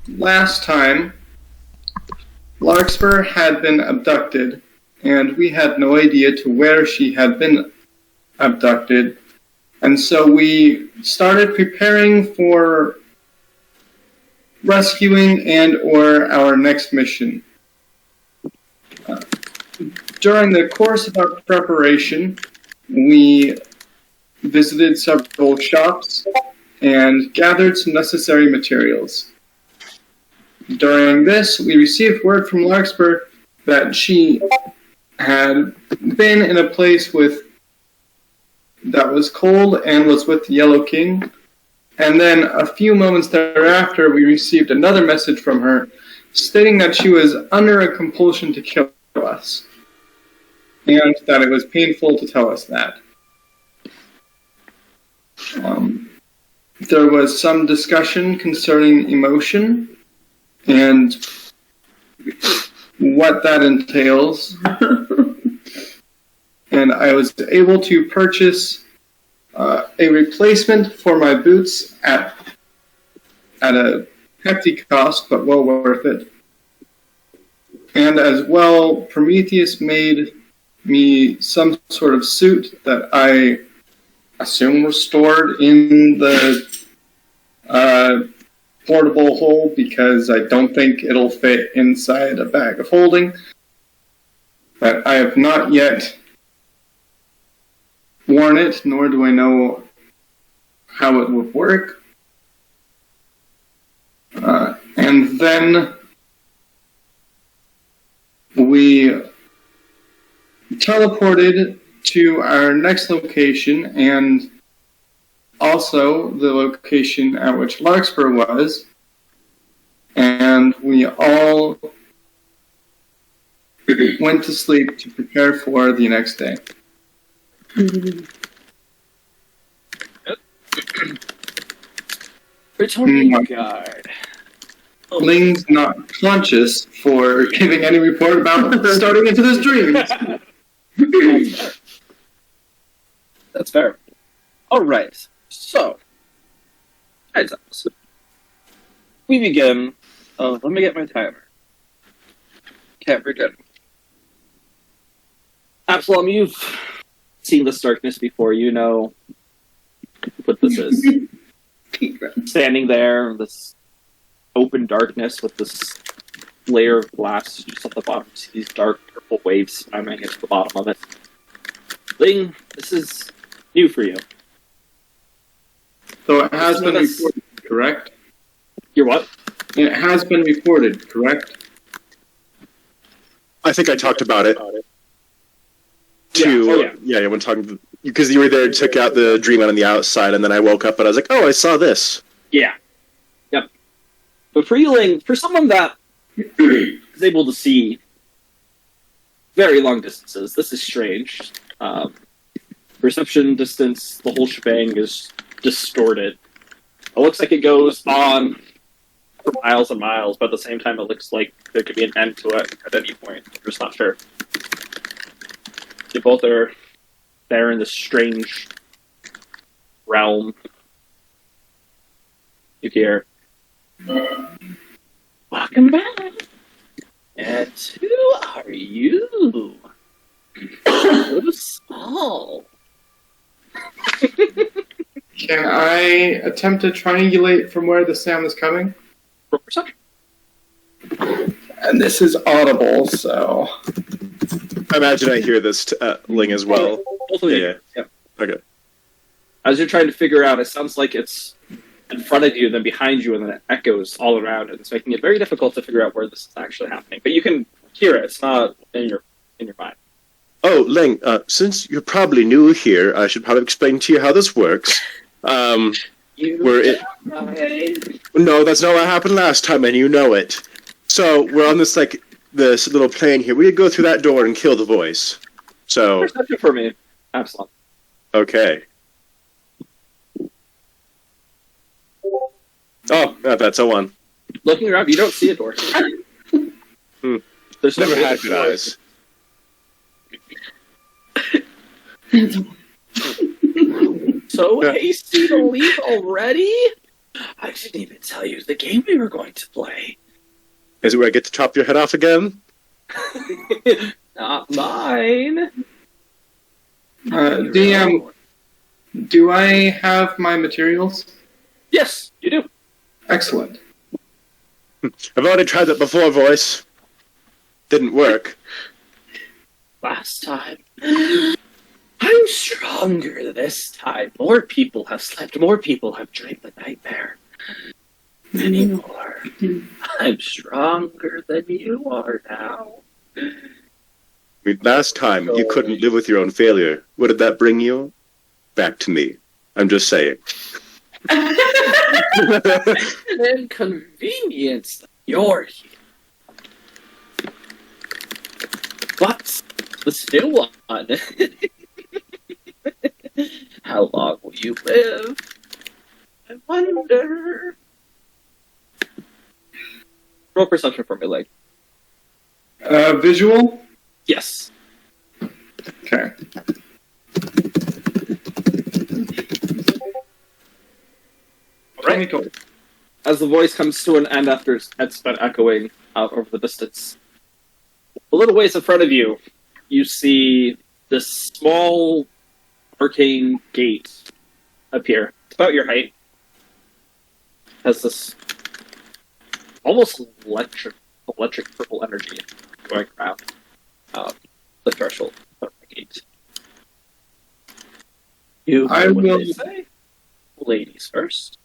last time, Larkspur had been abducted, and we had no idea to where she had been abducted. And so we started preparing for rescuing and or our next mission. During the course of our preparation, we visited several shops and gathered some necessary materials. During this, we received word from Larkspur that she had been in a place that was cold and was with the Yellow King. And then a few moments thereafter, we received another message from her stating that she was under a compulsion to kill us, and that it was painful to tell us that. There was some discussion concerning emotion and what that entails. And I was able to purchase a replacement for my boots at a hefty cost, but well worth it. And as well, Prometheus made me some sort of suit that I assume was stored in the portable hole, because I don't think it'll fit inside a bag of holding. But I have not yet worn it, nor do I know how it would work. And then we teleported to our next location, and also the location at which Larkspur was, and we all went to sleep to prepare for the next day. Returning guard. Ling's not conscious for giving any report about starting into this dream. That's fair. Alright, so we begin. Let me get my timer. Can't forget. Absalom, you've seen this darkness before. You know what this is. Standing there, this open darkness with this layer of glass just at the bottom. You see these dark purple waves climbing into the bottom of it. Ling, this is new for you. So it has been reported, correct? Your what? It has been reported, correct? I think I talked about it. When talking, because you were there, took out the dream out on the outside, and then I woke up and I was like, "Oh, I saw this." Yeah. Yep. But for you, Ling, for someone that is able to see very long distances, this is strange. Perception distance, the whole shebang is distorted. It looks like it goes on for miles and miles, but at the same time, it looks like there could be an end to it at any point. I'm just not sure. They both are there in this strange realm. You hear, "Welcome back. And who are you? So small." Can I attempt to triangulate from where the sound is coming? For perception. And this is audible, so... I imagine I hear this Ling as well. Both of you. Yeah. Okay. As you're trying to figure out, it sounds like it's in front of you, then behind you, and then it echoes all around, and it's making it very difficult to figure out where this is actually happening. But you can hear it. It's not in your mind. Oh, Ling, since you're probably new here, I should probably explain to you how this works. No, that's not what happened last time, and you know it. So we're on this little plane here. We go through that door and kill the voice. So Perception for me, Absalom. Okay. Oh, that's a 1. Looking around, you don't see a door. There's Never had good eyes. So hasty to leave already? I didn't even tell you the game we were going to play. Is it where I get to chop your head off again? Not mine. DM, do I have my materials? Yes, you do. Excellent. I've already tried that before, voice. Didn't work. Last time. I'm stronger this time. More people have slept. More people have drank the nightmare. Many more. I'm stronger than you are now. I mean, last time you couldn't live with your own failure. What did that bring you? Back to me. I'm just saying. An inconvenience. You're here. But this new one. How long will you live? I wonder. Roll perception for me, like. Visual? Yes. Okay. Right. Total. As the voice comes to an end after it's been echoing out over the distance, a little ways in front of you, you see this small arcane gate appear. It's about your height. Has this almost electric purple energy going around the threshold of the gate. You I know what will- they say? Ladies first.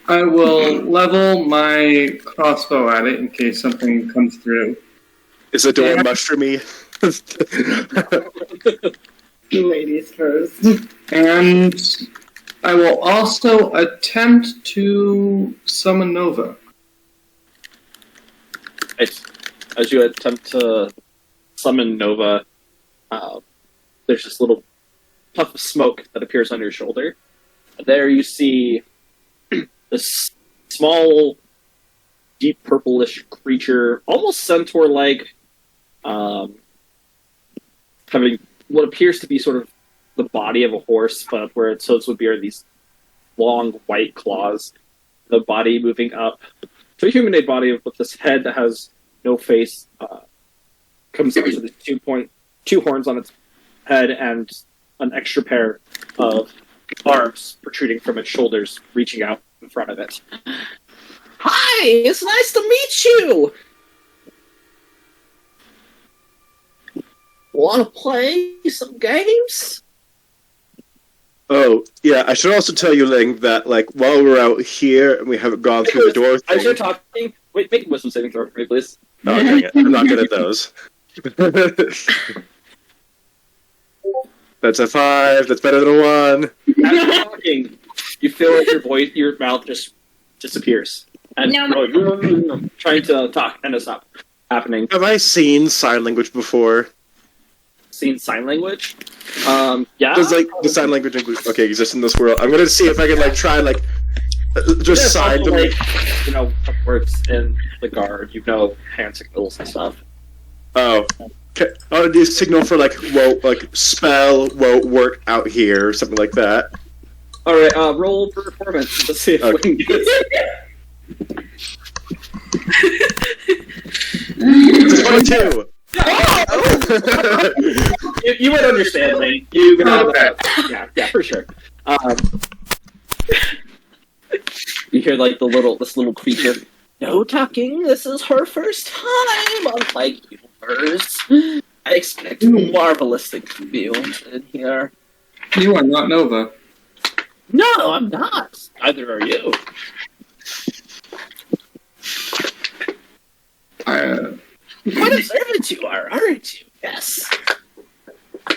I will level my crossbow at it in case something comes through. Is the door Yeah. mushroomy? Ladies first. And I will also attempt to summon Nova. As you attempt to summon Nova, there's this little puff of smoke that appears on your shoulder. There you see this small, deep purplish creature, almost centaur-like, having what appears to be sort of the body of a horse, but where its hooves would be are these long white claws. The body moving up to a humanoid body with this head that has no face, comes up to the two horns on its head and an extra pair of arms protruding from its shoulders, reaching out in front of it. Hi, it's nice to meet you. Want to play some games? Oh, yeah, I should also tell you, Ling, that, like, while we're out here and we haven't gone through the door As thing... you're talking, wait, make a wisdom saving throw for me, please. Oh, dang it. I'm not good at those. That's a 5. That's better than a 1. As you're talking, you feel like your mouth just disappears. And No. you're like, trying to talk, and it's not happening. Have I seen sign language before? Seen sign language? Yeah. Does, like, the sign language exist in this world? I'm gonna see if I can, like, try, like, just There's sign also, to... like, you know, what works in the guard. You know hand signals and stuff. Oh. Okay. Oh, do you signal for, like, won't, like, spell, won't work out here, or something like that? Alright, roll for performance. Let's see if we can get It's 22! you would understand me. You can yeah, for sure. You hear like this little creature. No talking. This is her first time. Unlike yours, I expect marvelous things from you in here. You are not Nova. No, I'm not. Neither are you. Quite observant you are, aren't you? Yes.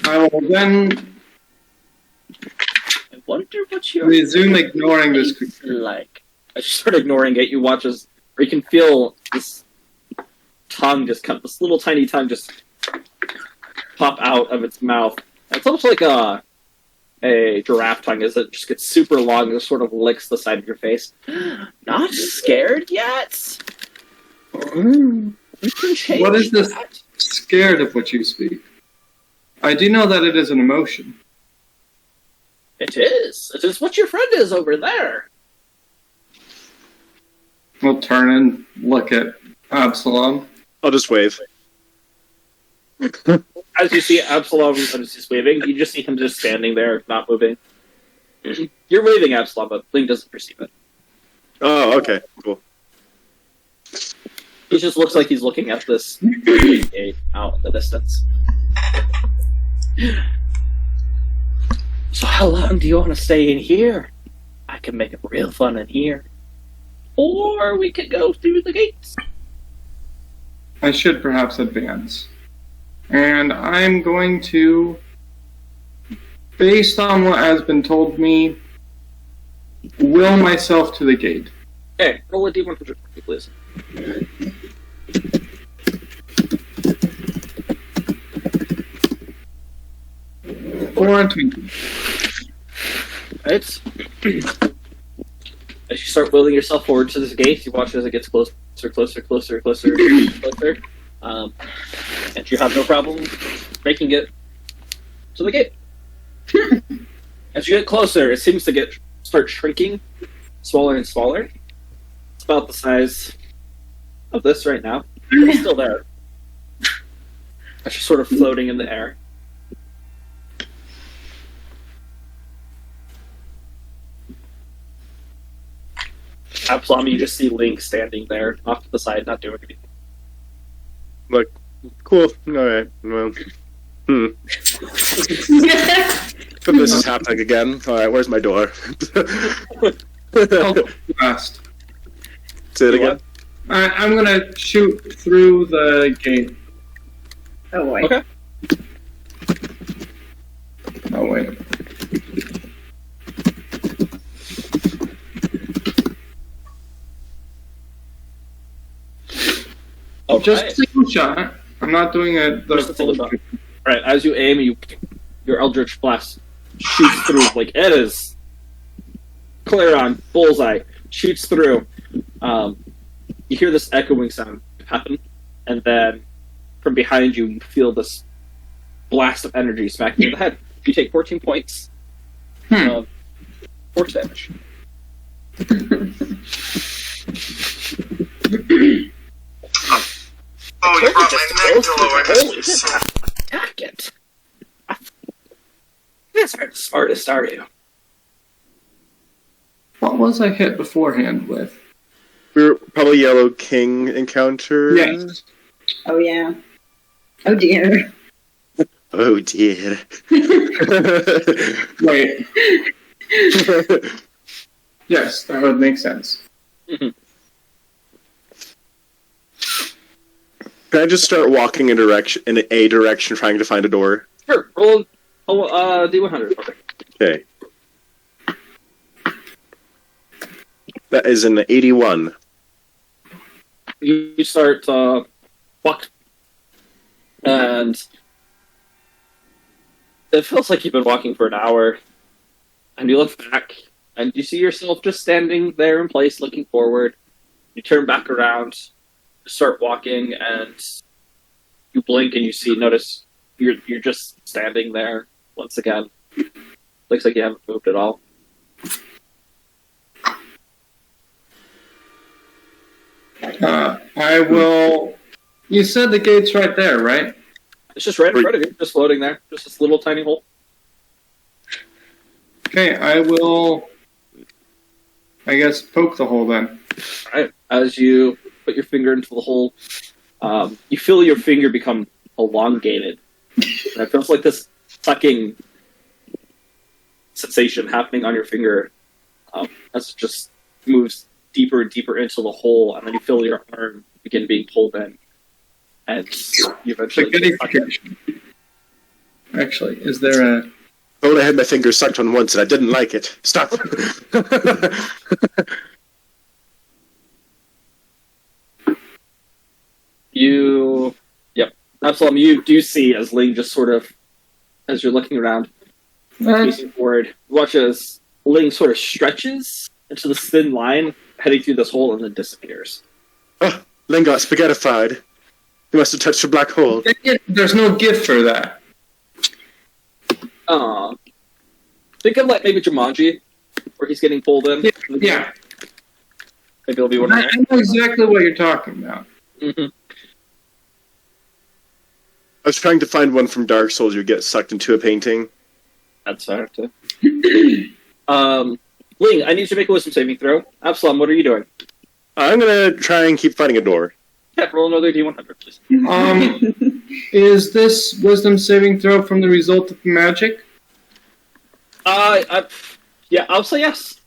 I will then I wonder what you're resume ignoring this creature. like. As you start ignoring it, you watch as, or you can feel this tongue just come, this little tiny tongue just pop out of its mouth. It's almost like a giraffe tongue, as it just gets super long and just sort of licks the side of your face. Not scared yet? We can change What is this? that. Scared of what you speak. I do know that it is an emotion. It is. It is what your friend is over there. We'll turn and look at Absalom. I'll just wave. As you see Absalom as he's waving, you just see him just standing there, not moving. You're waving Absalom, but Ling doesn't perceive it. Oh, okay, cool. He just looks like he's looking at this gate out in the distance. So how long do you want to stay in here? I can make it real fun in here. Or we could go through the gates. I should perhaps advance. And I'm going to, based on what has been told me, will myself to the gate. Okay, roll a d100 for me, please. Four and 20. Right. As you start wheeling yourself forward to this gate, you watch as it gets closer, closer. And you have no problem making it to the gate. As you get closer, it seems to start shrinking, smaller and smaller. It's about the size of this right now. It's still there. It's just sort of floating in the air. Absalom, you just see Link standing there, off to the side, not doing anything. Look, cool. Alright, well. So this is happening again. Alright, where's my door? I'll go last. Say it again. I'm gonna shoot through the gate. Oh boy. Okay. Oh, wait. Okay. Just a single shot. I'm not doing it. Just a single shot. Alright, as you aim, your Eldritch Blast shoots through. Like, it is clear on, bullseye, shoots through. You hear this echoing sound happen, and then from behind you, you feel this blast of energy smacking you in the head. You take 14 points of force damage. Oh, you brought my neck to lower this. Attack it. You guys aren't the smartest, are you? What was I hit beforehand with? We were probably Yellow King encounter. Yes. Oh yeah. Oh dear. Oh dear. Wait. Yes, that would make sense. Can I just start walking in a direction, trying to find a door? Sure. Roll D100. Okay. Okay. That is an 81. You start walk, and it feels like you've been walking for an hour. And you look back, and you see yourself just standing there in place, looking forward. You turn back around, start walking, and you blink, and notice you're just standing there once again. Looks like you haven't moved at all. I will. You said the gate's right there, right? It's just right in front of you, just floating there, just this little tiny hole. Okay, I will. I guess poke the hole then. Alright, as you put your finger into the hole, you feel your finger become elongated. And it feels like this sucking sensation happening on your finger as it just moves deeper and deeper into the hole, and then you feel your arm begin being pulled in. And you eventually Spaghetti vacation. Actually, is there a. I only had my finger sucked on once and I didn't like it. Stop. Absalom, you do see as Ling just sort of, as you're looking around, facing forward, you watch as Ling sort of stretches into this thin line, heading through this hole, and then disappears. Oh, Ling got spaghettified. He must have touched a black hole. There's no gift for that. Think of like maybe Jumanji, where he's getting pulled in. Yeah. Maybe it'll be one I of know exactly what you're talking about. Mm-hmm. I was trying to find one from Dark Souls. You get sucked into a painting. That's fair too. Ling, I need you to make a wisdom saving throw. Absalom, what are you doing? I'm gonna try and keep finding a door. Yeah, roll another D100, please. Is this wisdom saving throw from the result of magic? Yeah, I'll say yes.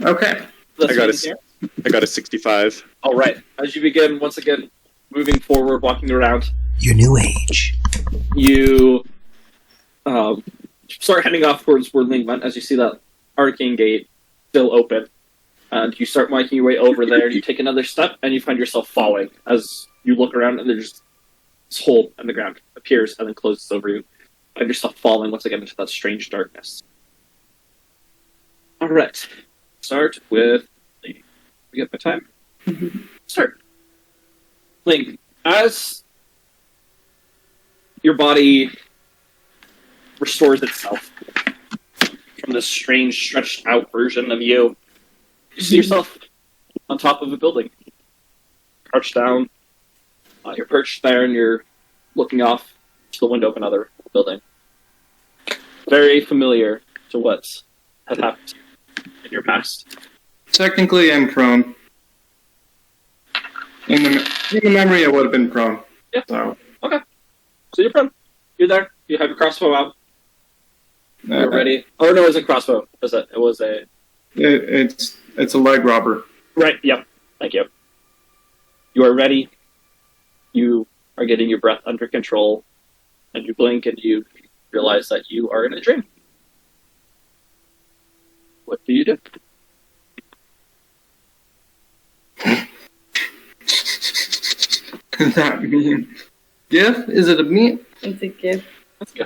Okay. Let's I got see a- here. I got a 65. All right. As you begin, once again, moving forward, walking around, Your new age. you start heading off towards where Ling went as you see that arcane gate still open. And you start making your way over there, and you take another step, and you find yourself falling as you look around, and there's this hole in the ground appears and then closes over you. You find yourself falling once again into that strange darkness. All right. Start with Ling. You get my time? Start. Ling, as your body restores itself from this strange, stretched out version of you, you see yourself on top of a building. Crouched down. You're perched there and you're looking off to the window of another building. Very familiar to what had happened in your past. Technically, I'm prone. In the memory, I would have been prone. Yeah. So, So you're prone. You're there. You have your crossbow out. You're ready. Oh no, it wasn't crossbow. Was it? It was a... It's a leg robber. Right, yep. Thank you. You are ready. You are getting your breath under control. And you blink and you realize that you are in a dream. What do you do? Does that mean GIF? Is it a meme? It's a gift. Let's go.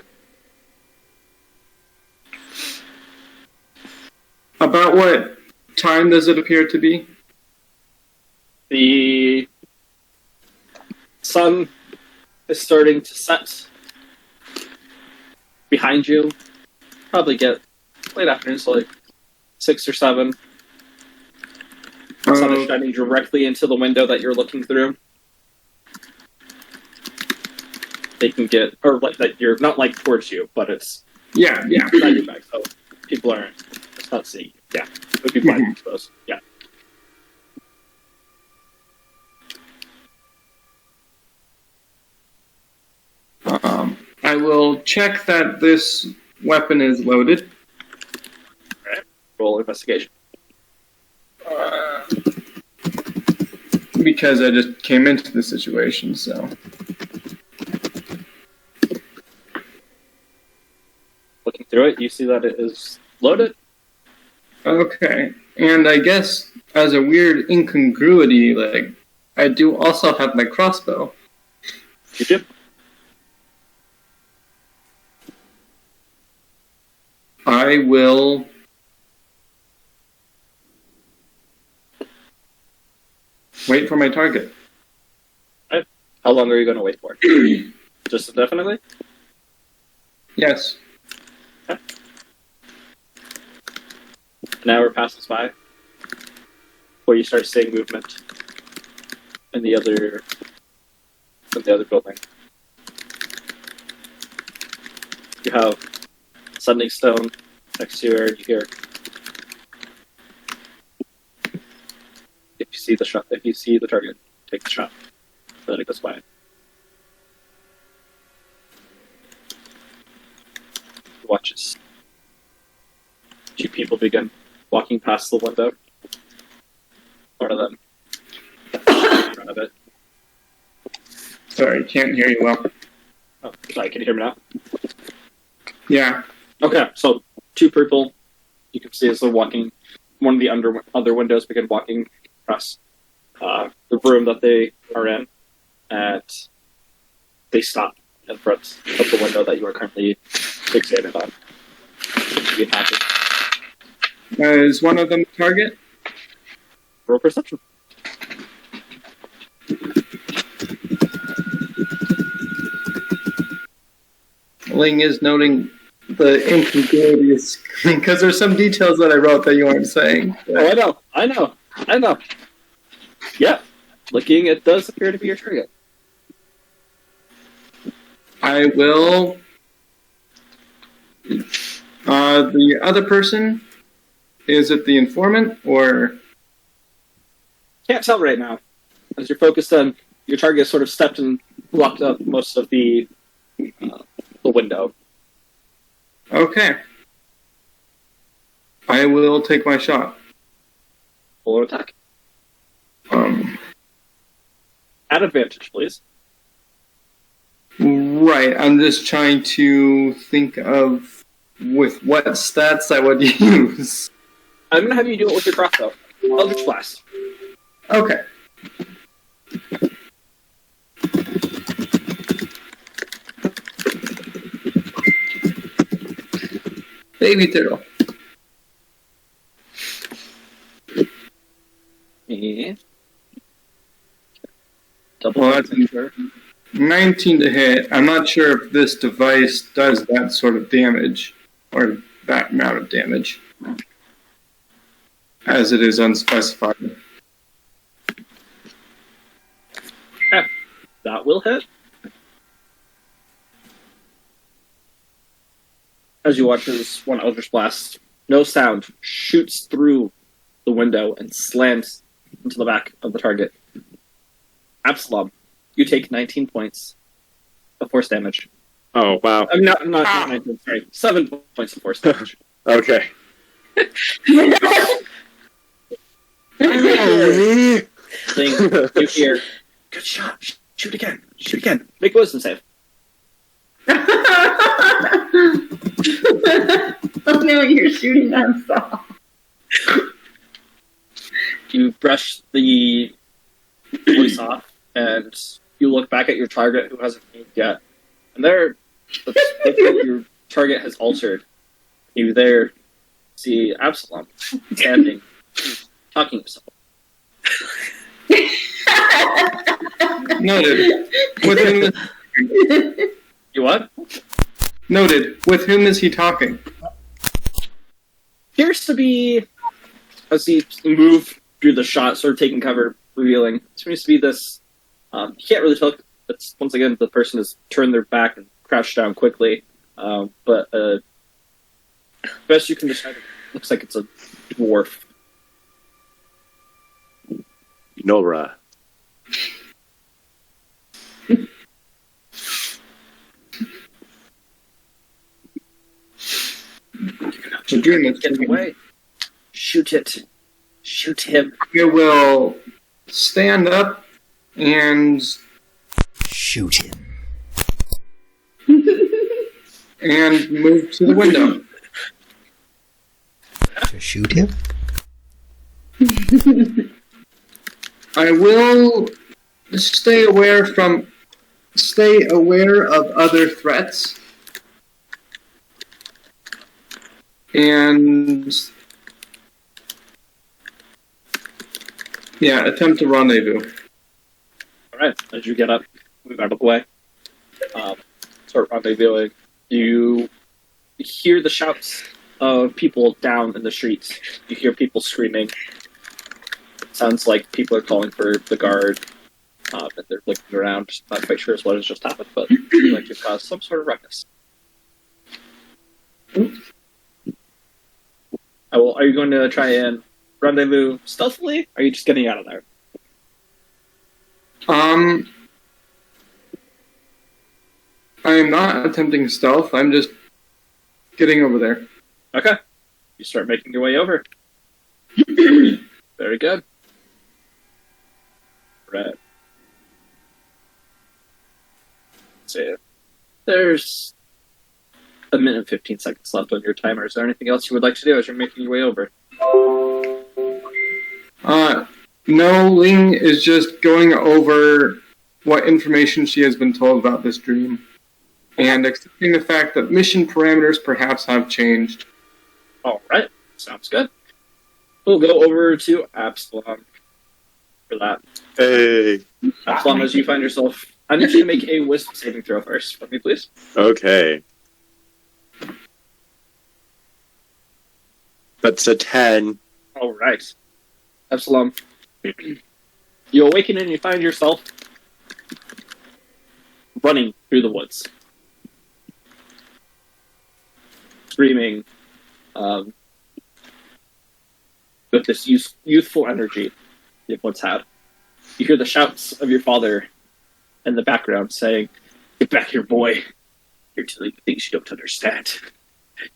About what time does it appear to be? The sun is starting to set behind you. Probably get late afternoon, so like 6 or 7. The sun is shining directly into the window that you're looking through. They can get, or like that you're not like towards you, but it's Yeah. behind your back, so people aren't. It's not seeing. Yeah, it would be blind exposed. Yeah. I will check that this weapon is loaded. Roll investigation. Because I just came into the situation, so. Looking through it, you see that it is loaded. Okay. And I guess, as a weird incongruity, like, I do also have my crossbow. You do. I will... wait for my target. How long are you going to wait for? Just indefinitely? Yes. An hour passes by before you start seeing movement in the other building. You have Sending Stone next to you, and you hear if you see the target, take the shot. Then it goes by. Watches. 2 people begin walking past the window. One of them in front of it. Sorry, can't hear you well. Oh, sorry, can you hear me now? Yeah. Okay, so 2 people you can see as they're walking. One of the other windows begin walking across the room that they are in, and they stop in front of the window that you are currently fixated on. You can have it. Is one of them the target? Roll perception. Ling is noting the incongruities because there's some details that I wrote that you aren't saying. Oh, I know. Yeah, looking, it does appear to be your target. I will. The other person, is it the informant or? Can't tell right now. As you're focused on your target, has sort of stepped and blocked up most of the window. Okay. I will take my shot. Full attack. Um, At advantage, please. right. I'm just trying to think of with what stats I would use. I'm going to have you do it with your crossbow. Eldritch Blast. Okay. Baby turtle. Yeah. Double Well, that's sure. 19 to hit. I'm not sure if this device does that sort of damage, or that amount of damage, as it is unspecified. That will hit. As you watch as one Eldritch Blast, no sound, shoots through the window and slams into the back of the target. Absalom, you take 19 points of force damage. Oh, wow. I'm not 19, sorry. 7 points of force damage. Okay. Thing you hear, good shot, shoot again, shoot again. Make a wisdom save. Oh no, you're shooting that saw. You brush the voice off, and you look back at your target who hasn't moved yet. And there, looks like your target has altered. You there see Absalom standing, talking to someone. Noted. With whom You what? noted. With whom is he talking? Appears to be, as he move through the shot, sort of taking cover, revealing. It seems to be this. You can't really tell. It's once again the person has turned their back and crouched down quickly. But best you can describe, it looks like it's a dwarf. Nora. The dream is Get away! Shoot it! Shoot him! I will stand up and Shoot him. move to the window. To shoot him? I will stay aware of other threats, and attempt to rendezvous. Alright, as you get up, move out of the way, start rendezvousing, you hear the shouts of people down in the streets. You hear people screaming. Sounds like people are calling for the guard, and they're looking around, not quite sure what has just happened, but they like to cause some sort of ruckus. Are you going to try and rendezvous stealthily, or are you just getting out of there? I am not attempting stealth. I'm just getting over there. Okay. You start making your way over. Very good. Right. Let's see. There's a minute and 15 seconds left on your timer. Is there anything else you would like to do as you're making your way over? No, Ling is just going over what information she has been told about this dream, and accepting the fact that mission parameters perhaps have changed. Alright. Sounds good. We'll go over to Absalom for that. Hey. Absalom, as you find yourself, I need you to make a wisdom saving throw first for me, please. Okay. That's a 10. Alright. Absalom, you You awaken and you find yourself running through the woods, screaming with this youthful energy you've once had. You hear the shouts of your father in the background saying, "Get back here, boy. You're doing things you don't understand.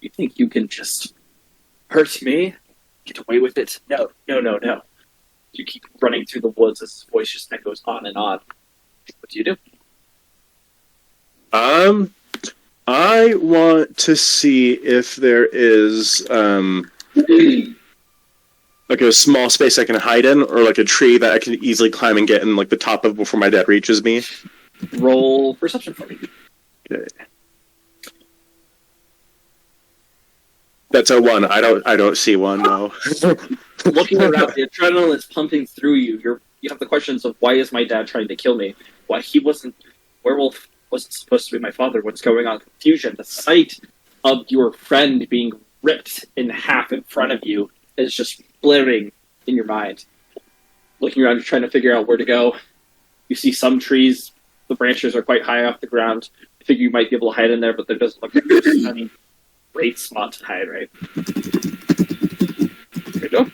You think you can just hurt me? Get away with it? No, no, no, no." You keep running through the woods as his voice just echoes on and on. What do you do? I want to see if there is like a small space I can hide in, or like a tree that I can easily climb and get in like the top of before my dad reaches me. Roll perception for me. Okay. That's a 1. I don't see one, no. Looking around, the adrenaline is pumping through you. You have the questions of, why is my dad trying to kill me? Why werewolf wasn't supposed to be my father? What's going on? Confusion. The sight of your friend being ripped in half in front of you is just blaring in your mind. Looking around, you're trying to figure out where to go. You see some trees, the branches are quite high off the ground. You figure you might be able to hide in there, but there doesn't look like there's any great spot to hide, right? There you go.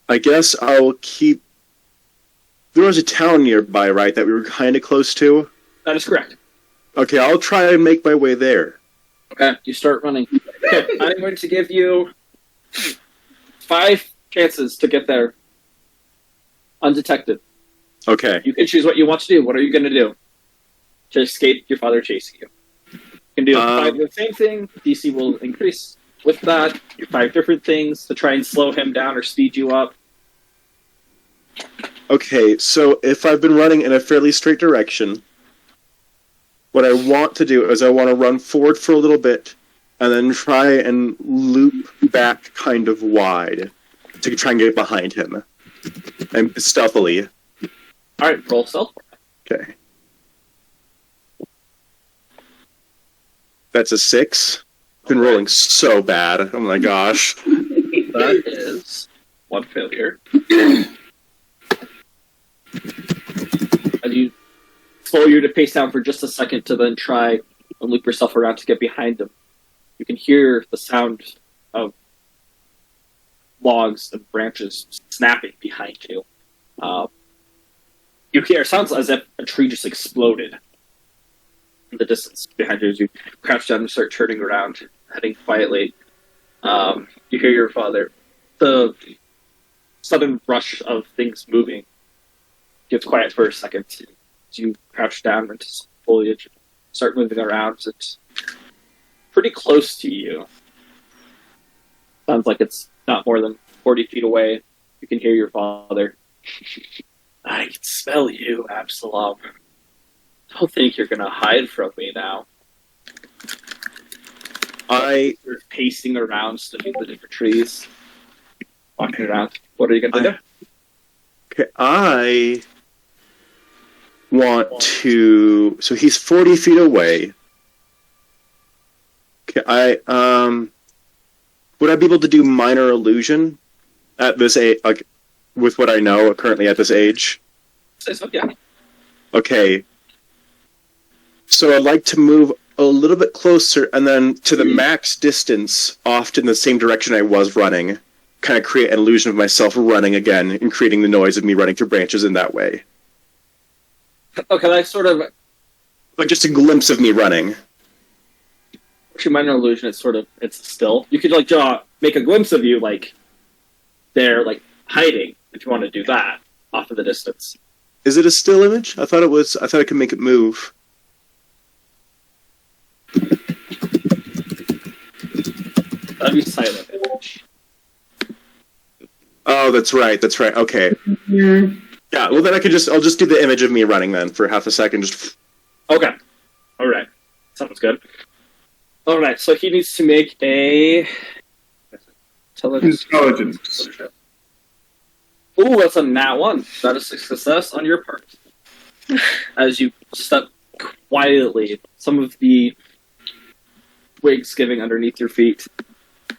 I guess I'll keep. There was a town nearby, right, that we were kind of close to? That is correct. Okay, I'll try and make my way there. Okay, you start running. Okay, I'm going to give you 5 chances to get there undetected. Okay. You can choose what you want to do. What are you going to do to escape your father chasing you? You can do 5 the same thing. DC will increase with that. Do 5 different things to try and slow him down or speed you up. Okay, so if I've been running in a fairly straight direction, what I want to do is I want to run forward for a little bit and then try and loop back kind of wide to try and get behind him. And stealthily. Alright, roll stealth. Okay. That's a 6. Been rolling so bad. Oh my gosh. That is 1 failure. And you slow you to pace down for just a second to then try and loop yourself around to get behind them. You can hear the sound of logs and branches snapping behind you. You hear, it sounds as if a tree just exploded in the distance behind you as you crouch down and start turning around, heading quietly. You hear your father. The sudden rush of things moving gets quiet for a second. As you crouch down into some foliage, start moving around. It's pretty close to you. Sounds like it's not more than 40 feet away. You can hear your father. I can smell you, Absalom. Don't think you're gonna hide from me now. You're pacing around, studying the different trees, walking around. What are you gonna do? Okay, I want to. So he's 40 feet away. Okay, would I be able to do minor illusion at this age, like with what I know currently at this age? So, yeah. Okay. So I'd like to move a little bit closer and then to the max distance off in the same direction I was running. Kind of create an illusion of myself running again and creating the noise of me running through branches in that way. Okay, that's sort of Like just a glimpse of me running. actually minor illusion. It's still. You could make a glimpse of you like there, like hiding if you want to do that off in the distance. Is it a still image? I thought I could make it move. That'd be silent image. Oh, that's right. Okay. Mm-hmm. Yeah, well then I'll just do the image of me running then for half a second. Just Okay. Alright. Sounds good. Alright, so he needs to make a Intelligence. Ooh, that's a nat 1. That is a success on your part. As you step quietly, some of the twigs giving underneath your feet,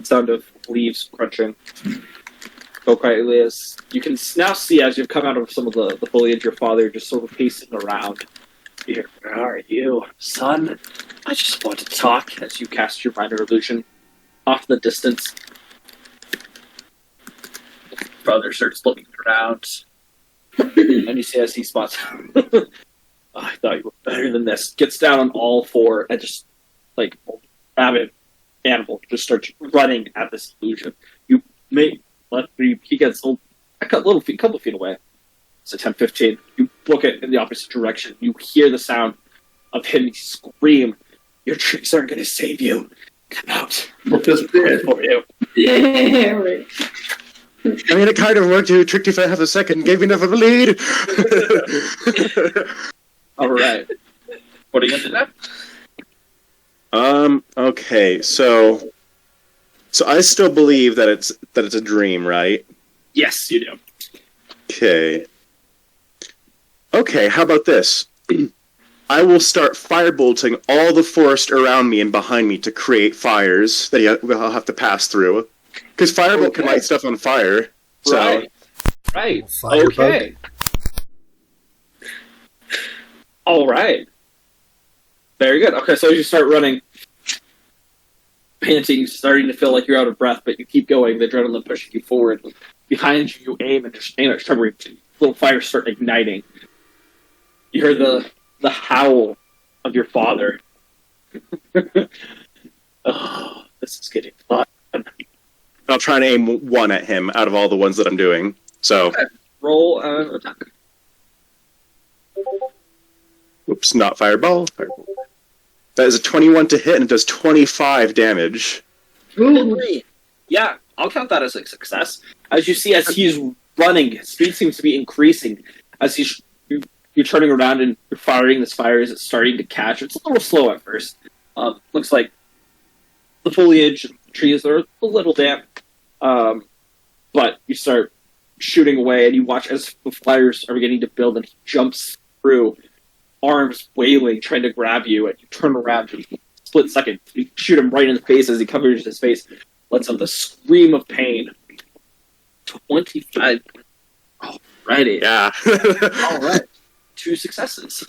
sound of leaves crunching. Go quietly as you can now see as you've come out of some of the foliage, your father just sort of pacing around. Here, where are you, son? I just want to talk as you cast your minor illusion off in the distance. Brother starts looking around. And you see as he spots, oh, I thought you were better than this. Gets down on all four and just, like, rabid animal just starts running at this illusion. You may let he gets a couple feet away. It's a 10-15. You book it in the opposite direction. You hear the sound of him scream, "Your tricks aren't going to save you. Come out. We'll just do it for you." Yeah, right. I mean, it kind of worked. You tricked you for half a second, gave me enough of a lead. All right. What are you going to do? Okay, so I still believe that it's a dream, right? Yes, you do. Okay, how about this? I will start firebolting all the forest around me and behind me to create fires that I'll have to pass through. Because firebolt can light stuff on fire. So. Right. Firebug. Okay. All right. Very good. Okay, so as you start running, panting, starting to feel like you're out of breath, but you keep going, the adrenaline pushing you forward. Behind you, you aim and just aim at start little fires start igniting. You hear the howl of your father. Oh, this is getting fun. I'll try and aim one at him out of all the ones that I'm doing. So. Okay. Roll attack. Whoops, not fireball. Fireball. That is a 21 to hit, and it does 25 damage. Yeah, I'll count that as a success. As you see, as he's running, his speed seems to be increasing. As you're turning around and you're firing this fire as it's starting to catch. It's a little slow at first. Looks like the foliage and the trees are a little damp. But you start shooting away, and you watch as the fires are beginning to build, and he jumps through, arms wailing, trying to grab you, and you turn around for a split second. You shoot him right in the face as he covers his face, lets out the scream of pain. 25. Alrighty. Yeah. All right. 2 successes.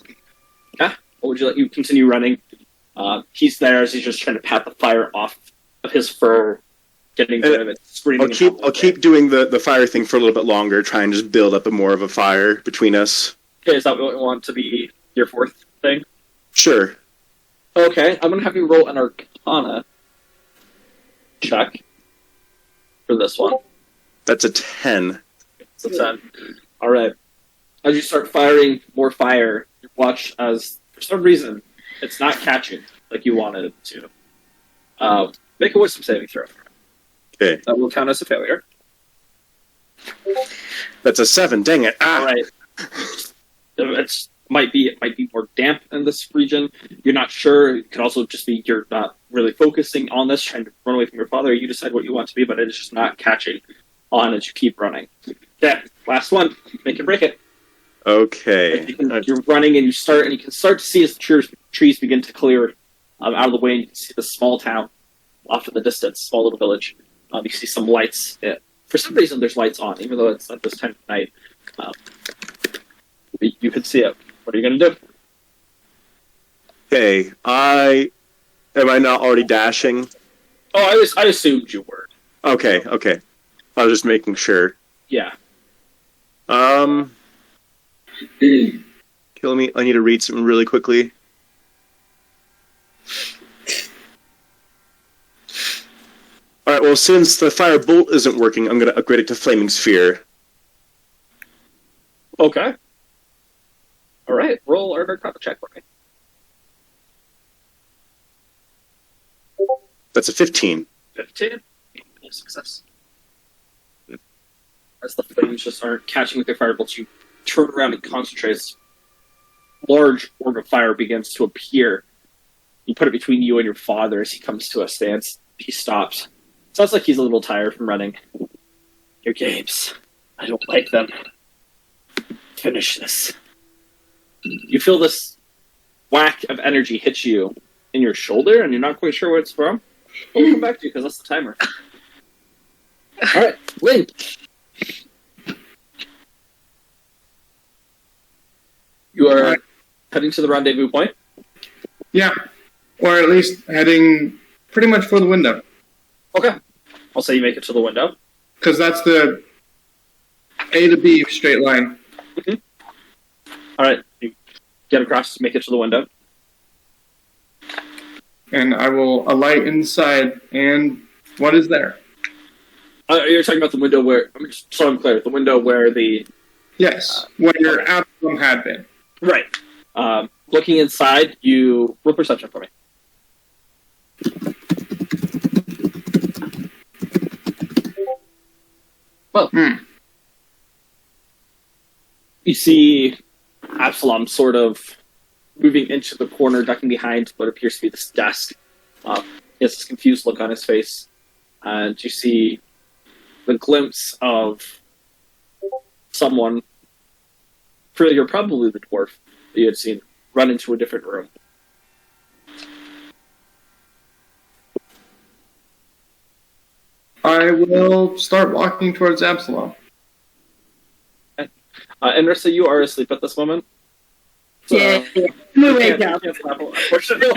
Yeah. What would you let you continue running? He's there as he's just trying to pat the fire off of his fur, getting rid of it, screaming. I'll keep doing the fire thing for a little bit longer, try and just build up more of a fire between us. Okay, is that what you want to be your fourth thing? Sure. Okay, I'm going to have you roll an Arcana check for this one. That's a 10. It's a 10. Alright. As you start firing more fire, you watch as, for some reason, it's not catching like you wanted it to. Make a wisdom saving throw. Okay. That will count as a failure. That's a 7. Dang it. Ah. Alright. It might be more damp in this region. You're not sure. It could also just be you're not really focusing on this, trying to run away from your father. You decide what you want to be, but it is just not catching on as you keep running. Okay, last one. Make it break it. Okay. You're running and you can start to see as the trees begin to clear out of the way, and you can see the small town off in the distance, small little village. You see some lights. For some reason, there's lights on, even though it's at this time of night. You can see it. What are you going to do? Okay. Am I not already dashing? Oh, I assumed you were. Okay. I was just making sure. Yeah. Kill me. I need to read something really quickly. Alright, well, since the fire bolt isn't working, I'm going to upgrade it to Flaming Sphere. Okay. Alright, roll our Arcana check for me. That's a 15. 15. Success. As the flames just aren't catching with their firebolts, you turn around and concentrate. A large orb of fire begins to appear. You put it between you and your father as he comes to a stance. He stops. Sounds like he's a little tired from running. Your games. I don't like them. Finish this. You feel this whack of energy hit you in your shoulder, and you're not quite sure where it's from. We'll come back to you, because that's the timer. All right, Link. You are heading to the rendezvous point. Yeah, or at least heading pretty much for the window, Okay. I'll say you make it to the window. because that's the A to B straight line. All right. You get across, make it to the window. And I will alight inside, and what is there? You're talking about the window where, just so I'm clear, the window where the... Yes, where Absalom had been. Right. Looking inside, you... Roll perception for me. Well, you see Absalom sort of moving into the corner, ducking behind what appears to be this desk. He has this confused look on his face. And you see the glimpse of someone, you're probably the dwarf that you had seen, run into a different room. I will start walking towards Absalom. And Rissa, you are asleep at this moment. So Yeah, I'm gonna you wake can't- up. you can't stop, unfortunately.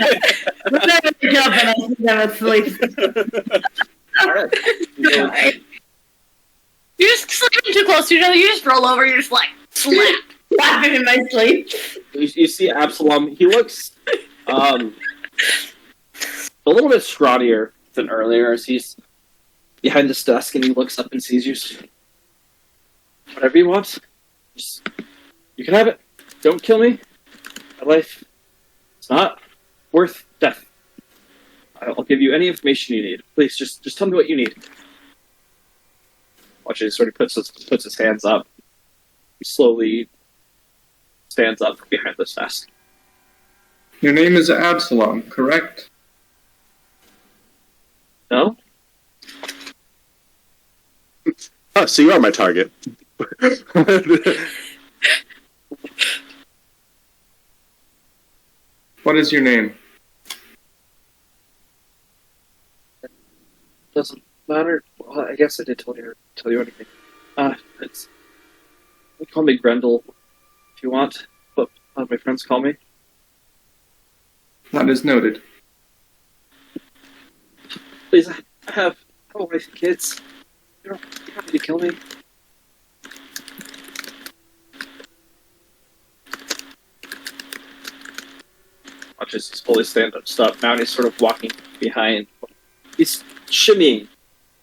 I'm gonna wake up and I see them asleep. Alright. Alright. You're just sleeping too close to each other. You just roll over. You're just like slap. Laughing in my sleep. You see Absalom. He looks a little bit scrawnier than earlier as he's behind this desk and he looks up and sees you. Whatever you want. Just, you can have it. Don't kill me. My life, it's not worth death. I'll give you any information you need. Please, just tell me what you need. Watch it, he sort of puts his hands up. He slowly stands up behind this desk. Your name is Absalom, correct? No? Oh, so you are my target. What is your name? Doesn't matter. Well, I guess I did tell you anything. It's... They call me Grendel, if you want. But my friends call me. That is noted. Please, I have a wife and kids. You don't have to kill me. Watch as he's fully stand up stuff. Now he's sort of walking behind. He's shimmying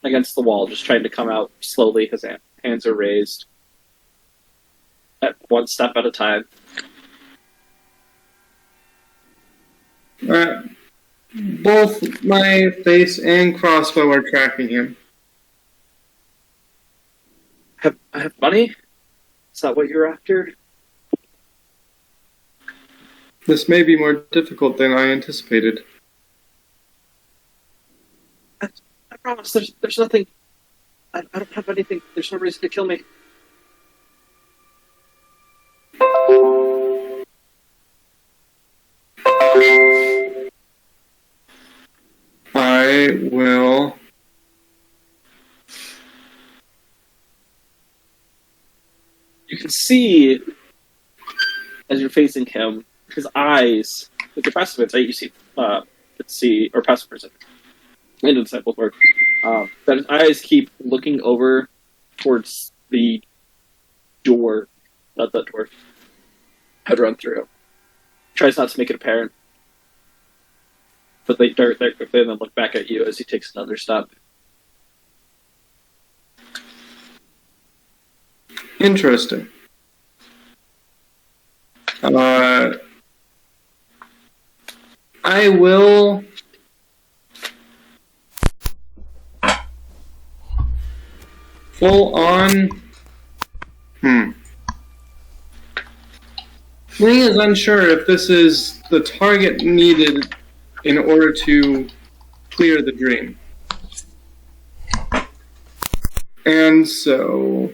against the wall, just trying to come out slowly. His hands are raised. At one step at a time. Both my face and crossbow are tracking him. I have money? Is that what you're after? This may be more difficult than I anticipated. I promise, there's nothing. I don't have anything. There's no reason to kill me. I will... You can see, as you're facing him, his eyes, with your passive insight, you see, or passive perception, and insight both work, that his eyes keep looking over towards the door that dwarf had run through. Tries not to make it apparent, but they dart there quickly and then look back at you as he takes another step. Interesting. I will... Full on... Lee is unsure if this is the target needed in order to clear the dream. And so...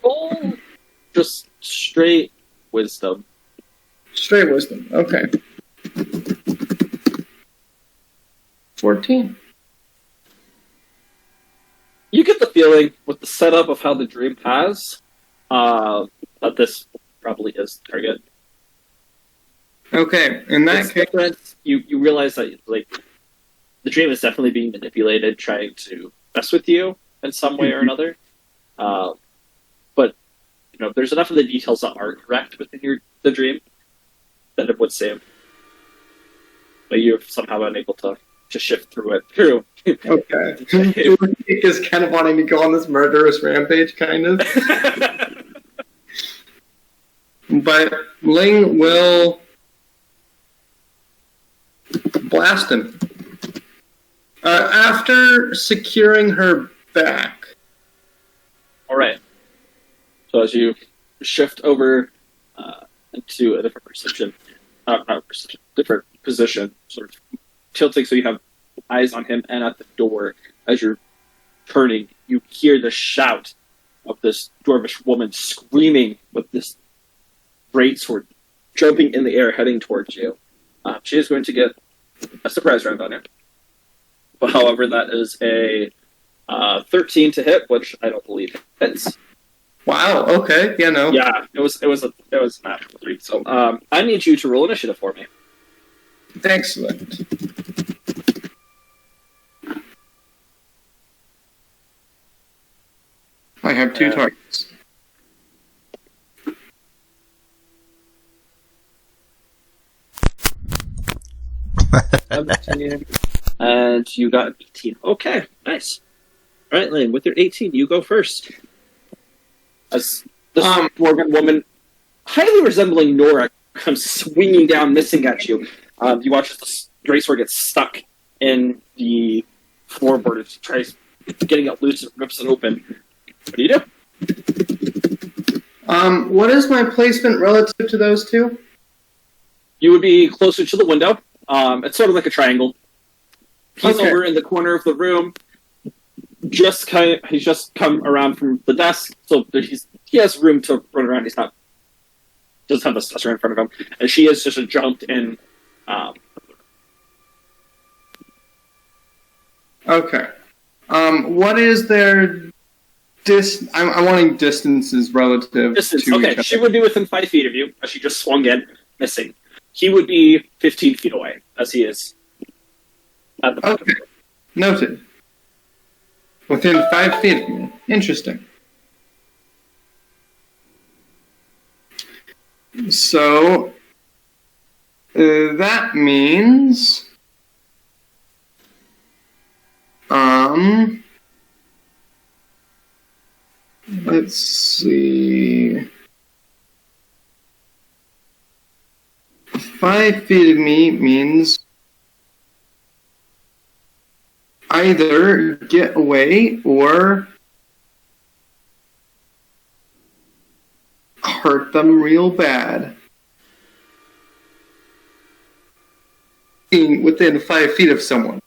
Roll just straight wisdom. Straight wisdom, okay. 14. You get the feeling with the setup of how the dream has that this probably is the target. Okay, in that It's case, different. You realize that like the dream is definitely being manipulated, trying to mess with you in some way or another. But there's enough of the details that are correct within the dream that it would save. But you've somehow been able to shift through it. okay. Ulrich is kind of wanting to go on this murderous rampage, kind of. But Ling will blast him. After securing her back. All right. So as you shift over into a different different position, sort of tilting so you have eyes on him and at the door. As you're turning, you hear the shout of this dwarvish woman screaming with this greatsword, jumping in the air, heading towards you. She is going to get a surprise round on you. But however, that is a 13 to hit, which I don't believe hits. Wow, okay, no. Yeah, it was a natural 3. So I need you to roll initiative for me. Excellent. I have 2 targets. And you got 18. Okay, nice. All right, Lane, with your 18, you go first. As this dwarven woman, highly resembling Nora, comes swinging down, missing at you. You watch as the greatsword gets stuck in the floorboard as she tries getting it loose and rips it open. What do you do? What is my placement relative to those two? You would be closer to the window. It's sort of like a triangle. He's Okay. over in the corner of the room. He's just come around from the desk, so he has room to run around. He doesn't have the stressor in front of him, and she is just jumped in. Okay. What is their I'm wanting distances relative Distance. to Okay, each she other. would be within 5 feet of you as she just swung in, missing. He would be 15 feet away as he is at the back. Okay. Noted. Within 5 feet of me. Interesting. So, that means... let's see... 5 feet of me means either get away or hurt them real bad. Being within 5 feet of someone.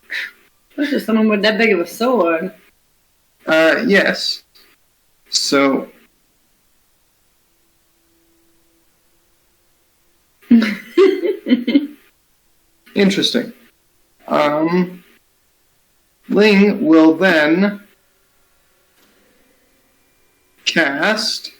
Especially someone with that big of a sword. Yes. So. Interesting. Ling will then cast.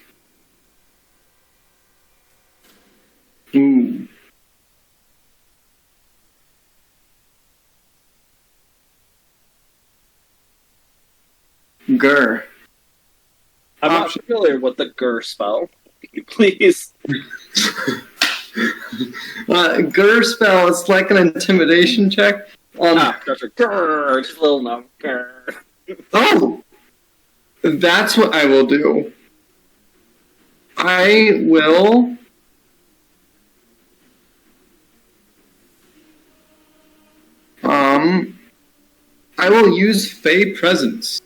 Gur. I'm not familiar with the Gur spell. Please. Gur spell is like an intimidation check. Gotcha. Grr, just a little no. Grr. Oh! That's what I will do. I will... I will use Fey Presence.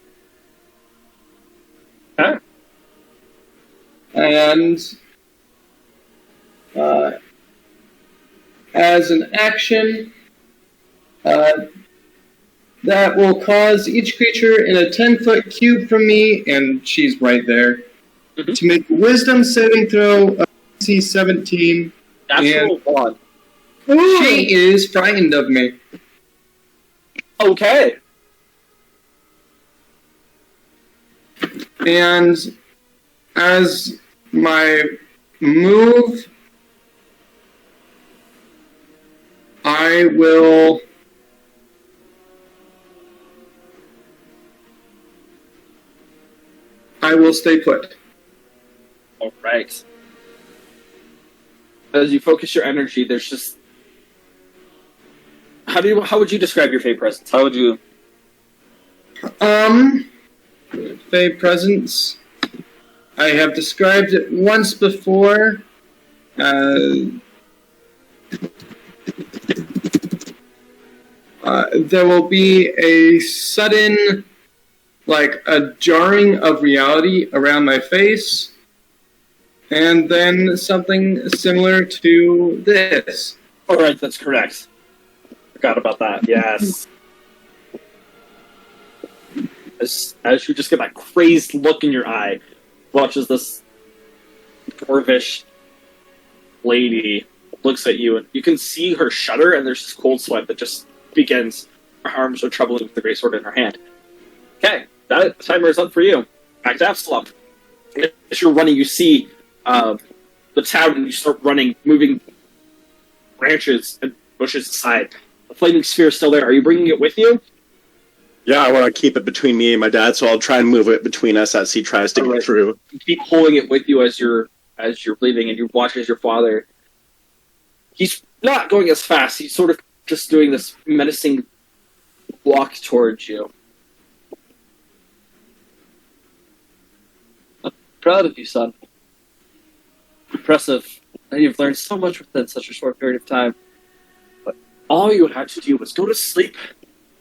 Okay. And... as an action... that will cause each creature in a 10-foot cube from me, and she's right there, to make a wisdom saving throw of DC 17. Natural 1. She is frightened of me. Okay. And as my move, I will stay put. All right. As you focus your energy, there's just how would you describe your fey presence? How would you? Fey presence. I have described it once before. There will be a sudden, like a jarring of reality around my face, and then something similar to this. All right, that's correct. Forgot about that. Yes. As you just get that crazed look in your eye, watches this dwarvish lady looks at you, and you can see her shudder, and there's this cold sweat that just begins. Her arms are trembling with the great sword in her hand. Okay, that timer is up for you. Back to Absalom. As you're running, you see the town, and you start running, moving branches and bushes aside. The flaming sphere is still there. Are you bringing it with you? Yeah, I want to keep it between me and my dad, so I'll try and move it between us as he tries to get through. You keep pulling it with you as you're leaving, and you watch as your father. He's not going as fast. He's sort of just doing this menacing walk towards you. I'm proud of you, son. Impressive. You've learned so much within such a short period of time. But all you had to do was go to sleep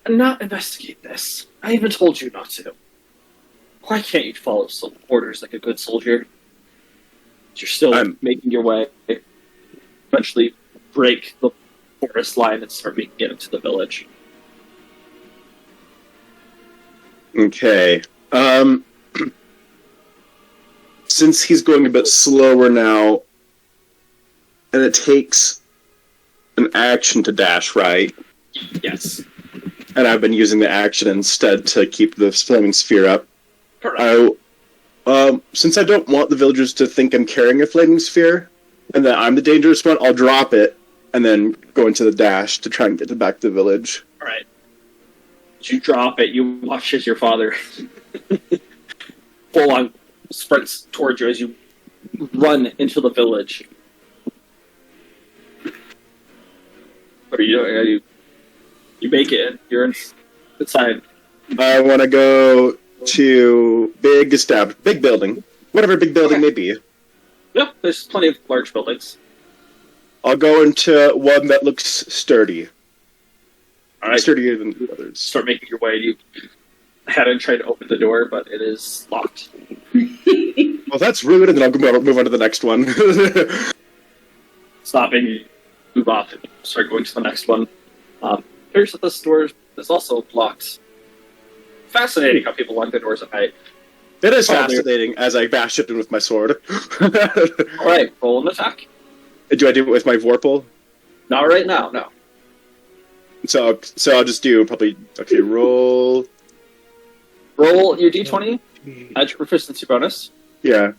and not investigate this. I even told you not to. Why can't you follow some orders like a good soldier? You're still making your way. Eventually break the forest line and start making it into the village. Okay. Since he's going a bit slower now, and it takes an action to dash, right? Yes. And I've been using the action instead to keep the flaming sphere up. Correct. Since I don't want the villagers to think I'm carrying a flaming sphere, and that I'm the dangerous one, I'll drop it, and then go into the dash to try and get back to the village. Alright. As you drop it, you watch as your father full on sprints towards you as you run into the village. What are you doing? You make it. You're inside. I want to go to big building. Whatever big building may be. Yep, there's plenty of large buildings. I'll go into one that looks sturdy. Alright. Sturdier than the others. Start making your way. You had to try to open the door, but it is locked. Well, that's rude, and then I'll move on to the next one. Stopping, you move off and start going to the next one. Here's that this door is also locked. Fascinating how people lock their doors at night. It is fascinating as I bash it in with my sword. Alright, roll an attack. Do I do it with my Vorpal? Not right now, no. So I'll just do probably... Okay, roll... Roll your d20, add your proficiency bonus. Yeah.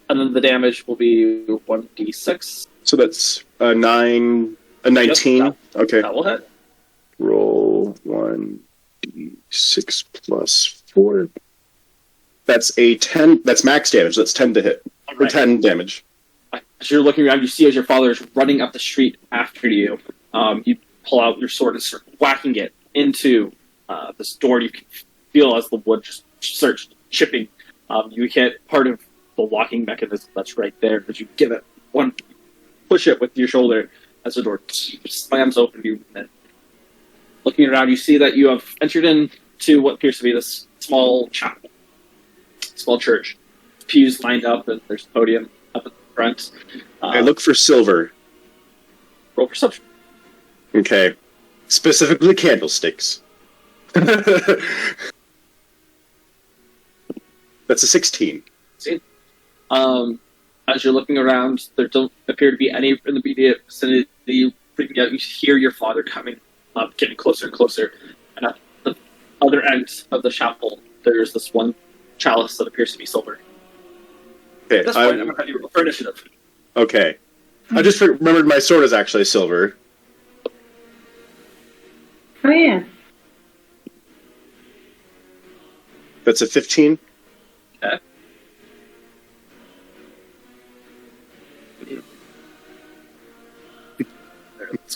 And then the damage will be 1d6. So that's a 19. Yep, okay. That will hit. Roll 1d6 plus 4. That's a 10. That's max damage. That's 10 to hit. Or Right. 10 damage. As you're looking around, you see as your father is running up the street after you. You pull out your sword and start whacking it into this door. You can feel as the wood just starts chipping. You hit part of the locking mechanism that's right there, as you give it one push it with your shoulder as the door slams open to you. And looking around, you see that you have entered into what appears to be this small chapel, small church. Pews lined up, and there's a podium up at the front. I look for silver. Roll perception. Okay. Specifically candlesticks. That's a 16. As you're looking around, there don't appear to be any in the immediate vicinity. You hear your father coming up, getting closer and closer. And at the other end of the chapel, there's this one chalice that appears to be silver. Okay, At this point, I'm going to have you roll for initiative. okay. I just remembered my sword is actually silver. Oh yeah. That's a 15. Okay.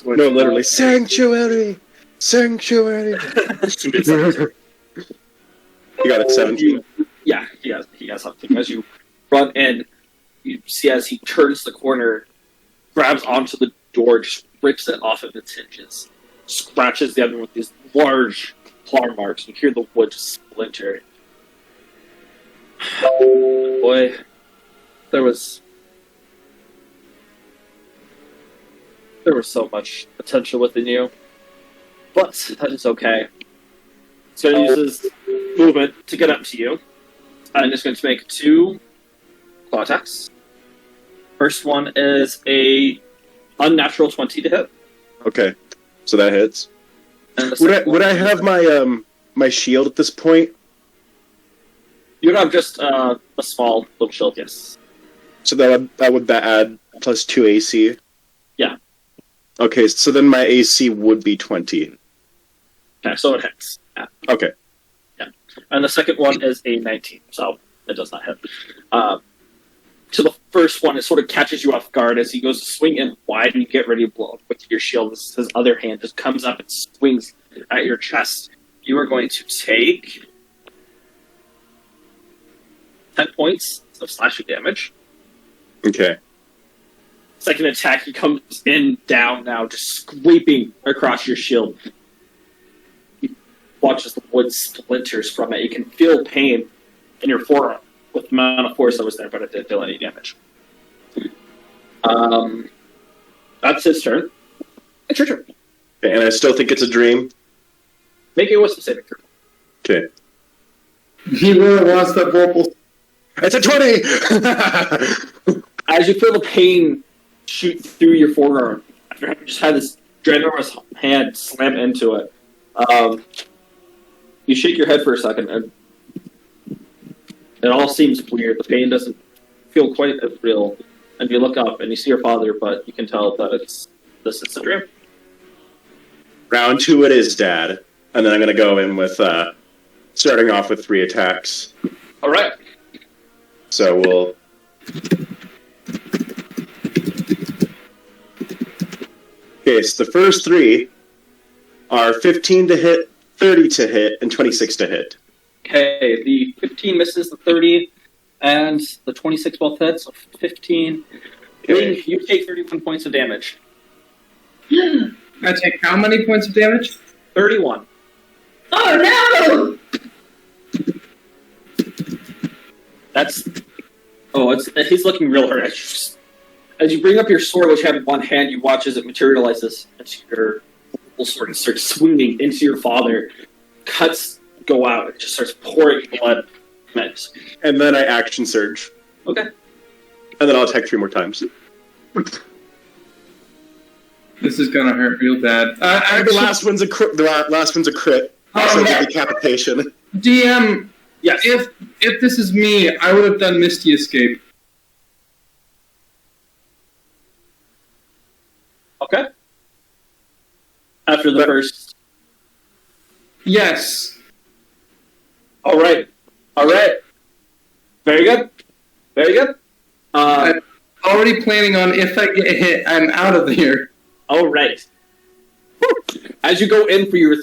No, literally. Sanctuary! Sanctuary! You got a 17. Yeah, he has something. As you run in, you see as he turns the corner, grabs onto the door, just rips it off of its hinges, scratches the other one with these large claw marks. You hear the wood just splinter. Boy, there was so much potential within you, but that is okay. So he uses movement to get up to you, and is going to make 2 claw attacks. First one is a unnatural 20 to hit. Okay, so that hits. And the Would second I one- have my my shield at this point? You would have just a small little shield, yes. So that would add plus 2 AC? Yeah. Okay, so then my AC would be 20. Okay, so it hits. Yeah. Okay. And the second one is a 19, so it does not hit. To the first one, it sort of catches you off guard as he goes to swing in wide and you get ready to blow up with your shield. His other hand just comes up and swings at your chest. You are going to take 10 points of slashing damage. Okay. Second attack, he comes in down now, just scraping across your shield. You watch as the wood splinters from it. You can feel pain in your forearm with the amount of force that was there, but it didn't feel any damage. That's his turn. It's your turn. Okay, and I still think it's a dream? Make a wisdom saving throw. Okay. He really wants that purple. It's a 20! As you feel the pain shoot through your forearm, after having just had this ginormous hand slam into it, you shake your head for a second, and it all seems weird. The pain doesn't feel quite as real. And you look up and you see your father, but you can tell that this is a dream. Round 2 it is, Dad. And then I'm going to go in with, starting off with 3 attacks. All right. So we'll... Okay, so the first 3 are 15 to hit, 30 to hit, and 26 to hit. Okay, the 15 misses the 30, and the 26 both hits, so 15. Okay. You take 31 points of damage. I take how many points of damage? 31. Oh That's... Oh, he's looking real hurt. As you bring up your sword, which you have in one hand, you watch as it materializes into your full sword and starts swinging into your father. Cuts go out. It just starts pouring blood. And then I action surge. Okay. And then I'll attack 3 more times. This is gonna hurt real bad. The last one's a crit. The last one's a crit. So yeah. the decapitation. DM, Yes. if this is me, I would have done Misty Escape. Okay. After the first. Yes. All right. Very good. I'm already planning on if I get hit, I'm out of here. All right. As you go in for your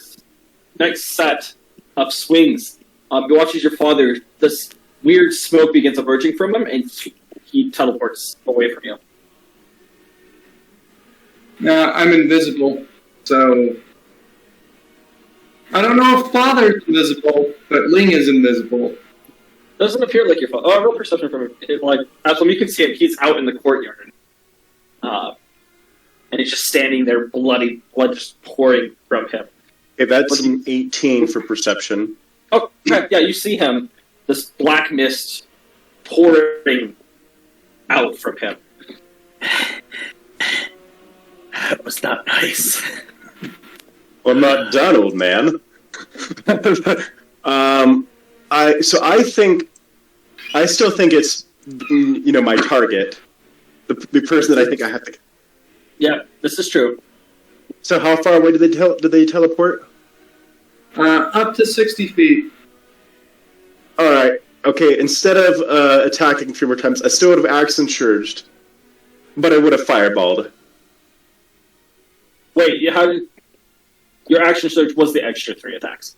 next set of swings, you watch as your father, this weird smoke begins emerging from him, and he teleports away from you. I'm invisible, so I don't know if Father's invisible, but Ling is invisible. Doesn't appear like your father. Oh, roll perception from him. Like, from you can see him. He's out in the courtyard, and he's just standing there, blood just pouring from him. Okay, that's an 18 for perception. Oh, yeah, you see him. This black mist pouring out from him. That was not nice. Well, I'm not done, old man. I still think it's my target, the person that I think I have to. Yeah, this is true. So how far away did they teleport? Up to 60 feet. All right. Okay. Instead of attacking 3 more times, I still would have action surged, but I would have fireballed. Wait, how did your action surge was the extra 3 attacks?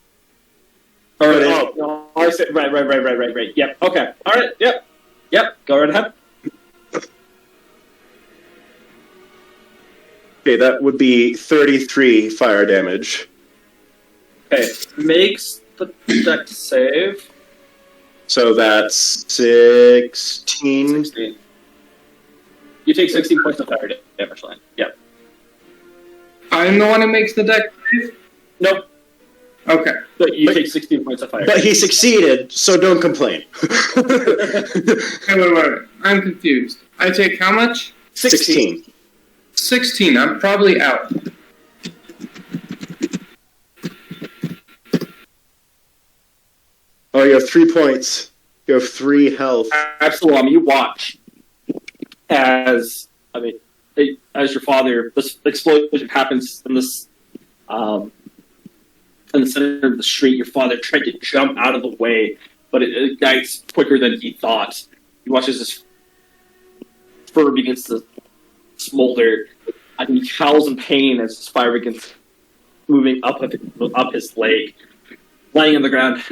All right. But No, I said right. Yep. Okay. All right. Yep. Go right ahead. Okay, that would be 33 fire damage. Okay. Makes the deck save. So that's 16. 16. You take 16 points of fire damage, Line. Yep. I'm the one who makes the deck save? Nope. Okay. But you take 16 points of fire. But he succeeded, so don't complain. Wait. I'm confused. I take how much? 16. 16. I'm probably out. Oh, you have 3 points. You have 3 health. Absalom, you watch as your father, this explosion happens in this in the center of the street. Your father tried to jump out of the way, but it ignites quicker than he thought. He watches his fur begins to smolder, and he howls in pain as his fire begins moving up his leg. Laying on the ground,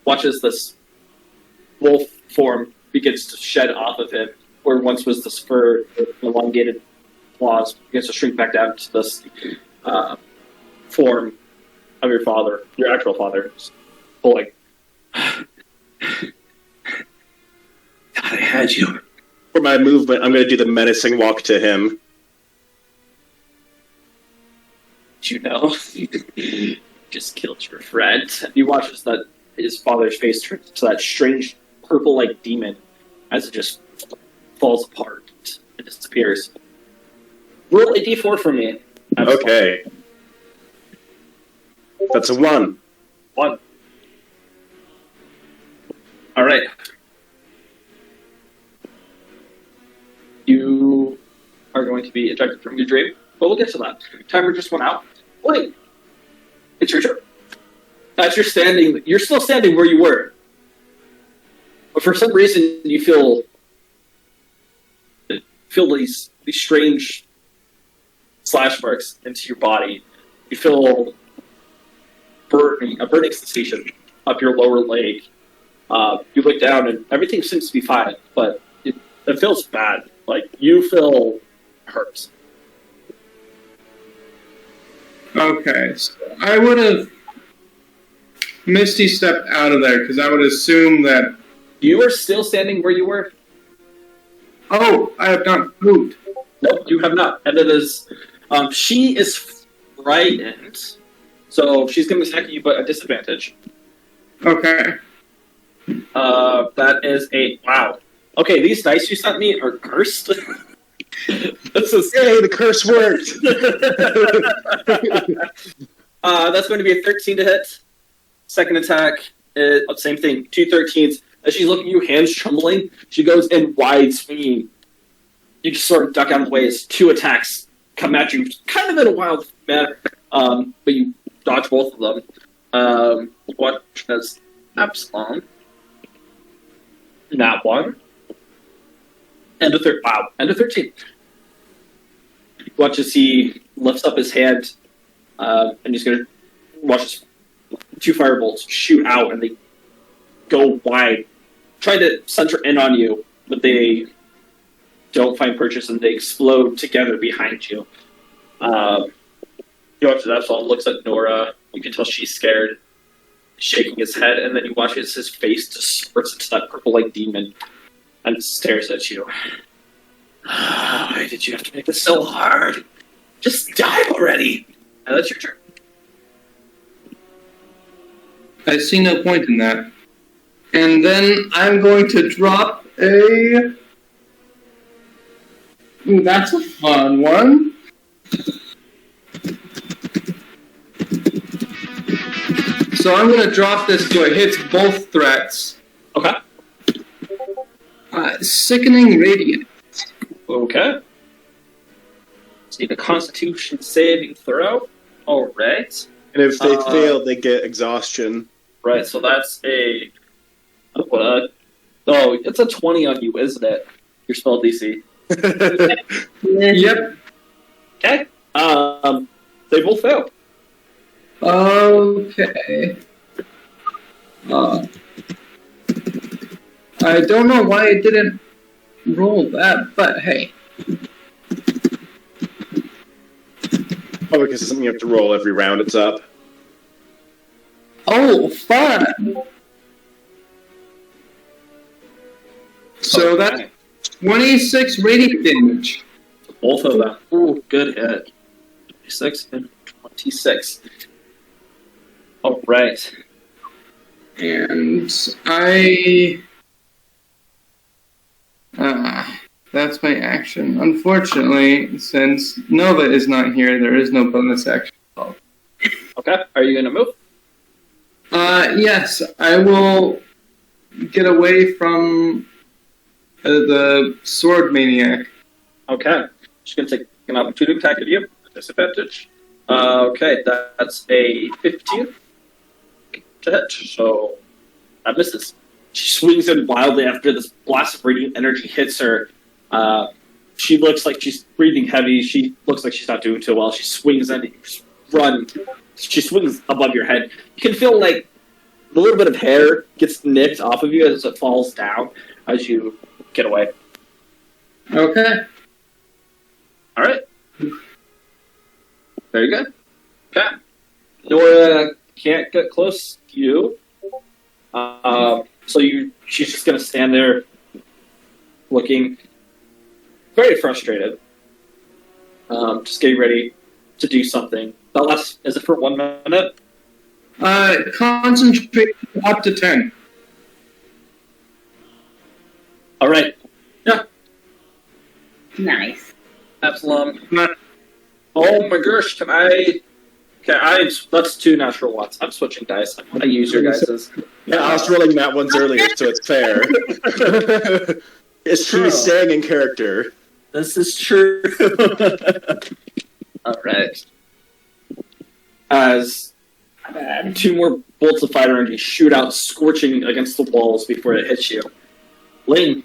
watches this wolf form begins to shed off of him, where once was the spur, elongated claws, begins to shrink back down to this form of your father, your actual father, pulling. God, I had you. For my movement, I'm going to do the menacing walk to him. Did you know? Just killed your friend. You watch as that his father's face turns to that strange purple-like demon as it just falls apart and disappears. Roll a d4 for me. Okay. That's a 1. 1. All right. You are going to be ejected from your dream, but we'll get to that. Timer just went out. Wait. It's your turn. As you're still standing where you were. But for some reason, you feel these strange slash marks into your body. You feel a burning sensation up your lower leg. You look down and everything seems to be fine, but it feels bad. Like, you feel hurt. Okay, so I would have Misty stepped out of there because I would assume that. You are still standing where you were? Oh, I have not moved. Nope, you have not. And it is, she is frightened, so she's going to attack you, but at disadvantage. Okay. That is a wow. Okay, these dice you sent me are cursed. This is Yay, the curse worked! that's going to be a 13 to hit. Second attack, same thing, 2 13s. As she's looking at you, hands trembling, she goes in wide swinging. You just sort of duck out of the way as 2 attacks come at you, kind of in a wild manner, but you dodge both of them. Watch as Absalom. Not 1. And a 13. Watch as he lifts up his hand, and he's going to watch as 2 firebolts shoot out, and they go wide, try to center in on you, but they don't find purchase, and they explode together behind you. You watch as Absalom looks at Nora. You can tell she's scared, shaking his head, and then you watch as his face just spurts into that purple-like demon and stares at you. Why did you have to make this so hard? Just die already! And that's your turn. I see no point in that. And then I'm going to drop a. Ooh, that's a fun one. So I'm going to drop this so it hits both threats. Okay. Sickening Radiant. Okay. So you need a Constitution saving throw. All right. And if they fail, they get exhaustion. Right. So that's a. Oh, it's a 20 on you, isn't it? Your spell DC. Yep. Okay. They both fail. Okay. I don't know why I didn't roll that, but hey. Oh, because it's something you have to roll every round it's up. Oh, fun! So that's 26 radiant damage. Both of them. Ooh, good hit. 26 and 26. All right. And that's my action. Unfortunately, since Nova is not here, there is no bonus action. Okay. Are you going to move? Yes, I will get away from the sword maniac. Okay. She's going to take an opportunity attack at you. Disadvantage. Okay, that's a 15 to hit, so that misses. She swings in wildly after this blast of radiant energy hits her. She looks like she's breathing heavy. She looks like she's not doing too well. She swings in, you just run. She swings above your head. You can feel like a little bit of hair gets nicked off of you as it falls down as you get away. Okay. All right. Very good. Okay. Nora can't get close to you. So she's just going to stand there looking very frustrated. Just getting ready to do something. That lasts, is it for 1 minute? Concentrate up to 10. All right. Yeah. Nice. Absalom. Oh my gosh, can I... Okay, that's 2 natural ones. I'm switching dice. I'm going to use your guys's. Yeah, I was rolling that ones earlier, so it's fair. It's true staying in character. This is true. All right. As 2 more bolts of fire energy shoot out, scorching against the walls before it hits you. Lane,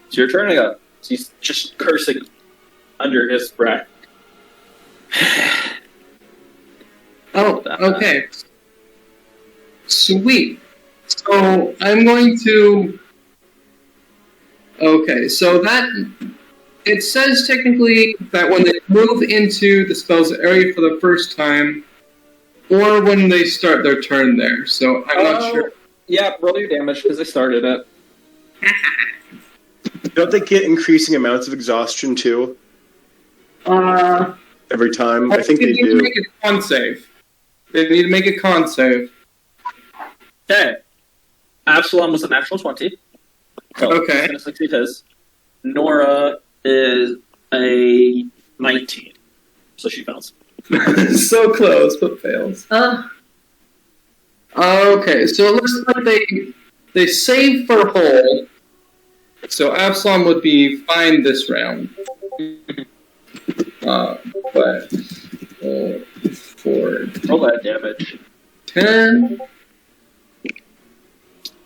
it's your turn again. He's just cursing under his breath. Oh, okay. Sweet. So I'm going to... Okay, so that... It says technically that when they move into the spell's area for the first time, or when they start their turn there, so I'm not sure. Yeah, roll your damage because they started it. Don't they get increasing amounts of exhaustion too? Every time? I think they need to do. make a con save. They need to make a con save. Okay. Absalom was a natural 20. So Okay. He's going to succeed his. Nora is a 19. So she fails. So close, but fails. Okay, so it looks like they save for whole. So Absalom would be fine this round. But for Roll that damage. 10,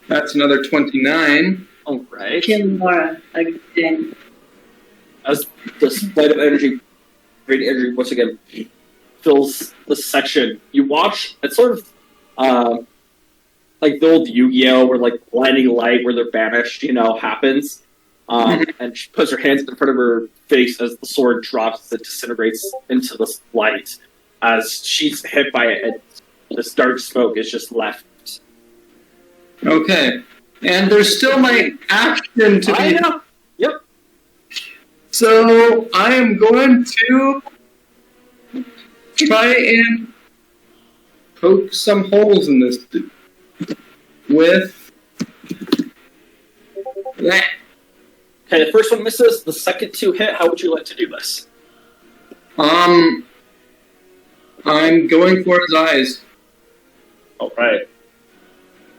that's another 29. All right. Kill Laura again. As the spite of energy, radiant energy, once again, fills the section, you watch, it's sort of like the old Yu-Gi-Oh! Where like blinding light where they're banished, happens. And she puts her hands in front of her face as the sword drops and disintegrates into the light. As she's hit by it, and this dark smoke is just left. Okay. And there's still my action to be... Yep. So I am going to try and poke some holes in this dude with that. Okay, the first one misses. The second 2 hit. How would you like to do this? I'm going for his eyes. All right.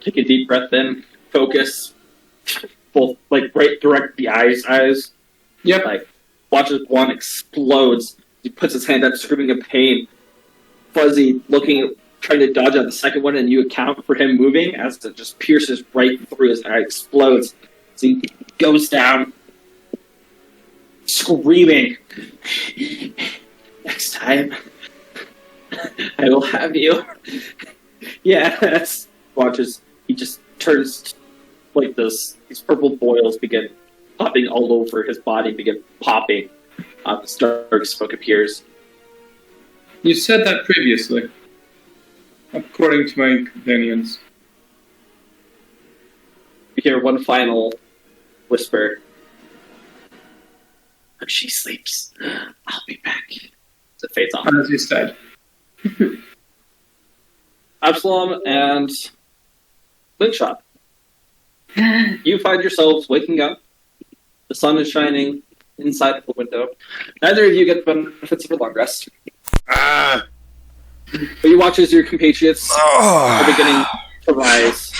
Take a deep breath in. Focus. Both, like, right direct the eyes. Yep. Like, watches one explodes. He puts his hand up, screaming in pain. Fuzzy looking, trying to dodge out the second one, and you account for him moving as it just pierces right through his eye, explodes. So he goes down, screaming. Next time, I will have you. Yes. Watches. He just turns like this. These purple boils begin popping all over his body, begin popping. This dark smoke appears. You said that previously, according to my companions. You hear one final whisper. When she sleeps, I'll be back. As it fades off. As you said. Absalom and Linkshot. You find yourselves waking up. The sun is shining inside of the window. Neither of you get the benefits of a long rest. Ah! But you watch as your compatriots are beginning to rise.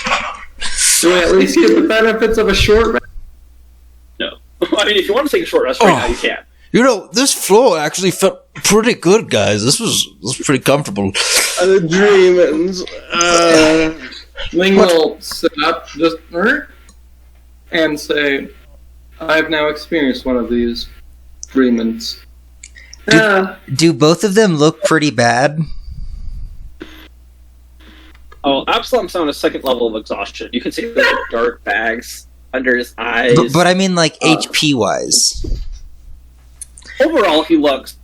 Do I at least get the benefits of a short rest? No. I mean, if you want to take a short rest right now, you can. You know, this floor actually felt pretty good, guys. This was pretty comfortable. The dreamings. Ling will sit up just and say, I've now experienced one of these dreamings. Do both of them look pretty bad? Oh, Absalom's on a second level of exhaustion. You can see the dark bags under his eyes. But I mean, like, HP-wise. Overall, he looks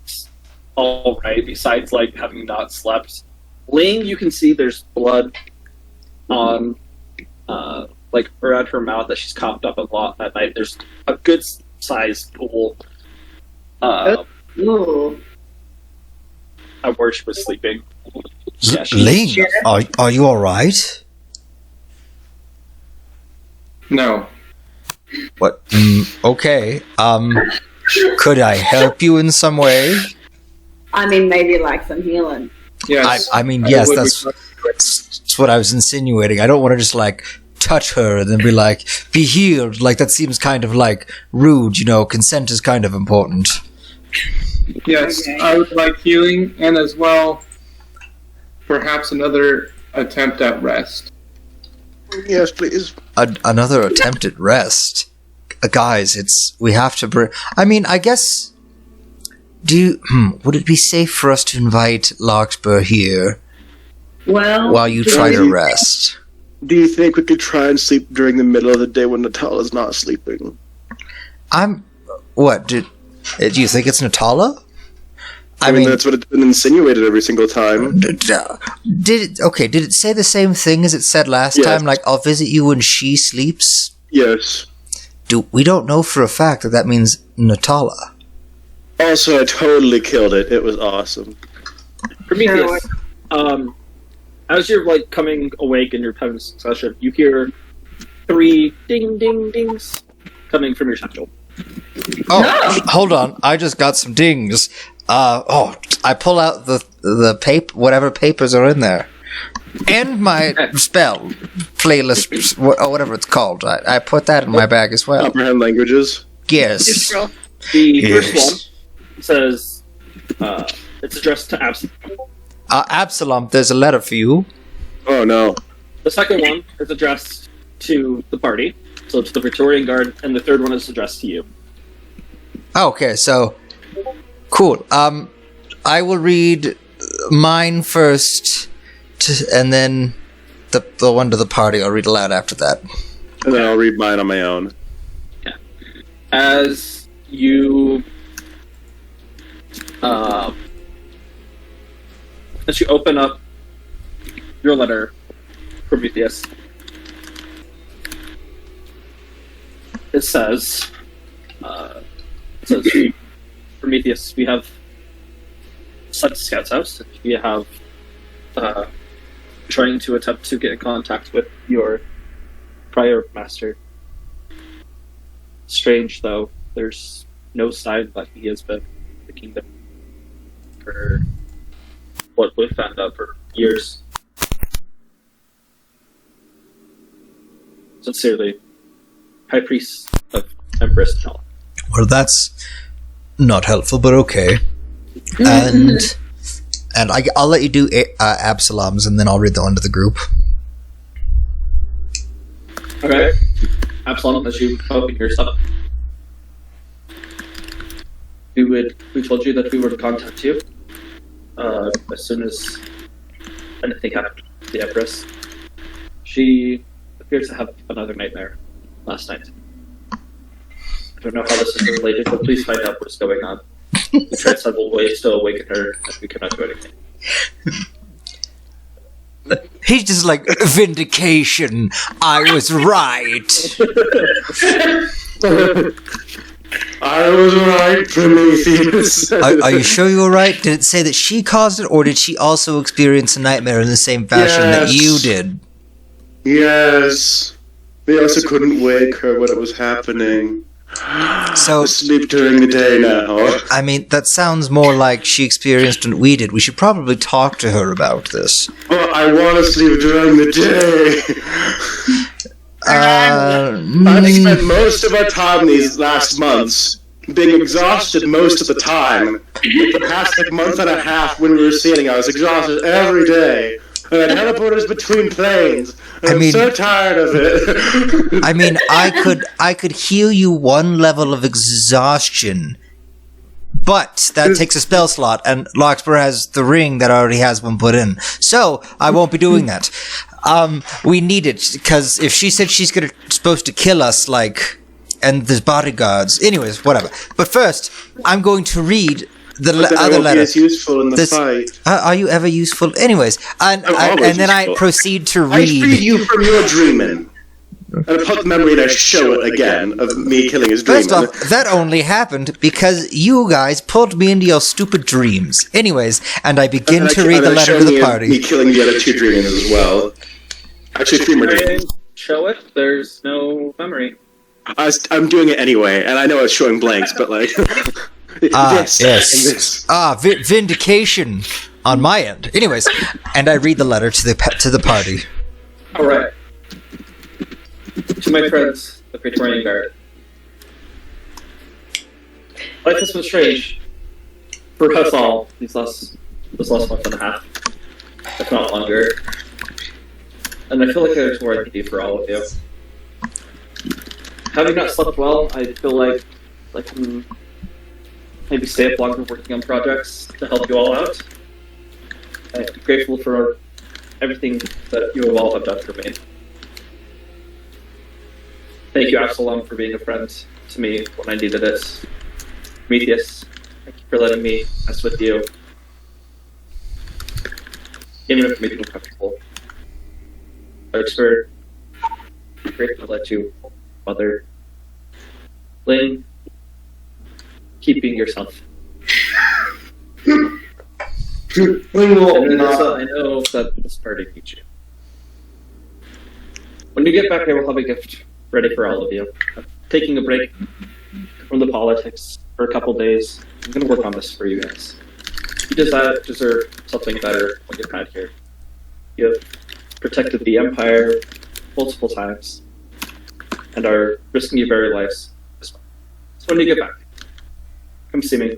alright, besides, like, having not slept. Ling, you can see there's blood on, like, around her mouth that she's coughed up a lot that night. There's a good-sized pool of where she was sleeping. Yeah, Ling, are you alright? No. What? Okay. Could I help you in some way? I mean, maybe like some healing. Yes. I mean, yes, would that's what I was insinuating. I don't want to just, like, touch her and then be like, be healed. Like, that seems kind of, like, rude, you know. Consent is kind of important. Yes, Okay. I would like healing, and as well, perhaps another attempt at rest. Yes, please. Another attempt at rest. Guys, we have to I mean, I guess, would it be safe for us to invite Larkspur here Well, while you try to rest? Do you think we could try and sleep during the middle of the day when Natala's not sleeping? What, do you think it's Natala? I mean, that's what it's been insinuated every single time. Did it say the same thing as it said last Yes. time? Like, I'll visit you when she sleeps? Yes. We don't know for a fact that means Natala. Also, I totally killed it. It was awesome. Prometheus, as you're, like, coming awake in your having succession, you hear 3 ding-ding-dings coming from your satchel. Oh, hold on. I just got some dings. I pull out the paper, whatever papers are in there. And my spell playlist, or whatever it's called. I put that in my bag as well. Comprehend languages. Yes. The first one says, it's addressed to Absalom. Absalom, there's a letter for you. Oh no. The second one is addressed to the party, so to the Praetorian Guard, and the third one is addressed to you. Okay, so cool. I will read mine first, and then the one to the party I'll read aloud after that. And then I'll read mine on my own. As you open up your letter, Prometheus, it says, Prometheus, we have slept at Scout's house. We have trying to attempt to get in contact with your prior master. Strange, though, there's no sign that he has been in the kingdom for what we've found out for years. Sincerely, High Priest of Empress Nala. Well, that's not helpful, but okay. And I'll let you do Absalom's, and then I'll read the one to the group. Okay. Absalom, as you open yours up, we told you that we would contact you as soon as anything happened to the Empress. She appears to have another nightmare last night. I don't know how this is related, but please find out what's going on. We tried several ways to awaken her, and we cannot do anything. He's just like, vindication. I was right. I was right, Prometheus. Are you sure you were right? Did it say that she caused it, or did she also experience a nightmare in the same fashion that you did? Yes. They also couldn't wake her when it was happening. So, Sleep during the day now. I mean, that sounds more like she experienced what we did. We should probably talk to her about this. Well, I want to sleep during the day. I've spent most of our time these last months being exhausted most of the time. The past month and a half when we were sailing, I was exhausted every day. And I teleported between planes. And I'm so tired of it. I mean, I could heal you one level of exhaustion, but that takes a spell slot, and Larkspur has the ring that already has one put in. So I won't be doing that. We need it because if she said she's supposed to kill us, and there's bodyguards. Anyways, whatever. But first, I'm going to read the other letter. It's useful in the fight. Are you ever useful? Anyways, and then I proceed to read. I freed you from your dreaming. And I put the memory and I show it again of me killing his dream. First off, that only happened because you guys pulled me into your stupid dreams. Anyways, and I begin to read the letter to the party. Me killing the other two dreamers as well. Actually, three more dreams. Show it. There's no memory. I'm doing it anyway, and I know it's showing blanks, but yes. Vindication on my end. Anyways, and I read the letter to the party. All right. To my friends, the Praetorian Guard. Life has been strange for us all this last month and a half, if not longer. And I feel like there's more I can do for all of you. Having not slept well, I feel like I can maybe stay up longer working on projects to help you all out. I'm grateful for everything that you all have done for me. Thank you, Absalom, for being a friend to me when I needed it. Prometheus, thank you for letting me mess with you. Even if it made me uncomfortable. Larkspur, I'm grateful to let you, Mother. Lane, keep being yourself. And I know that this party needs you. When you get back, I will have a gift ready for all of you. I'm taking a break from the politics for a couple days. I'm going to work on this for you guys. You deserve something better than what you've had here. You have protected the Empire multiple times and are risking your very lives as well. So when you get back, come see me.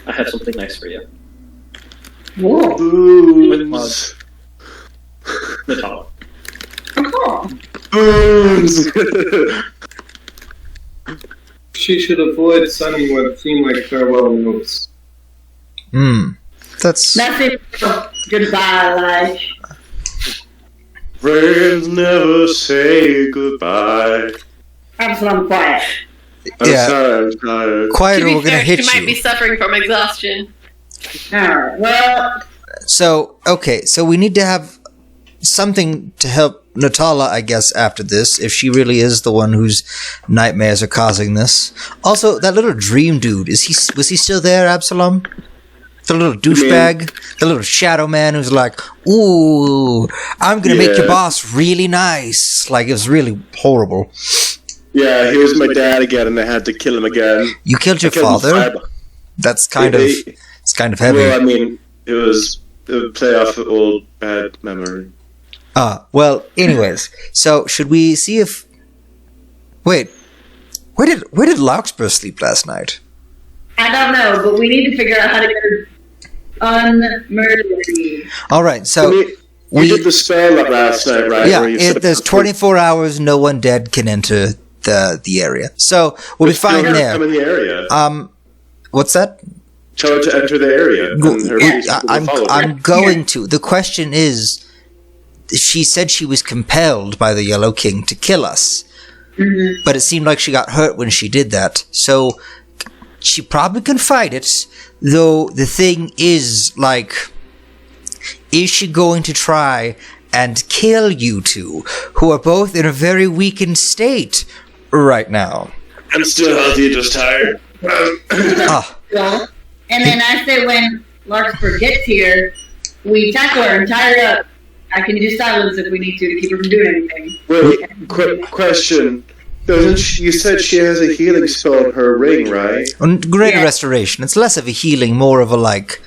I have something nice for you. Whoa. With Mug. Natala. Boons! She should avoid sending what seem like farewell notes. That's it. Goodbye, like. Friends never say goodbye. Absalom, quiet. I'm sorry, I'm tired. quiet, To or be we're gonna fair, hit she you. might be suffering from exhaustion. Alright, well, So we need to have something to help Natala, I guess, after this, if she really is the one whose nightmares are causing this. Also, that little dream dude, was he still there, Absalom? The little douchebag? The little shadow man who's like, ooh, I'm gonna make your boss really nice. Like, it was really horrible. Yeah, he was my dad again, and I had to kill him again. You killed your I killed him father? 5. That's kind of heavy. Well, I mean, it would play off an old bad memory. Well, anyways, so should we see if... Wait, where did Larkspur sleep last night? I don't know, but we need to figure out how to get her unmurdered. Alright, so... We did the spell last night, right? Yeah, where you said- there's 24 hours, no one dead can enter the area. So, we'll be fine Tell her to there. come in the area. What's that? Tell her to enter the area. And her people will follow her. I'm going to. The question is, she said she was compelled by the Yellow King to kill us. Mm-hmm. But it seemed like she got hurt when she did that. So, she probably can fight it. Though, the thing is, like, is she going to try and kill you two, who are both in a very weakened state right now? I'm still healthy, just tired. Well, and then I say when Larkspur gets here, we tackle her and tie her up. I can use silence if we need to keep her from doing anything. Wait, quick question. You said she has a healing spell in her ring, right? Greater Yeah. restoration. It's less of a healing, more of a, like,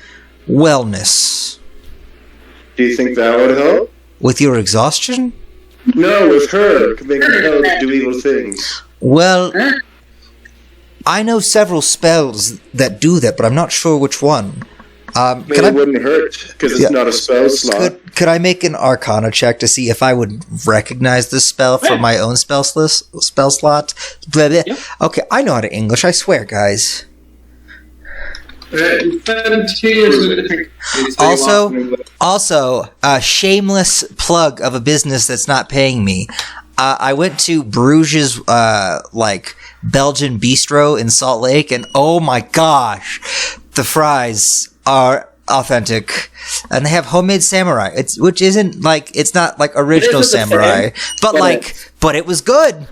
wellness. Do you think that would help? With your exhaustion? No, with her. Being compelled to do evil things. Well, I know several spells that do that, but I'm not sure which one. Maybe Could it wouldn't hurt, because it's Yeah. not a spell slot. could I make an Arcana check to see if I would recognize this spell from my own spell slot? Blah, blah. Yeah. Okay, I know how to English. I swear, guys. 17 is a different. Also, a shameless plug of a business that's not paying me. I went to Bruges, like Belgian bistro in Salt Lake, and oh my gosh, the fries are authentic, and they have homemade samurai. Which isn't like it's not like original It isn't the samurai, but but like, but it was good.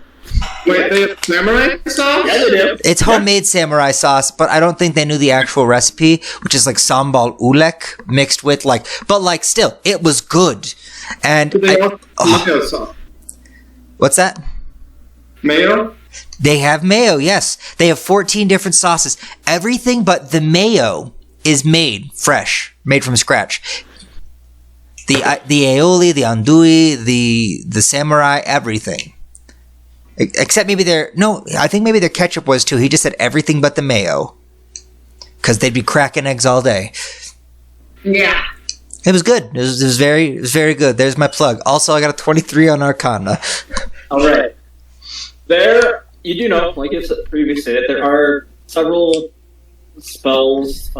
Wait, they have samurai sauce? Yeah, they do. It's homemade samurai sauce, but I don't think they knew the actual recipe, which is like sambal ulek mixed with like, but like still, it was good. And Do they I- also mayo sauce? what's that? Mayo? They have mayo, yes. They have 14 different sauces. Everything but the mayo is made fresh, made from scratch. The aioli, the andouille, the samurai, everything. Except maybe I think maybe their ketchup was too. He just said everything but the mayo. Because they'd be cracking eggs all day. Yeah. It was good. It was very good. There's my plug. Also, I got a 23 on Arcana. All right. There, you do know, like you said previously, that there are several spells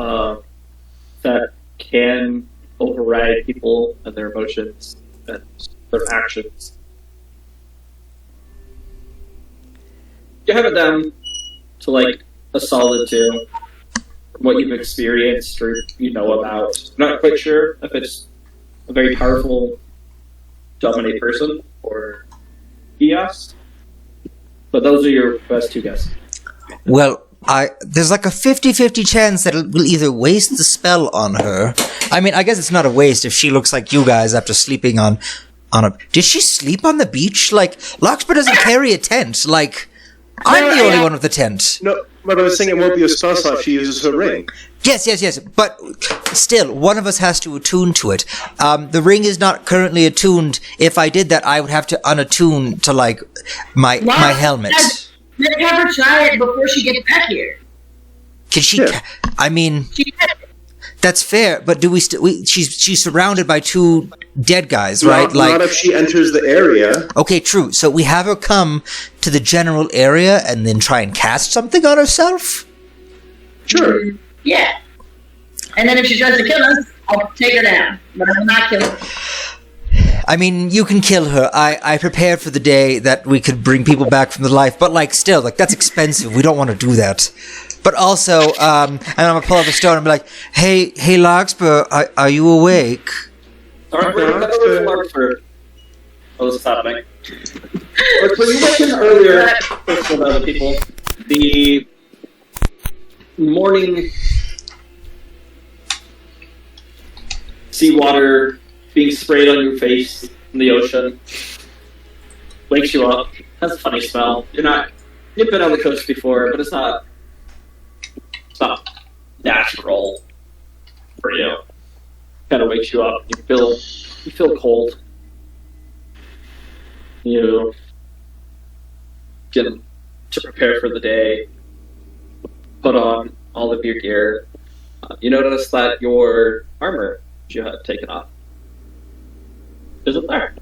that can override people and their emotions and their actions. You have it down to like a solid 2 from what you've experienced or you know about. I'm not quite sure if it's a very powerful dominate person or EOS, but those are your best 2 guesses. Well, there's like a 50-50 chance that it will either waste the spell on her. I mean, I guess it's not a waste if she looks like you guys after sleeping on a... Did she sleep on the beach? Like, Larkspur doesn't carry a tent. Like, I'm the only one with the tent. No, but I was saying it won't be a spell slot if she uses her ring. Yes. But still, one of us has to attune to it. The ring is not currently attuned. If I did that, I would have to unattune to, like, my helmet. Let's have her try it before she gets back here. Can she... Yeah. I mean... She That's fair, but do we still... She's surrounded by 2 dead guys, right? Not if she enters the area. Okay, true. So we have her come to the general area and then try and cast something on herself? Sure. Yeah. And then if she tries to kill us, I'll take her down. But I will not kill her. I mean, you can kill her. I prepared for the day that we could bring people back from the life, but, like, still, like, that's expensive. We don't want to do that. But also, and I'm going to pull up a stone and be like, hey, Larkspur, are you awake? Alright, that was Larkspur. What was happening? So you mentioned earlier, with other people, the morning seawater being sprayed on your face in the ocean wakes you up. Has a funny smell. You've been on the coast before, but it's not natural for you. Kind of wakes you up. You feel cold. You get to prepare for the day, put on all of your gear. You notice that your armor that you had taken off isn't there.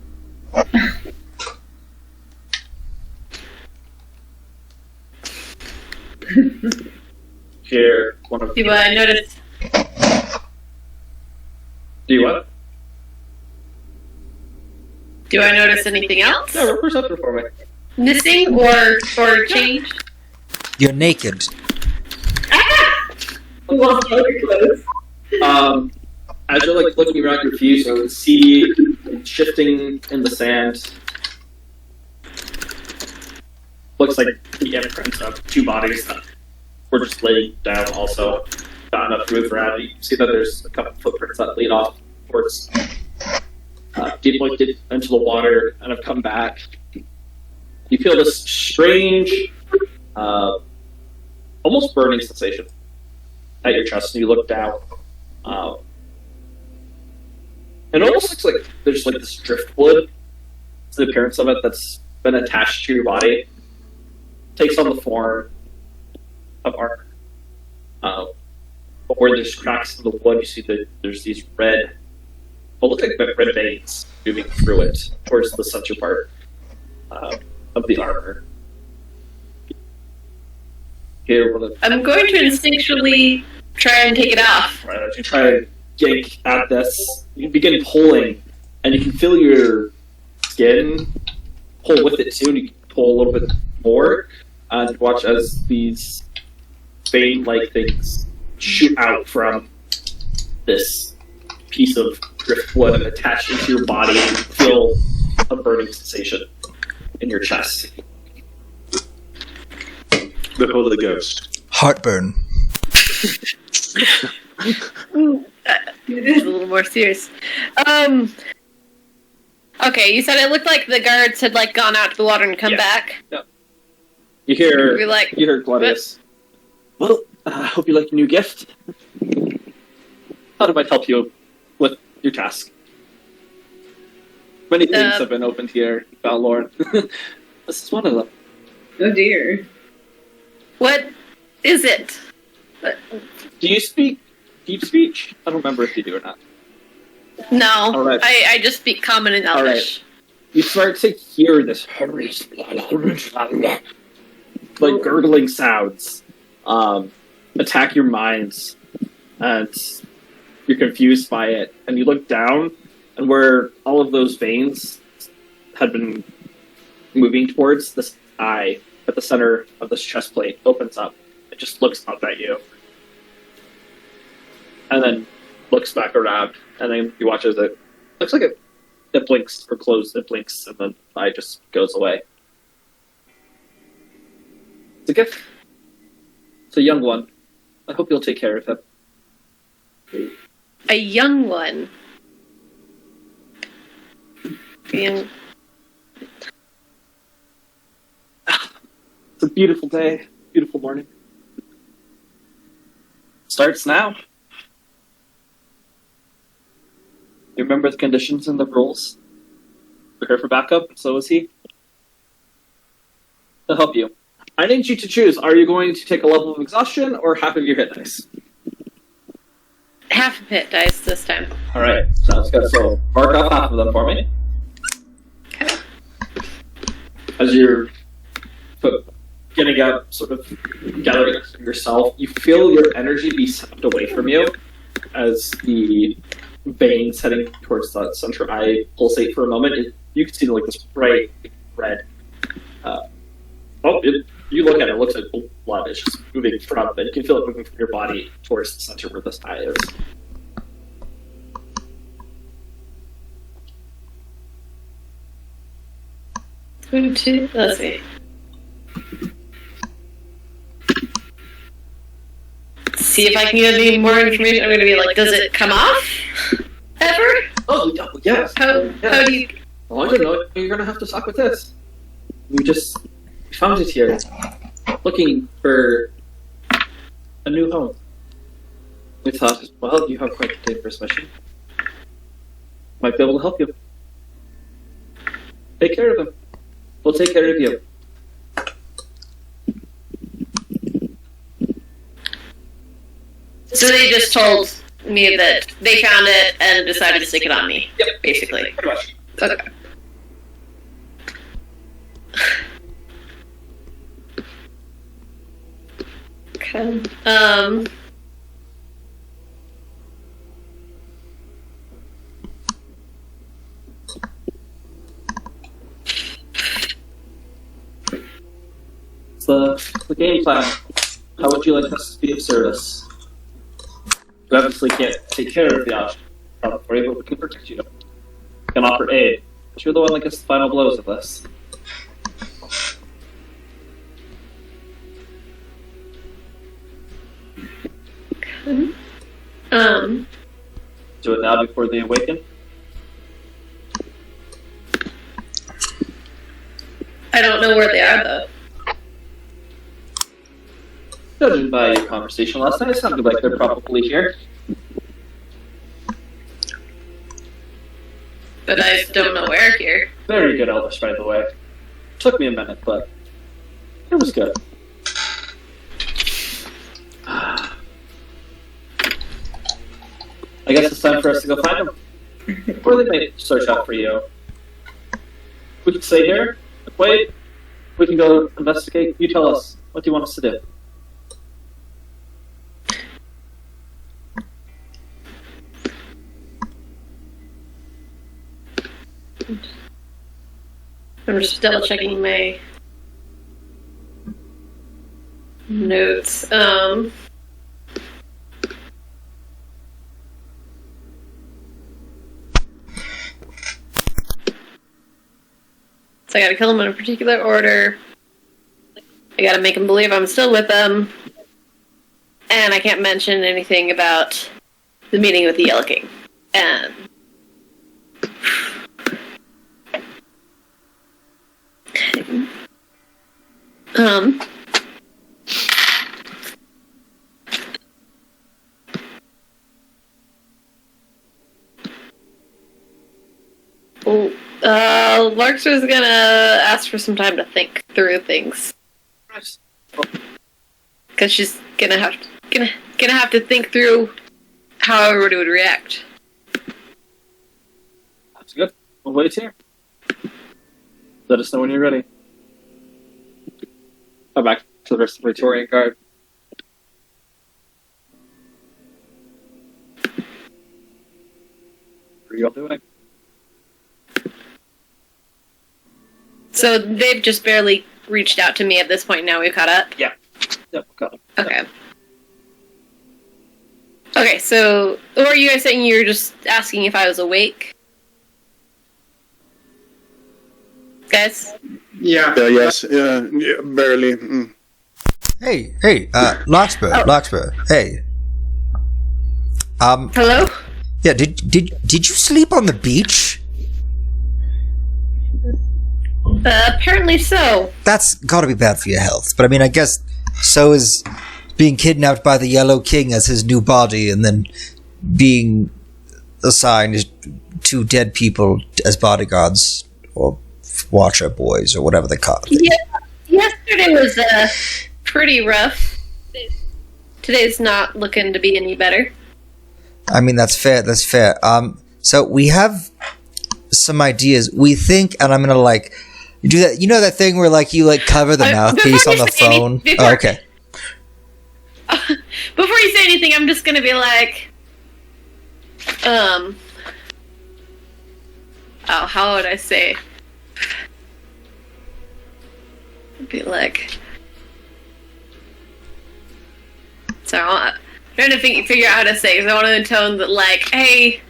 Here, one of Do I notice? Do you what? Do I notice anything else? Yeah, roll perception for me. Missing or changed? You're naked. Who wants to your clothes? As you're like looking around your view, so you can see shifting in the sand. Looks like the imprints of two bodies that were just laying down. Also, got enough to move around. You can see that there's a couple footprints that lead off towards deep into the water and have come back. You feel this strange, almost burning sensation at your chest, and you look down. It almost looks like there's like this driftwood. It's the appearance of it that's been attached to your body. Takes on the form of armor. But where there's cracks in the wood, you see that there's these red, what look like red veins moving through it towards the center part of the armor. Here, I'm going to instinctually try and take it off. right, as you try to yank at this, you begin pulling, and you can feel your skin pull with it too, and you can pull a little bit more, and watch as these vein-like things shoot out from this piece of driftwood and attach into your body, and you feel a burning sensation in your chest. The Holy Ghost. Heartburn. It is a little more serious. Okay, you said it looked like the guards had like gone out to the water and come back. You hear, We're like, you hear Gladius. Well, I hope you like your new gift. How do I help you with your task? Many things have been opened here, Valorn. This is one of them. Oh dear. What is it? Do you speak deep speech? I don't remember if you do or not. No, All right. I just speak common and All right. Elvish. You start to hear this like gurgling sounds attack your minds, and you're confused by it. And you look down, and where all of those veins had been moving towards, this eye at the center of this chest plate opens up. It just looks up at you, and then looks back around, and then you watch as it looks like it blinks or closes. It blinks, and then the eye just goes away. It's a gift. It's a young one. I hope you'll take care of him. A young one. Young. It's a beautiful day, beautiful morning. Starts now. You remember the conditions and the rules? We're here for backup, so is he. He'll help you. I need you to choose. Are you going to take a level of exhaustion or half of your hit dice? Half of hit dice this time. Alright, sounds good. So mark off half of them for me. Okay. As you're getting up, sort of gathering yourself, you feel your energy be sucked away from you as the veins heading towards the center eye pulsate for a moment. You can see like this bright red. You look at it, it looks like blood is just moving from it. You can feel it moving from your body towards the center where this eye is. Let's see. See if I can get any more information. I'm going to be like, does it come off? Ever? Oh, yes. How do you... Well, I don't know. You're going to have to suck with this. We found it here. Looking for a new home. We thought, well, you have quite a dangerous mission. Might be able to help you. Take care of him. We'll take care of you. So they just told me that they found it and decided to stick it on me. Yep. Basically. Pretty much. Okay. Okay. The game plan. How would you like us to be of service? We obviously can't take care of the option, but we can protect you. We can offer aid. But you're the one that gets the final blows of this. Do it now before they awaken. I don't know where they are though. Judging by your conversation last night, it sounded like they're probably here. But I just don't know where here. Very good Elvish, by the way. Took me a minute, but it was good. I guess it's time for us to go find them. Or they may search out for you. We can stay here, wait, we can go investigate. You tell us. What do you want us to do? I'm just double checking my notes. So I gotta kill them in a particular order. I gotta make them believe I'm still with them. And I can't mention anything about the meeting with the Yellow King. And Larkster's gonna ask for some time to think through things. Because she's gonna have to think through how everybody would react. That's good. We'll wait here. Let us know when you're ready. Go back to the rest of the Praetorian Guard. What are you all doing? So they've just barely reached out to me at this point. Now we've caught up. Yep, got it. Okay. Okay, so or are you guys saying you're just asking if I was awake? Guys? Yeah. Yes. Yeah. Barely. Hey, Larkspur, hey. Hello? Yeah, did you sleep on the beach? Apparently so. That's gotta be bad for your health. But I mean, I guess so is being kidnapped by the Yellow King as his new body and then being assigned to dead people as bodyguards or watcher boys or whatever they call it. Yeah, yesterday was pretty rough. Today's not looking to be any better. I mean, that's fair. So we have some ideas. We think, and I'm gonna you do that. You know that thing where you cover the mouthpiece on the phone. Oh, okay. Before you say anything, I'm just gonna be like, oh, how would I say? Be like, so I'm trying to figure out how to say, because I want to intone that, hey,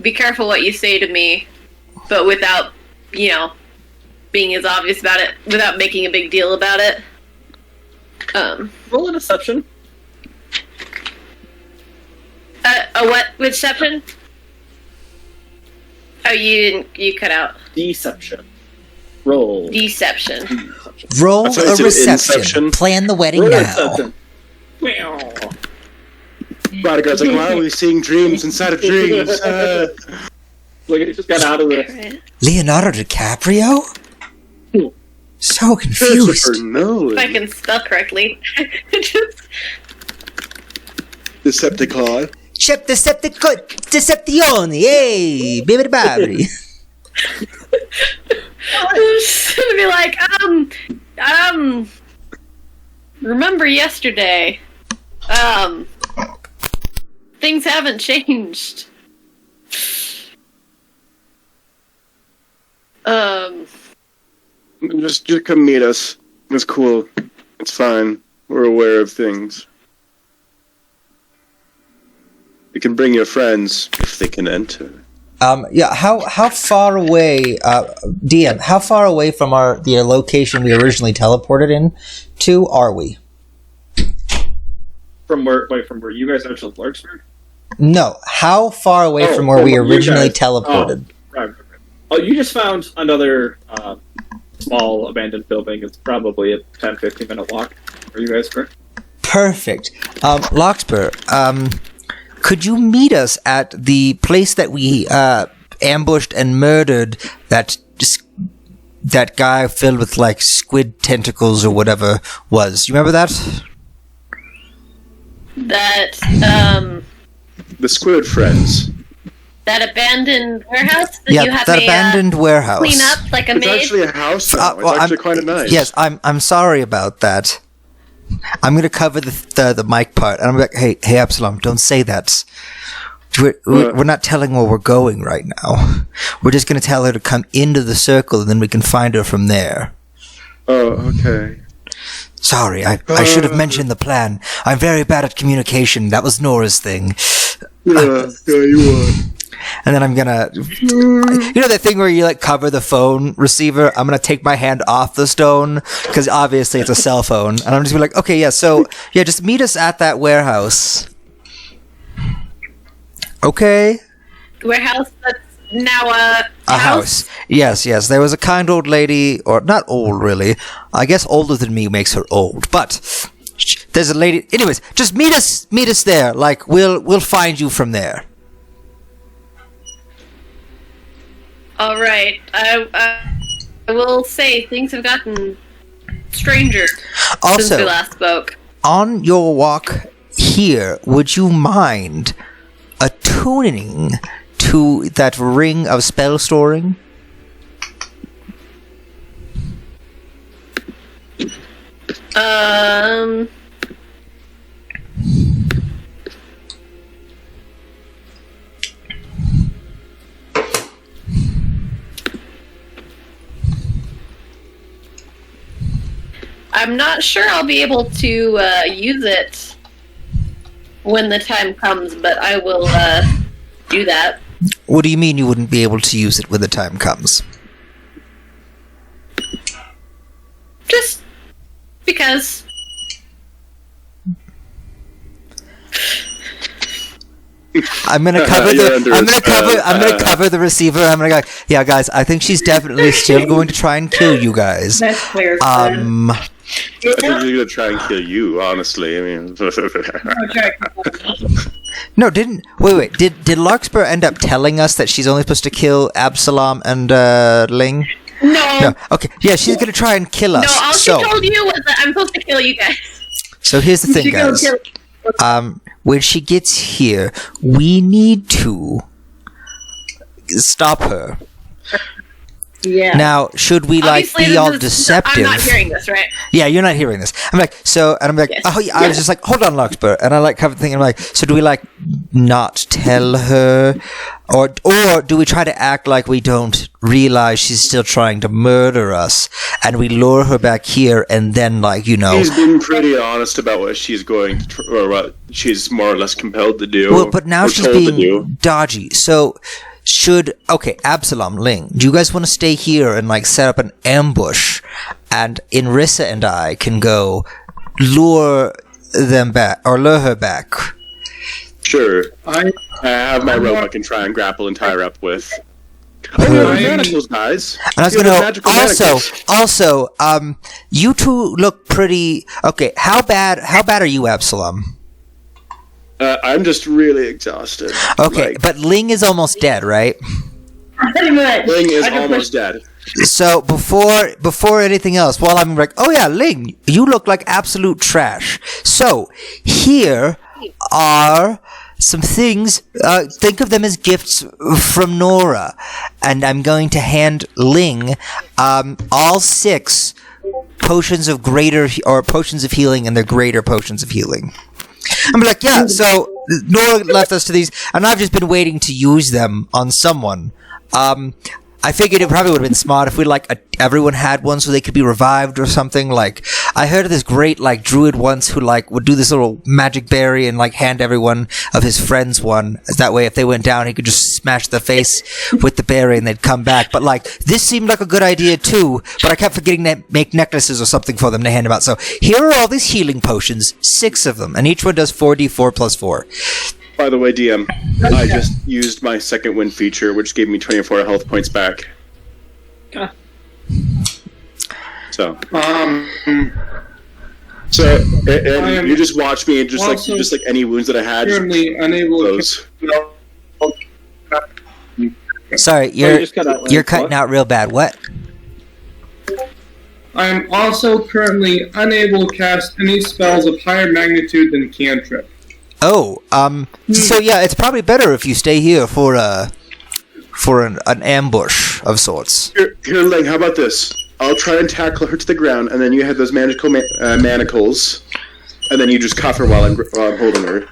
be careful what you say to me, but without, being as obvious about it, without making a big deal about it. Roll a deception. A what? Which deception? Oh, you cut out. Deception. Roll. Deception. Roll That's what a I do, reception. Inception. Plan the wedding Roll a now. deception. Bodyguard's like, why are we seeing dreams inside of dreams? Look, he just got out of this. Leonardo DiCaprio? So confused. Christopher Nolan. If I can spell correctly. Just, Decepticon. Deceptioni, yay! Baby Bobby. just gonna be like, remember yesterday? Things haven't changed. Just come meet us. It's cool. It's fine. We're aware of things. You can bring your friends if they can enter. Yeah. How far away, DM? How far away from the location we originally teleported in to are we? From where you guys actually Larkspur? No. How far away from where we you originally guys. teleported? Right. Oh, you just found another small abandoned building. It's probably a 10-15 minute walk. Are you guys correct? Perfect. Larkspur, could you meet us at the place that we ambushed and murdered that guy filled with like squid tentacles or whatever was? You remember that? The Squid Friends. That abandoned warehouse that Yeah, you have that me abandoned warehouse. clean up like a It's maid. actually a house now. Well, it's actually quite nice. Yes, I'm sorry about that. I'm gonna cover the mic part, and I'm like, hey Absalom, don't say that. We're not telling where we're going right now. We're just gonna tell her to come into the circle, and then we can find her from there. Oh, okay. Sorry, I should have mentioned the plan. I'm very bad at communication. That was Nora's thing. Yeah, you are. And then I'm gonna, you know that thing where you like cover the phone receiver? I'm gonna take my hand off the stone, because obviously it's a cell phone. And I'm just gonna be like, okay, yeah, so, yeah, just meet us at that warehouse. Okay? Warehouse that's now a house. Yes. There was a kind old lady, or not old really. I guess older than me makes her old. But there's a lady. Anyways, just meet us there. Like we'll find you from there. All right. I will say things have gotten stranger since we Also, last spoke. on your walk here, would you mind attuning to that ring of spell storing? I'm not sure I'll be able to use it when the time comes, but I will do that. What do you mean you wouldn't be able to use it when the time comes? Just because. I'm gonna cover the receiver. I'm gonna go, yeah, guys, I think she's definitely still going to try and kill you guys. That's clear. I think she's gonna try and kill you, honestly. I mean, No, did Larkspur end up telling us that she's only supposed to kill Absalom and Ling? No. Okay. Yeah, she's gonna try and kill us. No, all she told you was that I'm supposed to kill you guys. So here's the thing, guys. When she gets here, we need to stop her. Yeah. Now, should we Obviously, be this all is- deceptive? I'm not hearing this, right? Yeah, you're not hearing this. I'm like, Yes. oh yeah, I was just like, hold on, Larkspur, and I like covered the thing. I'm like, so do we not tell her, or do we try to act like we don't realize she's still trying to murder us, and we lure her back here, and then she's been pretty honest about what she's going to, or what she's more or less compelled to do. Well, but now or she's told to being do. dodgy. So, Absalom, Ling, do you guys want to stay here and set up an ambush, and Inrissa and I can go lure her back? Sure. I have my rope I can try and grapple and tie her up with. Oh, yeah, manacles, guys. And I was You have gonna magical manacles. you two look pretty okay. How bad are you, Absalom? I'm just really exhausted. Okay, but Ling is almost dead, right? Pretty much. Ling is I can almost dead. So before anything else, while I'm like, oh yeah, Ling, you look like absolute trash. So here are some things. Think of them as gifts from Nora, and I'm going to hand Ling all 6 potions of potions of healing, and they're greater potions of healing. I'm like, yeah. So Nora left us to these, and I've just been waiting to use them on someone. I figured it probably would have been smart if we everyone had one so they could be revived or something. Like, I heard of this great druid once who would do this little magic berry and hand everyone of his friends one. As that way, if they went down, he could just smash the face with the berry and they'd come back. But this seemed like a good idea too. But I kept forgetting to make necklaces or something for them to hand them out. So here are all these healing potions, 6 of them, and each one does 4d4 plus 4. By the way, DM, I just used my second wind feature, which gave me 24 health points back. Ah. So, I and you just watch me, and just like any wounds that I had, currently unable close. Sorry, you're cutting out real bad. What? I am also currently unable to cast any spells of higher magnitude than cantrip. Oh, so yeah, it's probably better if you stay here for an ambush of sorts. Here, Ling, how about this? I'll try and tackle her to the ground, and then you have those magical manacles, and then you just cuff her while I'm holding her.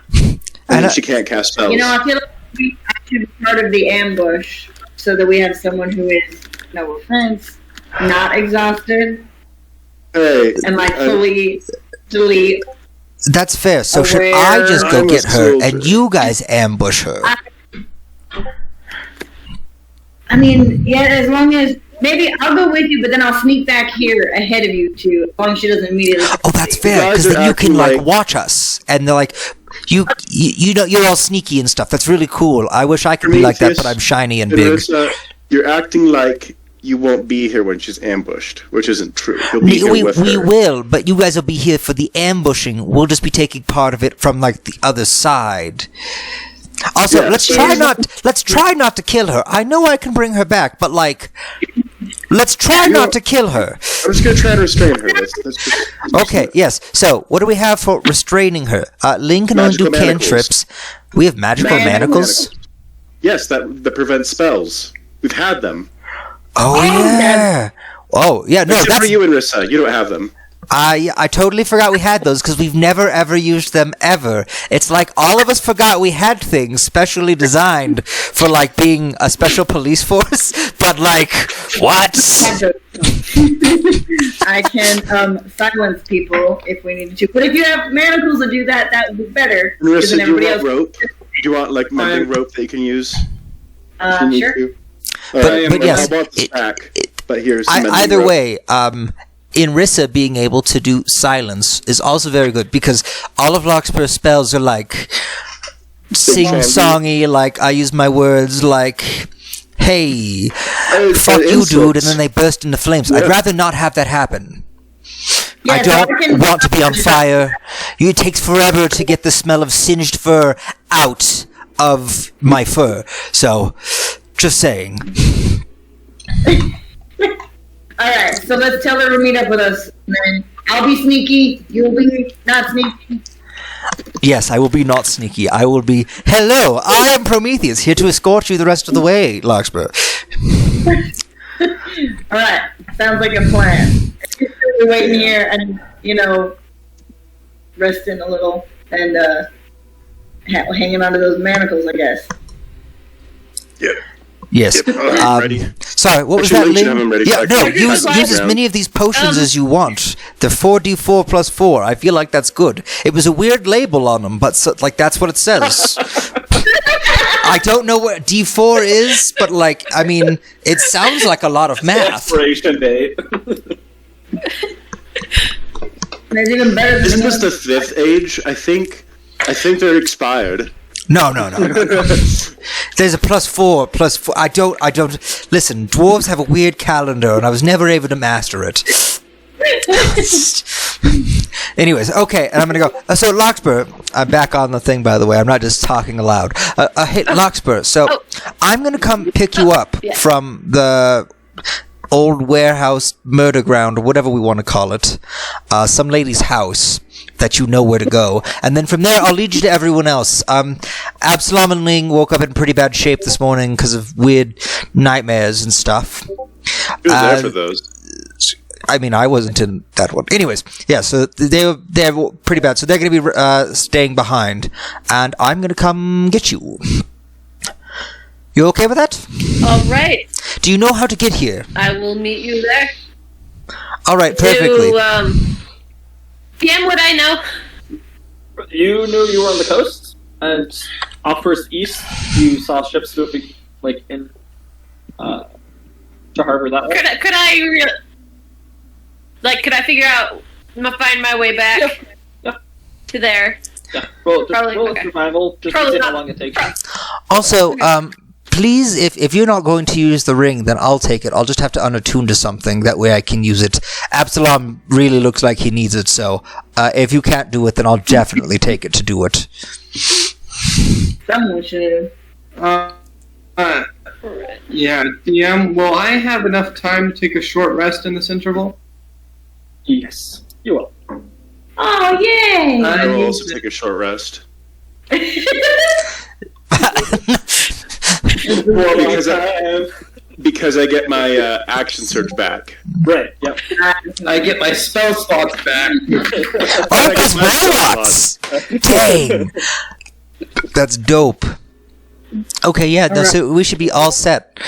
And then she can't cast spells. You know, I feel like we should be part of the ambush so that we have someone who is, no offense, not exhausted Hey, and fully delete. That's fair. So should I just go get her and you guys ambush her? I mean, yeah, as long as maybe I'll go with you, but then I'll sneak back here ahead of you too, as long as she doesn't immediately. Oh, that's fair, because then you can watch us, and they're like, you know, you're all sneaky and stuff. That's really cool. I wish I could be like that, but I'm shiny and big. You're acting like you won't be here when she's ambushed, which isn't true. You'll be here with her. We will, but you guys will be here for the ambushing. We'll just be taking part of it from the other side. Also, Yeah, let's try not to kill her. I know I can bring her back, but let's try not to kill her. I'm just gonna try and restrain her. That's Okay, yes. So, what do we have for restraining her? Ling can only do Magical manacles. cantrips. We have magical manacles. Yes, that prevents spells. We've had them. Oh yeah. Oh yeah. No, Except that's for you and Rissa. You don't have them. I totally forgot we had those because we've never ever used them ever. It's like all of us forgot we had things specially designed for being a special police force, but what? I can silence people if we needed to, but if you have manacles to do that, that would be better. And because Rissa, then do you everybody want else. rope? Do you want mending rope that you can use? if you need Sure. to? But yes, I bought the stack, but here's some mending either rope. way, Inrissa being able to do silence is also very good because all of Larkspur's spells are sing-songy, I use my words hey, fuck you, dude, and then they burst into flames. Yeah. I'd rather not have that happen. Yeah, I so I don't can- want to be on fire. It takes forever to get the smell of singed fur out of my fur. So, just saying. Alright, so let's tell her to meet up with us. And then I'll be sneaky, you'll be not sneaky. Yes, I will be not sneaky. I will be, hello, I am Prometheus, here to escort you the rest of the way, Larkspur. Alright, sounds like a plan. We're waiting here and, resting a little and hanging onto those manacles, I guess. Yep. Yes. Yep. Ready. Sorry, what was Actually, that, Ling should Ling? have 'em ready, Yeah, so I no, can use pass them as around. many of these potions as you want. They're 4d4 plus 4. I feel like that's good. It was a weird label on them, but that's what it says. I don't know what D4 is, but it sounds like a lot of math. Expiration date. And it's even better than Isn't this the 5th age? I think they're expired. No. There's a plus 4. I don't. Listen, dwarves have a weird calendar, and I was never able to master it. Anyways, okay, and I'm gonna go. So, Larkspur, I'm back on the thing, by the way. I'm not just talking aloud. Hey, Larkspur, so I'm gonna come pick you up from the old warehouse murder ground, or whatever we want to call it. Some lady's house that you know where to go. And then from there, I'll lead you to everyone else. Absalom and Ling woke up in pretty bad shape this morning because of weird nightmares and stuff. Who's there for those? I mean, I wasn't in that one. Anyways, yeah, so they're pretty bad. So they're going to be staying behind, and I'm going to come get you. You okay with that? All right. Do you know how to get here? I will meet you there. All right, perfectly. PM, would I know? You knew you were on the coast, and off first east, you saw ships moving like in to harbor that way. Could I figure out, find my way back to there? Yeah, roll Probably, roll okay. survival just Probably to see how not. long it takes. Also, please, if you're not going to use the ring, then I'll take it. I'll just have to unattune to something. That way I can use it. Absalom really looks like he needs it, so if you can't do it, then I'll definitely take it to do it. Someone should. Yeah, DM, will I have enough time to take a short rest in this interval? Yes, you will. Oh, yay! I will also take a short rest. Because I get my action surge back. Right. Yep. I get my spell slots back. Oh, plus warlocks! Dang! That's dope. Okay, yeah, no, so we should be all set.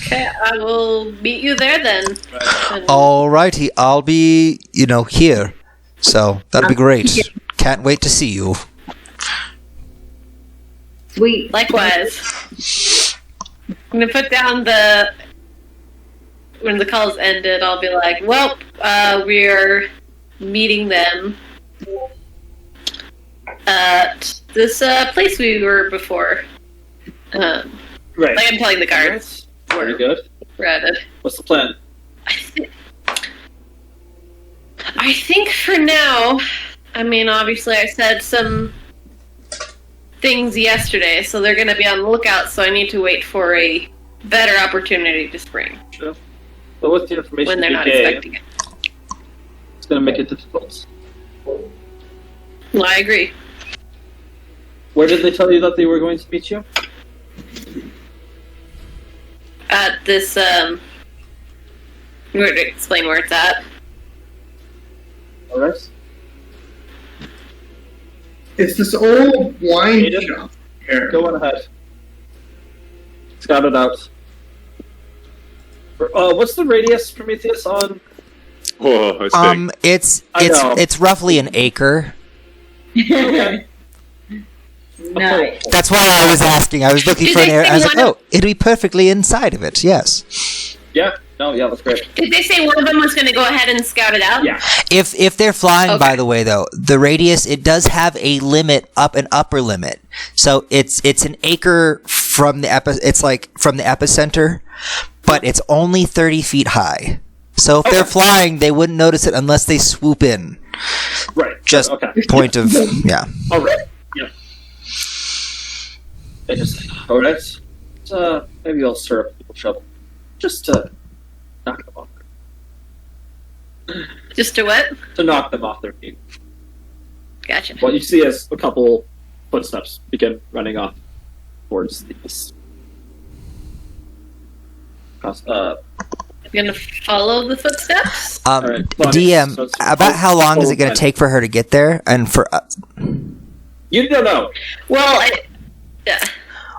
Okay, I will meet you there then. And- Alrighty, I'll be, here. So, that'll be great. Can't wait to see you. Sweet. Likewise. I'm gonna put down when the call's ended, I'll be like, well, we're meeting them at this place we were before. Right. Like I'm telling the guards Very good. we're at it. What's the plan? I think for now, I mean, obviously I said some things yesterday, so they're going to be on the lookout, so I need to wait for a better opportunity to spring Sure. But with the information when they're you not gave, expecting it. it's going to make it difficult. Well, I agree. Where did they tell you that they were going to meet you? At this, I'm going to explain where it's at. Alright. It's this old wine Aiden? shop here. Go on ahead. Scout it out. What's the radius, Prometheus, on? Whoa, it's big. I know. It's roughly an acre. Okay. Nice. That's why I was asking. I was looking Did for an they area. say I was like, one oh, it'll be perfectly inside of it. Yes. Yeah. No. Yeah. That's great. Did they say one of them was going to go ahead and scout it out? Yeah. If they're flying, Okay. by the way, though, the radius, it does have a limit, an upper limit. So it's an acre from the it's like from the epicenter, but it's only 30 feet high. So if they're flying, they wouldn't notice it unless they swoop in. Right. Just Okay. point of yeah. All right. Yeah. All right. Maybe I'll stir up a little trouble, just to knock them off. Just to what? To knock them off their feet. Gotcha. What you see is a couple footsteps begin running off towards the east. I'm going to follow the footsteps? Alright, Bonnie, DM, so it's- about how long is it going to take for her to get there? And for You don't know. Well,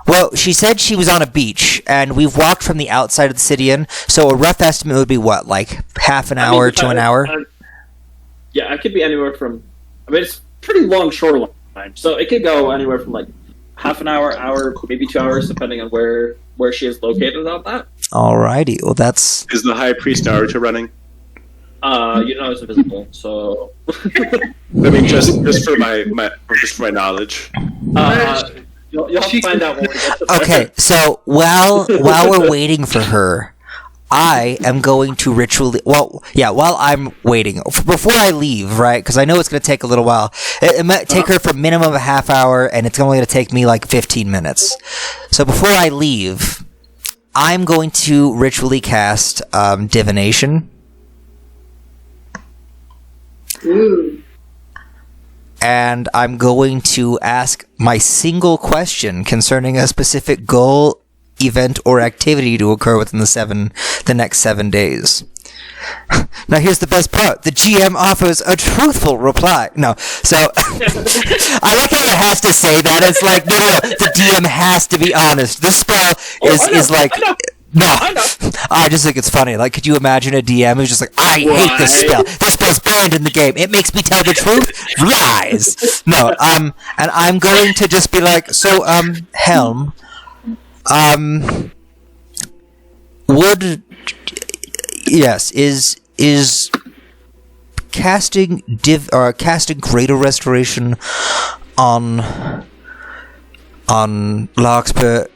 well, she said she was on a beach, and we've walked from the outside of the city in. So a rough estimate would be what, like half an hour to an hour? Yeah, it could be anywhere from. I mean, it's pretty long shoreline, so it could go anywhere from like half an hour, maybe 2 hours, depending on where she is located on that. Alrighty, well that's Is the high priest Naruto running? You know it's invisible, so. I mean, just for my knowledge. You'll have to find out when we get to there. okay. So while we're waiting for her, I am going to ritually. Well, yeah. While I'm waiting, before I leave, right? Because I know it's going to take a little while. It might take her for minimum a half hour, and it's only going to take me like 15 minutes. So before I leave, I'm going to ritually cast divination. Ooh. And I'm going to ask my single question concerning a specific goal, event, or activity to occur within the next 7 days. Now here's the best part. The GM offers a truthful reply. No, so I like how it has to say that. It's like, no, the DM has to be honest. This spell is like... No, I just think it's funny. Like, could you imagine a DM who's just like, I hate this spell. This spell's banned in the game. It makes me tell the truth. Lies. No, and I'm going to just be like, so, Helm, is casting casting greater restoration on Larkspur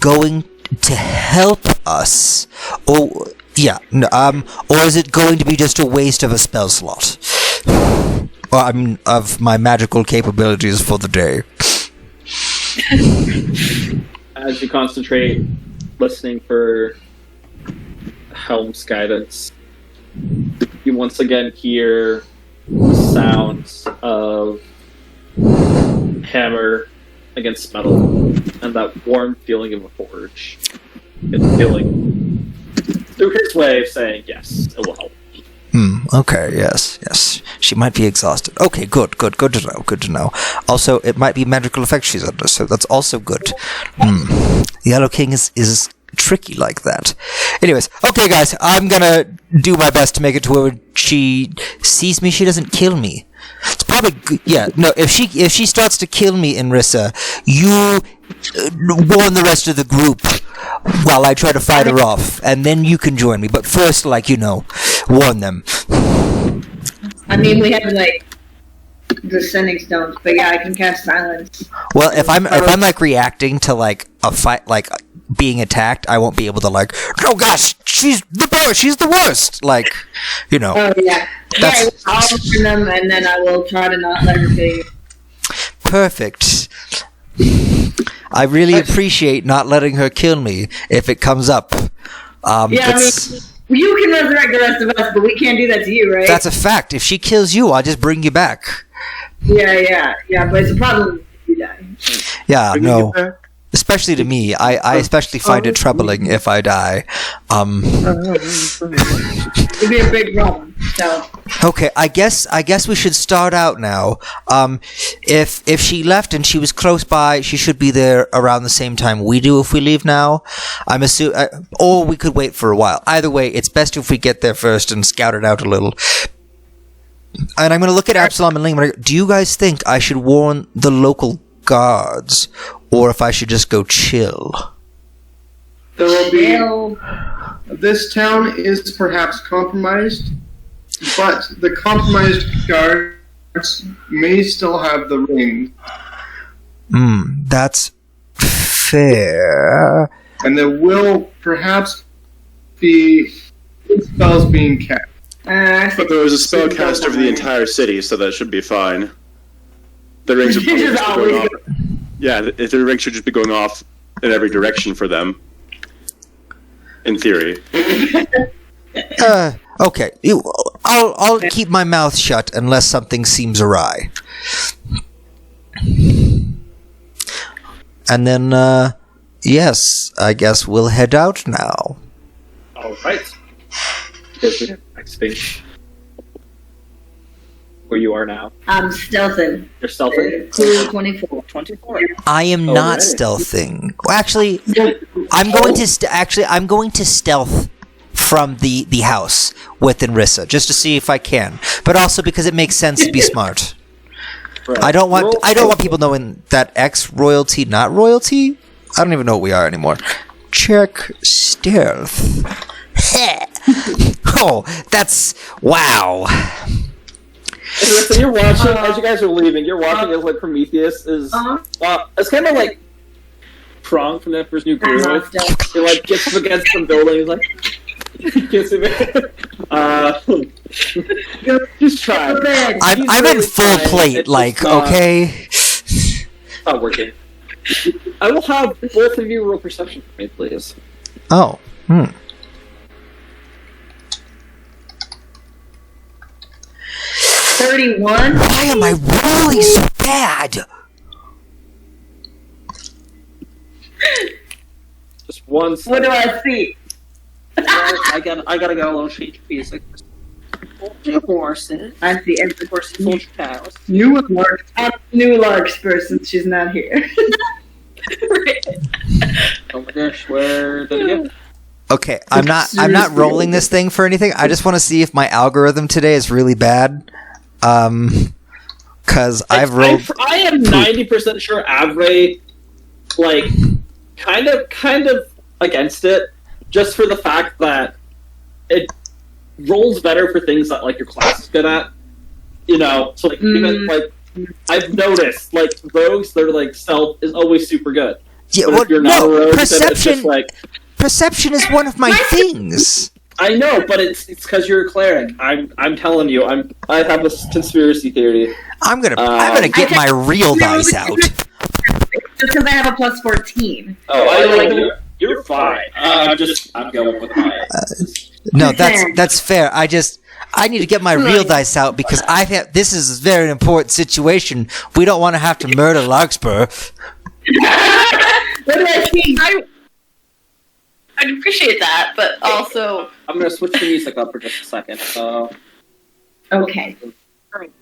going to help us, or is it going to be just a waste of a spell slot? Or I mean, of my magical capabilities for the day. As you concentrate, listening for Helm's guidance, you once again hear sounds of hammer against metal, and that warm feeling of a forge. It's feeling through his way of saying, yes, it will help. Okay, yes. She might be exhausted. Okay, good to know. Also, it might be magical effects she's under, so that's also good. The Yellow King is tricky like that. Anyways, okay guys, I'm gonna do my best to make it to where when she sees me, she doesn't kill me. It's probably good. Yeah, no, if she starts to kill me, Inrissa, you warn the rest of the group while I try to fight her off, and then you can join me. But first, warn them. I mean, we have the sending stones, but yeah, I can cast silence. Well, if I'm reacting to a fight, being attacked, I won't be able to oh gosh, she's the worst. Oh yeah. I'll open them, and then I will try to not let her kill you. Perfect. I really appreciate not letting her kill me if it comes up. You can resurrect the rest of us, but we can't do that to you, right? That's a fact. If she kills you, I'll just bring you back. Yeah, but it's a problem if you die. Yeah, no. Especially to me. I especially find it troubling if I die. It'd be a big problem. So. Okay, I guess we should start out now. If she left and she was close by, she should be there around the same time we do if we leave now. I'm assuming, or we could wait for a while. Either way, it's best if we get there first and scout it out a little. And I'm going to look at Absalom and Ling. Do you guys think I should warn the local guards, or if I should just go chill? There will be. This town is perhaps compromised, but the compromised guards may still have the ring. That's fair. And there will perhaps be spells being cast. But there was a spellcaster for the entire city, so that should be fine. The rings are probably just going off. Yeah, the rings should just be going off in every direction for them. In theory. Okay. I'll keep my mouth shut unless something seems awry. And then, yes, I guess we'll head out now. Alright. Next page. Where you are now. I'm stealthing. You're stealthing? Cool 24. 24. I am not stealthing. Well, actually, I'm going to stealth from the house with Inrissa just to see if I can, but also because it makes sense to be smart. Right. I don't want people knowing that X royalty, not royalty. I don't even know what we are anymore. Check stealth. Oh, that's wow. So you're watching as you guys are leaving. You're watching as Prometheus is. It's kind of like Prong from the Emperor's New Groove. He gets up against some building. He's like, gets him just try. I'm in full plate. Okay. It's not working. I will have both of you roll perception for me, please. Oh. 31. Why am I really so bad? Just one What second. do I see? I gotta go a little change music. Horses. I see every Horses, soldier cows. New and large. I'm new Larkspur since she's not here. Oh my gosh, where did it go? Okay, I'm not rolling this thing for anything. I just want to see if my algorithm today is really bad. Cause I've rolled. I am 90% sure Avray, like, kind of against it, just for the fact that it rolls better for things that like your class is good at. You know, so like even like I've noticed like rogues, their like stealth is always super good. Yeah, But well, if you're not a no, rogue, then it's just like perception is one of my things. I know, but it's because you're a cleric. I'm telling you, I have a conspiracy theory. I'm gonna get my real dice out. Just because I have a plus 14. Oh, I like you're fine. I'm going with mine. No, that's fair. I need to get my real dice out because this is a very important situation. We don't want to have to murder Larkspur. What do I see? I'd appreciate that, but also I'm gonna switch the music up for just a second. Okay.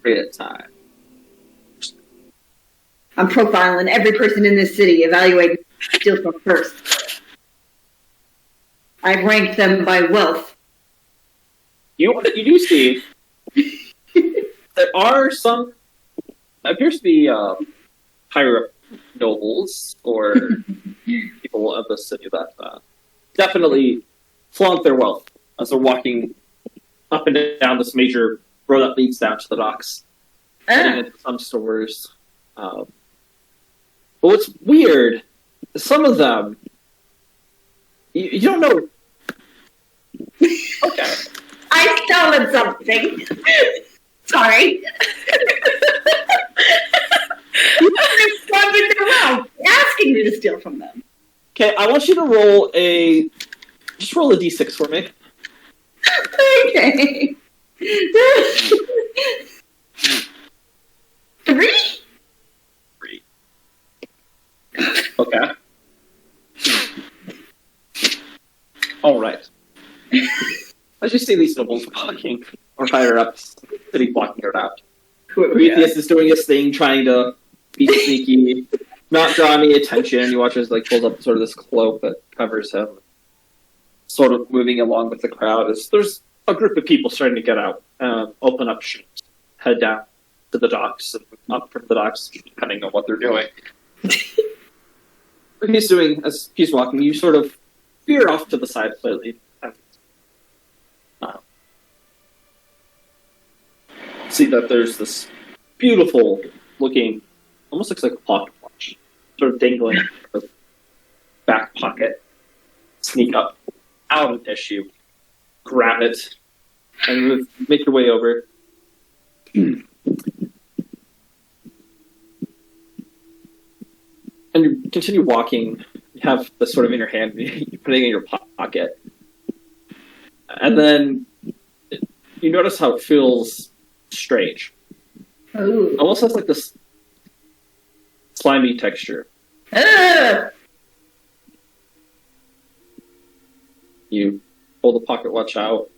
Period time. I'm profiling every person in this city, evaluating steal from first. I've ranked them by wealth. You do see there are some appears to be higher nobles or people of the city that definitely flaunt their wealth as they're walking up and down this major road that leads down to the docks, getting into some stores. But what's weird is some of them you don't know. Okay. I stolen something. Sorry. You responded to well, asking me to steal from them. Okay, I want you to roll a d6 for me. Okay. 3? 3. Okay. All right. As you see these nobles walking, or higher up, city walking around. Prometheus is doing his thing, trying to be sneaky, not draw any attention. You watch as like pulls up sort of this cloak that covers him, sort of moving along with the crowd. There's a group of people starting to get out, open up shop, head down to the docks, and up from the docks, depending on what they're doing. What he's doing as he's walking, you sort of veer off to the side slightly. See that there's this beautiful looking, almost looks like a pocket watch, sort of dangling in the back pocket. Sneak up, out of issue, grab it, and make your way over. And you continue walking. You have this sort of in your hand, you put it in your pocket. And then you notice how it feels strange. Ooh. Almost has like this slimy texture. You pull the pocket watch out.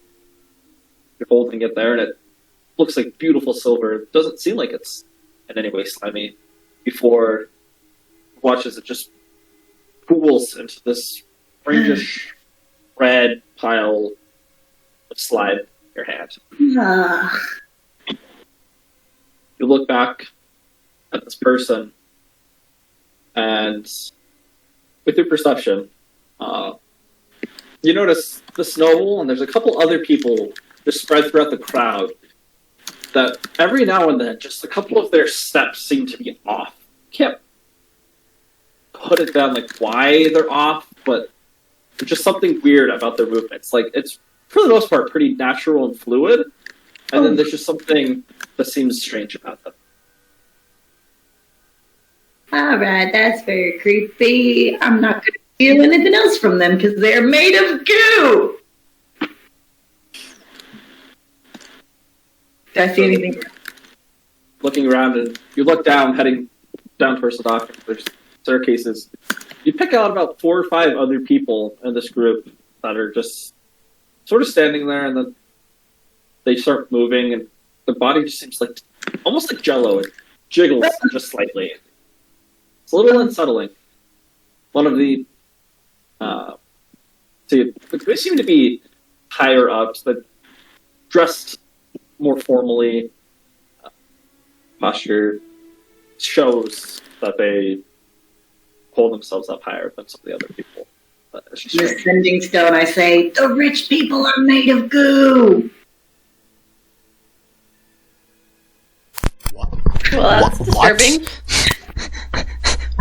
You're holding it there, and it looks like beautiful silver. It doesn't seem like it's in any way slimy. Before watches, it just pools into this orangish red pile of slime in your hand. You look back at this person, and with your perception, you notice this noble, and there's a couple other people just spread throughout the crowd, that every now and then, just a couple of their steps seem to be off. Can't put it down like why they're off, but there's just something weird about their movements. Like, it's, for the most part, pretty natural and fluid, and then there's just something that seems strange about them. Alright, that's very creepy. I'm not going to steal anything else from them because they're made of goo. Did I see anything? Looking around, and you look down, heading down towards the dock. There's staircases. You pick out about 4 or 5 other people in this group that are just sort of standing there, and then they start moving, and the body just seems like almost like Jello. It jiggles just slightly. It's a little unsettling. One of the they seem to be higher ups, but dressed more formally. Posture shows that they hold themselves up higher than some of the other people. But it's just Miss Sending Stone, I say, the rich people are made of goo. Well, that's disturbing.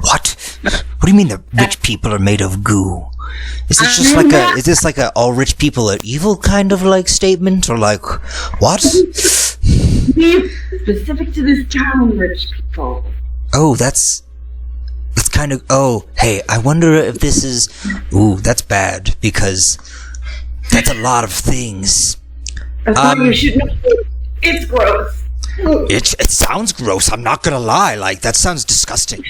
What? What do you mean the rich people are made of goo? Is this just like a? Is this like a all rich people are evil kind of like statement, or like what? Specific to this town, rich people. Oh, that's kind of. Oh, hey, I wonder if this is. Ooh, that's bad because that's a lot of things. That's why you should know. It's gross. It sounds gross. I'm not gonna lie. Like that sounds disgusting.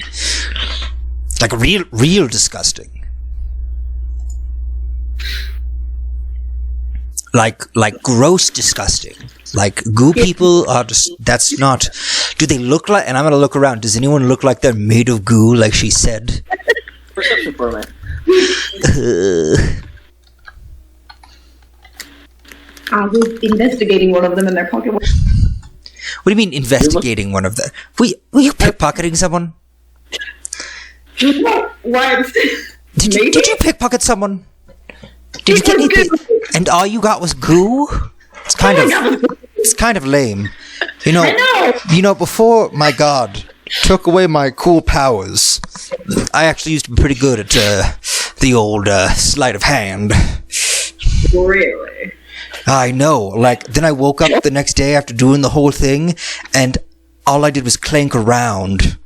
Like real disgusting. Like gross disgusting. Like goo people are just. That's not. Do they look like? And I'm gonna look around. Does anyone look like they're made of goo? Like she said. perception for me. I was investigating one of them in their pocket. What do you mean investigating one of them? Were you pickpocketing someone? What? Did you pickpocket someone? Did you get anything? And all you got was goo? It's kind of lame. You know, before my god took away my cool powers, I actually used to be pretty good at the old sleight of hand. Really? I know. Like, then I woke up the next day after doing the whole thing, and all I did was clank around.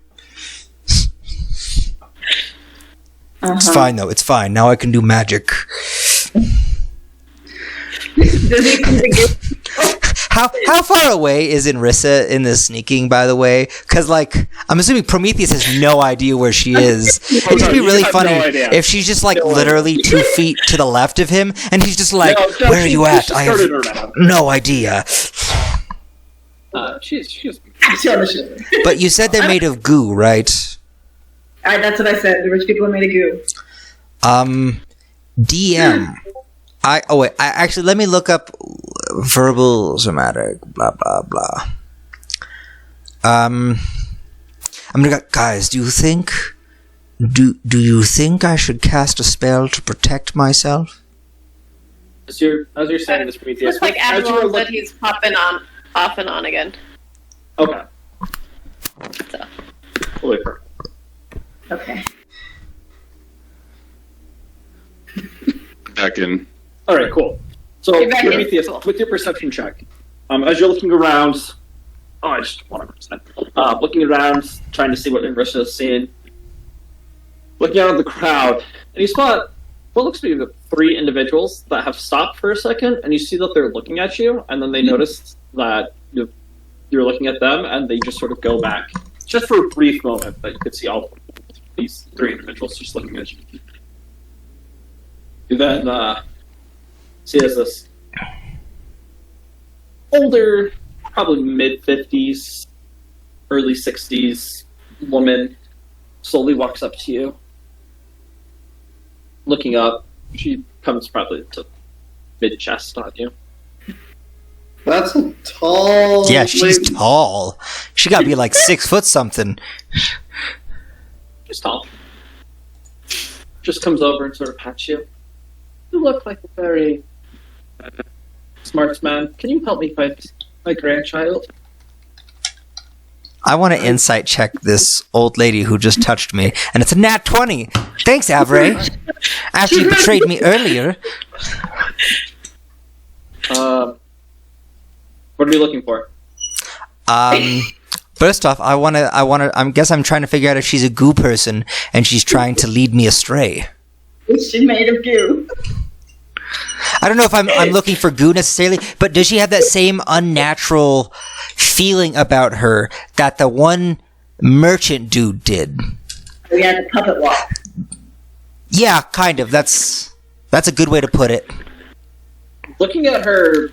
It's fine, though. It's fine. Now I can do magic. How far away is Inrissa in this sneaking, by the way? Because, like, I'm assuming Prometheus has no idea where she is. It'd be really funny if she's just, like, literally 2 feet to the left of him, and he's just like, where are you at? I have no idea. She's But you said they're made of goo, right? That's what I said. The rich people are made of goo. DM. Actually, let me look up verbal somatic, blah, blah, blah. I'm gonna go, guys, do you think you think I should cast a spell to protect myself? As you're saying this, Prometheus, Looks like Admiral said he's popping on, off and on again. Okay. So. We'll wait for it. Okay. Back in. All right, cool. So, You're back in. Prometheus, Cool. with your perception check, as you're looking around, I just 100%. Looking around, trying to see what Inrissa is seeing. Looking out at the crowd, and you spot what looks to be the 3 individuals that have stopped for a second, and you see that they're looking at you, and then they notice that you're looking at them, and they just sort of go back, just for a brief moment. But you could see all these 3 individuals just looking at you. You then see as this older, probably mid-50s, early 60s woman slowly walks up to you. Looking up, she comes probably to mid-chest on you. That's a tall. Yeah, she's lady. tall. She gotta be like 6 foot something. She's tall. Just comes over and sort of pats you. You look like a very smart man. Can you help me find my grandchild? I want to insight check this old lady who just touched me, and it's a nat 20. Thanks, Avray. After you betrayed me earlier. What are you looking for? First off, I guess I'm trying to figure out if she's a goo person and she's trying to lead me astray. Is she made of goo? I don't know if I'm looking for goo necessarily, but does she have that same unnatural feeling about her that the one merchant dude did? We had the puppet walk. Yeah, kind of. That's a good way to put it. Looking at her,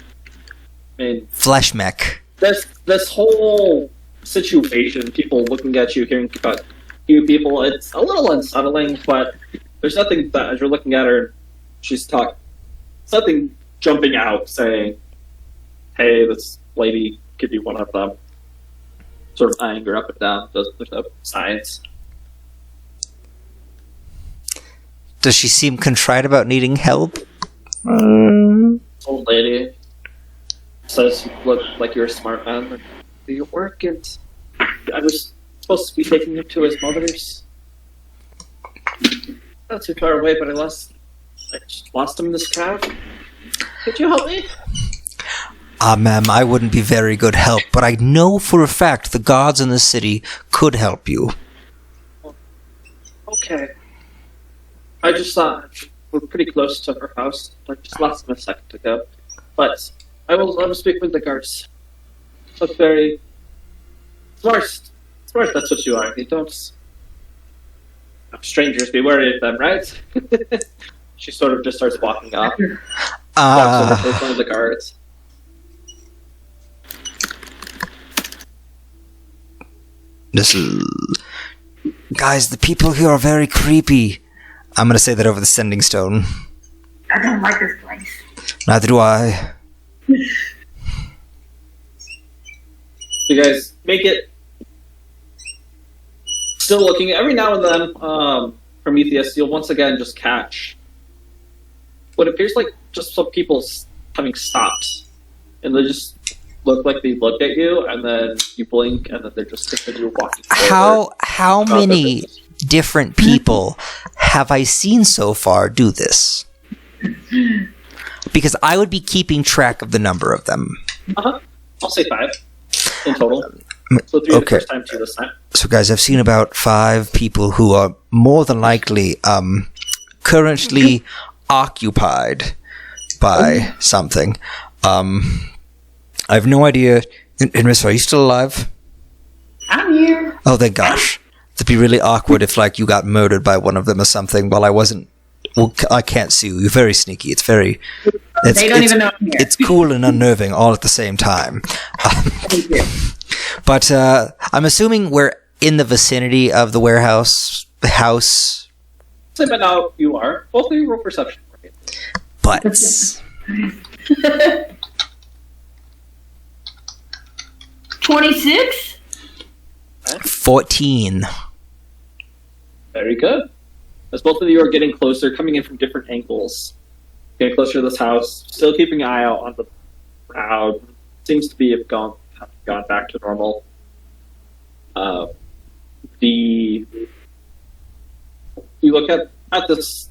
I mean, Flesh mech. this whole situation, people looking at you, hearing about you people, it's a little unsettling, but there's nothing that, as you're looking at her, she's talking, something jumping out saying, hey, this lady could be one of them. Sort of eyeing her up and down. There's no signs. Does she seem contrite about needing help? Old lady says you look like you're a smart man and do your work, and I was supposed to be taking him to his mother's. Not too far away, but I just lost him in this crowd. Could you help me? Ma'am, I wouldn't be very good help, but I know for a fact the gods in the city could help you. Okay. I just thought we're pretty close to her house. I just lost him a second ago. But I will speak with the guards. Look very smart. Smart, that's what you are. You don't. Strangers be wary of them, right? She sort of just starts walking off. Walks over to one of the guards. This is... Guys, the people here are very creepy. I'm gonna say that over the sending stone. I don't like this place. Neither do I. You guys make it. Still looking. Every now and then, Prometheus, you'll once again just catch what appears like just some people having stopped, and they just look like they looked at you, and then you blink, and then they're just continue walking forward. How many different people have I seen so far do this? Because I would be keeping track of the number of them. I'll say 5 in total. So 3 the first time, 2 this time. So guys, I've seen about 5 people who are more than likely currently occupied by something. I have no idea. Inris, are you still alive? I'm here. Oh, thank gosh. It'd be really awkward if, like, you got murdered by one of them or something while I wasn't... Well, I can't sue you. You're very sneaky. It's very... They don't even know I'm here. It's cool and unnerving all at the same time. Thank you. But I'm assuming we're in the vicinity of the warehouse house. Say, but now you are. Both of you roll perception. But... 26? 14. Very good. As both of you are getting closer, coming in from different angles, getting closer to this house, still keeping an eye out on the crowd. Seems to be have gone back to normal. You look at this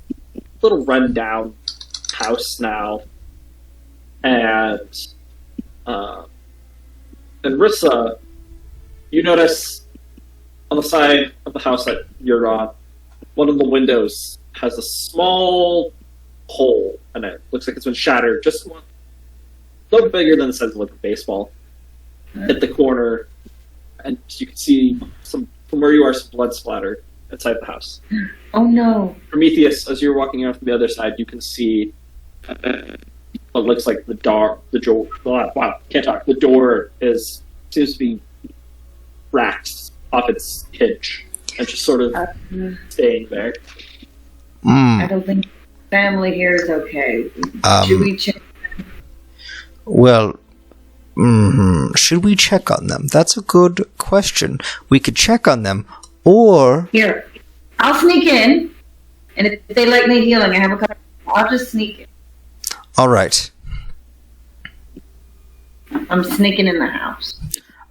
little rundown house now, and Rissa, you notice on the side of the house that you're on, one of the windows has a small hole in it. Looks like it's been shattered, just a little bigger than the size of like a baseball. Hit the corner, and you can see some from where you are, some blood splatter inside the house. Oh no! Prometheus, as you're walking out from the other side, you can see what looks like the door. Wow, can't talk. The door seems to be racked off its hinge and just sort of staying there. I don't think family here is okay. Should we check? Well, should we check on them? That's a good question. We could check on them, or... Here, I'll sneak in, and if they let me healing, I have a couple. I'll just sneak in. All right. I'm sneaking in the house.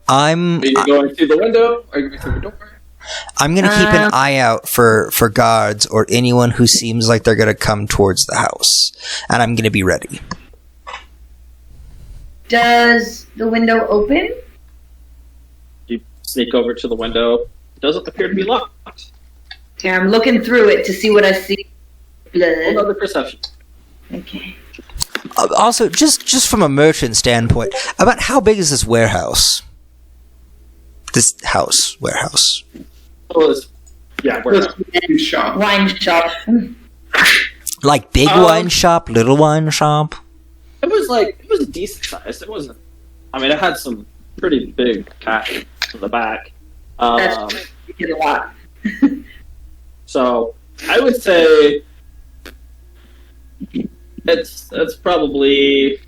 Are you going through the window? Are you going through the door? I'm going to keep an eye out for guards or anyone who seems like they're going to come towards the house. And I'm going to be ready. Does the window open? You sneak over to the window. It doesn't appear to be locked. Yeah, I'm looking through it to see what I see. blood. Another perception. Okay. Also, just from a merchant standpoint, about how big is this warehouse? This warehouse. Oh, yeah, warehouse. Wine shop. Wine shop. Like big wine shop, little wine shop? It was a decent size. It wasn't. I mean, it had some pretty big cash in the back. That's a lot. So I would say it's probably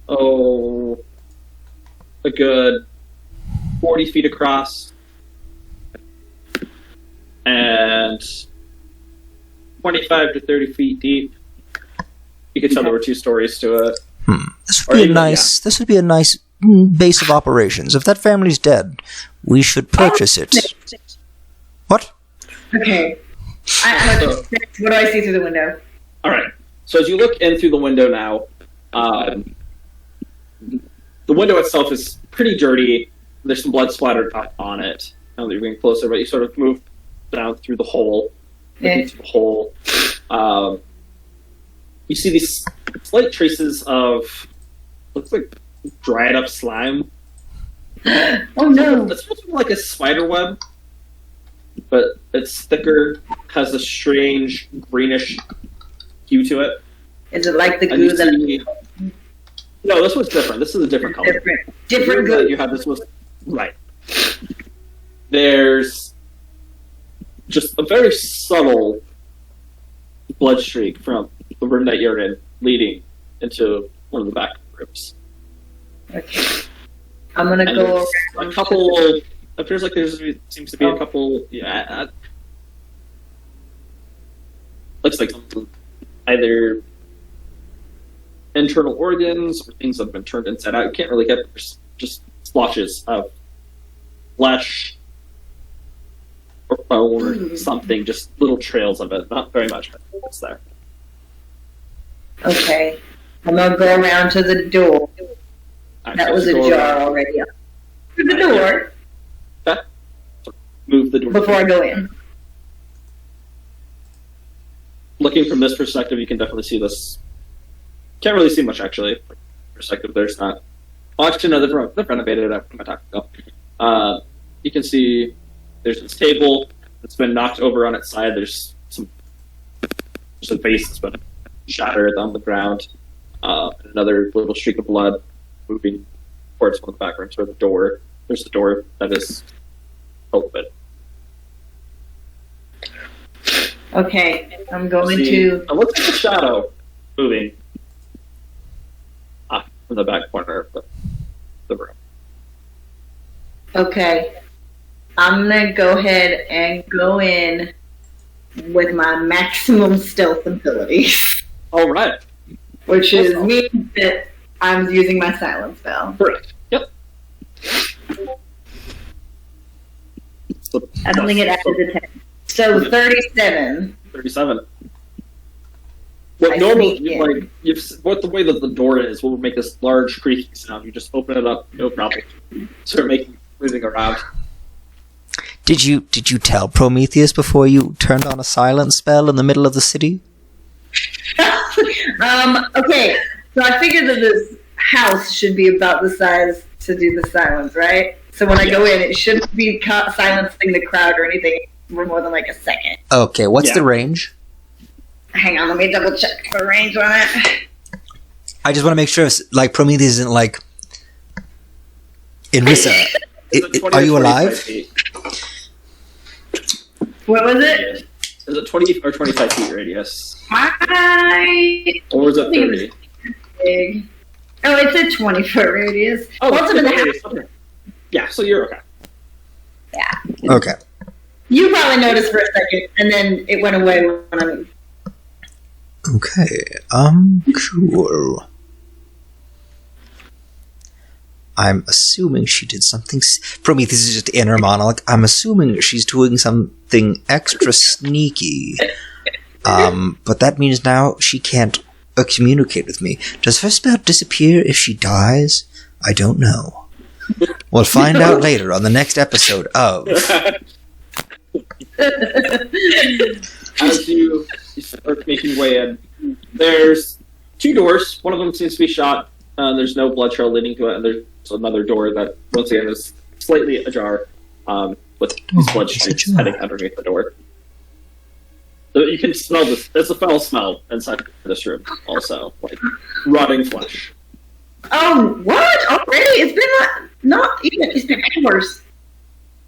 a good 40 feet across and 25 to 30 feet deep. You could tell there were 2 stories to it. This would be a nice base of operations. If that family's dead, we should purchase it. What? Okay. What do I see through the window? All right. So as you look in through the window now, the window itself is pretty dirty. There's some blood splattered on it. Now that you're getting closer, but you sort of move down through the hole. Yeah. Through the hole. You see these slight traces of looks like dried up slime. Oh no! It's supposed to be like a spider web, but it's thicker, has a strange greenish hue to it. Is it like the And you goo that? see- No, this was different. This is a different color. Different The goo that goo. you have this was right. There's just a very subtle blood streak from the room that you're in, leading into one of the back rooms. Okay. I'm gonna And go there's around. a couple. Appears like seems to be a couple. Yeah, looks like either internal organs or things that have been turned inside out. You can't really get just splotches of flesh or bone or something. Just little trails of it. Not very much, but it's there. Okay. I'm gonna go around to the door. Alright, That so was just a go jar around, already. To the door move the door. before I go in. Looking from this perspective, you can definitely see this. Can't really see much actually. Perspective, there's not. Oh, actually, no, they've renovated it. What am I talking about? You can see there's this table that's been knocked over on its side. There's a vase that's been shattered on the ground. Another little streak of blood moving towards one of the back rooms, or the door. There's the door that is open. Okay. I'm going See, to. it looks like a shadow moving from the back corner of the room. Okay. I'm gonna go ahead and go in with my maximum stealth abilities, All right. which is Awesome. means that I'm using my silence spell. Correct. Yep. So, I don't think it added the 10. So 37. 37. What I normal, sneak in. what the way that the door is will make this large creaking sound. You just open it up, no problem. Start moving around. Did you tell Prometheus before you turned on a silent spell in the middle of the city? Okay. So I figured that this house should be about the size to do the silence, right? So when I go in, it shouldn't be silencing the crowd or anything for more than like a second. Okay, what's Yeah. the range? Hang on, let me double check the range on it. I just want to make sure, like, Prometheus isn't like... Inrissa, Is it 20 are or you 25 alive? feet? What was it? Is it 20 or 25 feet radius? Or is it I think it was 30? big. Oh, it's a 20-foot radius. Oh, What's it's in the 20 house? radius. Okay. Yeah, so you're okay. Okay. You probably noticed for a second, and then it went away when I moved. Okay, cool. I'm assuming she did something... Prometheus is just inner monologue. I'm assuming she's doing something extra sneaky. But that means now she can't communicate with me. Does her spell disappear if she dies? I don't know. We'll find out later on the next episode of... As you you start making your way in. There's 2 doors. One of them seems to be shot. There's no blood trail leading to it, and there's another door that, once again, is slightly ajar, with these blood streaks heading underneath the door. So you can smell this. It's a foul smell inside this room, also, like rotting flesh. Oh, what? Already? It's been not even. It's been hours.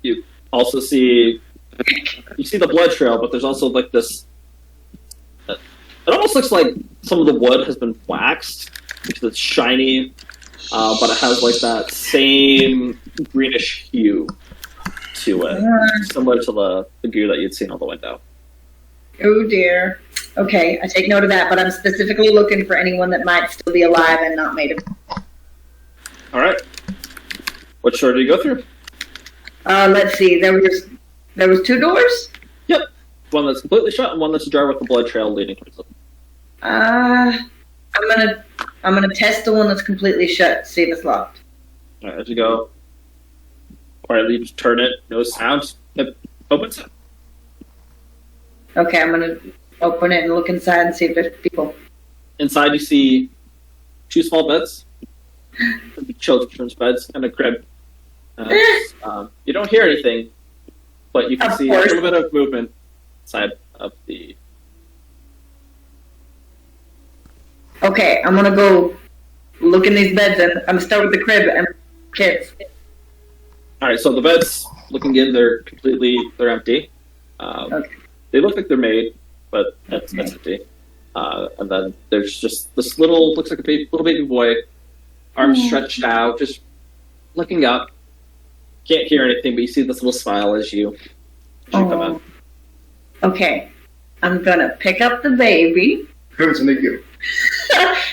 You also see the blood trail, but there's also like this. It almost looks like some of the wood has been waxed because it's shiny, but it has like that same greenish hue to it, similar to the goo that you'd seen on the window. Oh dear. Okay, I take note of that, but I'm specifically looking for anyone that might still be alive and not made of. All right. What door do you go through? Let's see. There was 2 doors. Yep. One that's completely shut and one that's ajar with the blood trail leading towards it. I'm gonna test the one that's completely shut. See if it's locked. All right, as you go, quietly just turn it. No sound. It opens it. Okay, I'm gonna open it and look inside and see if there's people. Inside, you see 2 small beds, children's beds, and a crib. You don't hear anything, but you can Of see course. a little bit of movement inside of the. Okay, I'm gonna go look in these beds and I'm gonna start with the crib and kids. All right, so the beds, looking in, they're empty. Okay. They look like they're made, but that's empty. And then there's just this looks like a little baby boy, arms stretched out, just looking up. Can't hear anything, but you see this little smile as you come in. Okay, I'm gonna pick up the baby Who's make you?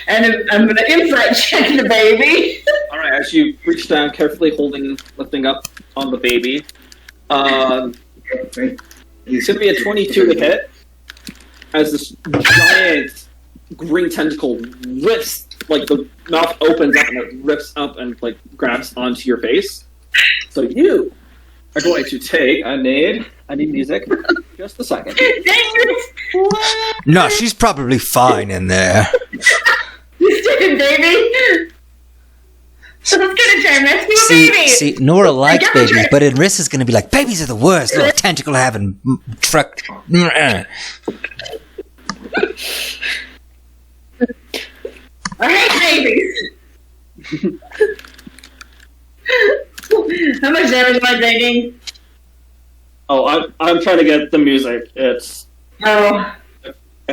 and I'm gonna insight check the baby. All right, as you reach down, carefully lifting up on the baby, it's going to be a 22 to hit, as this giant green tentacle rips, like the mouth opens up and it rips up and like grabs onto your face. So you are going to take. I need music. Just a second. Dang it! No, she's probably fine in there. You stupid baby! So let's get a turn. Let's do a baby. See, Nora likes got babies, it. but Enris is going to be like, babies are the worst. Little tentacle having truck. I hate babies. How much damage am I taking? Oh, I'm trying to get the music. It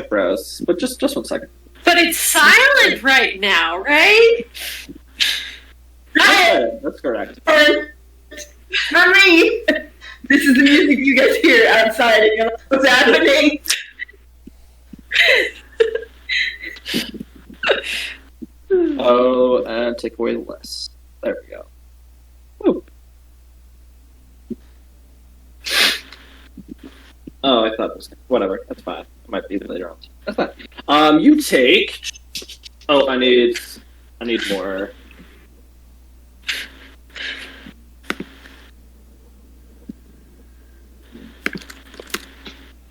froze, but just 1 second. But it's silent right now, right? Yeah, that's correct. Not me. This is the music you guys hear outside. And you're like, what's happening? Oh, and take away less. There we go. Woo. Oh, I thought it was whatever. That's fine. I might be later on. That's fine. You take. Oh, I need more.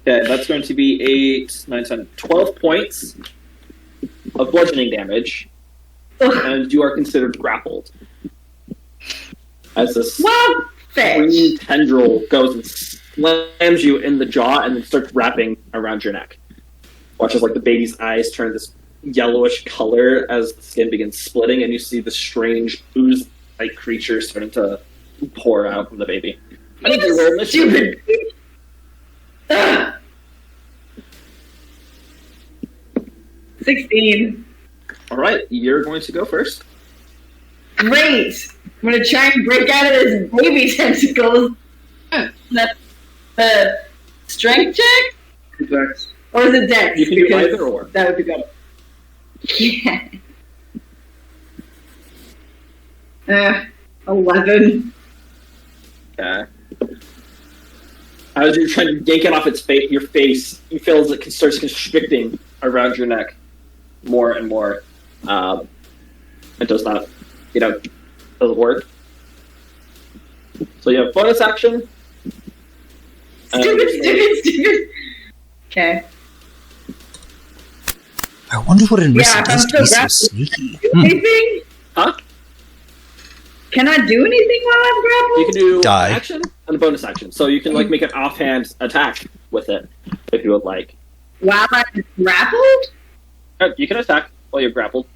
Okay, that's going to be 8, 9, 10, 12 points of bludgeoning damage, and you are considered grappled. As this green tendril goes and slams you in the jaw and then starts wrapping around your neck. Watch as like the baby's eyes turn this yellowish color as the skin begins splitting, and you see the strange ooze-like creature starting to pour out from the baby. I need to roll initiative. Stupid. 16. All right, you're going to go first. Great. I'm gonna try and break out of this baby tentacles. That's the strength check? Dex. Or is it dex? You can do Because either or. that would be better. Yeah. 11. Okay. As you're trying to yank it off your face, you feel as it starts constricting around your neck more and more. It does not, doesn't work. So you have bonus action. Stupid. Okay. I wonder what Enrissa Yeah, does I'm to be so so grappled. sneaky. Do anything? Huh? Can I do anything while I'm grappled? You can do Die. an action and a bonus action. So you can like make an offhand attack with it if you would like. While I'm grappled? You can attack while you're grappled.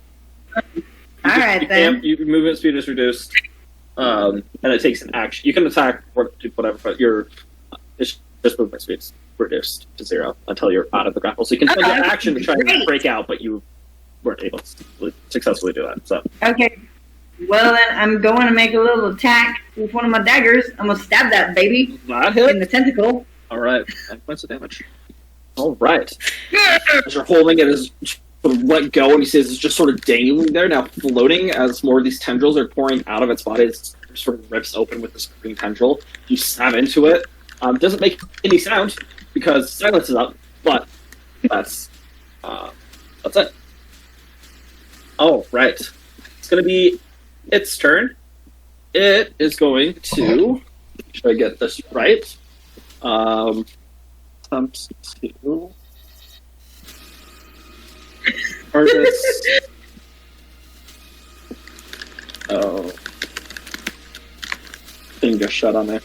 Alright then. Your movement speed is reduced, and it takes an action. You can attack or do whatever, but it's just movement speed's reduced to 0 until you're out of the grapple. So you can spend an action to try and break out, but you weren't able to successfully do that. So Okay. Well then, I'm going to make a little attack with one of my daggers. I'm gonna stab that baby that in hit. the tentacle. All right, 9 points of damage. All right. As you're holding it, as sort of let go, and you see it's just sort of dangling there, now floating as more of these tendrils are pouring out of its body. It sort of rips open with this green tendril. You stab into it. Doesn't make any sound because silence is up, but that's it. All right. It's going to be its turn. It is going to. Should I get this right? Attempts to. Or this. Oh. Thing just shut on there.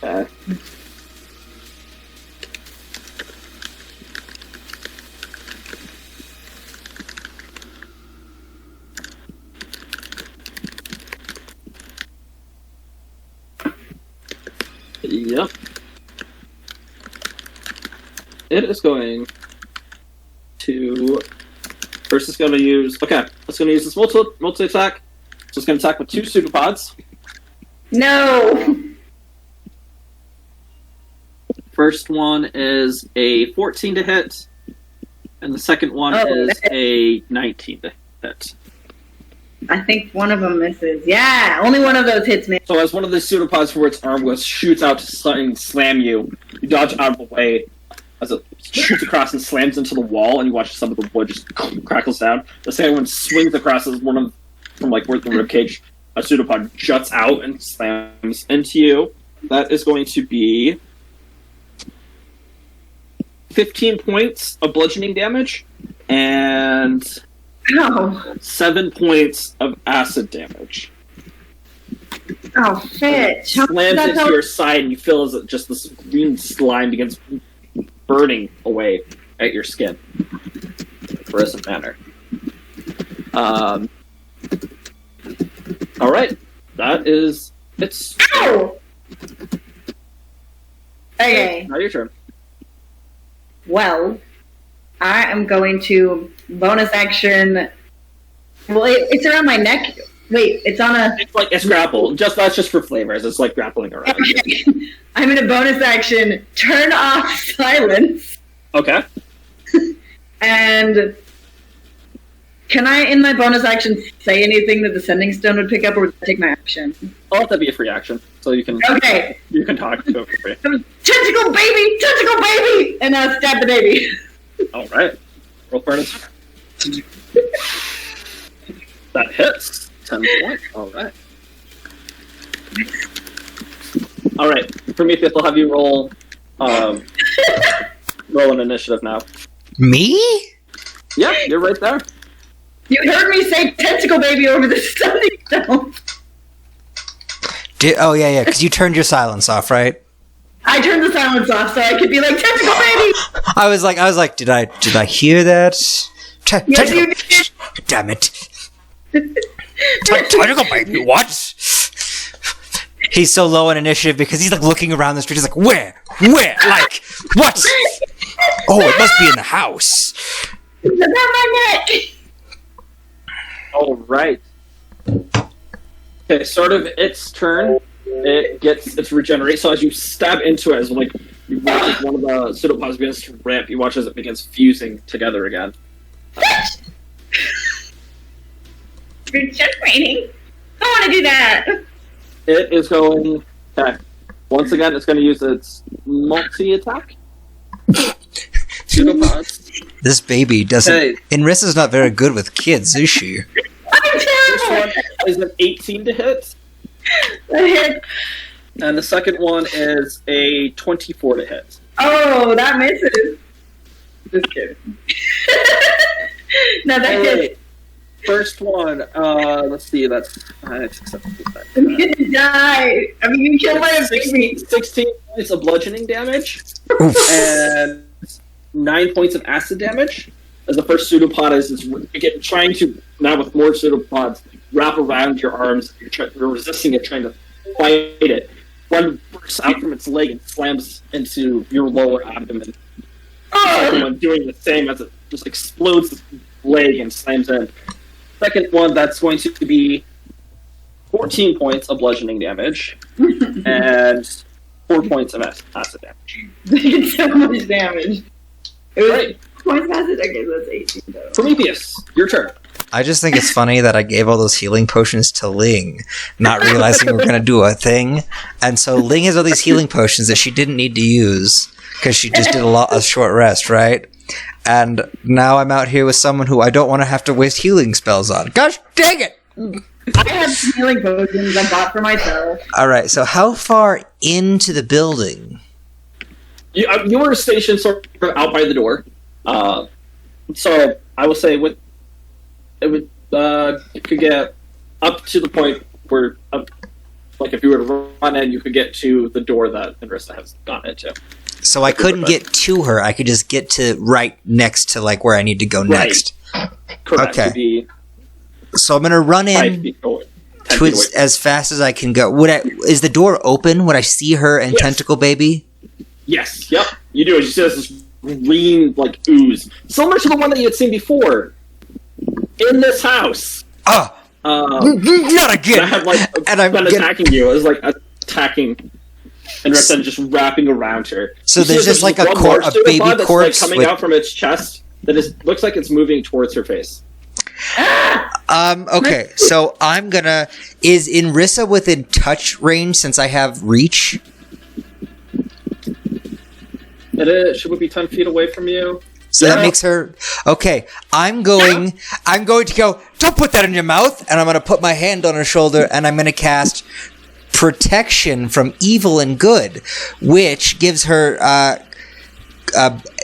Okay. Yep. It is going to. First, it's going to use. Okay, it's going to use this multi attack. So it's going to attack with 2 pseudopods. No! First one is a 14 to hit, and the second one is that- a 19 to hit. I think one of them misses. Yeah, only one of those hits me. So as one of the pseudopods for its arm goes, shoots out to slam you, you dodge out of the way as it shoots across and slams into the wall, and you watch some of the wood just crackles down. The second one swings across as one of from like where the ribcage, a pseudopod juts out and slams into you. That is going to be 15 points of bludgeoning damage and Ow. 7 points of acid damage. Oh, shit. Slams into your side, and you feel as just this green slime begins burning away at your skin. For a manner. Alright. That is. It's. Ow! Okay. Now your turn. Well, I am going to bonus action. Well, it's around my neck. Wait, it's on a. It's grapple. That's just for flavors. It's like grappling around. I'm in a bonus action. Turn off silence. Okay. And can I, in my bonus action, say anything that the sending stone would pick up, or would I take my action? I'll let that be a free action, so you can. Okay. You can talk to it for free. Tentacle baby, and I'll stab the baby. All right. Roll for it. That hits. 10 points. All right. All right. Prometheus, I'll have you roll. Roll an initiative now. Me? Yeah, you're right there. You heard me say tentacle baby over the sending stone. Oh, yeah, because you turned your silence off, right? I turned the silence off so I could be like tentacle baby. I was like, did I hear that? Yes, you did. Damn it! Tentacle baby, what? He's so low on initiative because he's like looking around the street. He's like, where? Like, what? Oh, it must be in the house. It's about my neck. All right. Okay, sort of its turn. It gets its regenerate. So as you stab into it, as like you watch as one of the pseudopods begins to ramp, you watch as it begins fusing together again. Regenerating. I want to do that. It is going. Okay. Once again, it's going to use its multi-attack. Pseudopods. This baby doesn't. Okay. Inrissa's not very good with kids, is she? I'm First terrible. one is an 18 to hit, That hit. and the second one is a 24 to hit. Oh, that misses. Just kidding. No, that hits. Alright. First one. Let's see. That's 5, 6, 7, 8, 9, I'm gonna die. I'm gonna kill my 16, baby. 16 points of bludgeoning damage and 9 points of acid damage. As the first pseudopod is again trying to, now with more pseudopods, wrap around your arms. You're resisting it, trying to fight it. One bursts out from its leg and slams into your lower abdomen. Second one doing the same as it just explodes its leg and slams in. Second one, that's going to be 14 points of bludgeoning damage and 4 points of acid damage. They did so much damage. It was Right. points acid. Okay, so that's 18 though. Prometheus, your turn. I just think it's funny that I gave all those healing potions to Ling, not realizing we're gonna do a thing. And so Ling has all these healing potions that she didn't need to use because she just did a short rest, right? And now I'm out here with someone who I don't want to have to waste healing spells on. Gosh dang it! I have some healing potions I bought for myself. All right, so how far into the building? You were stationed sort of out by the door. So I will say you could get up to the point where, like if you were to run in, you could get to the door that Andrissa has gone into. So I couldn't get to her. I could just get to right next to like where I need to go next. Correct. Okay. It'd be So I'm gonna run 5 in feet away. 10 to feet as, away. as fast as I can go. Is the door open? Would I see her and Yes. Tentacle Baby? Yes, yep. You do. You see this green, like, ooze. Similar to the one that you had seen before. In this house. Ah, not That again! had, like, And I'm been getting- attacking you. It was, like, attacking. And Ressa just wrapping around her. So You see there's that just like one a large baby pseudopod that's, corpse like, coming with- out from its chest that looks like it's moving towards her face. Okay, so I'm gonna. Is Inrissa within touch range since I have reach? She would be 10 feet away from you. So Yeah. that makes her. Okay, I'm going to go, don't put that in your mouth! And I'm gonna put my hand on her shoulder and I'm gonna cast Protection from Evil and Good, which gives her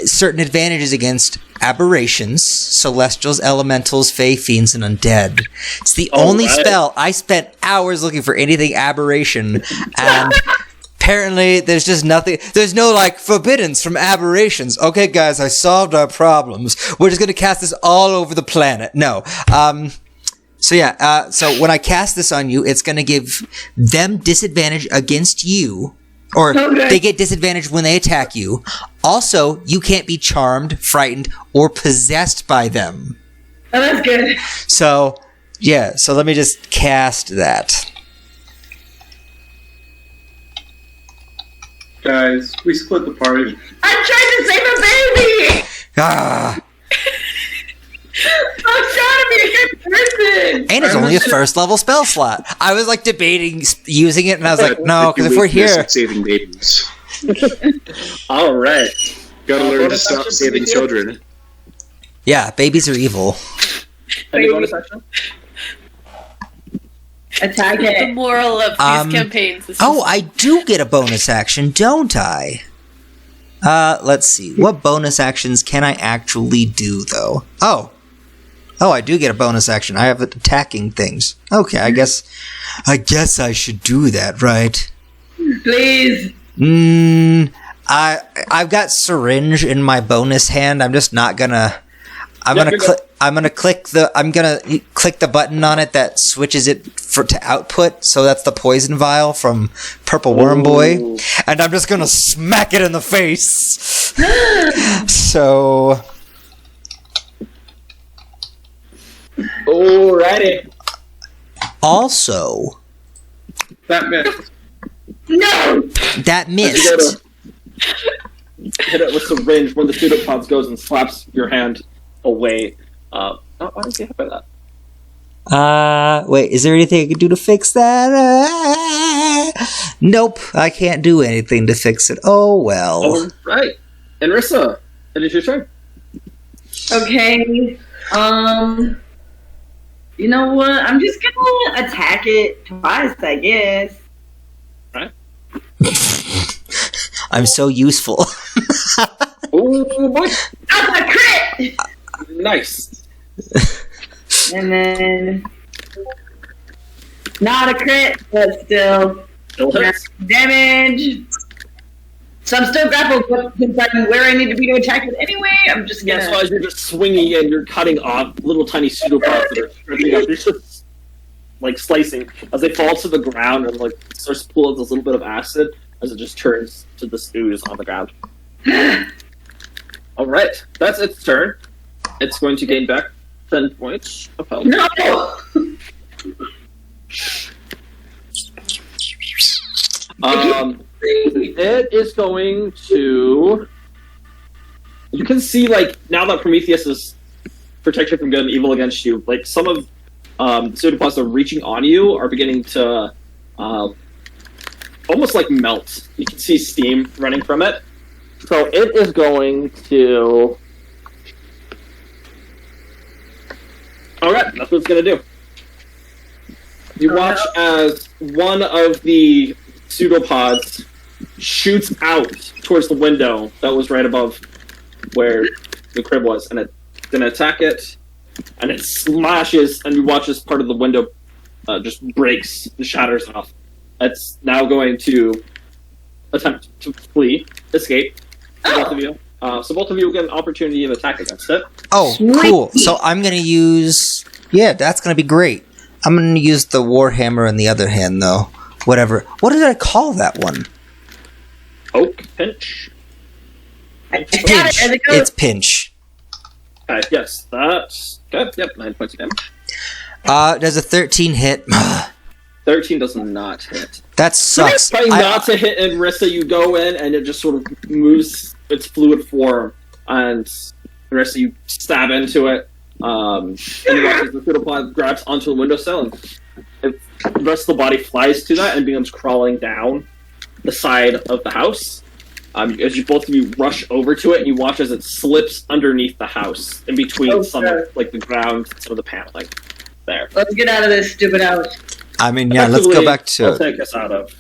certain advantages against aberrations, celestials, elementals, fae, fiends, and undead. It's the only right. spell. I spent hours looking for anything aberration, and apparently there's just nothing. There's no, like, forbiddance from aberrations. Okay, guys, I solved our problems. We're just gonna cast this all over the planet. No. So yeah, so when I cast this on you, it's gonna give them disadvantage against you. Or Okay. they get disadvantage when they attack you. Also, you can't be charmed, frightened, or possessed by them. Oh, that's good. So, yeah, so let me just cast that. Guys, we split the party. I'm trying to save a baby! Ah, I'm trying to be a good person! and it's only a first level spell slot. I was like debating using it, and I was like, no, because if we're here, saving babies. All right. Gotta learn to bonus stop action, saving Prometheus? children. yeah, babies are evil. Any bonus action? Attack The it. moral of these campaigns is Oh, I do get a bonus action, don't I? Let's see. What bonus actions can I actually do, though? Oh, I do get a bonus action. I have attacking things. Okay, I guess I should do that, right? Please. I've got syringe in my bonus hand. I'm just not gonna. I'm Yeah, gonna you're click. I'm gonna click the button on it that switches it to output. So that's the poison vial from Purple Worm Boy, Ooh. and I'm just gonna smack it in the face. So Alrighty. also That missed. No! that You go missed. to hit it with syringe when the pseudopods goes and slaps your hand away. Why don't you have that? Wait, is there anything I can do to fix that? Nope, I can't do anything to fix it. Oh well. Alright. Enrissa, it is your turn. Okay. You know what? I'm just gonna attack it twice, I guess. I'm so useful. Oh boy! That's a crit! Nice. And then... Not a crit, but still... Still hits. Damage! So I'm still grappled, but deciding where I need to be to attack it anyway, I'm just gonna... Yeah, so as you're just swinging and you're cutting off little tiny pseudopods that are stretching up, you're just like slicing as they fall to the ground and like starts to pull out this little bit of acid as it just turns to this ooze on the ground. All right, that's its turn. It's going to gain back 10 points of health. No! It is going to. You can see, like, now that Prometheus is protected from good and evil against you, like, some of the pseudopods that are reaching on you are beginning to almost like melt. You can see steam running from it. So it is going to. Alright, that's what it's going to do. You watch as one of the pseudopods shoots out towards the window that was right above where the crib was, and it's gonna attack it, and it smashes, and you watch as part of the window just breaks and shatters off. It's now going to attempt to escape. Both of you. So both of you will get an opportunity to attack against it. Oh, cool. So I'm going to use... Yeah, that's going to be great. I'm going to use the Warhammer in the other hand, though. Whatever. What did I call that one? Oak Pinch. Pinch. It's Pinch. Okay, yes, that's good. Yep, 9 points of damage. Does a 13 hit? 13 does not hit. That sucks. Trying not to hit Arissa, you go in and it just sort of moves its fluid form, and Arissa, you stab into it, and you watch as the pseudopod grabs onto the windowsill, and the rest of the body flies to that and begins crawling down the side of the house. As you both of you rush over to it, and you watch as it slips underneath the house, in between some of, like, the ground, some of the paneling. There. Let's get out of this stupid house. I mean, yeah, let's go back to... I'll take us out of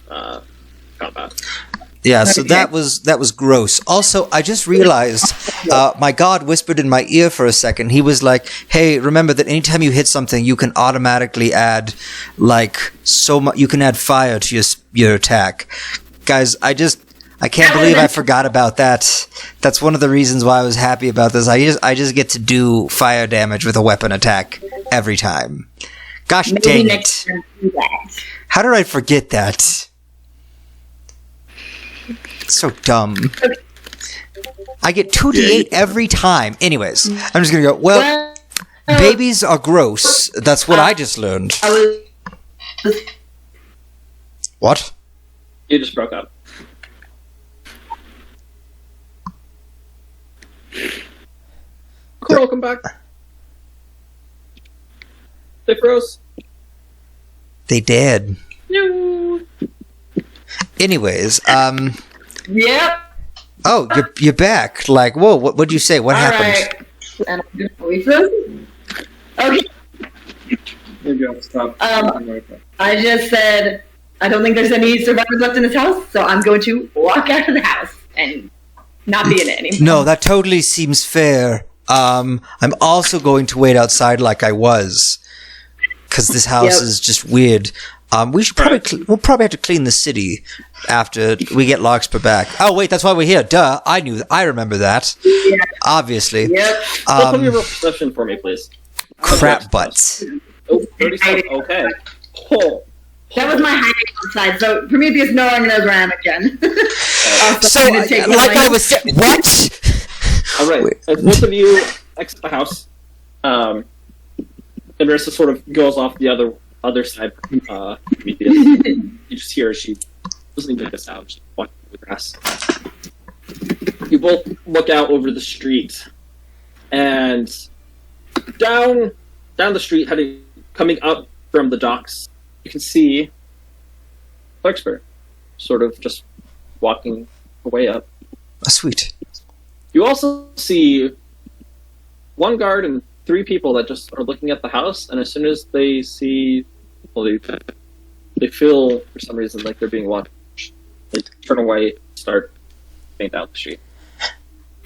combat. Yeah, so that was gross. Also, I just realized my god whispered in my ear for a second. He was like, "Hey, remember that anytime you hit something, you can automatically add like so much. You can add fire to your attack." Guys, I can't believe I forgot about that. That's one of the reasons why I was happy about this. I just get to do fire damage with a weapon attack every time. Gosh dang it! How did I forget that? So dumb. I get 2d8 every time. Anyways, I'm just gonna go, well, babies are gross. That's what I just learned. What? You just broke up. Cool, welcome back. They froze. They did. No. Anyways, Yep. Oh, you're back. Like, whoa, what'd you say? What happened? Right. And I'm gonna leave this. Okay. Maybe I'll stop. I just said I don't think there's any survivors left in this house, so I'm going to walk out of the house and not be in it anymore. No, that totally seems fair. I'm also going to wait outside like I was, because this house is just weird. We should probably we'll probably have to clean the city after we get Larkspur back. Oh wait, that's why we're here. Duh, I remember that. Yeah. Obviously. Yep. Tell me a real perception for me, please. Crap butts. Oh, 37. Okay. Oh. That was my hiding outside, so Prometheus no longer knows where I am again. So, like I was saying, what? All right. As both of you exit the house, and Marissa sort of goes off the other side. Prometheus. You just hear her, she doesn't even make a sound. She's walking through the grass. You both look out over the street, and down the street, coming up from the docks, you can see Larkspur, sort of just walking her way up. Oh, sweet. You also see one guard and 3 people that just are looking at the house, and as soon as they see, well, they feel for some reason like they're being watched. They turn away, start going down the street.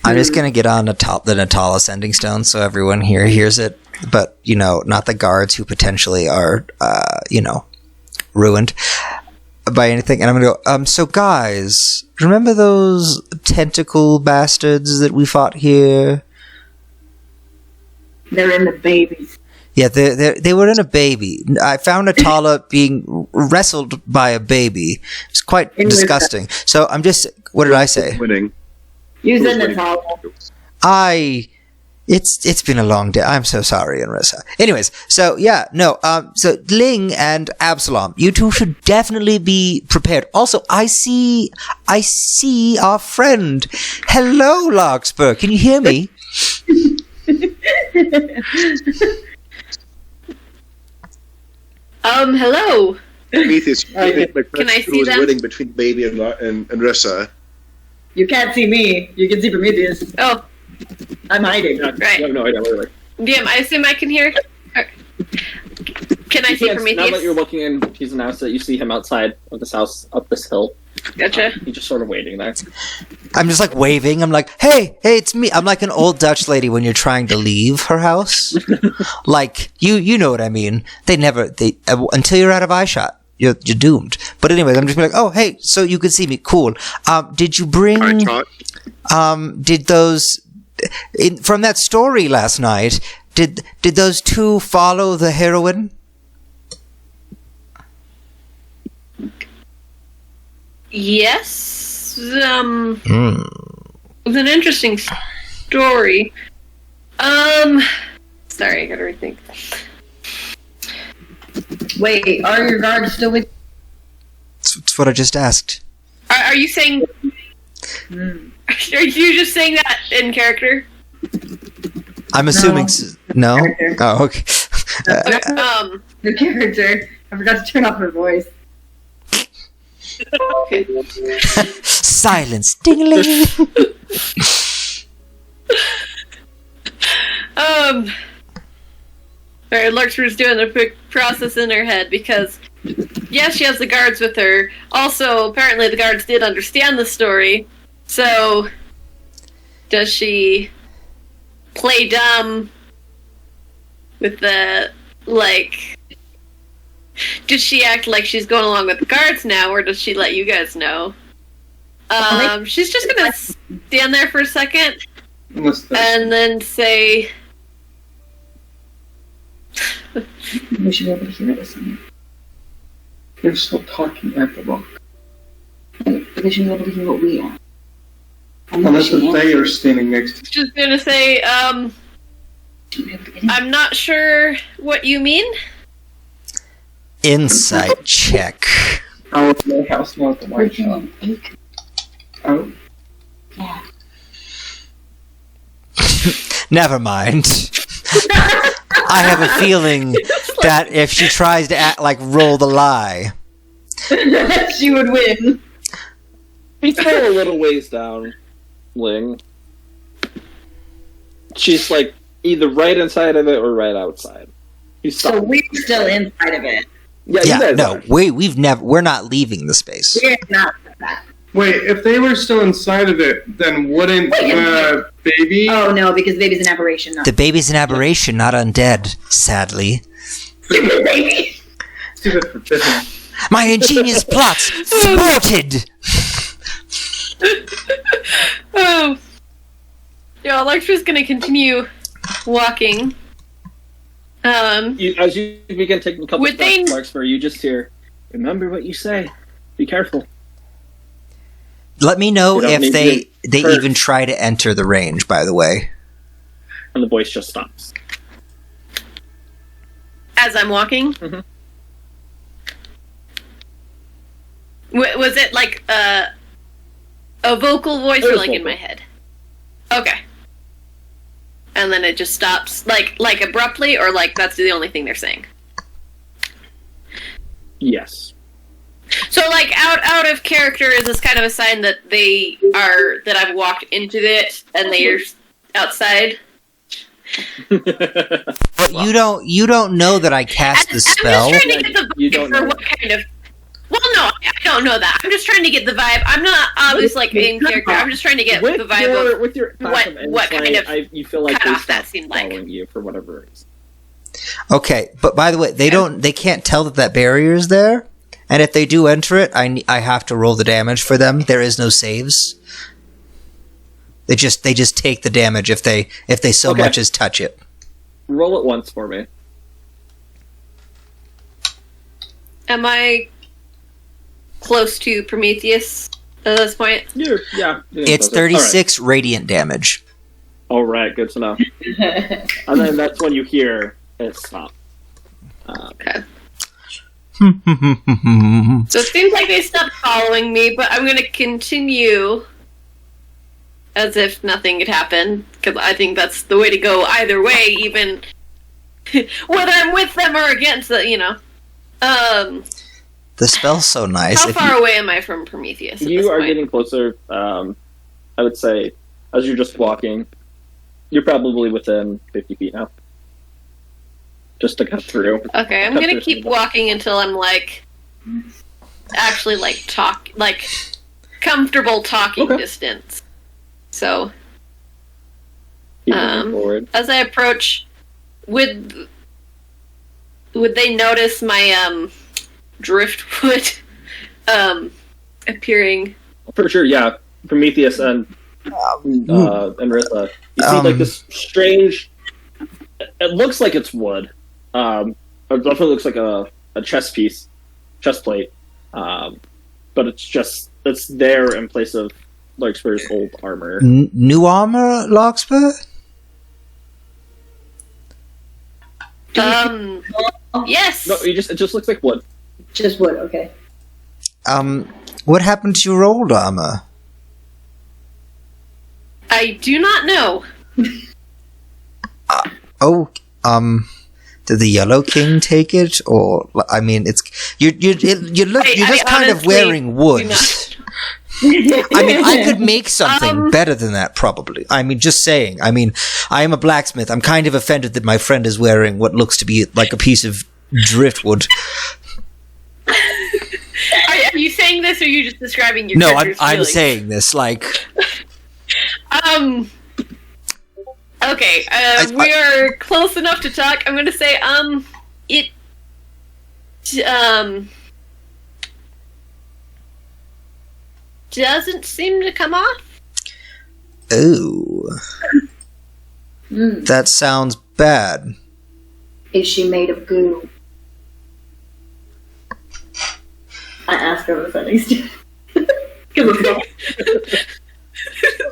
I'm just gonna get on the Natal Ascending Stone so everyone here hears it, but not the guards who potentially are, ruined by anything. And I'm gonna go. So guys, remember those tentacle bastards that we fought here? They're in the babies. Yeah, they were in a baby. I found Atala being wrestled by a baby. It's quite disgusting. So I'm just. What did I say? Winning. You said Natalia. It's been a long day. I'm so sorry, Anrissa. Anyways, so so Ling and Absalom, you two should definitely be prepared. Also, I see our friend. Hello, Larkspur. Can you hear me? Hello. Prometheus, Can I see them? winning between Baby and Rissa. You can't see me. You can see Prometheus. Oh, I'm hiding. right. I have no idea where DM, I assume I can hear. Can I see Now that you're Prometheus? looking in, he's announced that you see him outside of this house, up this hill. Gotcha. He's just sort of waiting there. I'm just like waving. I'm like, hey, it's me. I'm like an old Dutch lady when you're trying to leave her house. Like you know what I mean. Until you're out of eye shot, you're doomed. But anyways, I'm just like, oh hey, so you can see me, cool. Did you bring? Did those from that story last night? Did those two follow the heroine? Yes. It was an interesting story. Sorry, I gotta rethink. Wait, are your guards still with? That's what I just asked. Are you saying? Are you just saying that in character? I'm assuming no. Oh, okay. The character. I forgot to turn off her voice. Okay. Silence. Ding-a-ling. Sorry, Larkspur's doing a quick process in her head because, yes, she has the guards with her. Also, apparently the guards did understand the story. So, does she play dumb with the, does she act like she's going along with the guards now, or does she let you guys know? She's just gonna stand there for a second and then say... We should be able to hear this. They're still talking at the rock. They should be able to hear what we are. Unless they are standing next to Just gonna say, I'm not sure what you mean. Insight check. our house, not the white shop. Oh. Yeah. Never mind. I have a feeling that if she tries to roll the lie, she would win. He's still a little ways down, Ling. She's either right inside of it or right outside. So we're still inside of it. Yeah, no, we're not leaving the space. We're not that. Wait, if they were still inside of it, then wouldn't baby? Oh no, because baby's an aberration. The baby's an aberration, not undead. Sadly. Stupid baby. Stupid for business. My ingenious plots thwarted. Oh. Yeah, Larkspur's gonna continue walking. As you begin taking a couple Would they- steps, Larkspur, you just hear, "Remember what you say. Be careful." Let me know You don't if need they to hurt. even try to enter the range, by the way. And the voice just stops. As I'm walking? Mhm. Was it a vocal voice It or was in vocal. my head? Okay. And then it just stops, like abruptly, or that's the only thing they're saying? Yes. So out of character, is this kind of a sign that that I've walked into it and they're outside? But you don't know that I cast the spell. I'm just trying to get the You vibe don't for know. what kind of Well, no, I don't know that. I'm just trying to get the vibe. I'm not obviously like in character. I'm just trying to get the vibe with your what kind of you feel like cut they off that stopped seemed like. following you for whatever reason. Okay, but by the way, they can't tell that barrier is there, and if they do enter it, I have to roll the damage for them. There is no saves. They just take the damage if they so Okay. much as touch it. Roll it once for me. Am I close to Prometheus at this point? Yeah. It's 36 radiant damage. All right, good to know. And then that's when you hear it stop. Okay. So it seems like they stopped following me, but I'm going to continue as if nothing had happened, because I think that's the way to go either way, even whether I'm with them or against the, The spell's so nice. How If far away am I from Prometheus? At You this are point? getting closer. I would say, as you're just walking, you're probably within 50 feet now. Just to cut through. Okay, I'm Cut gonna through keep some- walking until I'm actually comfortable talking Okay. distance. So Keep moving forward. as I approach, would they notice my driftwood appearing? For sure, yeah. Prometheus and Rissa. You see like this strange. It looks like it's wood. It definitely looks like a chest plate. But it's there in place of Larkspur's old armor. new armor, Larkspur? Yes. No, it just looks like wood. Just wood, okay. What happened to your old armor? I do not know. Did the Yellow King take it, or I mean, it's you're just kind of honestly wearing wood. do not. I mean, I could make something better than that, probably. I mean, just saying. I mean, I am a blacksmith. I'm kind of offended that my friend is wearing what looks to be like a piece of driftwood. Are you saying this, or are you just describing your No, character's I'm feelings? saying this like. Okay, we are close enough to talk. I'm gonna say, it, doesn't seem to come off. Ooh. That sounds bad. Is she made of goo? I asked her what that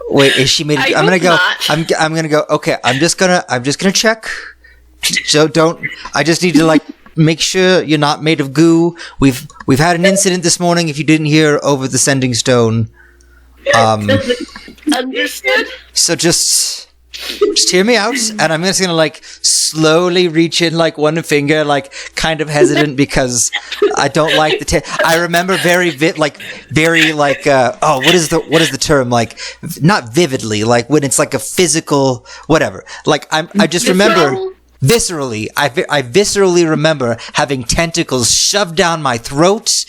Wait, is she made? I I'm gonna hope go. not. I'm gonna go. Okay, I'm just gonna check. So don't. I just need to make sure you're not made of goo. We've had an incident this morning. If you didn't hear, over the Sending Stone. Understood. So just hear me out, and I'm just gonna slowly reach in one finger, kind of hesitant because I don't like the. I remember what is the term, not vividly, when it's a physical whatever. I just remember viscerally. I viscerally remember having tentacles shoved down my throat,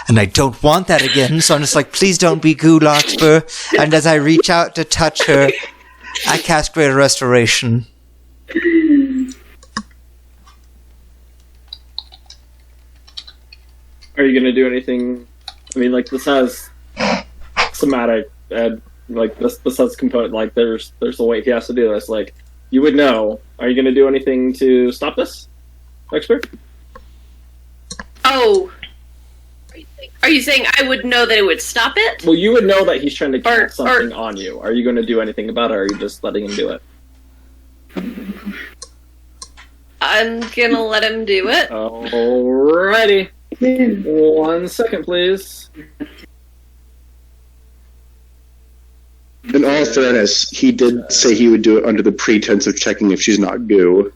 and I don't want that again. So I'm just please don't be goo, Larkspur. And as I reach out to touch her, I cast Greater Restoration. Are you gonna do anything? I mean, this has somatic, and this has component. There's a way he has to do this. You would know. Are you gonna do anything to stop this, expert? Oh. Are you saying I would know that it would stop it? Well, you would know that he's trying to cast something on you. Are you going to do anything about it, or are you just letting him do it? I'm gonna let him do it. Alrighty. 1 second, please. In all fairness, he did say he would do it under the pretense of checking if she's not goo.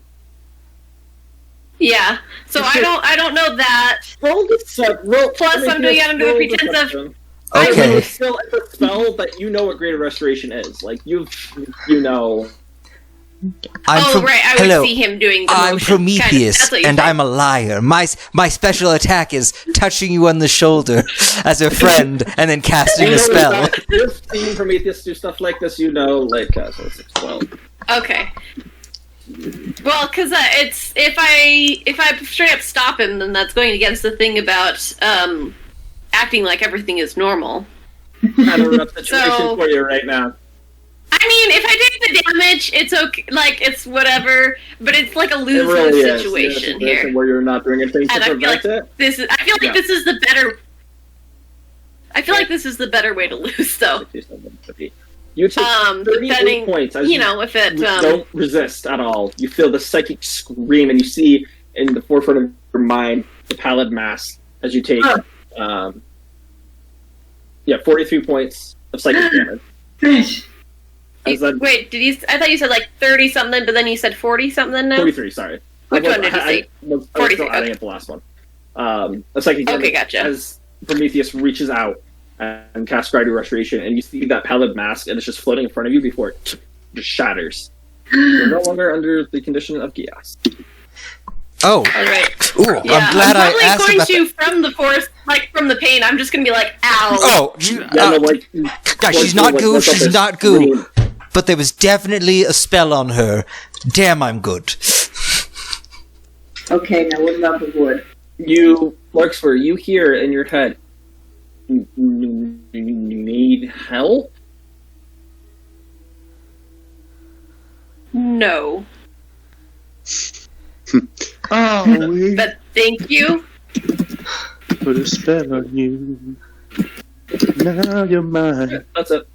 Yeah. So I don't know that. Roll the Plus, I'm doing it under the pretense of. Okay. It's still a spell, but you know what Greater Restoration is. You know. I would see him doing the I'm motion. Prometheus, That's what you're and saying. I'm a liar. My special attack is touching you on the shoulder as a friend, and then casting a spell. You've seen Prometheus do stuff like this, so 612. Okay. Well, because it's if I straight up stop him, then that's going against the thing about acting like everything is normal. Kind of a rough situation So- for you right now. I mean, if I take the damage, it's okay. Like it's whatever, but it's like a It lose-lose really is. situation You're in a here. where you're not doing anything to And I feel prevent like it. this is. I feel like Yeah. this is the better. I feel like this is the better way to lose, though. You take 38 Depending, points as you know, if it don't resist at all. You feel the psychic scream, and you see in the forefront of your mind the pallid mass as you take, 43 points of psychic damage. As that, wait, did you? I thought you said like 30 something, but then you said 40 something now. 43, sorry. Which one did you say? I was 43, still adding okay. up the last one. A psychic damage Okay, gotcha. as Prometheus reaches out and casts Gratitude Restoration, and you see that pallid mask, and it's just floating in front of you before it just shatters. You're no longer under the condition of chaos. Oh, All right. ooh, Yeah, I'm glad I probably asked going about to from the force, like from the pain. I'm just gonna be like, ow. Oh, guys, she's not goo. She's not goo. But there was definitely a spell on her. Damn, I'm good. Okay, now what about the wood? You, Larkspur, you hear in your head, need help? No. Oh, But thank you. put a spell on you. Now you're mine. That's it.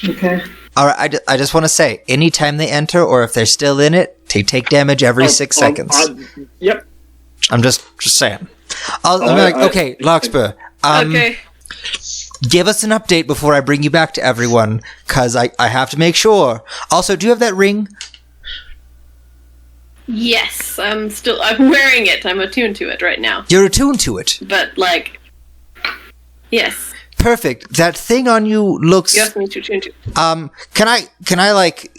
Okay. All right, I just want to say, anytime they enter, or if they're still in it, they take damage every 6 seconds. Yep. I'm just saying. I'm like, okay, Larkspur, Okay. give us an update before I bring you back to everyone, because I have to make sure. Also, do you have that ring? Yes, I'm wearing it. I'm attuned to it right now. You're attuned to it. But like, yes. Perfect. That thing on you looks. You asked me to attune to. Can I like?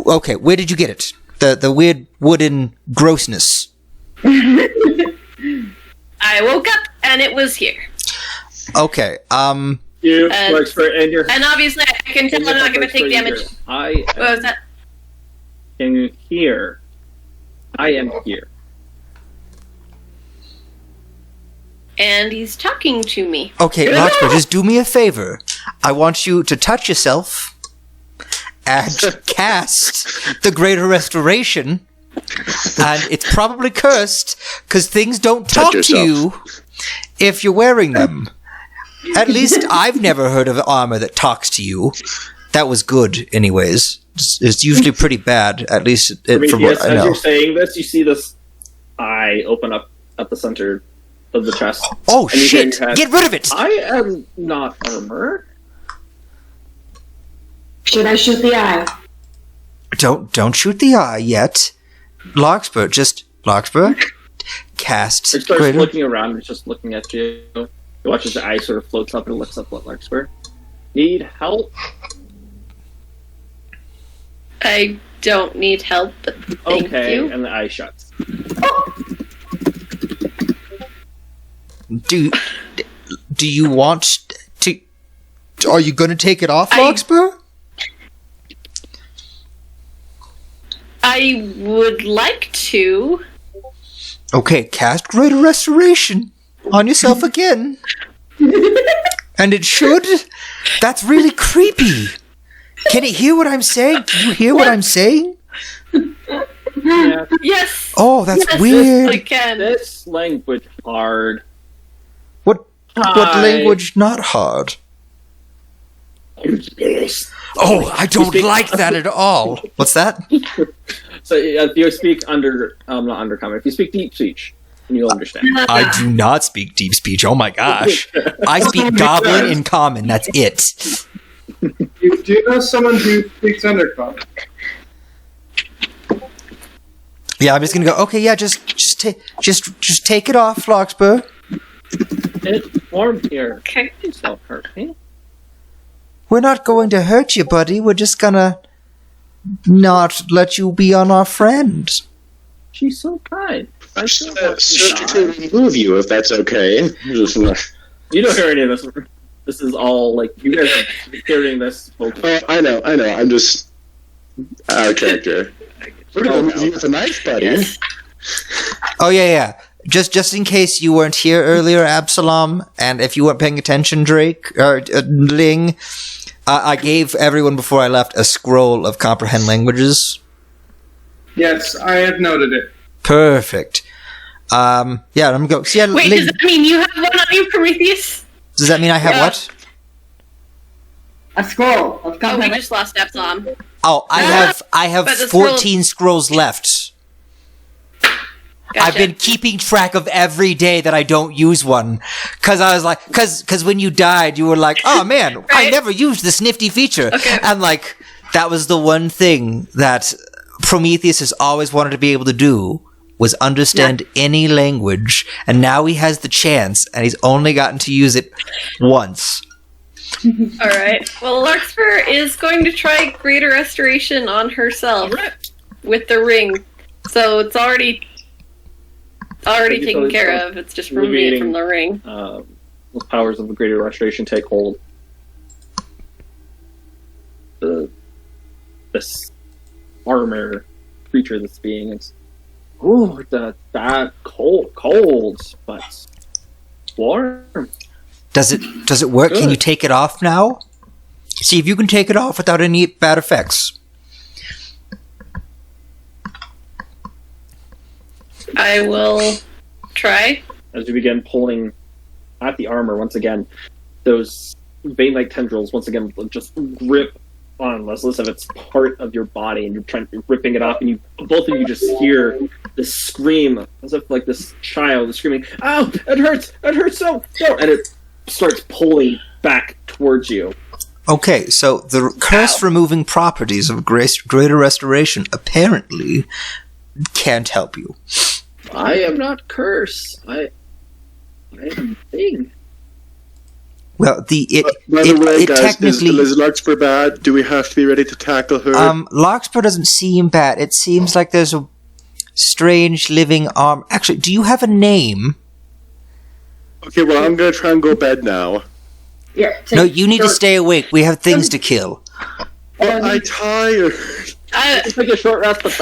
Okay, where did you get it? The weird wooden grossness. I woke up and it was here. Okay. You, And- Larkspur, and your And obviously, I can tell I'm not going to take damage. I What was that? am here. I am here. And he's talking to me. Okay, Larkspur, just do me a favor. I want you to touch yourself and cast the Greater Restoration. And it's probably cursed because things don't talk to you if you're wearing them. At least I've never heard of armor that talks to you. That was good, anyways. It's usually pretty bad, at least from Prometheus, what I as know. you're saying this, you see this eye open up at the center of the chest. Oh And you hear in shit! your head, Get rid of it! I am not armor. Should I shoot the eye? Don't shoot the eye yet. Larkspur, cast It starts greater. looking around. It's just looking at you. You watch as the eye sort of floats up and looks up at Larkspur. Need help? I don't need help, but thank Okay, you. and the eye shuts. Do you want to? Are you going to take it off, I- Larkspur? I would like to. Okay, cast Greater Restoration on yourself again. And it should. That's really creepy. Can it hear what I'm saying? Can you hear what I'm saying? Yeah, Yes. Oh, that's yes, weird. I can. this language hard. What Hi. language not hard? Oh, I don't speak- like that at all. What's that? So if you speak not undercommon. If you speak deep speech, you'll understand. I do not speak deep speech. Oh my gosh. I speak goblin and common. That's it. You do know someone who speaks Undercommon. Yeah, I'm just gonna go. Okay, yeah, just take it off, Larkspur. It's warm here. Okay. Please don't hurt me. We're not going to hurt you, buddy. We're just gonna not let you be on our friend. She's so kind. I So to remove you, if that's okay. You don't hear any of this. This is all like you guys are hearing this. I know. I'm just out of character. We're gonna remove you with a knife, buddy. Yes. Oh yeah. Just in case you weren't here earlier, Absalom, and if you weren't paying attention, Drake or Ling, I gave everyone before I left a scroll of comprehend languages. Yes, I have noted it. Perfect. I'm gonna go. See, Wait, Ling, does that mean you have one on you, Prometheus? does that mean I have Yeah. what? A scroll of Oh, we comprehend. just lost Epsilon. Oh, I have But the scroll- 14 scrolls left. Gotcha. I've been keeping track of every day that I don't use one, because I was like, because when you died, you were like, oh man, I Right. never used this nifty feature, Okay. and like that was the one thing that Prometheus has always wanted to be able to do was understand any language, and now he has the chance, and he's only gotten to use it once. All right. Well, Larkspur is going to try Greater Restoration on herself with the ring, so it's already taken care of. It's just removing it from the ring. The powers of the Greater Restoration take hold. This armor creature that's being is that cold, but warm. Does it work? Can Good. you take it off now? See if you can take it off without any bad effects. I will try. As you begin pulling at the armor once again, those vein-like tendrils once again just grip on less of its part of your body, and you're ripping it off, and both of you just hear this scream as if like this child is screaming, "Ow! It hurts so!" And it starts pulling back towards you. Okay, so the curse-removing properties of Greater Restoration apparently can't help you. I am not cursed. I am a thing. Well, By the way, guys, technically, is Larkspur bad? Do we have to be ready to tackle her? Larkspur doesn't seem bad. It seems like there's a strange living arm. Actually, do you have a name? Okay, well, I'm gonna try and go to bed now. Yeah. No, you need to stay awake. We have things to kill. I'm tired. Just take a short rest, but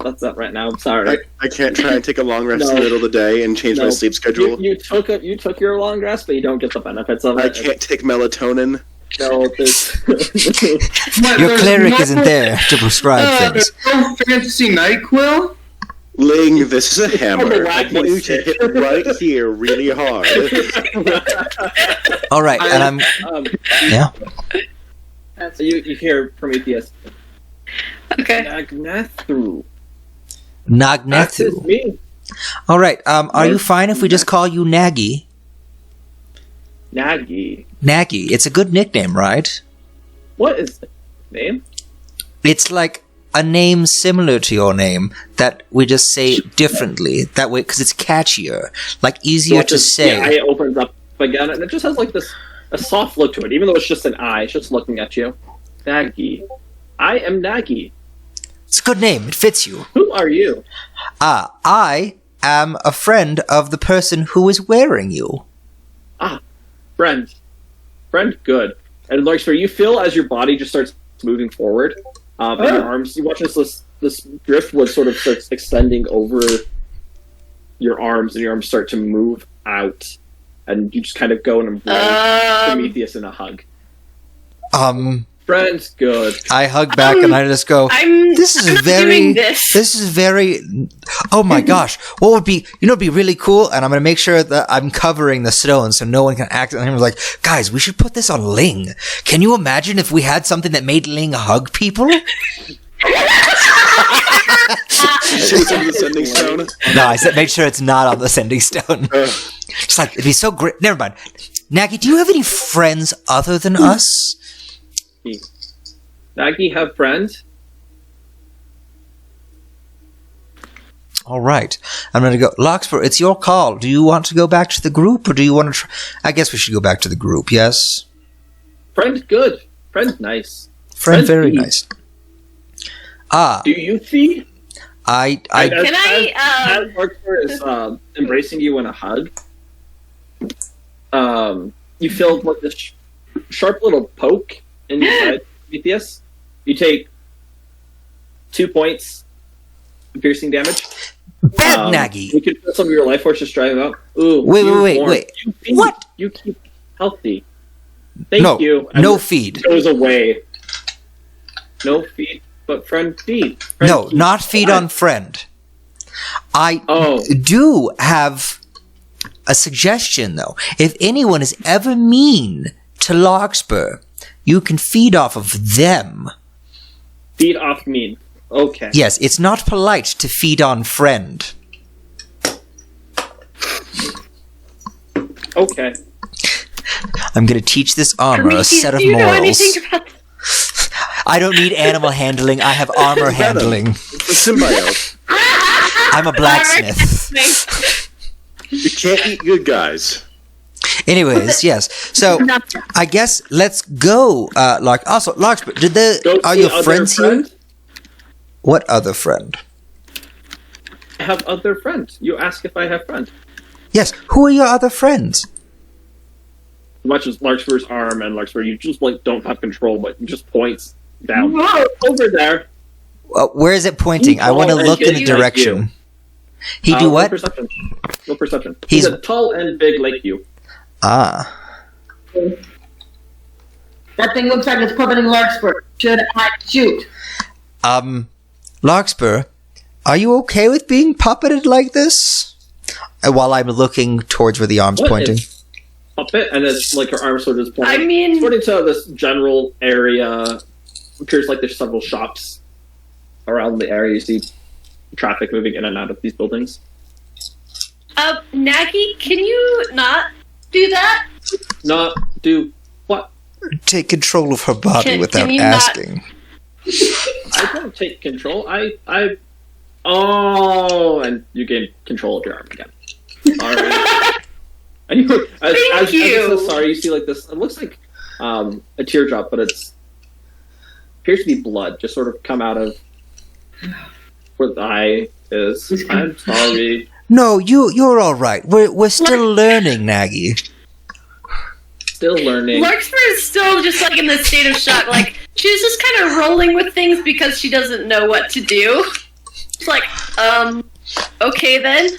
that's it right now. I'm sorry. I can't try and take a long rest in the No. middle of the day and change my No. sleep schedule. You took your long rest, but you don't get the benefits of it. I can't take melatonin. No, there's Your cleric isn't there to prescribe things. There's no fantasy NyQuil? Ling, this is a hammer. I wacky want you to hit right here really hard. All right, and I'm yeah. So you hear Prometheus. Okay. Nagnathu. Nagnathu. That's me. All right, are you fine if we just call you Nagi? Nagi. Nagi, it's a good nickname, right? What is the name? It's like a name similar to your name that we just say differently. That way, because it's catchier, like easier to say. The eye opens up again, and it just has like a soft look to it, even though it's just an eye. It's just looking at you. Nagi. I am Nagi. It's a good name. It fits you. Who are you? I am a friend of the person who is wearing you. Friend. Friend, good. And Larkspur, you feel as your body just starts moving forward, and your arms, you watch this driftwood sort of starts extending over your arms, and your arms start to move out, and you just kind of go and embrace Prometheus in a hug. Friends, good. I hug back and I just go, this is doing very, this. this is very, oh my gosh, what would be, it'd be really cool, and I'm going to make sure that I'm covering the stone so no one can accidentally, I'm like, guys, we should put this on Ling. Can you imagine if we had something that made Ling hug people? She's on the sending stone. No, I said make sure it's not on the sending stone. It's like, it'd be so great. Never mind. Nagi, do you have any friends other than us? Nagi, have friends? All right. I'm going to go. Larkspur, it's your call. Do you want to go back to the group, or do you want to I guess we should go back to the group, yes? Friend, good. Friend's nice. Friend, very feed. nice. Ah, Do you feed? I Can I, As Larkspur is embracing you in a hug, you feel like this sharp little poke in your side, Prometheus. You take 2 points of piercing damage. bad Nagy. You can feel some of your life force just driving up. Ooh, Wait, you're wait, warm. wait. You feed. What? You keep healthy. Thank No, you. no And feed. it goes away. No feed, but friend feed. Friend No, feed. not feed on friend. I Oh, do have a suggestion, though. If anyone is ever mean to Larkspur, you can feed off of them. feed off mean. Okay. Yes, it's not polite to feed on friend. Okay. I'm gonna teach this armor a Prometheus, set of do you know morals. anything about this? I don't need animal handling, I have armor handling. It's a symbiote. I'm a blacksmith. You can't eat good guys. Anyways, yes. So I guess let's go. Also, Larkspur, Go are see your other friends friend. here? What other friend? I have other friends. You ask if I have friends. Yes. Who are your other friends? Much as Larkspur's arm and Larkspur, you just like don't have control, but you just points down Whoa. over there. Where is it pointing? I want to Tall look and in a big like direction. you. He do Roll what? Perception. Roll perception. He's- He's a tall and big like you. Ah. That thing looks like it's puppeting Larkspur. Should I shoot? Larkspur, are you okay with being puppeted like this? While I'm looking towards where the arm's What pointing. is puppet, and it's like her arm sort of pointing. I mean, According to this general area, it appears like there's several shops around the area. You see traffic moving in and out of these buildings. Nagy, can you not do that? Not do what? Take control of her body Can without you not- asking. I don't take control. Oh, and you gain control of your arm again. Sorry. And you, as Thank you you. said sorry, you see like this. It looks like a teardrop, but it's appears to be blood, just sort of come out of where the eye is. I'm sorry. No, you're all right. We're still learning, Nagy. Still learning. Larkspur is still just like in this state of shock. Like she's just kind of rolling with things because she doesn't know what to do. It's like, okay then.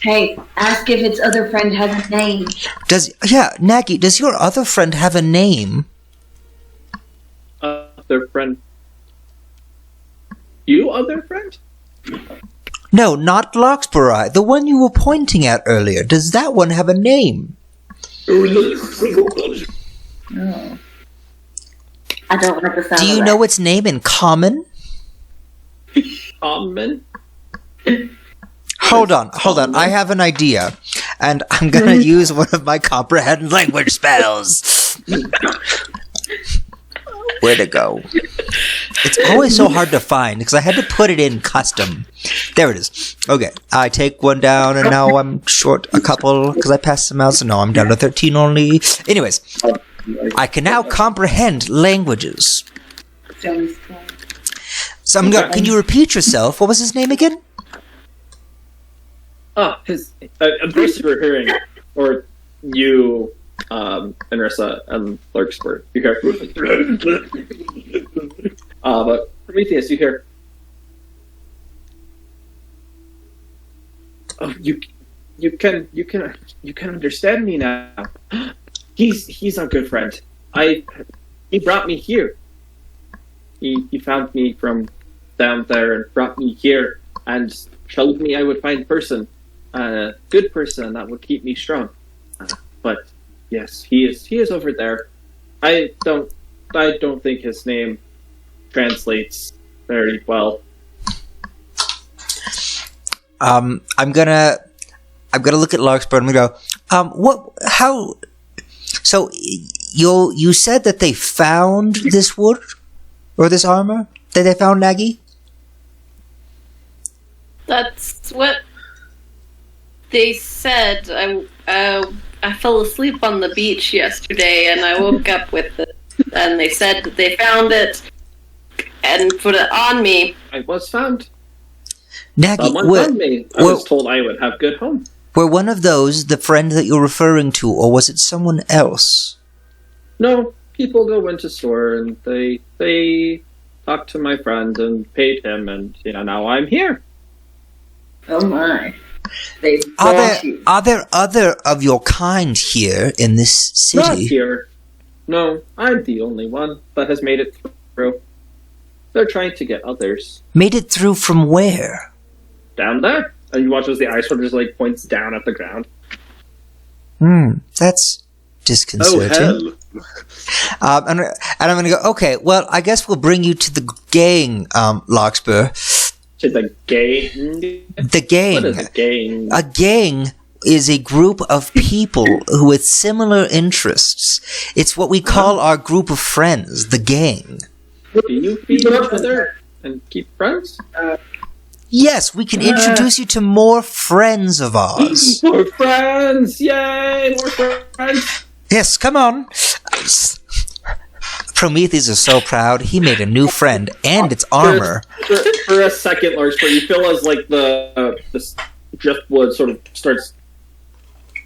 Hey, ask if its other friend has a name. Nagy, does your other friend have a name? Other friend. You other friend? No, not Larkspur, the one you were pointing at earlier. Does that one have a name? No. I don't like the sound Do you of know its name in common? Common. Hold on. I have an idea. And I'm gonna use one of my comprehend language spells. Where'd it go? It's always so hard to find because I had to put it in custom. There it is. Okay, I take one down and now I'm short a couple because I passed some out, so now I'm down to 13 only. Anyways, I can now comprehend languages. that. So can you repeat yourself? What was his name again? His. Of course, you were hearing, or you, Enrissa and Larkspur. You hear. But Prometheus, you hear. Oh, you can understand me now. He's our good friend. He brought me here. He found me from down there and brought me here and showed me I would find a good person that would keep me strong. But yes, he is over there. I don't think his name translates very well. I'm gonna look at Larkspur and go, so you said that they found this wood or this armor that they found, Nagy? That's what they said. I fell asleep on the beach yesterday, and I woke up with it. and they said that they found it and put it on me. I was found. Nagi, Someone found me. I was told I would have good home. were one of those the friend that you're referring to, or was it someone else? No, people go into store and they talked to my friend and paid him, and now I'm here. Oh my. They Are bought there you. are there other of your kind here in this Not city? here. No, I'm the only one that has made it through. They're trying to get others Made it through from where? down there. And you watch as the ice one just points down at the ground. That's Oh, disconcerting. hell. And I'm going to go, okay, well, I guess we'll bring you to the gang, Larkspur. To the gang. The gang. What is a gang? A gang is a group of people who with similar interests. It's what we call our group of friends, the gang. Do you feed each other and keep friends? Yes, we can introduce you to more friends of ours. More friends! Yay! More friends! Yes, come on. Prometheus is so proud. He made a new friend and its armor. For a second, Larkspur, you feel as the driftwood sort of starts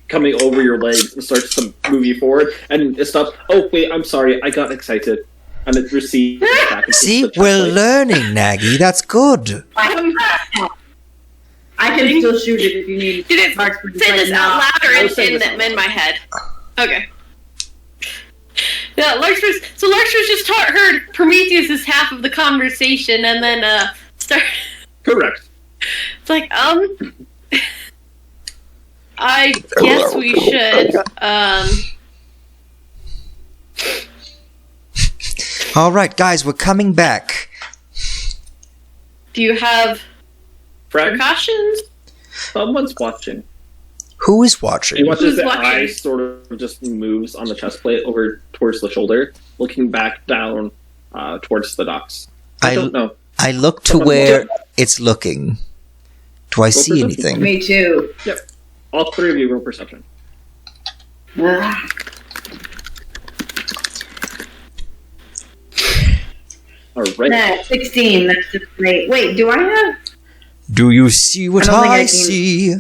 coming over your legs and starts to move you forward, and it stops. Oh wait, I'm sorry, I got excited, and it recedes back. Into See, the we're chest plate. learning, Nagy. That's good. I can still shoot it if you need. Did it Marks, but say right this now- out loud or I was saying in this out my head? Okay. Yeah, Larkspur's just heard Prometheus' half of the conversation and then start. Correct. It's like, I guess we should. All right, guys, we're coming back. Do you have Friend, precautions? someone's watching. Who is He watching? watches Who's the watching? eye sort of just moves on the chest plate over towards the shoulder, looking back down towards the docks. I don't know. I look to where it's looking. Do I see perception. anything? Me too. All three of you roll perception. Ah. All right. Nah, 16. That's just great. Wait, do I have? Do you see what I don't think I I can- see?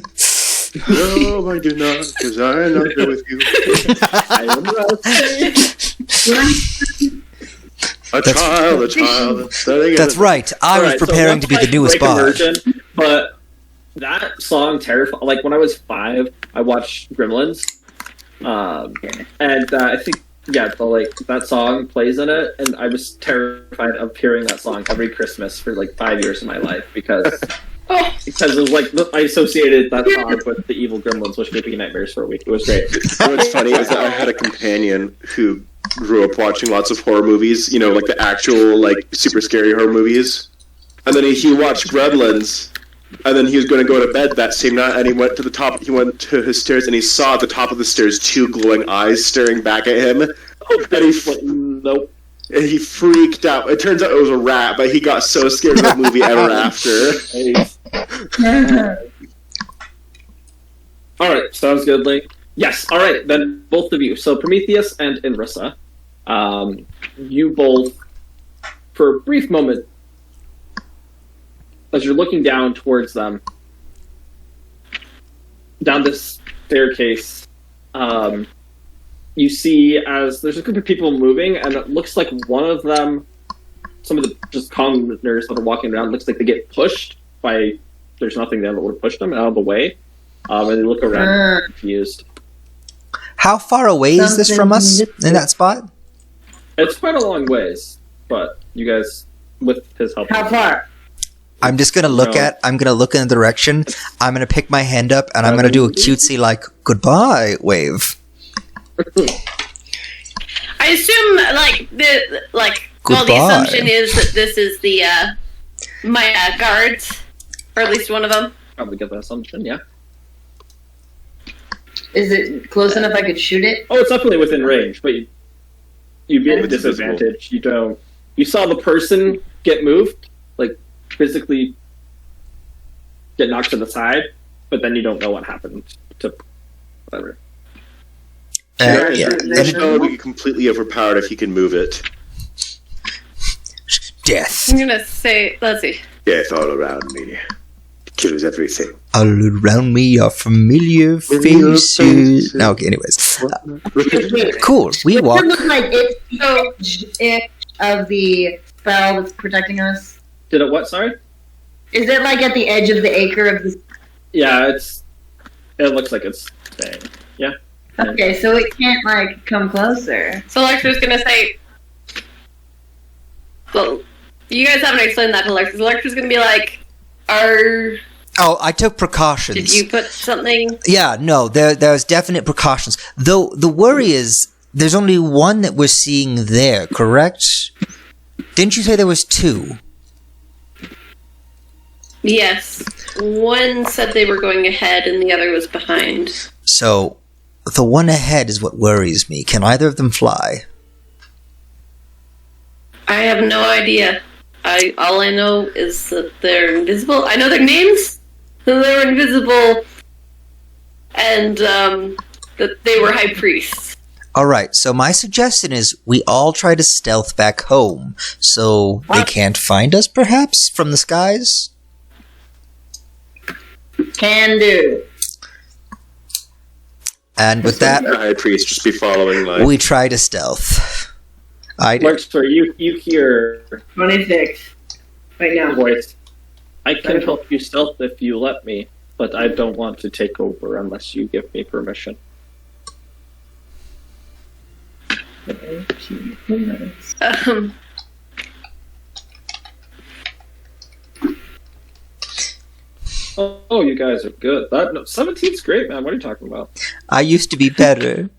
No, I do not, because I am not here with you. I am A child. Setting That's right. I was Alright, so preparing once to be the I newest break bard. immersion, but that song terrified. Like when I was 5, I watched Gremlins, and I think that song plays in it, and I was terrified of hearing that song every Christmas for 5 years of my life because it was I associated that song with the evil Gremlins, which gave me nightmares for a week. It was great. What's funny is that I had a companion who grew up watching lots of horror movies, like the actual, super scary horror movies. And then he watched Gremlins, and then he was going to go to bed that same night, and he went to his stairs, and he saw at the top of the stairs 2 glowing eyes staring back at him. And Nope. and he freaked out. It turns out it was a rat, but he got so scared of the movie ever after. Alright, sounds good, Link. Yes, alright, then both of you. So Prometheus and Inrissa, you both, for a brief moment, as you're looking down towards them, down this staircase, you see as there's a group of people moving, and it looks like one of them, some of the just commoners that are walking around, looks like they get pushed by, there's nothing there that would have pushed them out of the way, and they look around confused. How far away is this from us in that spot? It's quite a long ways, but you guys, with his help... How far? I'm just gonna look No. I'm gonna look in the direction. I'm gonna pick my hand up and I'm gonna do a cutesy goodbye wave. I assume the Goodbye. assumption is that this is the my guards, or at least one of them. Probably get that assumption, yeah. Is it close enough I could shoot it? Oh, it's definitely within range, but you'd be at a It's disadvantage. You saw the person get moved, physically get knocked to the side, but then you don't know what happened to whatever. Yeah. The spell would be completely overpowered if he can move it. Death. I'm gonna say, let's see. Death all around me. Kills everything. All around me are familiar faces. No, okay, anyways. Cool. We It walk. looks like it's the edge of the spell that's protecting us. Did it what? Sorry. Is it like at the edge of the acre of the... Yeah, it looks like it's staying. Yeah. Okay, so it can't, like, come closer. So Lecter's gonna say, well, you guys haven't explained that to Lecter. So Lecter's gonna be like, Oh, I took precautions. did you put something? Yeah, no, there's definite precautions. Though the worry is there's only one that we're seeing there, correct? Didn't you say there was two? Yes. One said they were going ahead and the other was behind. So the one ahead is what worries me. Can either of them fly? I have no idea. All I know is that they're invisible. I know their names. They're invisible, and that they were high priests. Alright, so my suggestion is we all try to stealth back home so they can't find us, perhaps, from the skies? Can do. And with that, The high priest just be following like. we try to stealth. I do. Lecter, you hear 26. Right the now. voice. I can help you stealth if you let me, but I don't want to take over unless you give me permission. Oh, you guys are good. 17's great, man. What are you talking about? I used to be better.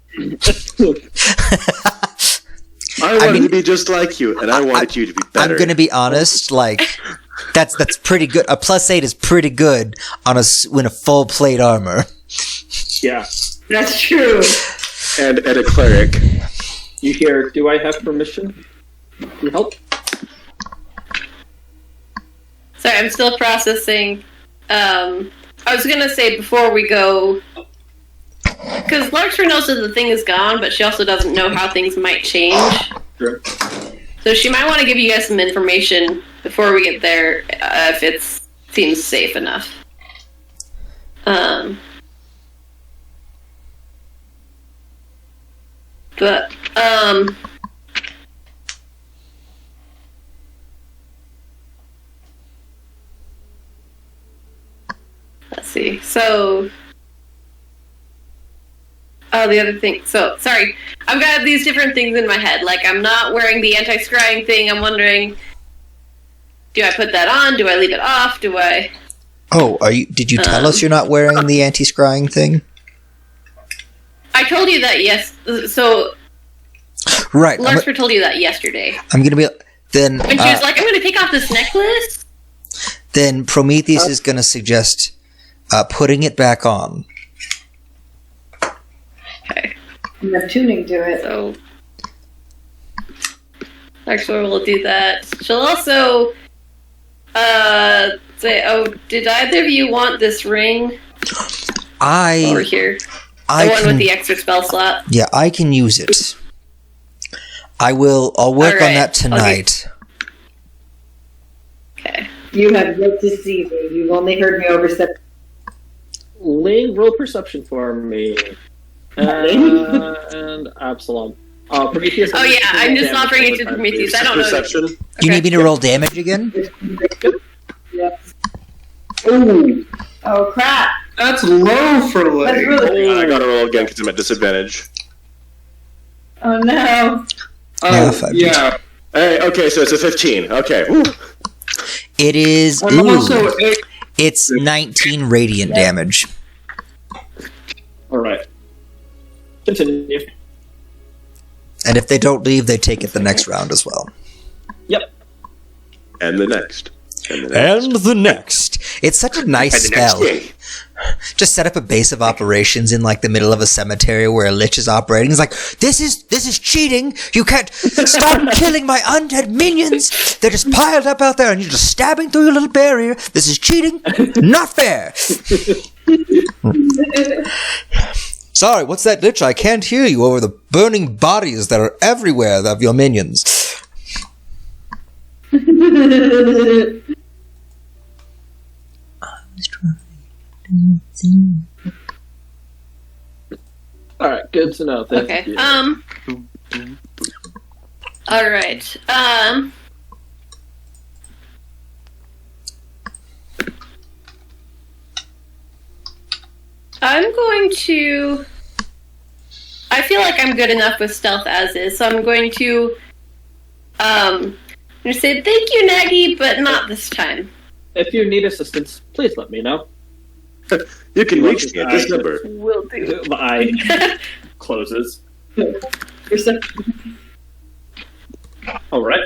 I wanted mean- to be just like you, and I wanted you to be better. I'm gonna be honest, like, that's pretty good. A +8 is pretty good on in a full plate armor. Yeah. That's true. And a cleric. You hear, do I have permission to help? Sorry, I'm still processing. I was gonna say before we go, because Lecter knows that the thing is gone, but she also doesn't know how things might change. Sure. So she might want to give you guys some information before we get there, if it seems safe enough. But let's see. So, the other thing. So, sorry. I've got these different things in my head. Like, I'm not wearing the anti-scrying thing. I'm wondering, do I put that on? Do I leave it off? Do I... Oh, did you tell us you're not wearing the anti-scrying thing? I told you that, yes. So, Right. Lecter told you that yesterday. I'm gonna be... Then, And she was like, I'm going to take off this necklace. then Prometheus is gonna suggest putting it back on. Okay. And the tuning to it. So, actually, we'll do that. She'll also say, "Oh, did either of you want this ring over here? The one with the extra spell slot." Yeah, I can use it. I'll work on Alright, that tonight. Okay. You have yet to see me. You've only heard me over 7. Ling, roll perception for me. And Absalom. Prometheus. Oh yeah, I'm just not bringing it to Prometheus. I don't know. Perception. You need me to roll damage again? Yes. Ooh. Oh, crap. That's low for That's Ling. really... I gotta roll again because I'm at disadvantage. Oh, no. Yeah. Hey, okay, so it's a 15. Okay. Woo. It is... And ooh, also, it's 19 radiant damage. Alright. Continue. And if they don't leave, they take it the next round as well. Yep. And the next. And the next. And the next. It's such a nice And the next spell. day. Just set up a base of operations in like the middle of a cemetery where a lich is operating. It's like, this is cheating. You can't stop killing my undead minions. They're just piled up out there and you're just stabbing through your little barrier. This is cheating. Not fair. Sorry, what's that glitch? I can't hear you over the burning bodies that are everywhere of your minions. All right, good to know. Thank Okay. you. All right. I'm going to. I feel like I'm good enough with stealth as is, so I'm going to. I'm going to say thank you, Nagy, but not this time. If you need assistance, please let me know. You can reach me at this number. Will do. My eye closes. All right.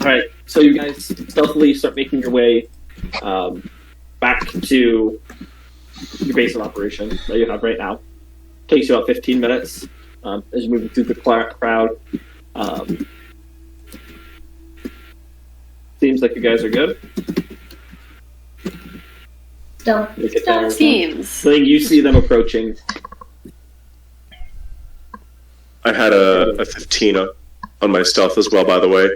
All right. So you guys stealthily start making your way back to your base of operation that you have right now. Takes you about 15 minutes as you're moving through the crowd. Seems like you guys are good. Stealth. Look at that. Seems. Thing you see them approaching. I had a 15 on my stealth as well, by the way.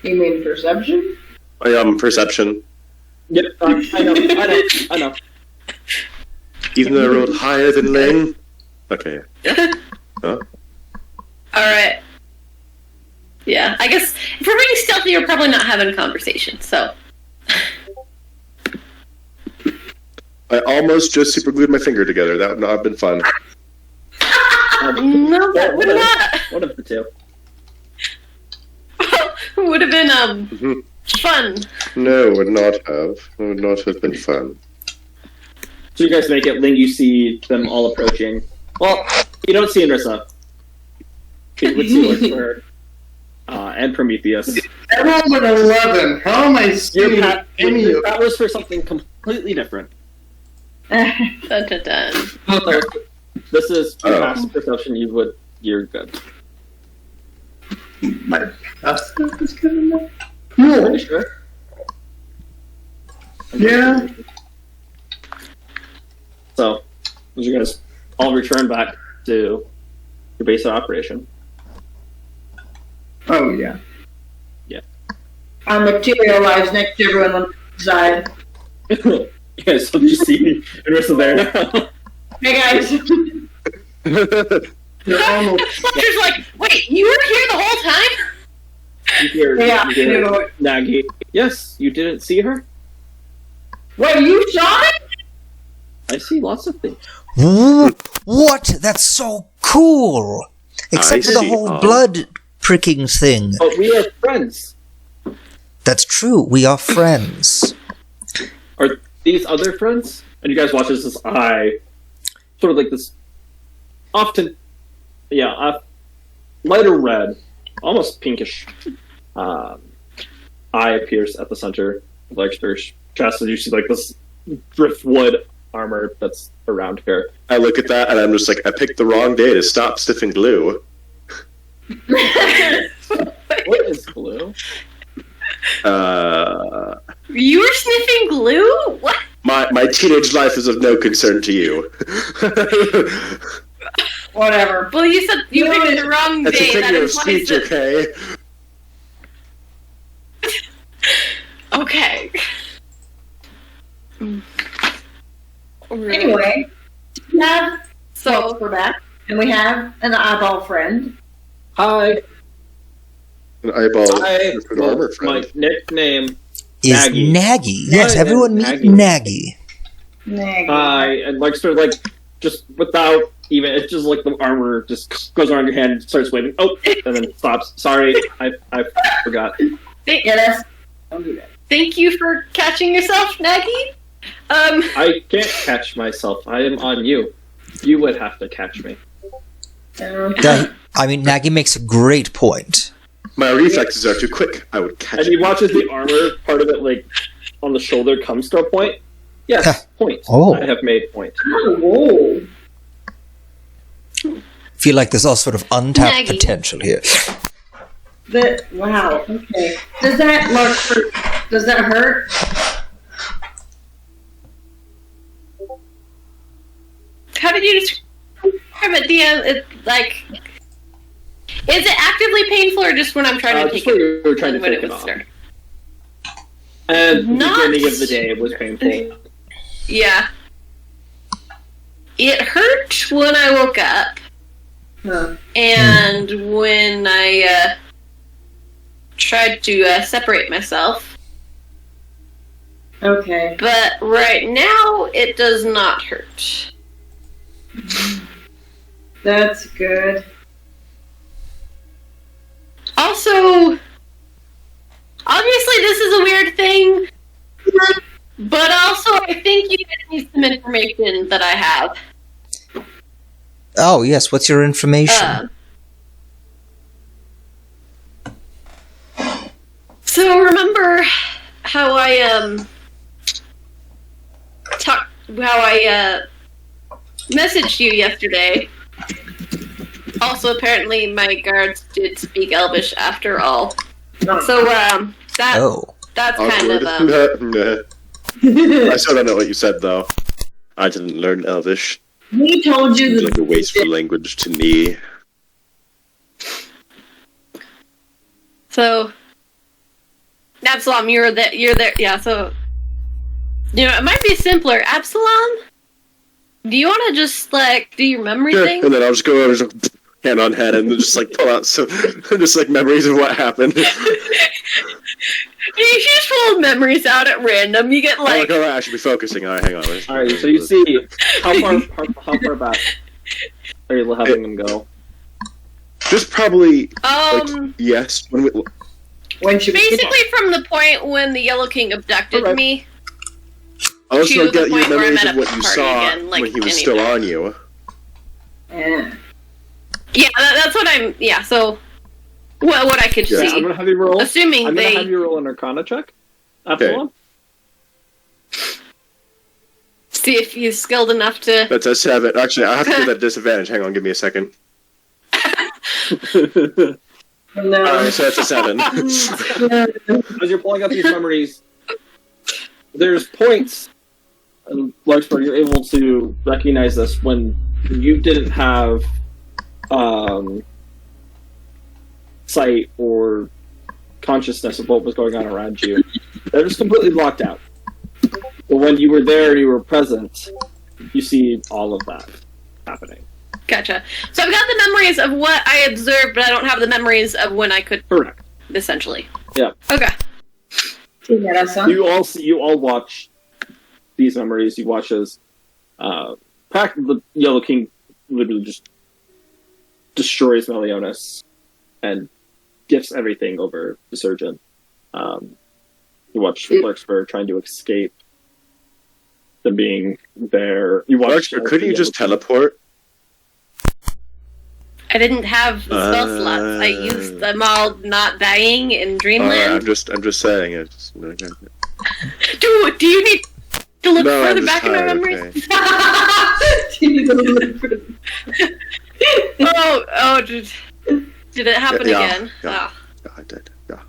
You mean perception? I am perception. Yep, I know. Even though I rolled higher than Ling. Okay. Huh? Alright. Yeah, I guess if we're being stealthy, you're probably not having a conversation, so. I almost just super glued my finger together. That would not have been fun. No, that would not. One of the two. Would have been, Mhm. fun. No, would not have. It would not have been fun. So you guys make it. Ling, you see them all approaching. Well, you don't see Anrissa. You would see Lurker, and Prometheus. I rolled an 11. How am I seeing any of That was for something completely different. Dun, dun, dun. So, this is your Oh. past perception. You're good. my stuff is good enough? Pretty Cool. sure. Yeah. So, as you guys all return back to your base of operation. Oh, yeah. I materialize next to everyone on the side. You guys will just see Anrissa there now. Hey guys. You're almost. Fletcher's like, wait, you were here the whole time? You hear, Yeah, you hear you know it. Nagy. Yes, you didn't see her? Wait, you saw it? I see lots of things. What? That's so cool! Except for the see. whole blood pricking thing. But we are friends. That's true, we are friends. Are these other friends? And you guys watch as this eye, sort of like this, often, lighter red, almost pinkish, eye appears at the center of Lexter's chest, and you see like this driftwood armor that's around here. I look at that and I'm just like, I picked the wrong day to stop sniffing glue. What is glue? You were sniffing glue? What? My teenage life is of no concern to you. Whatever. Well, you said you picked the wrong That's a day. That figure of implies speech, that... okay? Okay. Anyway, we have So, for that, and we have an eyeball friend. Hi. An eyeball Hi. with an armor My friend. Is nickname. Nagy. Nagy. Yes, Hi, everyone meet Nagy. Nagy. Hi. And like sort of like just without even, it's just like the armor just goes around your hand and starts waving. Oh, and then stops. Sorry, I forgot. Yes. Don't do that. thank you for catching yourself, Nagy. I can't catch myself. I am on you. You would have to catch me. Nagy makes a great point. My reflexes are too quick. I would catch And he it. watches the armor part of it, like on the shoulder, comes to a point. Yes, point. Oh. I have made point. Oh, whoa. Feel like there's all sort of untapped Nagy. potential here. Wow. Okay. Does that hurt? How did you describe it, DM? It's like, is it actively painful or just when I'm trying to take just when it? you were trying to when take it it was off. started? And the Not- beginning of the day was painful. Yeah. It hurt when I woke up, Huh. and when I tried to separate myself. Okay. But right now, it does not hurt. That's good. Also, obviously, this is a weird thing, but also, I think you guys need some information that I have. Oh, yes, what's your information? So remember how I messaged you yesterday? Also, apparently, my guards did speak Elvish after all. So that's kind of I still don't know what you said, though. I didn't learn Elvish. We told you It's like a wasteful language to me. So, Absalom, you're there. Yeah. So, it might be simpler. Absalom, do you want to just do your memory Sure. thing? And then I'll just go over hand on head and just pull out some just memories of what happened. You just pull memories out at random. You get Alright, I should be focusing. Alright, hang on. Alright, so you see, how far back are you having them go? Just probably, yes. When she basically from the point when the Yellow King abducted me. Also to get the your point where I memories met of up what at you the saw party again, when he was still on you. Yeah, that's what I'm. Yeah, so what I could Yeah, see. I'm gonna have you roll. Assuming I'm they. gonna have you roll an Arcana check. Absalom. See if he's skilled enough to. That's a 7. Actually, I have to do that disadvantage. Hang on, give me a second. No. Alright, so that's a 7. As you're pulling out these memories, there's points, and Larkspur, you're able to recognize this when you didn't have sight or consciousness of what was going on around you. They're just completely blocked out. But when you were there and you were present, you see all of that happening. Gotcha. So I've got the memories of what I observed, but I don't have the memories of when I could. Correct. Essentially. Yeah. Okay. You all watch these memories. You watch as the Yellow King literally just destroys Meliodas and gifts everything over the surgeon. You watch Larkspur trying to escape them being there. You watch Larkspur, couldn't you just teleport? I didn't have spell slots. I used them all not dying in Dreamland. I'm just saying it. Do you need to look No, further I'm just back in my tired, memories? okay. Did it happen Yeah, again? yeah. Oh. Yeah, I did. Yeah.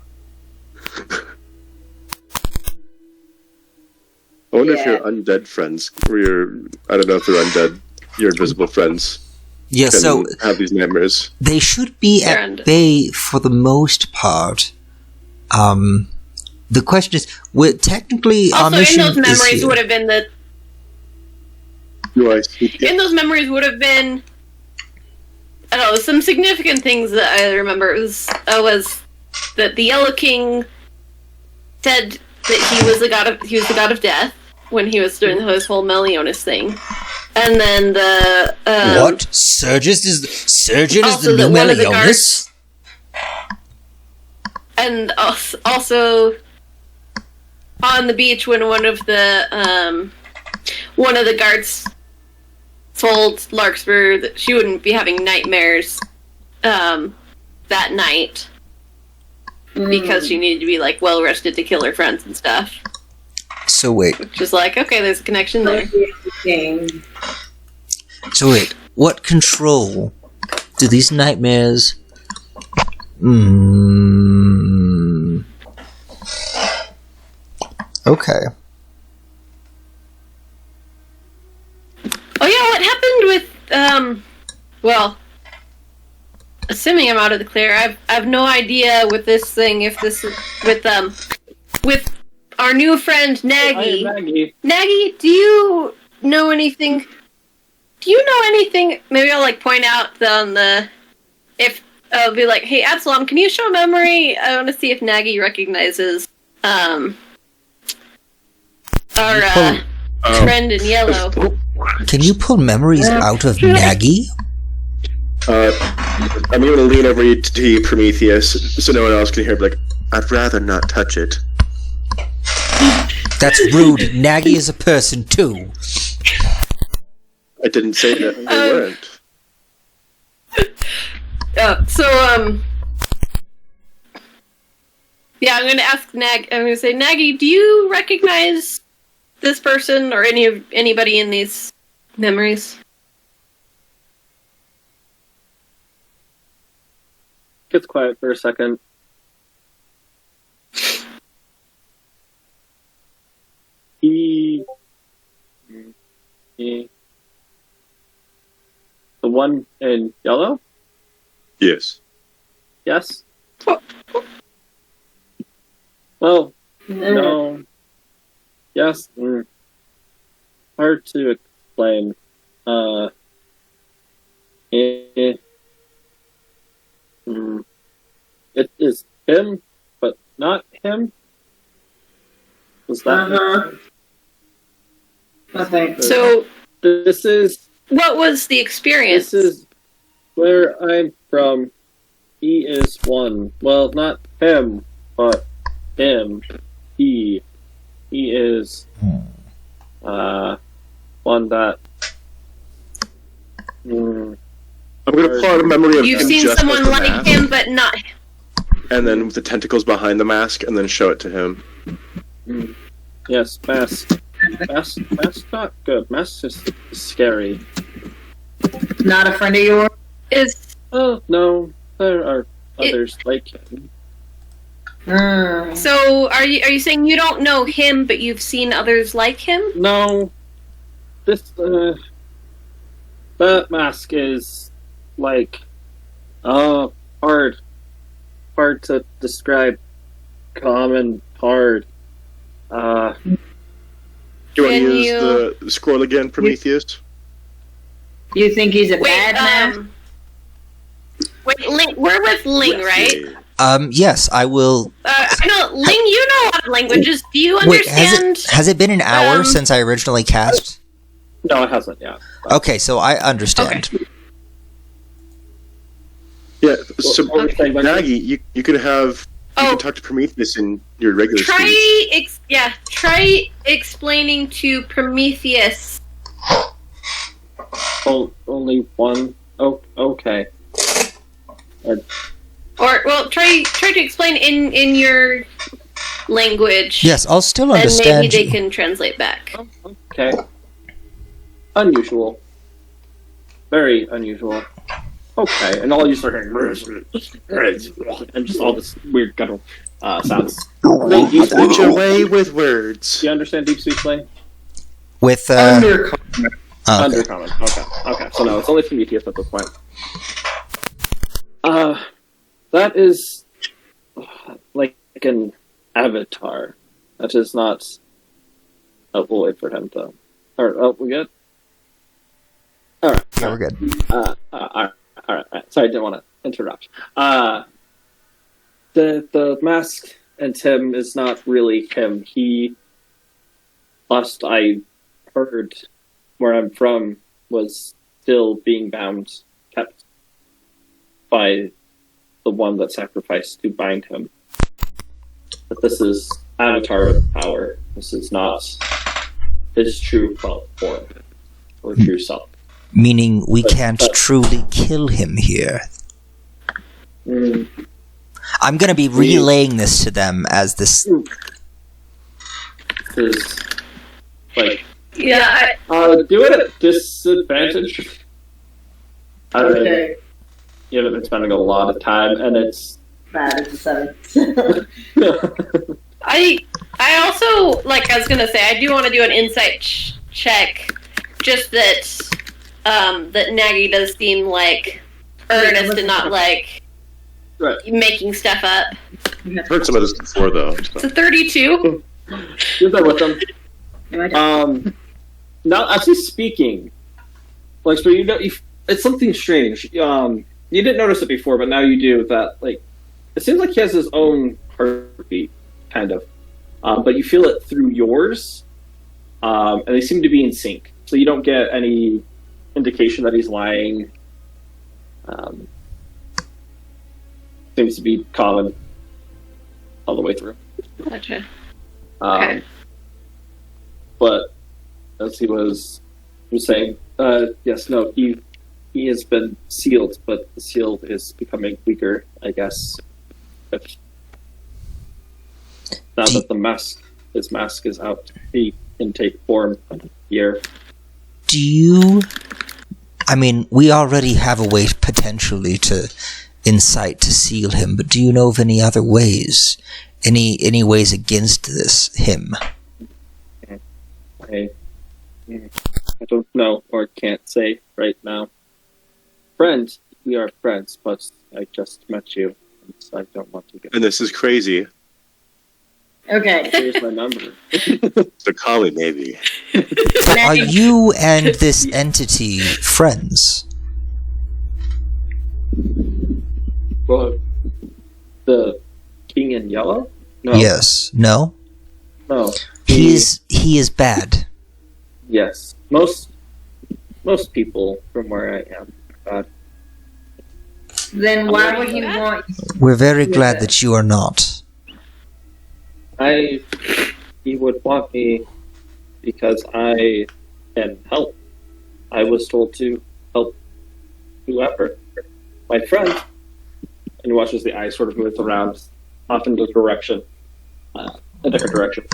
I wonder if your undead friends, or I don't know if they're undead, your invisible friends, Yeah, can so have these nightmares. they should be at bay for the most part. The question is, technically our Also, in mission those is memories here. would have been in those memories would have been. I don't know, some significant things that I remember was that the Yellow King said that he was the god of death when he was doing his whole Meliodas thing, and then the What? Surgeon is the also new that one of the Meliodas? and also on the beach when one of the guards told Larkspur that she wouldn't be having nightmares that night because she needed to be well rested to kill her friends and stuff. So wait. Just okay, there's a connection there. So wait. What control do these nightmares Okay. Oh yeah, what happened with well, assuming I'm out of the clear, I've no idea with this thing if this with our new friend Nagy. Hi, Maggie. Nagy, do you know anything? Maybe I'll like point out on the if I'll be like, hey Absalom, can you show memory? I want to see if Nagy recognizes our friend in yellow. Can you pull memories out of Nagy? I'm going to lean over to you, Prometheus, so no one else can hear. Like, I'd rather not touch it. That's rude. Nagy is a person too. I didn't say that. They weren't. Yeah, I'm gonna ask I'm gonna say, Nagy, do you recognize this person or anybody in these memories? Gets quiet for a second. He the one in yellow? Yes. Yes? Well, no. Yes. Hard to explain. It is him, but not him. Was that? Nothing. So, This is what was the experience? This is where I'm from. He is one. Well, not him, but him. He is one that. I'm going to pull out a memory of You've him seen just someone as the like mask, him, but not. and then with the tentacles behind the mask, and then show it to him. Yes, mask. Mask not good. Mask is scary. Not a friend of yours? Is Oh no, there are others like him. so? Are you saying you don't know him, but you've seen others like him? No, this that mask is like hard to describe. Common hard. Do you want to Can use you- the scroll again, Prometheus? You think he's a Wait, bad man? wait, Ling, we're with Ling, right? Yes, I will. I know, Ling, you know a lot of languages. Do you Wait, understand? has it been an hour since I originally cast? No, it hasn't. Yeah. Okay, so I understand. Yeah, so What were you saying, Bungie? Maggie, you could have. You Oh. can talk to Prometheus in your regular speech. Try explaining to Prometheus. Only one. Oh, okay. Or, well, try to explain in your language. Yes, I'll still Then maybe understand they you. can translate back. Okay. Unusual. Very unusual. Okay, and all you start hearing and just all this weird guttural sounds. Ling, do you Get your way with words. do you understand Deep Speech, Ling? With Undercommon. okay. Undercommon. Okay. So no, it's only Prometheus at this point. That is like an avatar. That is not. Oh, we'll wait for him to. We good? All right. Yeah, we're good. All right. Sorry, I didn't want to interrupt. The mask and Tim is not really him. He, last I heard, where I'm from, was still being bound, kept by the one that sacrificed to bind him. But this is Avatar with power. This is not his true form or true self. Meaning we can't truly kill him here. I'm going to be relaying this to them as this. Is like Yeah, do it at disadvantage. Okay. You haven't been spending a lot of time, and it's bad. It's a 7. I also, like I was gonna say, I do want to do an insight check, just that that Nagy does seem like earnest and not like making stuff up. I've heard some of this before, though. It's a 32. You're there with them. Now, actually speaking, like, so it's something strange. You didn't notice it before, but now you do. That, like, it seems like he has his own heartbeat, kind of, but you feel it through yours, and they seem to be in sync. So you don't get any indication that he's lying. Seems to be common all the way through. Gotcha. Okay. But as he was saying, yes, no, he has been sealed, but the seal is becoming weaker, I guess. Now that his mask is out, he can take form here. Do you... I mean, we already have a way potentially to incite to seal him, but do you know of any other ways? Any ways against him? I don't know or can't say right now. Friends, we are friends, but I just met you, so I don't want to get... And this is crazy. Okay. Here's my number. So call me, maybe. Are you and this entity friends? Well, the King in Yellow? No. Yes. No? No. He is bad. Yes. Most people from where I am are bad. Then why would he want... We're very glad that you are not. He would want me because I can help. I was told to help whoever. My friend, and he watches the eye sort of move around, off in a direction, a different direction.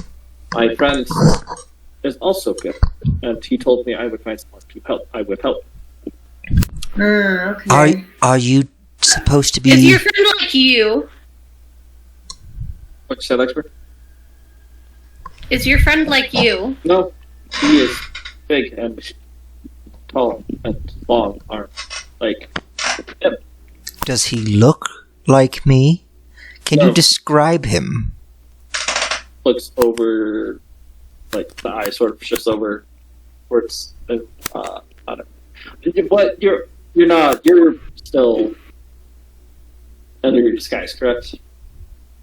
My friend is also good, and he told me I would find someone to help. I would help. Okay. Are you supposed to be... Is your friend like you? What you said, expert? Is your friend like you? No, he is big and tall and long arms, like him. Does he look like me? Can No. you describe him? Looks over, like the eye sort of shifts over towards. I don't. But you're not. You're still under your disguise, correct?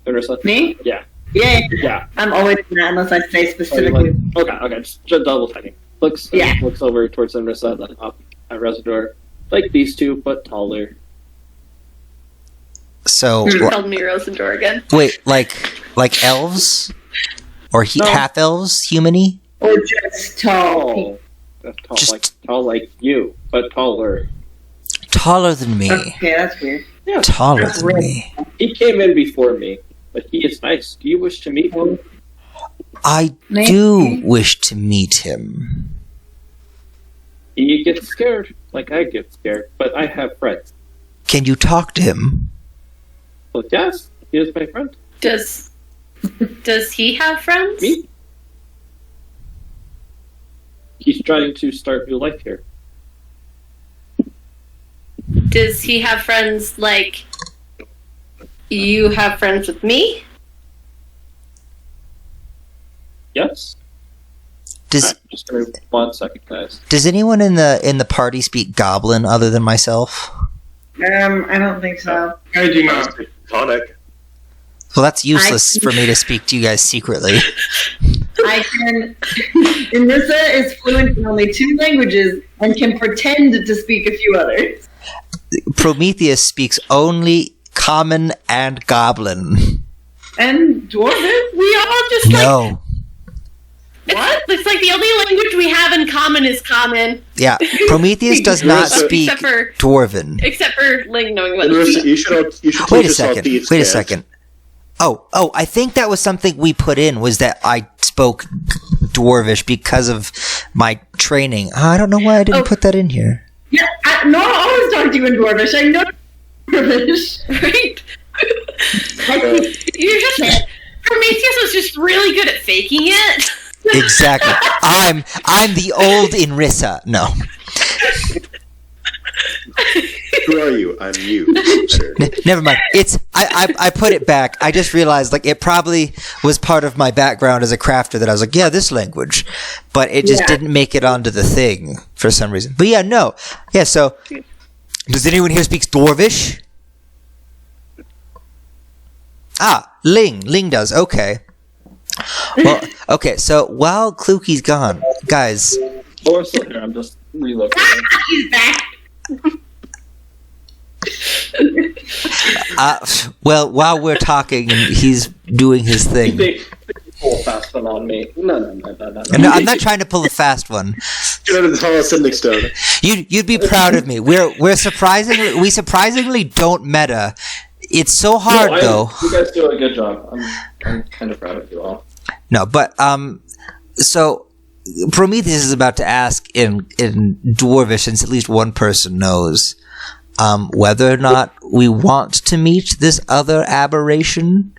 Understand? Me? Yeah. Yeah. I'm always in that unless I say specifically. Okay. Just double checking. Looks over towards Underside, then up at Residor, like these two, but taller. So... You called me Rosador again. Wait, like elves? Or No. half-elves? Human-y? Or just tall. Tall like you, but taller. Taller than me. Okay, that's weird. Yeah. Taller than me. He came in before me, but he is nice. Do you wish to meet him? I do wish to meet him. He gets scared, like I get scared, but I have friends. Can you talk to him? Well, yes, he is my friend. Does he have friends? Me? He's trying to start new life here. Does he have friends like you have friends with me? Yes. Does Just give me 1 second, guys. Does anyone in the party speak Goblin other than myself? I don't think so. I do not. Tonic. Well, that's useless for me to speak to you guys secretly. I can. Inrissa is fluent in only 2 languages and can pretend to speak a few others. Prometheus speaks only Common and Goblin. And Dwarven? We all just No. What? It's like the only language we have in common is common. Yeah, Prometheus does not Except speak for- Dwarven. Except for Ling knowing what Marissa, you should teach Wait a us how second. thieves Wait a dance. second. Oh, I think that was something we put in, was that I spoke Dwarvish because of my training. I don't know why I didn't put that in here. Yeah, Nora always talked to you in Dwarvish. I know Dwarvish. right? You're just Prometheus was just really good at faking it. Exactly. I'm the old Inrissa. No. Who are you? I'm you. Sure. Never mind. It's I put it back. I just realized like it probably was part of my background as a crafter that I was like, yeah, this language, but it just didn't make it onto the thing for some reason. But yeah, no. Yeah, so does anyone here speak Dwarvish? Ah, Ling. Ling does. Okay. Well, okay, so while Kluki's gone, guys. Oh, I'm still here. I'm just relocating. He's back. Well, while we're talking, he's doing his thing. They pull a fast one on me. No. No, I'm not trying to pull a fast one. Get out of the tall ascending stone. You'd be proud of me. We surprisingly don't meta. It's so hard though. You guys do a good job. I'm kind of proud of you all. No, but so Prometheus is about to ask in Dwarvish, since at least one person knows, whether or not we want to meet this other aberration.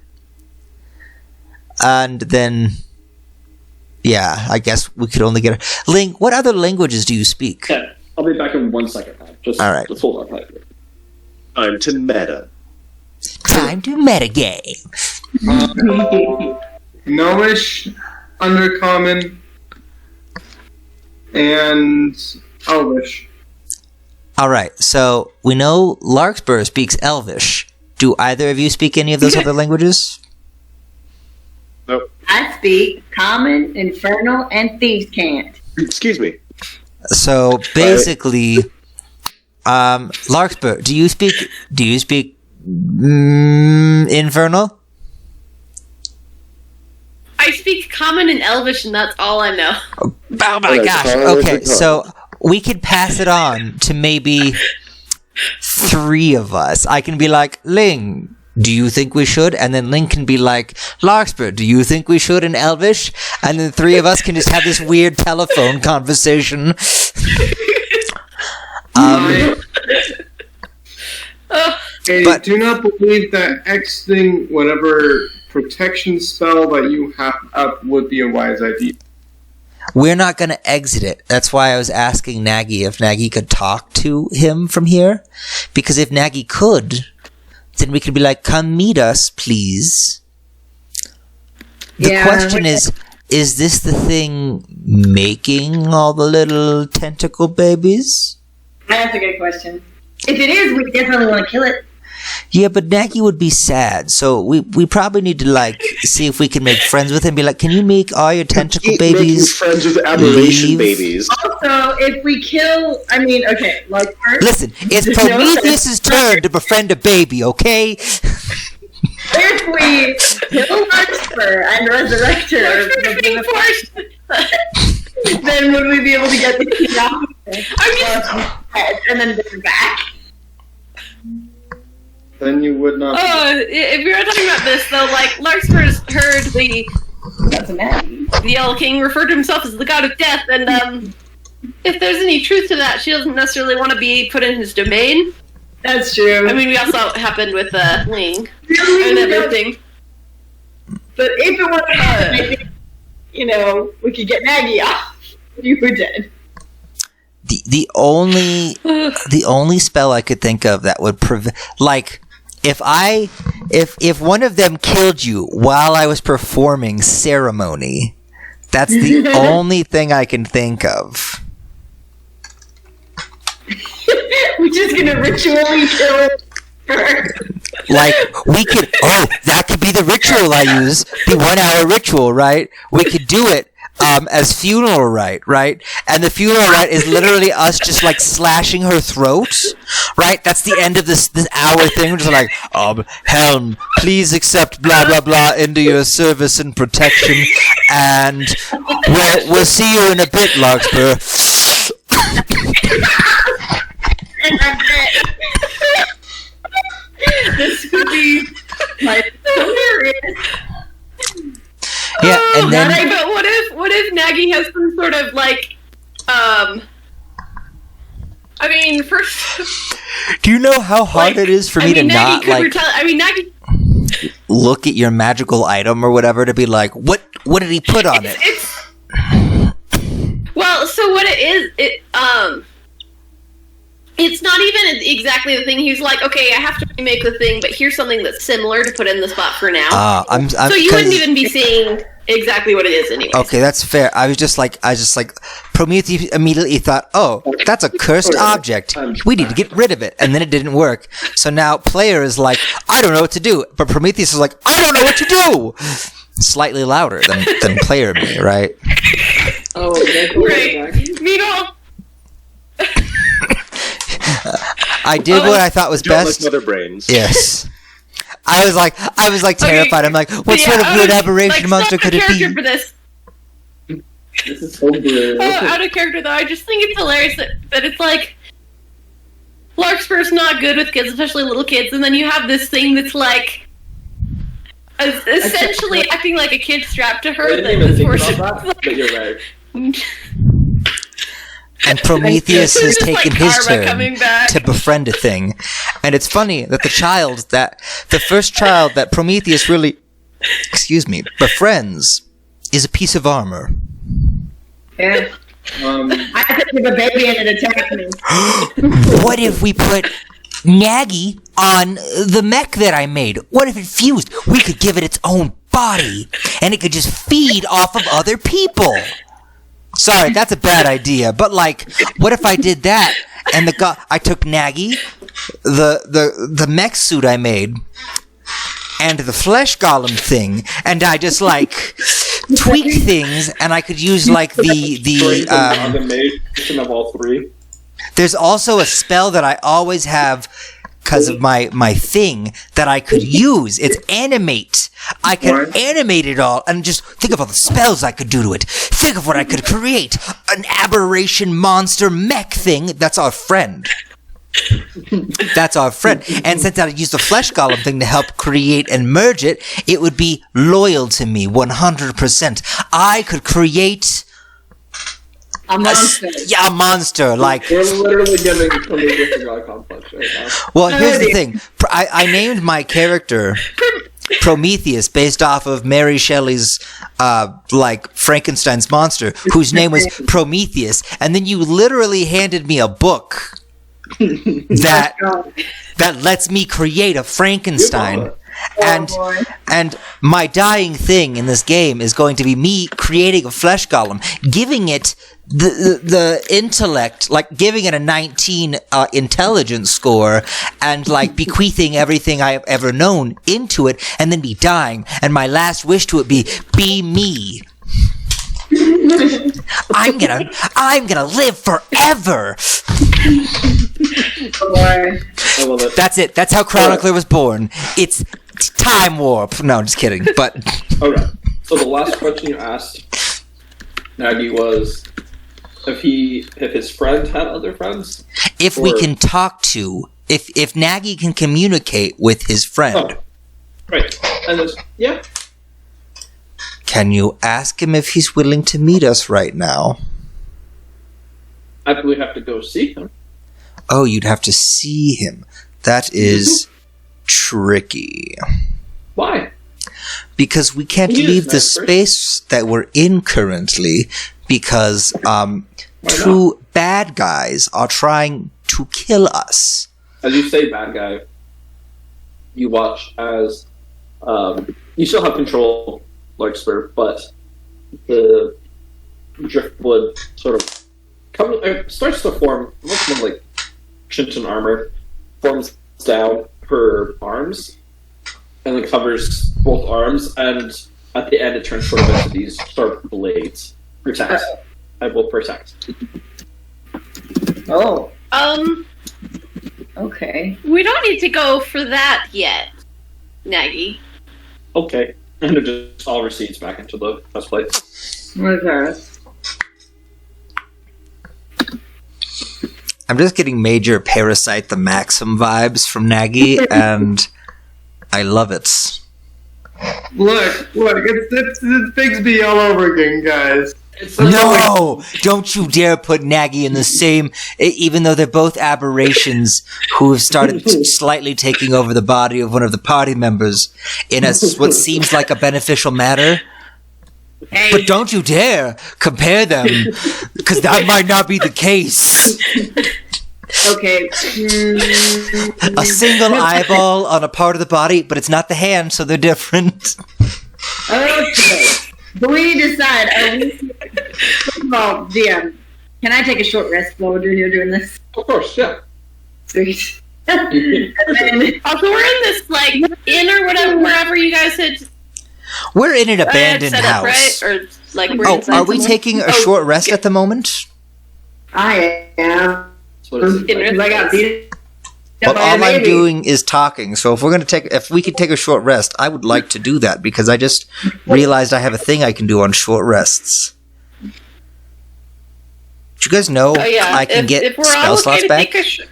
And then, yeah, I guess we could only get Ling, what other languages do you speak? Yeah, I'll be back in 1 second. Just all right. Let's hold on. Time to meta. Time to metagame. Gnomish, Undercommon, and Elvish. All right, so we know Larkspur speaks Elvish. Do either of you speak any of those other languages? Nope. I speak Common, Infernal, and Thieves' Cant. Excuse me. So basically, Larkspur, do you speak Infernal? I speak Common and Elvish, and that's all I know. Oh my gosh! Okay, so we could pass it on to maybe 3 of us. I can be like, Ling, do you think we should? And then Ling can be like, Larkspur, do you think we should in Elvish? And then 3 of us can just have this weird telephone conversation. I do not believe that X-Thing, whatever protection spell that you have up, would be a wise idea. We're not going to exit it. That's why I was asking Nagy if Nagy could talk to him from here. Because if Nagy could, then we could be like, come meet us, please. The question is this the thing making all the little tentacle babies? That's a good question. If it is, we definitely want to kill it. Yeah, but Nagy would be sad, so we probably need to like see if we can make friends with him. Be like, can you make all your tentacle babies friends with aberration leave? Babies? Also, if we kill, okay, like first. Listen, it's Prometheus's turn to befriend a baby, okay? If we kill Larkspur and resurrect her, then would we be able to get the key off and then bring it back? Then you would not. If we were talking about this, though, like, Larkspur's heard the Yellow King refer to himself as the god of death, and if there's any truth to that, she doesn't necessarily want to be put in his domain. That's true. I mean, we also happened with Ling and everything. But if it was I think, we could get Nagy off. You were dead. The only spell I could think of that would prevent, like, if one of them killed you while I was performing ceremony, that's the only thing I can think of. We're just gonna ritually kill her. Like, we could, that could be the ritual I use, the 1 hour ritual, right? We could do it as funeral rite, right? And the funeral rite is literally us just like slashing her throat, right? That's the end of this hour thing. We're just like, Helm, please accept blah blah blah into your service and protection, and we'll see you in a bit, Larkspur. And I'm dead. This would be like hilarious. Yeah, and then but what if Nagy has some sort of like I I mean, first. Do you know how hard it is for me to not like Nagi. look at your magical item or whatever to be like, what did he put on it? Well, so what it is, it's not even exactly the thing. He's like, okay, I have to remake the thing, but here's something that's similar to put in the spot for now. So you wouldn't even be seeing exactly what it is anyway. Okay, that's fair. I was just like, Prometheus immediately thought, oh, that's a cursed object. We need to get rid of it. And then it didn't work. So now player is like, I don't know what to do. But Prometheus is like, I don't know what to do. Slightly louder than player me, right? Oh, right. Meanwhile, I did what I thought was best. Like mother brains. Yes. I was like terrified. I'm like, what sort of weird aberration monster could it be? For this. This is so good. Out of character though, I just think it's hilarious that it's like Larkspur's not good with kids, especially little kids, and then you have this thing that's like essentially acting like a kid strapped to her. I didn't even think about that, but you're right. And Prometheus has Just taken like his karma turn coming back. to befriend a thing. And it's funny that the first child that Prometheus really, befriends is a piece of armor. Yeah. I had to give a baby and it attacked me. What if we put Nagi on the mech that I made? What if it fused? We could give it its own body, and it could just feed off of other people. Sorry, that's a bad idea. But like, what if I did that? And I took Nagi, the mech suit I made, and the flesh golem thing, and I just like tweaked things, and I could use like the amalgamation of all three. There's also a spell that I always have because of my thing that I could use. It's animate. I could animate it all and just think of all the spells I could do to it. Think of what I could create. An aberration monster mech thing. That's our friend. That's our friend. And since I used the flesh golem thing to help create and merge it, it would be loyal to me 100%. I could create a monster. A monster. Like, we're literally giving Prometheus a god complex right now. Well, here's the thing. I named my character Prometheus based off of Mary Shelley's Frankenstein's monster, whose name was Prometheus, and then you literally handed me a book that lets me create a Frankenstein. And my dying thing in this game is going to be me creating a flesh golem, giving it the intellect, like giving it a 19 intelligence score, and like bequeathing everything I have ever known into it, and then be dying. And my last wish to it be me. I'm gonna live forever. That's it. That's how Chronicler was born. It's time warp. No, I'm just kidding. But okay. So the last question you asked Nagi was if his friend had other friends. If we can talk to, if Nagi can communicate with his friend. Oh, right. And yeah. Can you ask him if he's willing to meet us right now? I believe we have to go see him. Oh, you'd have to see him. That is tricky. Why? Because we can't leave the space that we're in currently because two bad guys are trying to kill us. As you say, bad guy, you watch as you still have control, Larkspur, but the driftwood sort of starts to form, looks more like Shinton armor, forms down her arms, and then covers both arms, and at the end it turns sort of into these sharp blades. Protect. I will protect. Oh. Okay. We don't need to go for that yet, Nagi. Okay. And it just all recedes back into the best place. Okay. I'm just getting major Parasite the Maxim vibes from Nagi, and I love it. Look, it's Bigsby all over again, guys. It's like, No! Don't you dare put Nagy in the same, even though they're both aberrations who have started slightly taking over the body of one of the party members in what seems like a beneficial manner. But don't you dare compare them, because that might not be the case. Okay. A single eyeball on a part of the body, but it's not the hand, so they're different. Okay. But we decide. First of all, DM, can I take a short rest while we're here doing this? of course, yeah. Sweet. And then, Also, we're in this like inn or whatever, wherever you guys had We're in an abandoned set house. up, right? Or like we're Oh, inside are we somewhere? taking a short rest at the moment? I am. That's what it is. Because I got beat. Well, by a all I'm baby. doing is talking. So if we could take a short rest, I would like to do that because I just realized I have a thing I can do on short rests. Did you guys know Oh yeah. I can get if we're spell all slots okay to back? take a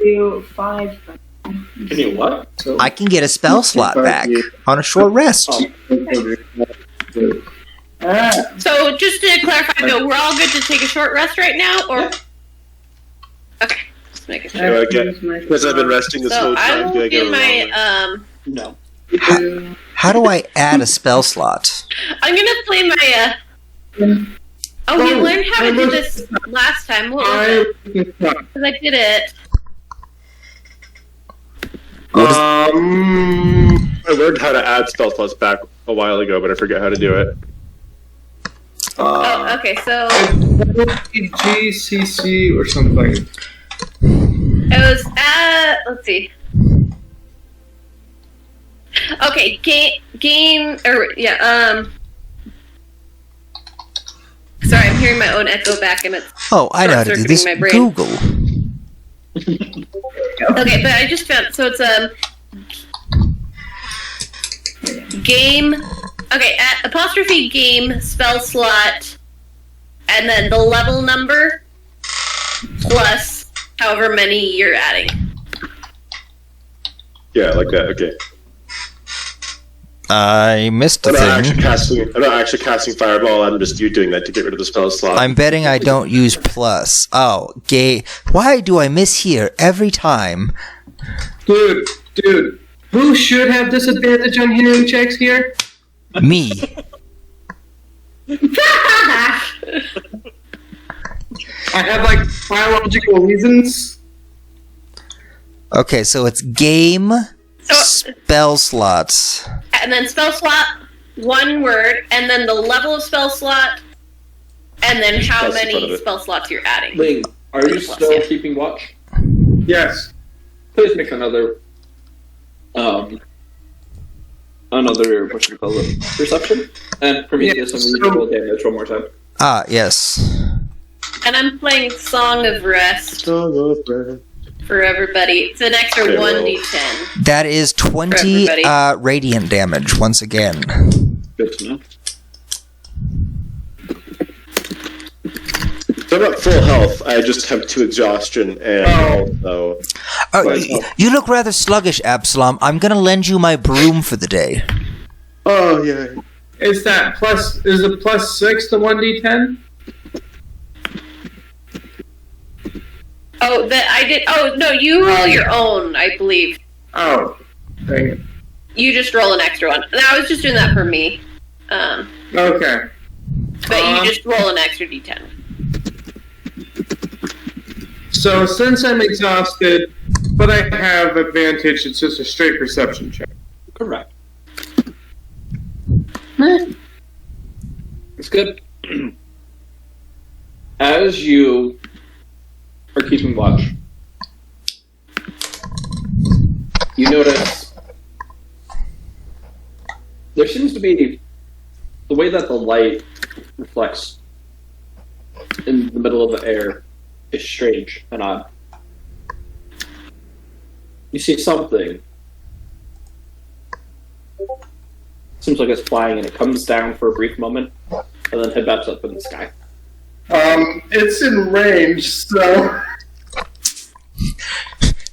2, 5. Can you what? So, I can get a spell slot back on a short rest. Oh. So just to clarify, though, we're all good to take a short rest right now, or okay, just making sure. Do I get, because I've been resting this So whole I time, do I will get a get my long No. How do I add a spell slot? I'm gonna play my Oh, we learned how to do this last time. What was it? Because I did it. I learned how to add spell slots back a while ago, but I forget how to do it. Oh, okay. So GCC or something. it was at. Let's see. Okay, game or yeah. Sorry, I'm hearing my own echo back, and it's Oh, I know how to do this. Short-circuiting my brain. Google. okay. But I just found so it's game. Okay, at apostrophe game spell slot, and then the level number plus however many you're adding. Yeah, like that. Okay. I missed a I'm not thing. actually casting fireball. I'm just you doing that to get rid of the spell slot. I'm betting I don't use plus. Oh, gay. Why do I miss here every time? Dude, who should have disadvantage on healing checks here? Me. I have like biological reasons. Okay, so it's game So, spell slots. and then spell slot, one word, and then the level of spell slot, and then how That's in front of many it. spell slots you're adding. Ling, are you Plus, still yeah. keeping watch? Yes. Please make another what should we call it? Perception? And Prometheus, Yeah, I'm going to roll damage one more time. Ah, yes. And I'm playing Song of Rest for everybody. It's an extra Okay, 1d10. That is 20 everybody. radiant damage once again. Good to know. So I'm at full health. I just have 2 exhaustion and also. Oh, Right. you look rather sluggish, Absalom. I'm gonna lend you my broom for the day. Oh yeah. Is it plus 6 to 1d10? Oh, that I did. Oh no, you roll your own, I believe. Oh, dang it. You just roll an extra one. And I was just doing that for me. Okay. But you just roll an extra d10. So since I'm exhausted, but I have advantage, it's just a straight perception check. Correct. It's good. As you are keeping watch, you notice there seems to be the way that the light reflects in the middle of the air is strange and odd. You see something. Seems like it's flying and it comes down for a brief moment and then head back up in the sky. It's in range, so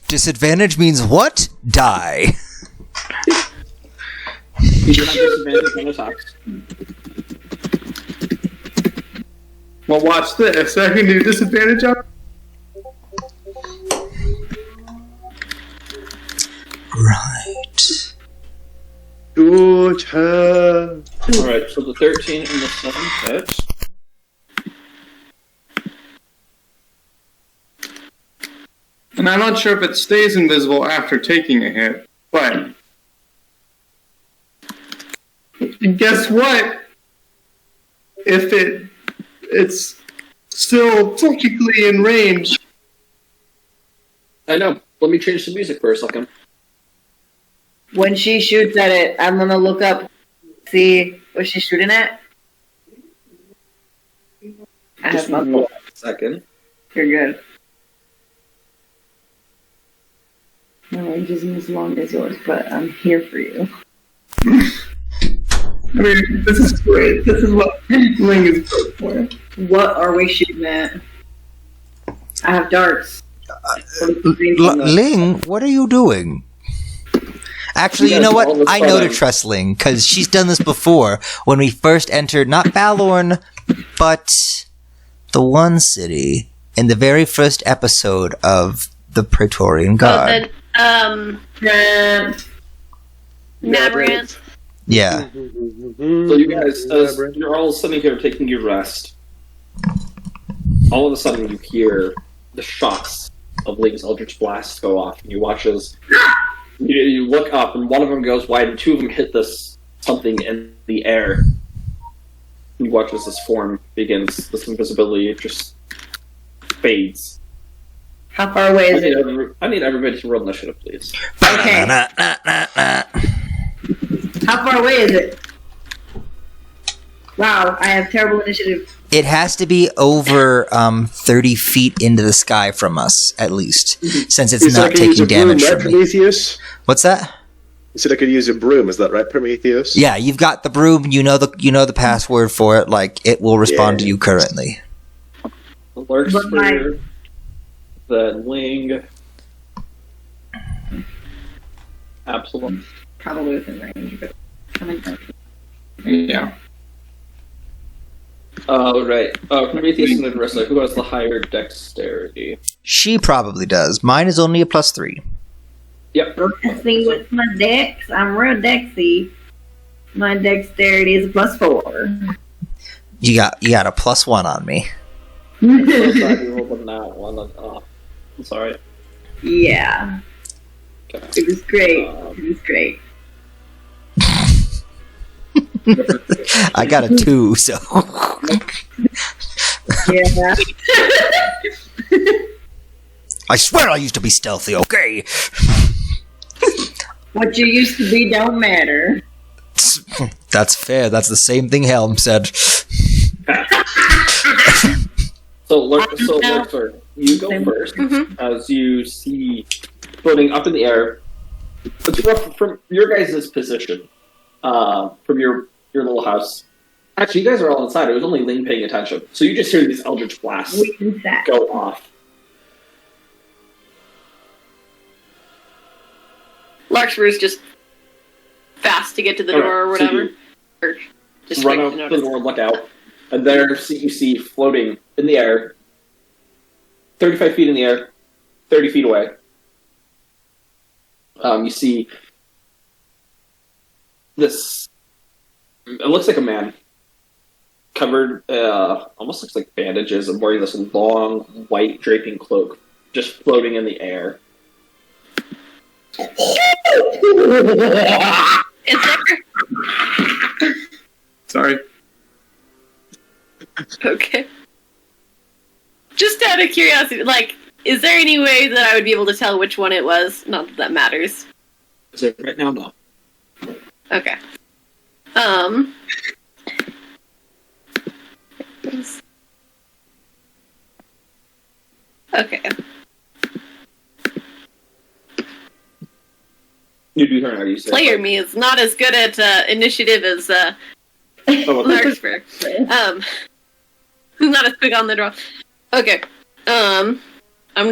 Disadvantage means what? Die. You do have disadvantage on attacks. Well, watch this. I can do disadvantage on. Right. Good. Alright, so the 13 and the 7 hit. And I'm not sure if it stays invisible after taking a hit, but guess what? If it's still technically in range. I know. Let me change the music for a second. When she shoots at it, I'm gonna look up, see what she's shooting at. I have Just my one second. You're good. My range isn't as long as yours, but I'm here for you. I mean, this is great. This is what Ling is built for. What are we shooting at? I have darts. Ling, what are you doing? Actually, you know what? I know to trust Ling, because she's done this before when we first entered, not Balorn, but the one city in the very first episode of the Praetorian Guard. Nabrant. Yeah. So you guys, as you're all sitting here taking your rest, all of a sudden you hear the shots of Ling's Eldritch Blast go off, and you watch as you look up, and one of them goes wide, and two of them hit this something in the air. You watch as this form begins, this invisibility just fades. How far away is it? I need everybody to roll initiative, please. Okay. How far away is it? Wow, I have terrible initiative. It has to be over 30 feet into the sky from us, at least, since it's not taking damage from me. Prometheus? What's that? You said I could use a broom. Is that right, Prometheus? Yeah, you've got the broom. You know the password for it. Like, it will respond to you currently. Alerts for the Ling. Absalom. Probably within range, but Yeah. Oh, right. Prometheus and Narissa, who has the higher dexterity? She probably does. Mine is only a +3. Yep. let's see what's my dex. I'm real dexy. My dexterity is a +4. You got a +1 on me. You rolled a nat one. I'm sorry. Yeah. Okay. It was great. It was great. I got a 2, so. Yeah. I swear I used to be stealthy, okay? What you used to be don't matter. That's fair. That's the same thing Helm said. So, Lurker, you go first as you see floating up in the air. It's rough from your guys' position, from your little house. Actually, you guys are all inside. It was only Ling paying attention. So you just hear these Eldritch Blasts go off. Larkspur's just fast to get to the door or whatever. Or just Run quick out to the notice. door, look out. And there you see floating in the air, 35 feet in the air, 30 feet away. You see this. It looks like a man, covered, almost looks like bandages, and wearing this long white draping cloak, just floating in the air. Is there? Sorry. Okay. Just out of curiosity, like, is there any way that I would be able to tell which one it was? Not that that matters. Is it right now? No. Okay. Okay. You do turn out, you say. Player me is not as good at initiative as Larkspur. Not as quick on the draw. Okay. I'm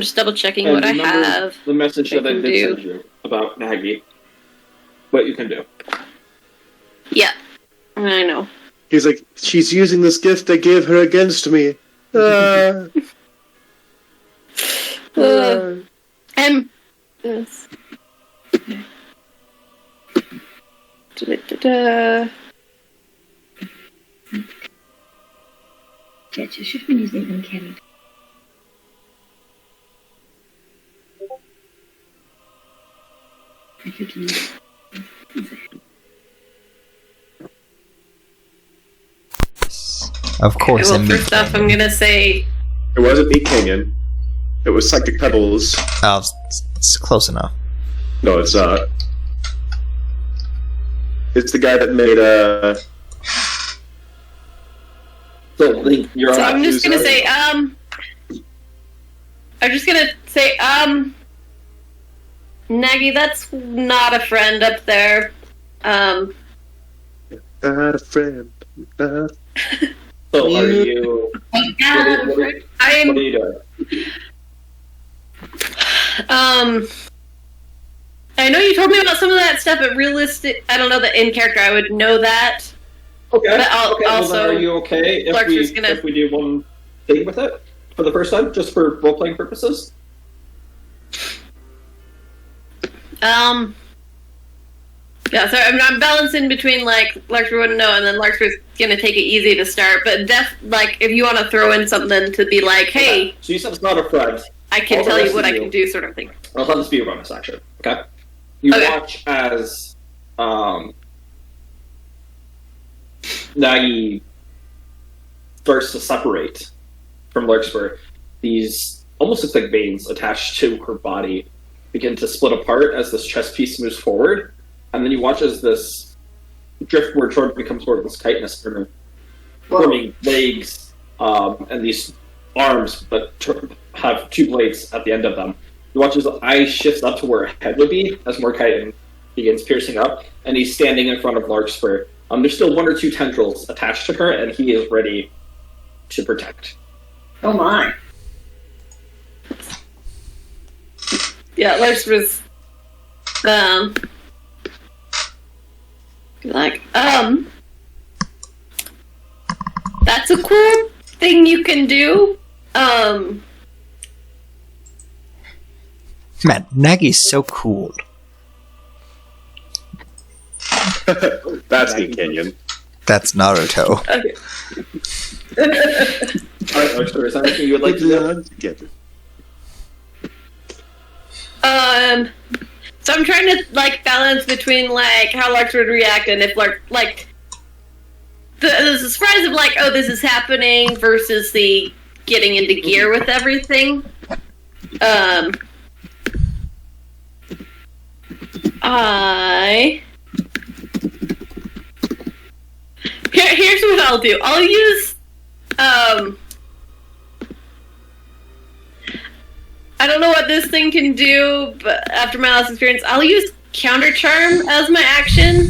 just double checking And what I remember have. the message that I can did do. send you about Nagy. What you can do. Yeah. I know. He's like, she's using this gift I gave her against me. Yes. Da-da-da-da. Catch, you should have been using uncanny. I could use. Of course, Well, I'm first off, I'm gonna say It wasn't me, Kenyon. It was Psychic Pebbles. Oh, it's close enough. No, it's not. It's the guy that made So, Link, you're so. on. I'm just gonna say Nagi, that's not a friend up there. Not a friend. Not... So, are you? What are I'm you doing? I know you told me about some of that stuff, but realistic, I don't know that in character I would know that. Okay. But I'll okay. Well, also- then are you okay if Lark's we just gonna- if we do one thing with it for the first time, just for role playing purposes? Yeah, so I'm balancing between like Larkspur wouldn't know, and then Larkspur's gonna take it easy to start. But like if you want to throw in something to be like, hey, Okay. So you said it's not a friend. I can All the tell you rest what of I you- can do, sort of thing. I'll let this be a bonus action. Okay. You Okay. watch as Nagi starts to separate from Larkspur. These almost look like veins attached to her body begin to split apart as this chest piece moves forward, and then you watch as this driftwood sort of becomes sort of this chitinous forming legs and these arms, but have two blades at the end of them. You watch as the eye shifts up to where a head would be as more chitin begins piercing up, and he's standing in front of Larkspur. There's still one or two tendrils attached to her, and he is ready to protect. Oh my. Yeah, Larkspur's like, that's a cool thing you can do. Man, Nagi's so cool. That's me, Kenyon. That's Naruto. Okay. Alright, Larkspur, is that anything you would like to do? Together. So I'm trying to like balance between like how Larkspur would react and if like the surprise of like, oh, this is happening versus the getting into gear with everything. Here's what I'll do. I'll use I don't know what this thing can do, but after my last experience, I'll use Counter Charm as my action.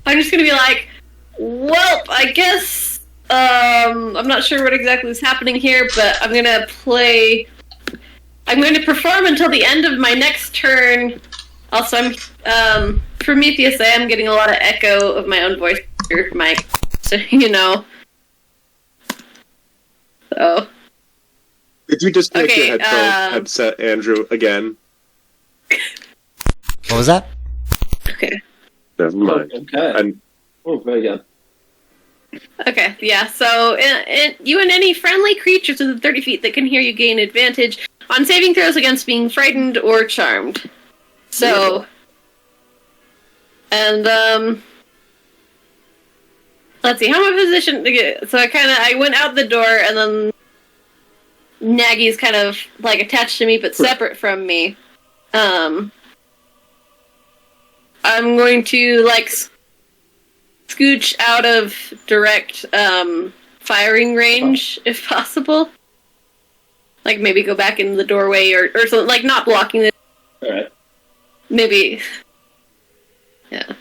I'm just gonna be like, well, I guess I'm not sure what exactly is happening here, but I'm gonna perform until the end of my next turn. Also, I'm Prometheus. I am getting a lot of echo of my own voice through my, so you know. So. Did you just make Okay, your headset, Andrew, again? What was that? Okay. Never mind. Okay. And Oh, very good. Okay, yeah, so you and any friendly creatures within 30 feet that can hear you gain advantage on saving throws against being frightened or charmed. So, and, let's see, how am I positioned to get, so I went out the door and then Nagi's kind of, like, attached to me but separate from me. I'm going to, like, scooch out of direct firing range if possible. Like maybe go back into the doorway or something, like not blocking the. Alright. Maybe. Yeah.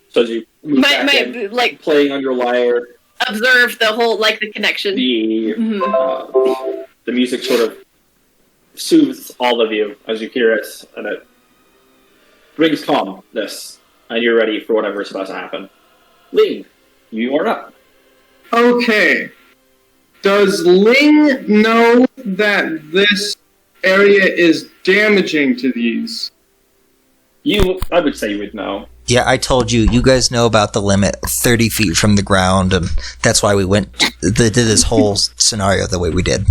So as you move back in, My like playing on your lyre, observe the whole like the connection. the music sort of soothes all of you as you hear it, and it brings calmness, and you're ready for whatever is about to happen. Lee, you are up. Okay. Does Ling know that this area is damaging to these? I would say you would know. Yeah, I told you. You guys know about the limit 30 feet from the ground, and that's why we did this whole scenario the way we did.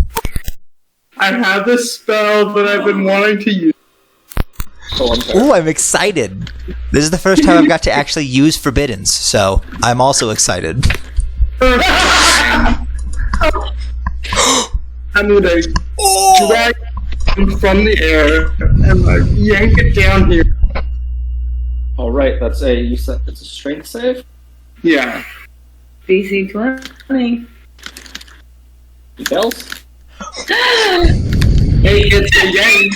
I have this spell that I've been wanting to use. Ooh, I'm excited. This is the first time I've got to actually use Forbiddens, so I'm also excited. I'm gonna drag him from the air and like yank it down here. All right, you said it's a strength save. Yeah. DC 20. He fails. Hey, it's a yank.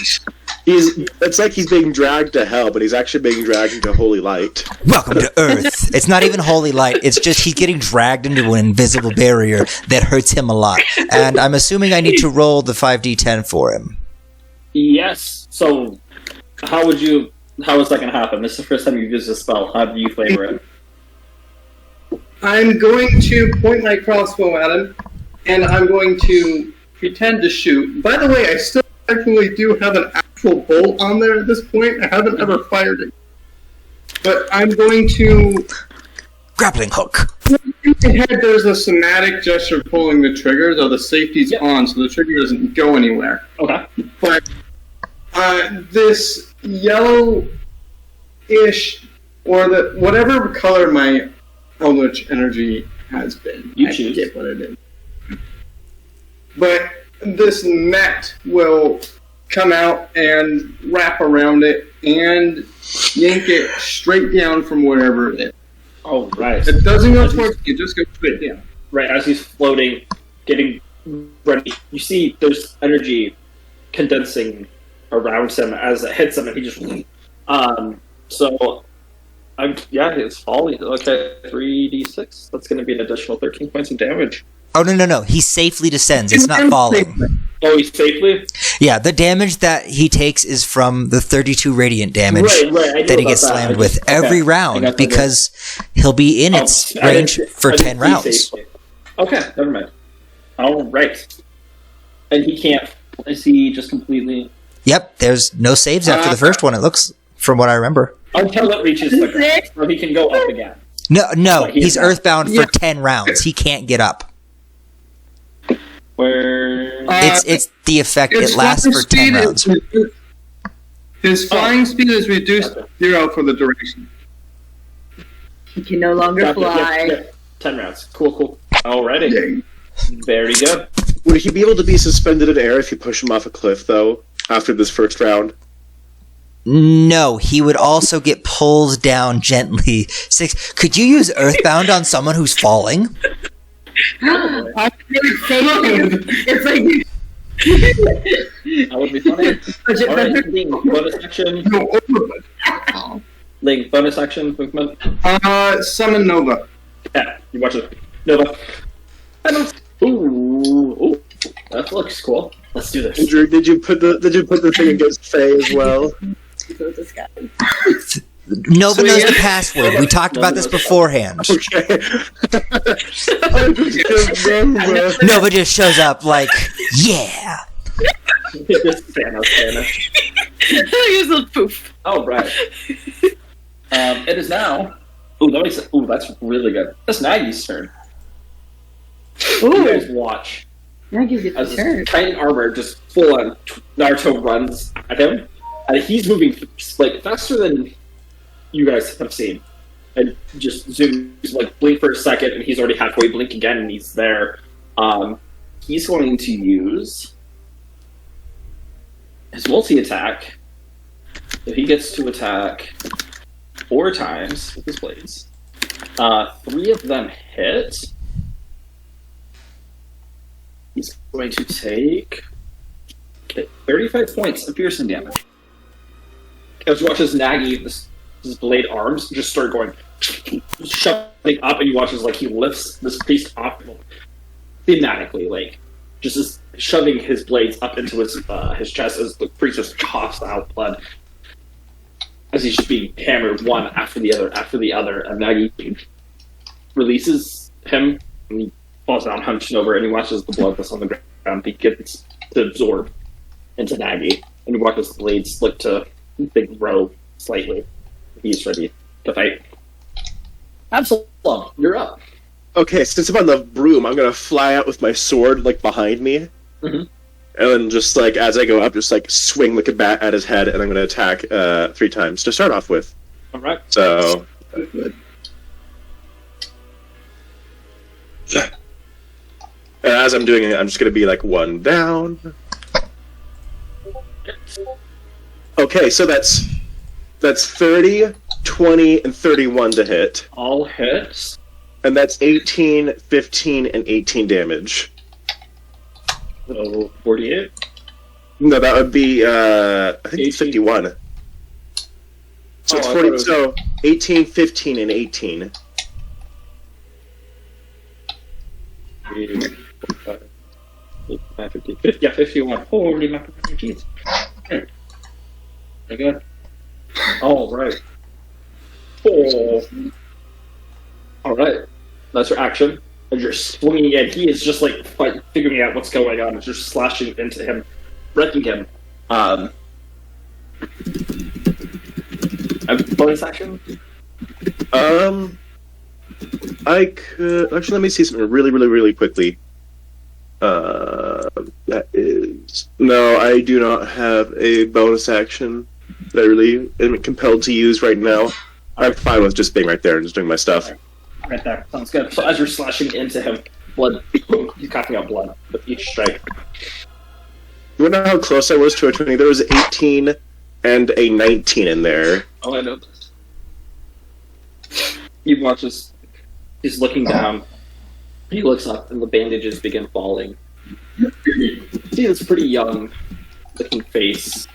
It's like he's being dragged to hell, but he's actually being dragged into holy light. Welcome to Earth. It's not even holy light. It's just he's getting dragged into an invisible barrier that hurts him a lot. And I'm assuming I need to roll the 5d10 for him. Yes. So, how is that going to happen? This is the first time you've used this spell. How do you flavor it? I'm going to point my crossbow at him, and I'm going to pretend to shoot. By the way, I still actually do have an actual bolt on there at this point. I haven't ever fired it. But I'm going to... Grappling hook. In my head, there's a somatic gesture pulling the trigger, though the safety's on, so the trigger doesn't go anywhere. Okay. But this yellow-ish, or whatever color my Eldritch energy has been. You I choose. forget what it is. But this net will come out and wrap around it and yank it straight down from wherever it is. Oh, right. It doesn't go towards you, it just goes straight down. Right, as he's floating, getting ready, you see there's energy condensing around him as it hits him, and he just... it's falling. Okay, 3d6. That's going to be an additional 13 points of damage. Oh, no. He safely descends. It's not falling. Oh, he's safely? Yeah, the damage that he takes is from the 32 radiant damage Right. that he gets slammed with every round because he'll be in its range for 10 rounds. Safely. Okay, never mind. All right. And he can't... Is he just completely... Yep, there's no saves after the first one, it looks, from what I remember. Until it reaches the ground, so he can go up again. No, But he's not. earthbound for 10 rounds. He can't get up. Where... It's the effect. It lasts for 10 rounds. His flying speed is reduced to 0 for the duration. He can no longer fly. Yep. 10 rounds. Cool. Alrighty. Very good. Would he be able to be suspended in air if you push him off a cliff, though, after this first round? No, he would also get pulled down gently. 6. Could you use Earthbound on someone who's falling? It's like That would be funny. Alright, Ling, bonus action. Ling, bonus action movement. Summon Nova. Yeah, you watch it. Nova. Ooh, that looks cool. Let's do this. Andrew, did you put the thing against Faye as well? Nova knows the password. We talked about this beforehand. Okay. I just remember. Nova just shows up like, yeah. Just Thanos. Here's a poof. Oh, right. It is now. Ooh, that's really good. That's Nagi's turn. You guys watch that gives you as the turn. this Titan armor just full on Naruto runs at him, and he's moving like faster than you guys have seen, and just zooms like blink for a second, and he's already halfway. Blink again, and he's there. He's going to use his multi-attack. So he gets to attack 4 times with his blades. 3 of them hit. He's going to take 35 points of piercing damage. As you watch as Nagi, his blade arms just start going, shoving up, and you watch as like he lifts this priest off thematically, like just shoving his blades up into his chest as the priest just coughs out blood as he's just being hammered one after the other, and Nagi releases him and he falls down, hunched over, and he watches the blood that's on the ground begins to absorb into Nagy. And he watches the blades look to big row slightly. He's ready to fight. Absalom, you're up. Okay, since I'm on the broom, I'm gonna fly out with my sword, like, behind me. Mhm. And then just, like, as I go up, just, like, swing like a bat at his head, and I'm gonna attack 3 times to start off with. All right. So... And as I'm doing it, I'm just gonna be, like, 1 down. Okay, so that's 30, 20, and 31 to hit. All hits. And that's 18, 15, and 18 damage. So 48. No, that would be, I think it's 18. 51. So it's I 40, thought it was- so 18, 15, and 18. 51. Holy macaroni cheese. Okay. Very good. All right. Oh. All right. That's your action. As you're swinging in, he is just like figuring out what's going on. As you're slashing into him, wrecking him. A bonus action. I could actually let me see something really quickly. That is no, I do not have a bonus action that I really am compelled to use right now. I'm fine with just being right there and just doing my stuff. Right there. Sounds good. So as you're slashing into him, blood, he's coughing out blood with each strike. You wanna know how close I was to a 20? There was 18 and a 19 in there. Oh, I know this. He watches. He's looking down. He looks up, and the bandages begin falling. See this pretty young-looking face.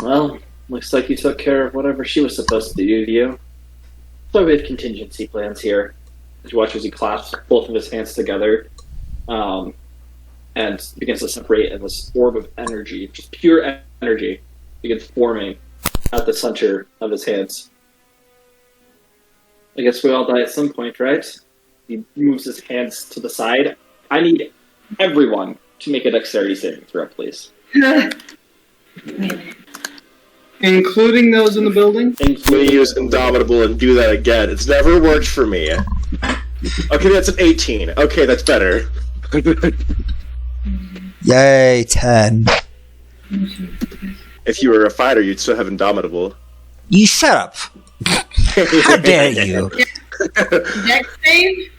Well, looks like you took care of whatever she was supposed to do to you. So we have contingency plans here. As you watch as he clasps both of his hands together, and begins to separate, and this orb of energy, just pure energy, begins forming at the center of his hands. I guess we all die at some point, right? He moves his hands to the side. I need everyone to make a dexterity saving throw, please. Including those in the building? I'm gonna use Indomitable and do that again. It's never worked for me. Okay, that's an 18. Okay, that's better. Yay, 10. If you were a fighter, you'd still have Indomitable. You shut up. How dare you? Dex save?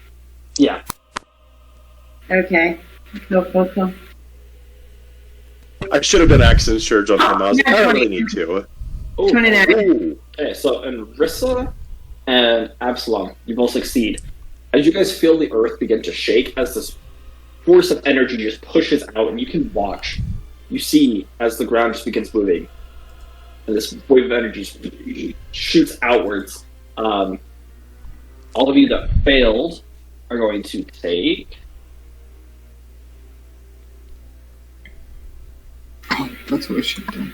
Yeah. Okay. Go. I should have done accent surge on him. I was like, Yeah, I don't 20. really need to. Ooh. 29. Ooh. Okay, so Rissa and Absalom, you both succeed. As you guys feel the earth begin to shake, as this force of energy just pushes out, and you can watch. You see as the ground just begins moving, and this wave of energy shoots outwards. All of you that failed are going to take... That's what I should have done.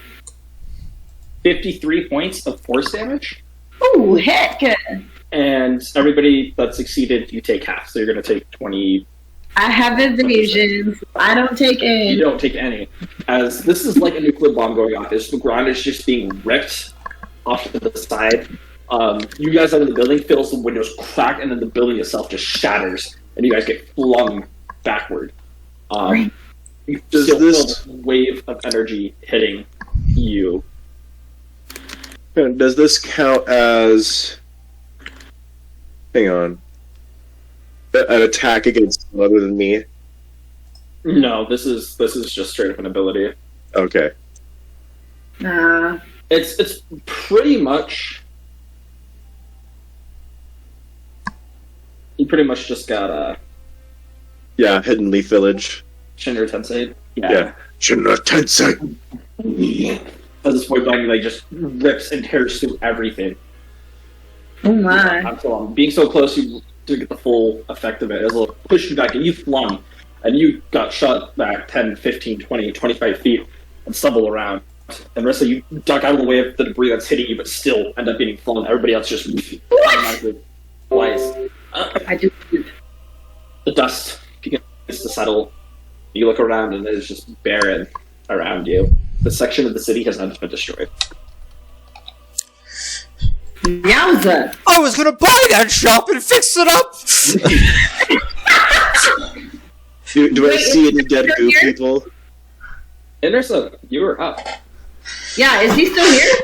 53 points of force damage. Ooh, heck. And everybody that succeeded, you take half. So you're going to take 20... I have evasion, so I don't take You any. don't take any. As this is like a nuclear bomb going off. The ground is just being ripped off to the side. You guys out of the building feels the windows crack, and then the building itself just shatters, and you guys get flung backward. You Does still this- feel this wave of energy hitting you. Does this count as... Hang on. An attack against someone other than me? No, this is just straight up an ability. Okay. It's pretty much. You pretty much just got Yeah, Hidden Leaf Village. Shinra Tensei. Yeah. Shinra Tensei! At this point, Blanky like just rips and tears through everything. Oh my. Absalom, being so close, you to get the full effect of it. As it'll push you back, and you flung, and you got shot back 10, 15, 20, 25 feet, and stumble around. And Rissa, you duck out of the way of the debris that's hitting you, but still end up getting flung. Everybody else just automatically flies. I do. The dust begins to settle. You look around and it is just barren around you. The section of the city has not been destroyed. Yowza! I was gonna buy that shop and fix it up. Do I Wait, see is any he dead still goo here? people? Anderson, you are up. Yeah, is he still here?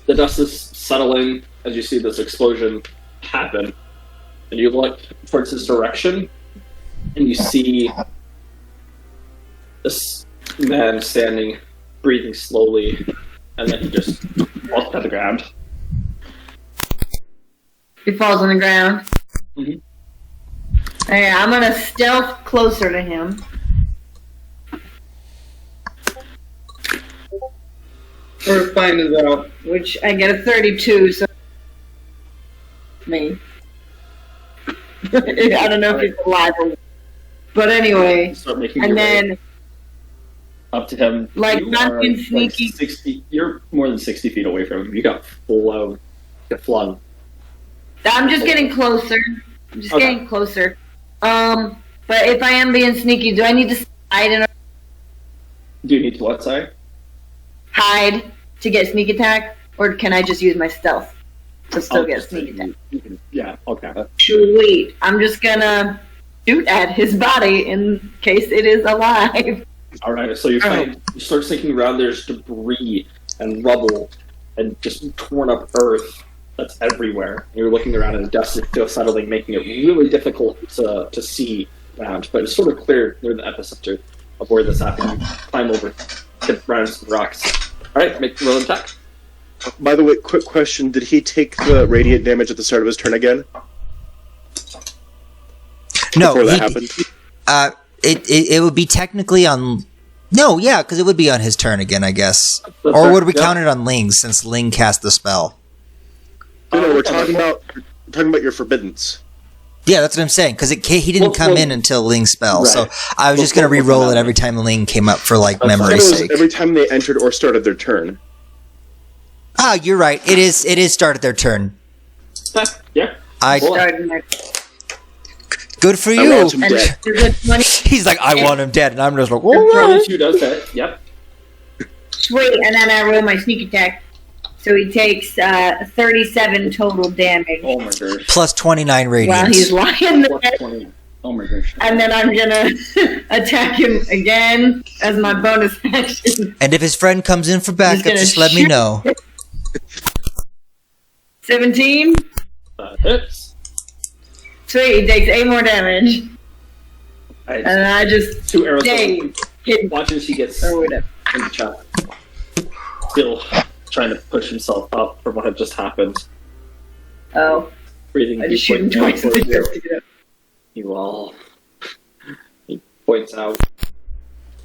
The dust is settling as you see this explosion happen. And you look towards his direction, and you see this man standing, breathing slowly, and then he just falls to the ground. He falls on the ground. Mhm. Hey, I'm gonna stealth closer to him. Or find it out. Which I get a 32, so me. I don't know if he's alive or but anyway. You start making And your way then up to him. like You not are, being sneaky. 60. You're more than 60 feet away from him. You got flung. I'm just getting closer. I'm just Okay. getting closer. But if I am being sneaky, do I need to Do you need to what? Sorry. hide to get sneak attack, or can I just use my stealth to still I'll get just sneak say attack? you can- yeah. Okay. Sweet. I'm just gonna shoot at his body in case it is alive. All right, so you start sinking around. There's debris and rubble and just torn up earth that's everywhere. You're looking around and the dust is still settling, making it really difficult to see around. But it's sort of clear near the epicenter of where this happened. You climb over, get around some rocks. All right, make the roll attack. By the way, quick question: did he take the radiant damage at the start of his turn again? No, Before that happened. it would be technically on. No, yeah, because it would be on his turn again, I guess. That's Or fair. would we Yep. count it on Ling since Ling cast the spell? No, we're talking about your forbiddance. Yeah, that's what I'm saying. Because he didn't come in until Ling's spell, so Right. I was just gonna What's re-roll that? it every time Ling came up for like That's I thought memory's it was sake. every time they entered or started their turn. Ah, you're right. It is started their turn. Yeah. I Cool. Starting my- good for I you. want him and dead. there's a 20 He's like, I want him dead, and I'm just like, all right. 22 does hit. Yep. Sweet, and then I roll my sneak attack. So he takes 37 total damage Oh my gosh. Plus 29 while he's radiance. lying Plus there. 20. Oh my gosh. And then I'm gonna attack him again as my bonus action. And if his friend comes in for backup, gonna just let me shoot. know. 17. That hits. Sweet, he takes 8 more damage. Right. And I just Two arrows. stay hidden Watch as he gets or whatever. in the chest. Still trying to push himself up from what had just happened. Oh, Breathing I just shoot him deeply twice. towards you. To get up. You all. He points out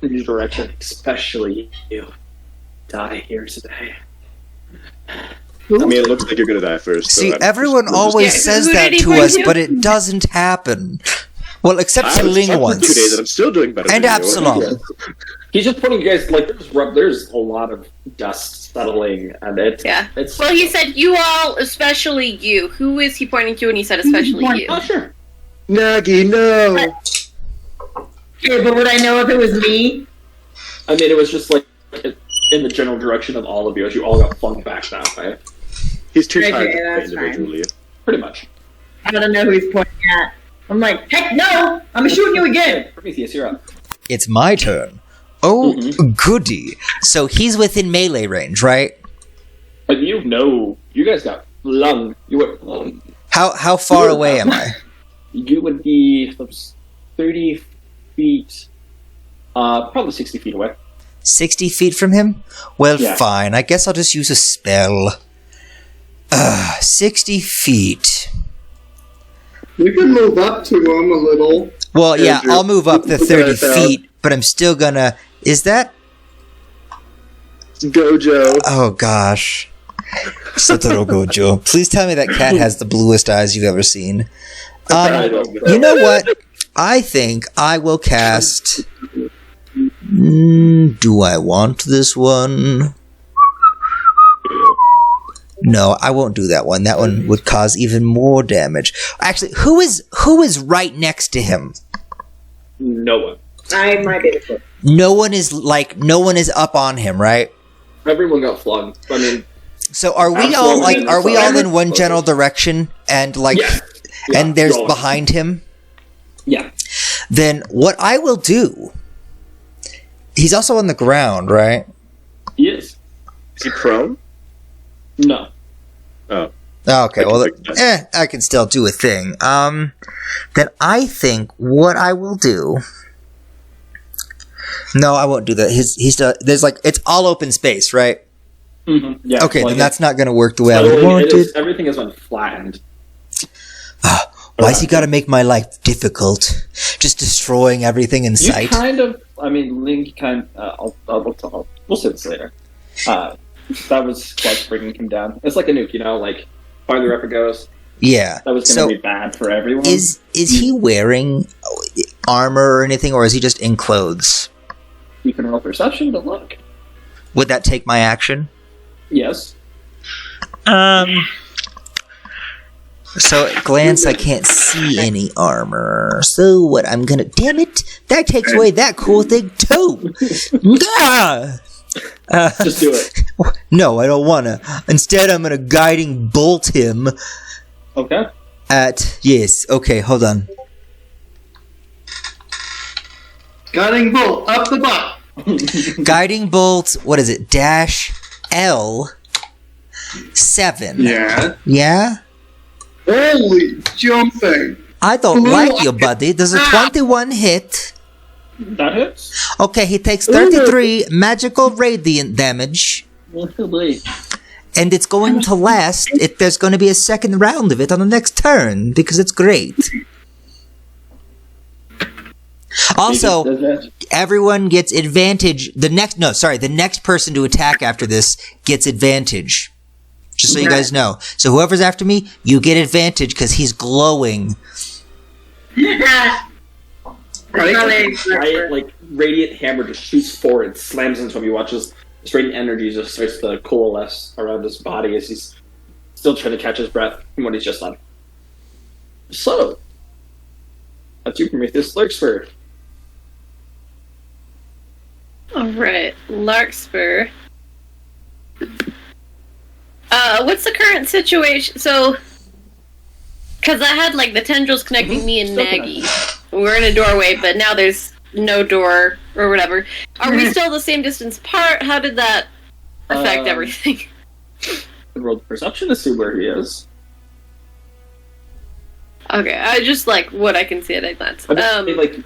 in your direction, especially you. Die here today. I mean, it looks like you're gonna die first. so See, I'm- everyone I'm just- always Yeah, says who that did he to point us, to? but it doesn't happen. Well, except I for was Ling stuck for 2 days and I'm once. still doing better. And than you. Absalom. He's just pointing you guys like there's a lot of dust settling and Yeah. it's Well, he said you all, especially you. Who is he pointing to when he said especially you? oh sure. Nagi, no. Okay, but would I know if it was me? I mean it was just like in the general direction of all of you as you all got flung back that way. He's too Okay, tired to that's play fine. individually. Pretty much. I don't know who he's pointing at. I'm like, heck no! I'm shooting you again! Prometheus, you're up. It's my turn. Oh, Mhm. goody. So he's within melee range, right? But you know you guys got flung. You were How far away am I? you would be 30 feet probably 60 feet away. 60 feet from him? Well, Yeah. fine. I guess I'll just use a spell. 60 feet. You can move up to him a little. Well, yeah, Andrew, I'll move up the look 30 at that. feet, but I'm still gonna... Is that... Gojo. Oh, gosh. Satoru Gojo. Please tell me that cat has the bluest eyes you've ever seen. I don't know. You know what? I think I will cast... do I want this one? No, I won't do that one. That one would cause even more damage. Actually, who is right next to him? No one. I might be the No one is up on him, right? Everyone got flung. I mean, So are we all in one general direction and Yeah. Yeah, and there's you're all- behind him? yeah. Then what I will do, he's also on the ground, right? He is. Is he prone? No. Oh. Okay, I can well, fix that. I can still do a thing. Then I think what I will do. No, I won't do that. There's it's all open space, right? Mm-hmm. Yeah. Okay, like then that's not going to work the way I so would want it it. is- everything has been flattened. Why's he got to make my life difficult? Just destroying everything in You sight. kind of, I mean, Link kind of, we'll say this later. That was quite bringing him down. It's like a nuke, like, farther up it goes. Yeah. That was going to be bad for everyone. Is he wearing armor or anything, or is he just in clothes? You can roll perception, but look. Would that take my action? Yes. So at glance, I can't see any armor. So what? I'm gonna. Damn it! That takes away that cool thing too. Gah! Just do it. No, I don't wanna. Instead, I'm gonna guiding bolt him Okay. at. Yes. Okay. Hold on. Guiding bolt up the butt. Guiding bolt. What is it? Dash L 7. Yeah. Yeah. Holy jumping. I don't like you, buddy. There's a 21 hit. That hits. Okay, he takes 33 magical radiant damage. Wait. And it's going to last if there's going to be a second round of it on the next turn, because it's great. Also, everyone gets advantage. The next person to attack after this gets advantage. Just so you guys know. So whoever's after me, you get advantage because he's glowing. Right, radiant hammer just shoots forward, slams into him. You watch this radiant energy just starts to coalesce around his body as he's still trying to catch his breath from what he's just done. So, that's you, Prometheus. Larkspur. Alright, Larkspur. What's the current situation? So, because I had the tendrils connecting me and Maggie. We're in a doorway, but now there's no door or whatever. Are we still the same distance apart? How did that affect everything? Roll perception to see where he is. Okay, I just what I can see at a glance. I mean,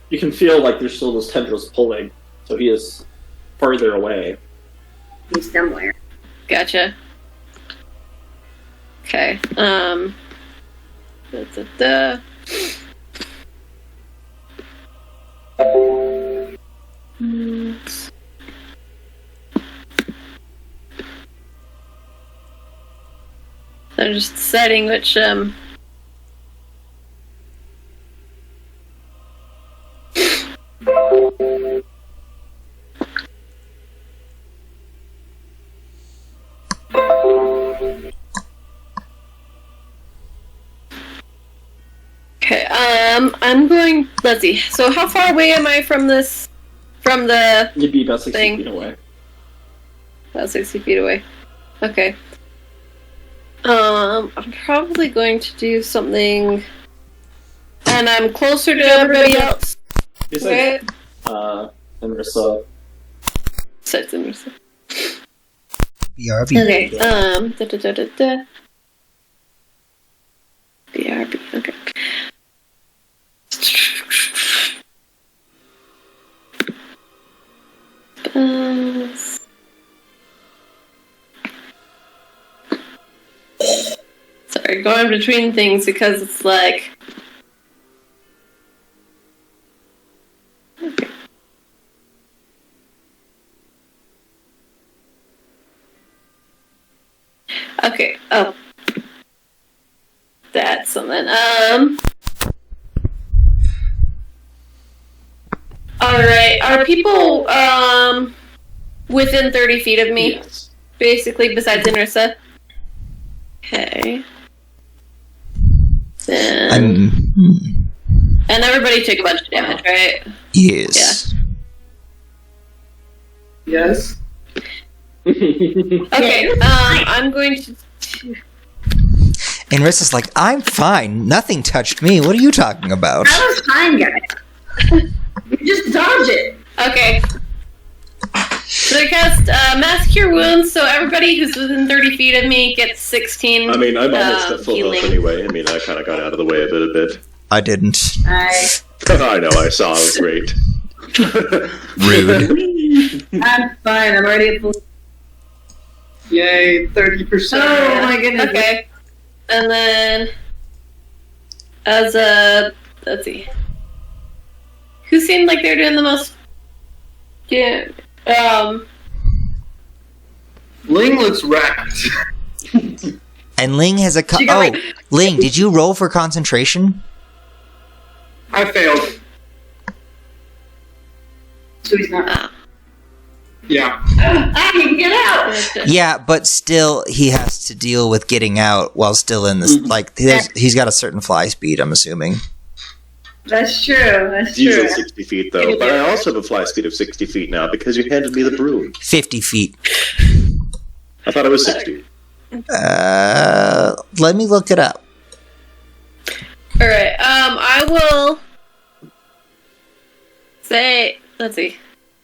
you can feel there's still those tendrils pulling, so he is further away. He's somewhere. Gotcha. Okay. So I'm just deciding which Okay, I'm going. Let's see. So, how far away am I from this? From the You'd be about 60 thing? feet away. About 60 feet away. Okay. I'm probably going to do something, and I'm closer to everybody else. Besides, Okay. and Marissa. Sets in Marissa. BRB. Okay. BRB. Okay. Sorry, going between things because it's Okay. Okay. Oh. That's something. Alright. Are people within 30 feet of me? Yes. Basically, besides Inrissa? Okay. Then, and everybody took a bunch of damage, right? Yes. Yes. Okay. I'm going to. And Rissa's like, I'm fine. Nothing touched me. What are you talking about? That was fine, guys. You just dodge it. Okay. So I cast Mass Cure Wounds, so everybody who's within 30 feet of me gets 16. I mean, I'm almost at full health healing. anyway. I mean, I kind of got out of the way of it a bit. I didn't. I know, I saw. It was great. Rude. I'm fine. I'm already at full. Yay, 30%. Oh my goodness. Okay. And then, as a, let's see. Who seemed like they're doing the most? Yeah. Ling looks wrecked. And Ling has a... She got, Ling, did you roll for concentration? I failed. So he's not. Yeah. I can get out. Yeah, but still, he has to deal with getting out while still in this... Like, he's got a certain fly speed, I'm assuming. That's true. That's It's usually true. 60 feet, though. But I also have a fly speed of 60 feet now because you handed me the broom. 50 feet. I thought it was 60. Let me look it up. Alright, I will say, let's see.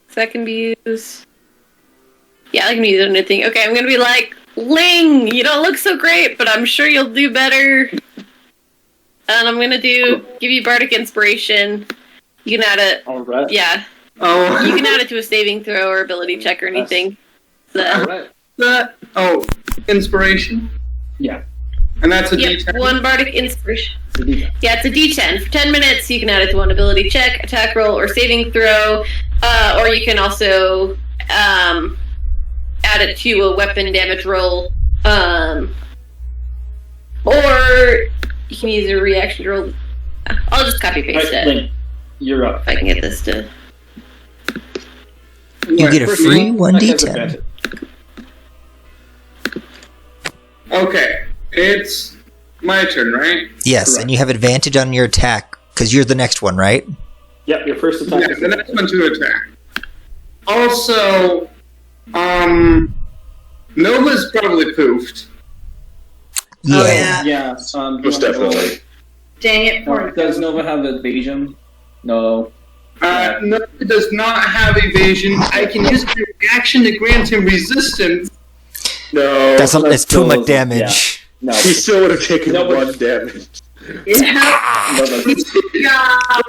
So that can be used. Yeah, I can use anything. Okay, I'm gonna be like, Ling, you don't look so great, but I'm sure you'll do better. And I'm gonna give you Bardic Inspiration. You can add it. Alright. Yeah. Oh. You can add it to a saving throw or ability check or anything. So, Alright. Inspiration? Yeah. And that's a yep, D10? one Bardic Inspiration. It's a D10. Yeah, it's a D10. For 10 minutes, you can add it to one ability check, attack roll, or saving throw. Or you can also add it to a weapon damage roll. Or you can use a reaction to roll. I'll just copy paste Alright, it. Link, you're up. If I can get this to. You get a First free roll, that has 1d10. advantage. Okay. It's my turn, right? Yes, Correct. and you have advantage on your attack, because you're the next one, right? Yep, your first attack. Yeah, is the next one to attack. Also, Nova's probably poofed. Yeah. Yeah, Most definitely. Dang it. Poor Does Nova have evasion? No. Nova does not have evasion. I can use my reaction to grant him resistance. No. That's too much still- damage. No. He still would have taken No, but- 1 damage. Yeah.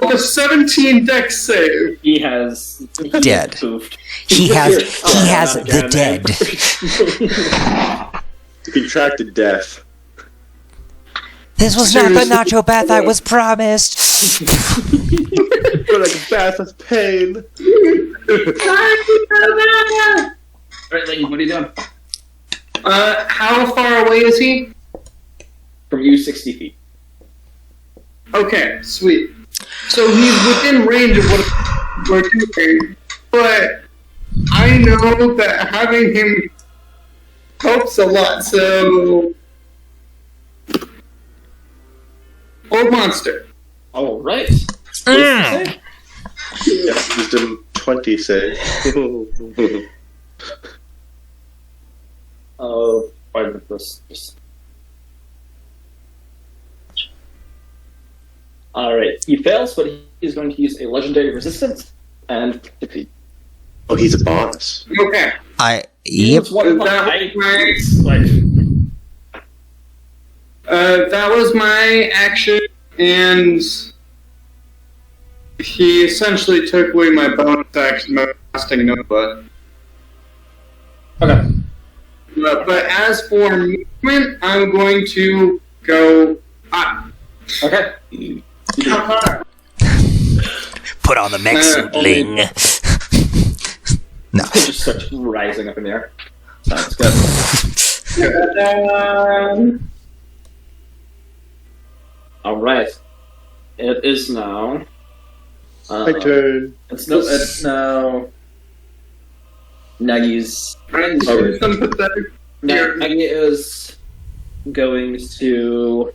Nova's- A 17 dex save. he has Dead. Poofed. He has God the damn it. dead. Contracted death. This was not the nacho bath I was promised. But like a bath of pain. Alright, Link, what are you doing? How far away is he? From you, 60 feet. Okay, sweet. So he's within range of what we're doing, but I know that having him helps a lot, so... Old monster. Alright. Mm. Yeah, wisdom 20 save. Oh, why did this? Alright, he fails, but he's going to use a legendary resistance and defeat. Oh, he's a boss. Okay. Yep. It's one of the That high- was like, that was my action, and he essentially took away my bonus action by casting Nova. okay. But as for movement, I'm going to go up. Okay. How far? Put on the mech suit, Ling. No. It just starts rising up in the air. Sounds good. Alright. It is now. My turn. It's now. Nagy's. I'm Oh, sympathetic. Nagy is going to.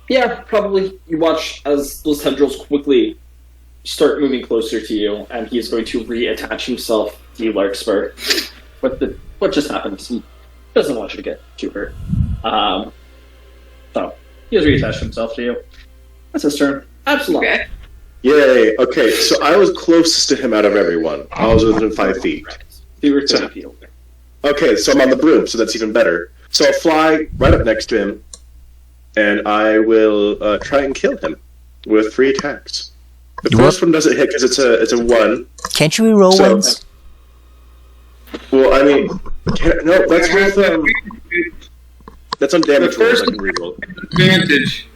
Yeah, probably. You watch as those tendrils quickly start moving closer to you, and he is going to reattach himself to you, Larkspur. What just happened? He doesn't want you to get too hurt. So he has reattached himself to you. That's his turn. Absalom. Okay. Yay. Okay, so I was closest to him out of everyone. I was within 5 feet. You were 10 feet away. Okay, so I'm on the broom, so that's even better. So I'll fly right up next to him, and I will try and kill him with 3 attacks. The first one doesn't hit because it's a 1. Can't you re-roll So- ones? Well, I mean, no, that's with that's on damage The rolls. first- I can reroll. Advantage.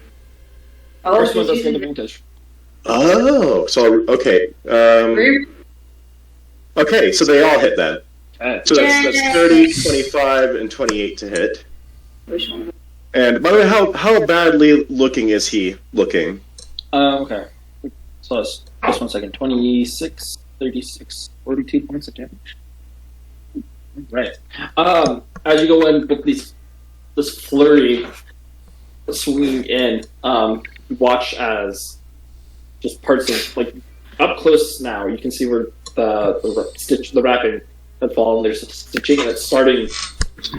Oh, First one did does you- get advantage. Oh, so okay. Okay, so they all hit then. So that's 30, 25, and 28 to hit. Which one? And by the way, how badly looking is he looking? Okay. So that's just 1 second. 26, 36, 42 points of damage. Right. As you go in with this flurry swinging in, you watch as just parts of, like, up close now, you can see where the wrapping had fallen. There's stitching, and it's starting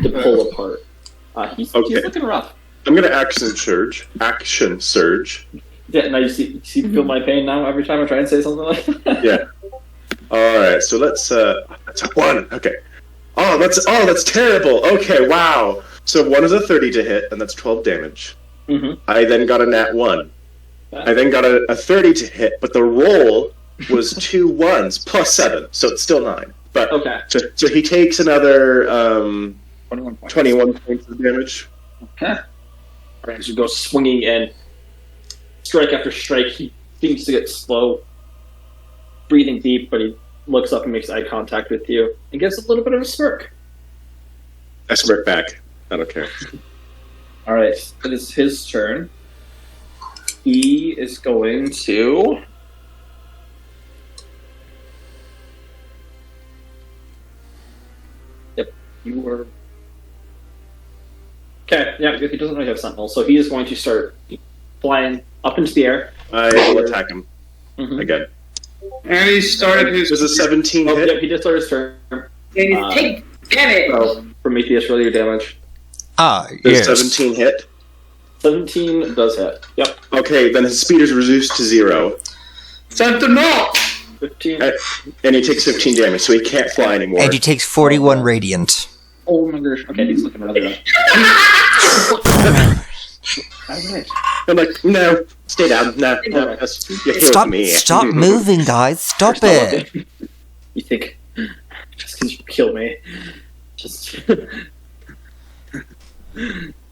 to pull apart. He's looking rough. I'm gonna action surge. Action surge. Yeah, now you feel my pain now every time I try and say something like that. Yeah. All right. So that's a 1. Okay. Oh, that's terrible. Okay. Wow. So 1 is a 30 to hit, and that's 12 damage. Mm-hmm. I then got a nat 1. I then got a 30 to hit, but the roll was 2 1s plus 7, so it's still 9. But Okay. so he takes another 21 points. 21 points of damage. Okay. Alright, as you go swinging in, strike after strike, he seems to get slow, breathing deep, but he looks up and makes eye contact with you and gives a little bit of a smirk. I smirk back. I don't care. Alright, it is his turn. He is going to... Yep, you were... Okay, yeah, he doesn't really have Sentinel, so he is going to start flying up into the air. I will attack him Mhm. again. And he started his. Does a 17 Oh, hit? yep, he just started his turn. Take damage. So, Prometheus, roll your damage. Ah, Does yes. 17 hit? 17 does hit. Yep. Okay, then his speed is reduced to 0. Sentinel! 15. And he takes 15 damage, so he can't fly anymore. And he takes 41 radiant. Oh my gosh. Okay, he's looking rather good. Alright. I'm like, no, stay down. No, No. you killed Stop! me. Stop moving, guys! Stop it! You think, just because you killed me, just...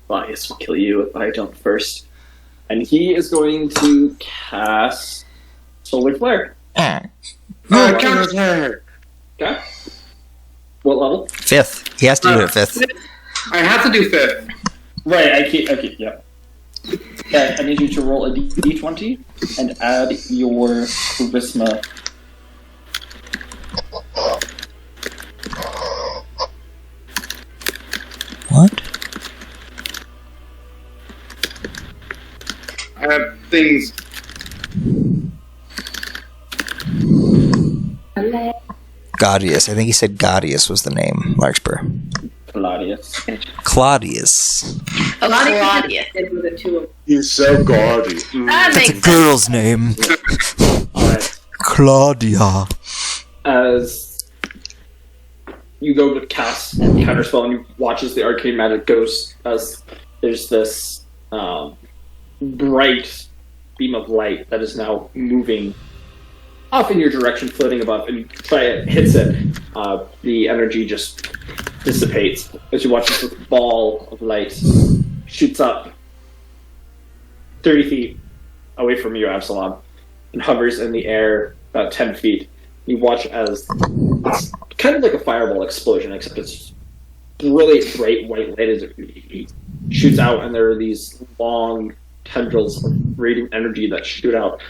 Bias will kill you if I don't first. And he is going to cast Solar Flare. Counter flare. Okay. What level? 5th. He has to do it 5th. I have to do 5th. Right, I keep, yeah. Okay, I need you to roll a d20 and add your charisma. What? I have things. Gaudius. I think he said Gaudius was the name. Larkspur. Claudius. Claudius. Oh, Claudia. With the 2 of He's so gaudy. That That's makes a sense. girl's name. Alright. Claudia. As you go to cast Counterspell and you watch as the arcane magic goes, as there's this bright beam of light that is now moving off in your direction, floating above, and you try it, hits it. The energy just dissipates as you watch this ball of light shoots up 30 feet away from you, Absalom, and hovers in the air about 10 feet. You watch as it's kind of like a fireball explosion, except it's brilliant, bright white light as it shoots out, and there are these long tendrils of radiant energy that shoot out.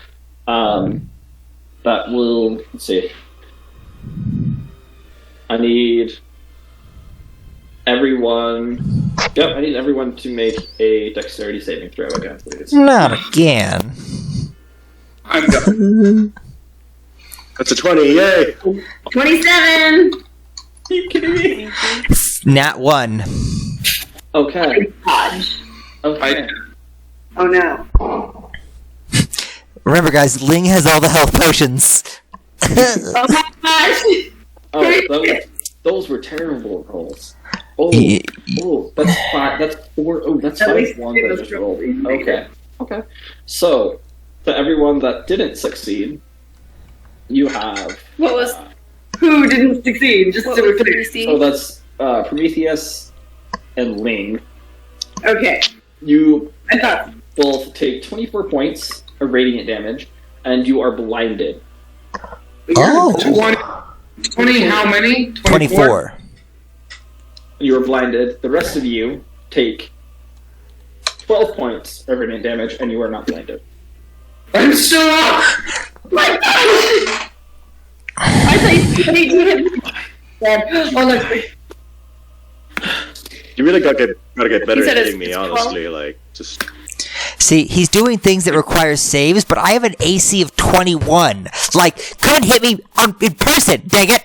That will, let's see. I need everyone. Yep, I need everyone to make a dexterity saving throw again, please. Not again. I'm done. That's a 20, yay! 27. Are you kidding me? Nat 1. Okay. Dodge. Okay. Oh no. Remember, guys, Ling has all the health potions. Oh my gosh. Oh, those were terrible rolls. Oh, that's 5. That's 4. Oh, that's At 5 least one it that was just rolled. probably- Okay. So, to everyone that didn't succeed, you have. What was Who didn't succeed? Just what so was we're the clear. DC? So that's Prometheus and Ling. Okay. You I thought. both take 24 points of radiant damage, and you are blinded. Oh. 20 how many? 24. You are blinded. The rest of you take 12 points of radiant damage, and you are not blinded. I'm still up! My gosh! I thought you said oh look. You really gotta get better He said at hitting it's me, 12. honestly. Like, just See, he's doing things that require saves, but I have an AC of 21. Like, come and hit me in person, dang it!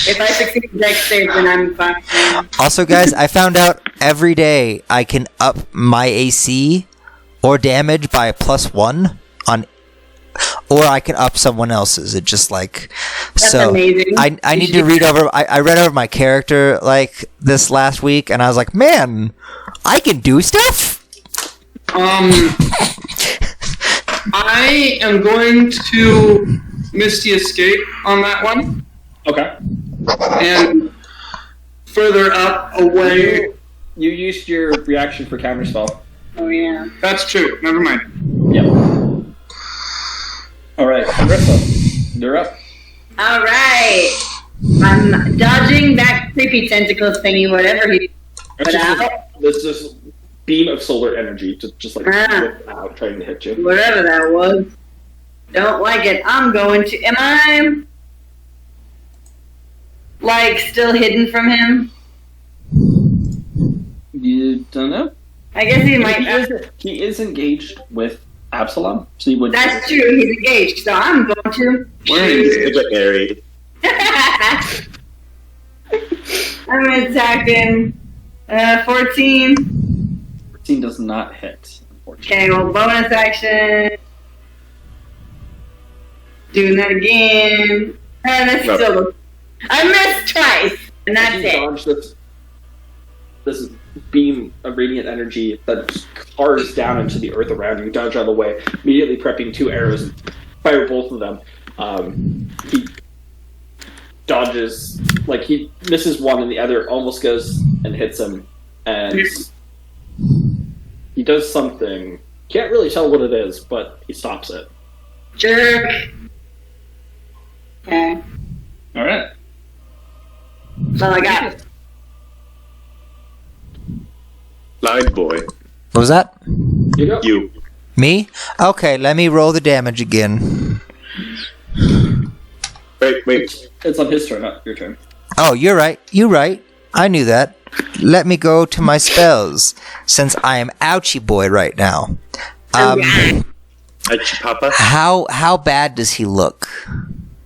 If I succeed in dex save, then I'm fine. Also, guys, I found out every day I can up my AC or damage by a +1 on, or I can up someone else's. It just like That's so. amazing. I need to read over. I read over my character like this last week, and I was like, man, I can do stuff. I am going to Misty Escape on that one. Okay. And further up, away. You used your reaction for counterspell. Oh yeah. That's true. Never mind. Yep. Alright, Carissa, you're up. All right. I'm dodging that creepy tentacle thingy, whatever he put out. This beam of solar energy just like Ah. whipped out trying to hit you. Whatever that was. Don't like it. I'm going to. Am I like still hidden from him? You don't know? I guess he might. He is engaged with Absalom, so you would. That's true. He's engaged, so I'm going to. they get married. I'm attacking. 14. 14 does not hit, unfortunately. Okay, well, bonus action. Doing that again. And that's No. still. I missed twice, and that's You it. dodge this beam of radiant energy that cars down into the earth around you. Dodge out of the way, immediately prepping 2 arrows and fire both of them. He dodges, like he misses one, and the other almost goes and hits him. And he does something. Can't really tell what it is, but he stops it. Jerk. Okay. All right. That's all I got. Blind boy. What was that? You go. You. Me? Okay, let me roll the damage again. Wait. It's on his turn, not your turn. Oh, you're right. You're right. I knew that. Let me go to my spells, since I am ouchie boy right now. Aichi Papa. How bad does he look?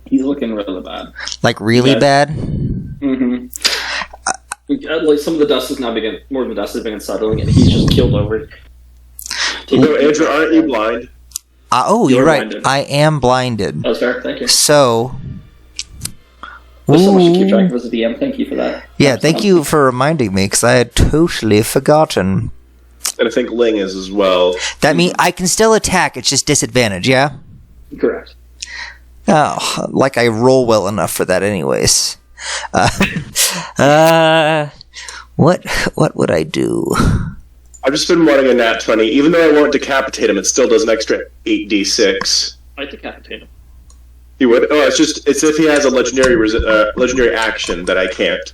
He's looking really bad. Like really Yeah. bad? Mm-hmm. Like some of the dust is now more of the dust has been settling, and he's just keeled over. No, Andrew, aren't you blind? Oh, You're you're right. blinded. I am blinded. That's fair. Thank you. So. There's so much to keep Ooh. track of as a DM. Thank you for that. Yeah, thank you for reminding me, because I had totally forgotten. And I think Ling is as well. That means I can still attack, it's just disadvantage, yeah? Correct. Oh, like I roll well enough for that anyways. What would I do? I've just been wanting a nat 20. Even though I won't decapitate him, it still does an extra 8d6. I decapitate him. He would? Oh, it's if he has a legendary action that I can't.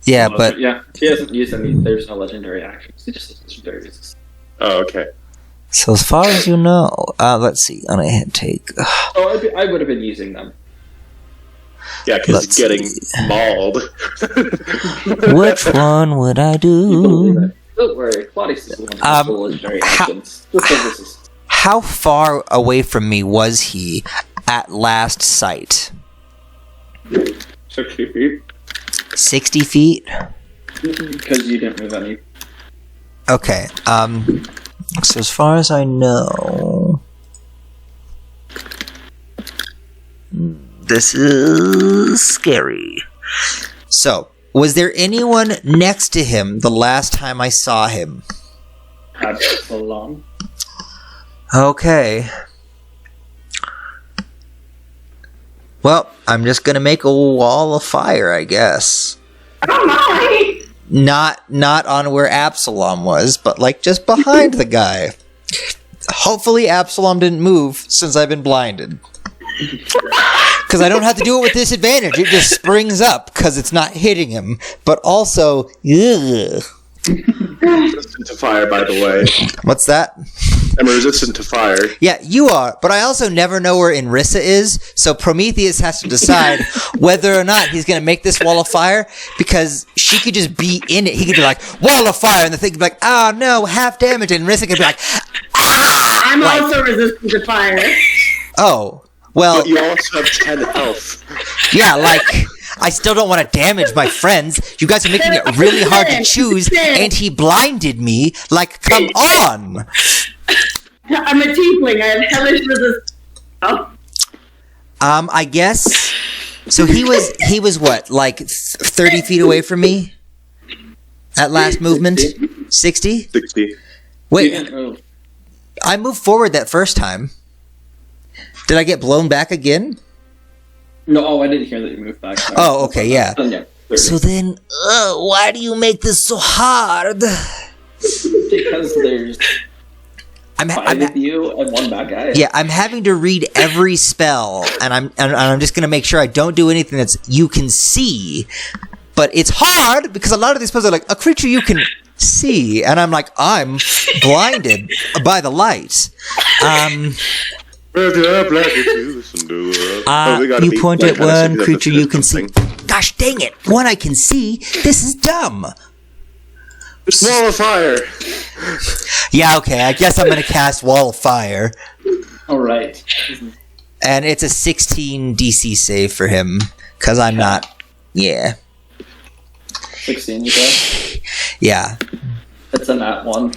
Yeah, but Yeah, he hasn't used any. There's no legendary actions. He just has legendary uses. Oh, okay. so as far as you know, let's see. On a hit take. Oh, I would have been using them. Yeah, because Let's getting see. mauled. Which one would I You believe do? it. Don't worry, Claudius is the one Um, who's legendary how- actions. Just like this is How far away from me was he at last sight? 60 feet. 60 feet? Because you didn't move any. Okay, so as far as I know, this is scary. So, was there anyone next to him the last time I saw him? Absalom. Okay. Well, I'm just gonna make a wall of fire, I guess. Oh my! Not on where Absalom was, but like just behind the guy. Hopefully Absalom didn't move since I've been blinded. Because I don't have to do it with disadvantage. It just springs up because it's not hitting him. But also, ugh. Resistant to fire, by the way. What's that? I'm resistant to fire. Yeah, you are, but I also never know where Inrissa is, so Prometheus has to decide whether or not he's gonna make this wall of fire, because she could just be in it. He could be like, wall of fire, and the thing could be like, oh no, half damage, and Inrissa could be like, ah! I'm Like, also resistant to fire. oh, well, But you also have 10 health. yeah, like, I still don't want to damage my friends. You guys are making it really hard to choose, and he blinded me. Like, come on! I'm a tiefling. I have hellish resistance. Oh. I guess. So he was what, like 30 feet away from me? At last movement? 60? 60. Wait, You didn't move. I moved forward that first time. Did I get blown back again? No, I didn't hear that you moved back. Sorry. Oh, okay, yeah. Yeah. 30. So then, why do you make this so hard? Because there's I'm 5 of you and 1 bad guy. Yeah, I'm having to read every spell, and I'm just gonna make sure I don't do anything that's you can see. But it's hard because a lot of these spells are like a creature you can see, and I'm like, I'm blinded by the light. You point at one creature you can see. Gosh dang it! One I can see. This is dumb. Wall of fire. Yeah, okay. I guess I'm gonna cast Wall of Fire, All right. and it's a 16 DC save for him because I'm not. Yeah, 16, you say? yeah. It's a nat 1.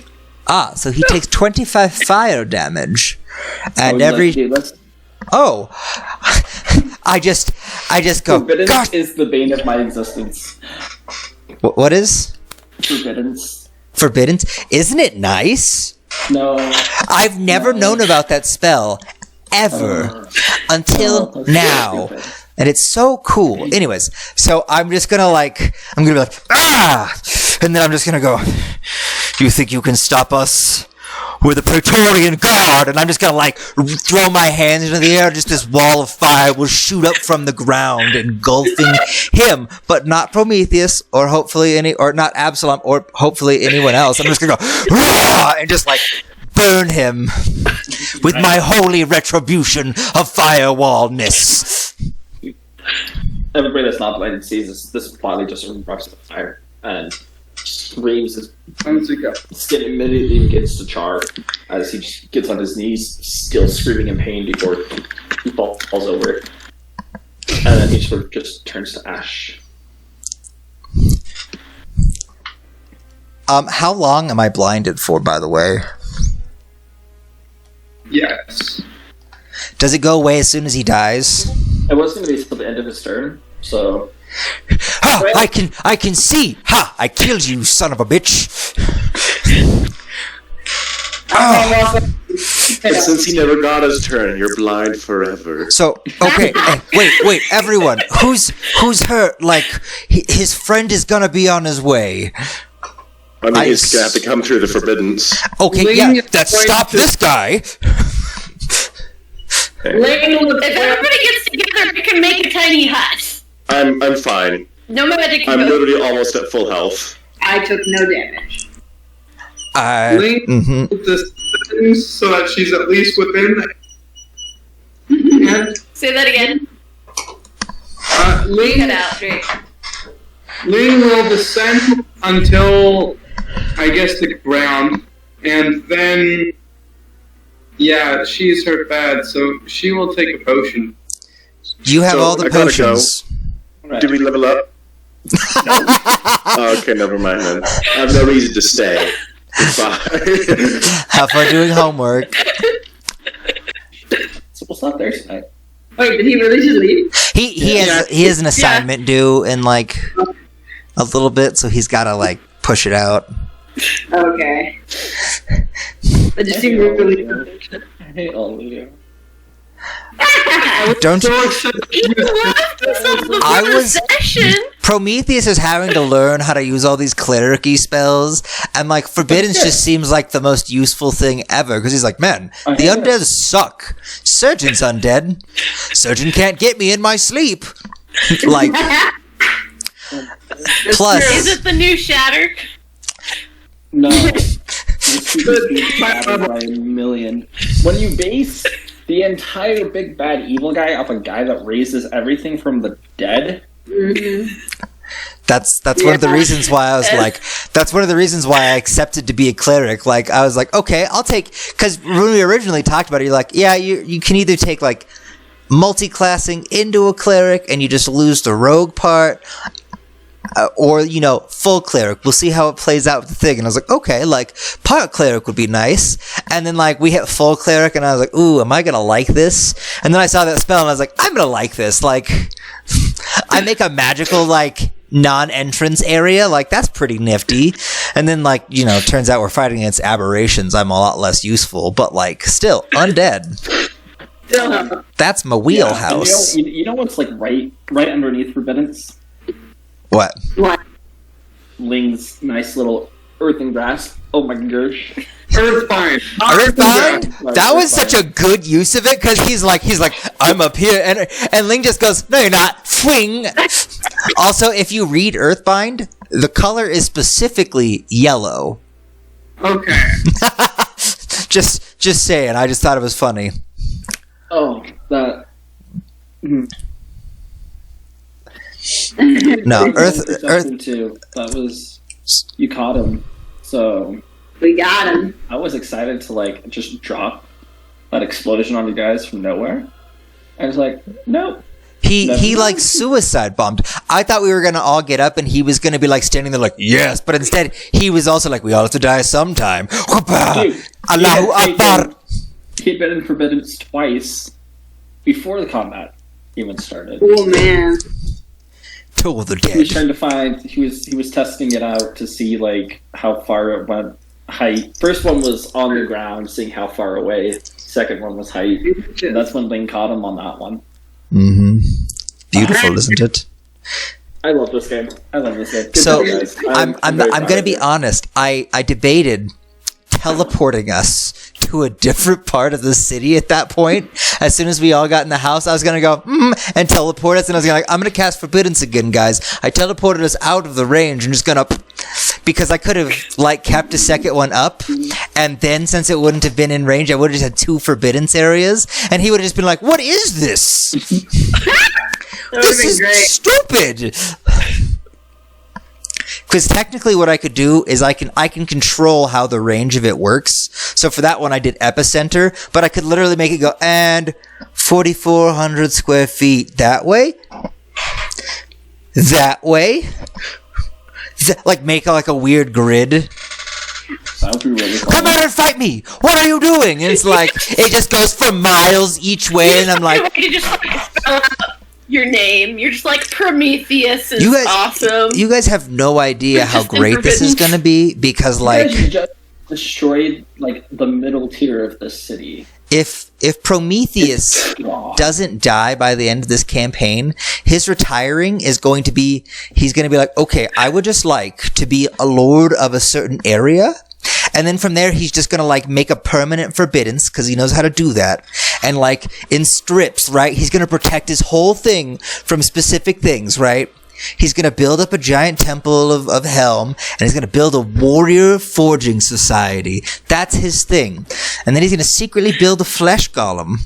Ah, so he takes 25 fire damage, and Would you like every to do this? oh, I just go. Forbiddance Gosh, is the bane of my existence. what is Forbiddance. forbidden? Isn't it nice? No. I've never No. known about that spell ever until that's now. so stupid. And it's so cool. Anyways, so I'm just gonna be like, ah! And then I'm just gonna go, you think you can stop us? We're the Praetorian Guard! And I'm just gonna like throw my hands into the air, just this wall of fire will shoot up from the ground, engulfing him, but not Prometheus, or not Absalom, or hopefully anyone else. I'm just gonna go, "Rah!" and just like burn him with my holy retribution of firewallness. Everybody that's not blinded sees this probably just erupts the fire and screams. His skin immediately begins to char as he just gets on his knees, still screaming in pain before he falls over. And then he sort of just turns to ash. How long am I blinded for, by the way? Yes. Does it go away as soon as he dies? It was going to be till the end of his turn, so Ha! I can see! Ha! I killed you, son of a bitch! And since he never got his turn, you're blind forever. So, okay, wait, everyone, who's hurt? Like, his friend is gonna be on his way. I mean, he's gonna have to come through the forbiddance. Okay, Ling yeah, is let's going stop to- this guy! If everybody gets together, we can make a tiny hut. I'm fine. No magic I'm can go. literally almost at full health. I took no damage. Link Mhm. the things so that she's at least within. And Say that again. Cut out. Right. Ling will descend until, I guess, the ground, and then, yeah, she's her bad, so she will take a potion. You have So, all the I gotta potions. Do we level up? Oh, okay, never mind then. I have no reason to stay. Goodbye. Have fun doing homework. So what's not there tonight? Wait, did he really just leave? He has an assignment due in like a little bit, so he's gotta like push it out. Okay. That just seemed really. I hate all of you. Don't He left himself before I the was- session. Prometheus is having to learn how to use all these clericy spells, and like Forbiddance just seems like the most useful thing ever because he's like, man, the undead suck. Surgeon's undead. Surgeon can't get me in my sleep. Like, plus, Is it the new Shatter? No. By a million. When you base the entire big bad evil guy off a guy that raises everything from the dead, that's one of the reasons why I was like, that's one of the reasons why I accepted to be a cleric. Like, I was like, okay, I'll take, because when we originally talked about it, you're like, yeah, you can either take like multi-classing into a cleric and you just lose the rogue part, or, you know, full cleric. We'll see how it plays out with the thing. And I was like, okay, like, part cleric would be nice. And then, like, we hit full cleric, and I was like, ooh, am I gonna like this? And then I saw that spell, and I was like, I'm gonna like this. Like, I make a magical, like, non-entrance area. Like, that's pretty nifty. And then, like, you know, turns out we're fighting against aberrations. I'm a lot less useful. But, like, still, undead. That's my wheelhouse. And you know what's, like, right underneath Forbiddance? What? Ling's nice little earthen grasp. Oh my gosh. Earthbind. Earthbind? That was such a good use of it because he's like, I'm up here, and Ling just goes, no, you're not. Swing. Also, if you read Earthbind, the color is specifically yellow. Okay. Just saying. I just thought it was funny. Oh, that. No, Earth. Too. That was, you caught him. So We got him. I was excited to like just drop that explosion on you guys from nowhere. I was like, nope. He like suicide bombed. I thought we were gonna all get up and he was gonna be like standing there like yes, but instead he was also like we all have to die sometime. Dude, Allahu Akbar. He had been in Forbiddance twice before the combat even started. Oh man. Toll the He was dead. trying to find. He was testing it out to see like how far it went. Height. First one was on the ground, seeing how far away. Second one was height. And that's when Ling caught him on that one. Mm-hmm. Beautiful, isn't it? I love this game. I love this game. Good So job, guys. I'm very going proud to of be you. honest. I debated teleporting us to a different part of the city at that point. As soon as we all got in the house, I was going to go and teleport us, and I was going to I'm going to cast Forbiddance again, guys. I teleported us out of the range and just going to because I could have like kept a second one up, and then since it wouldn't have been in range, I would have just had 2 Forbiddance areas, and he would have just been like, "What is this? This is stupid." Because technically what I could do is I can control how the range of it works. So for that one I did epicenter, but I could literally make it go and 4,400 square feet that way, like make like a weird grid. That would be really cool. Come out and fight me! What are you doing? And it's like it just goes for miles each way, and I'm like, You just like spell out your name. You're just like Prometheus is You guys- awesome. you guys have no idea how Just great this is Forbidden. gonna be because You like. guys just destroyed like the middle tier of this city. If Prometheus doesn't die by the end of this campaign, his retiring is going to be, he's going to be like, okay, I would just like to be a lord of a certain area. And then from there, he's just going to like make a permanent forbiddance because he knows how to do that. And like in strips, right? He's going to protect his whole thing from specific things, right? He's going to build up a giant temple of Helm, and he's going to build a warrior forging society. That's his thing. And then he's going to secretly build a flesh golem.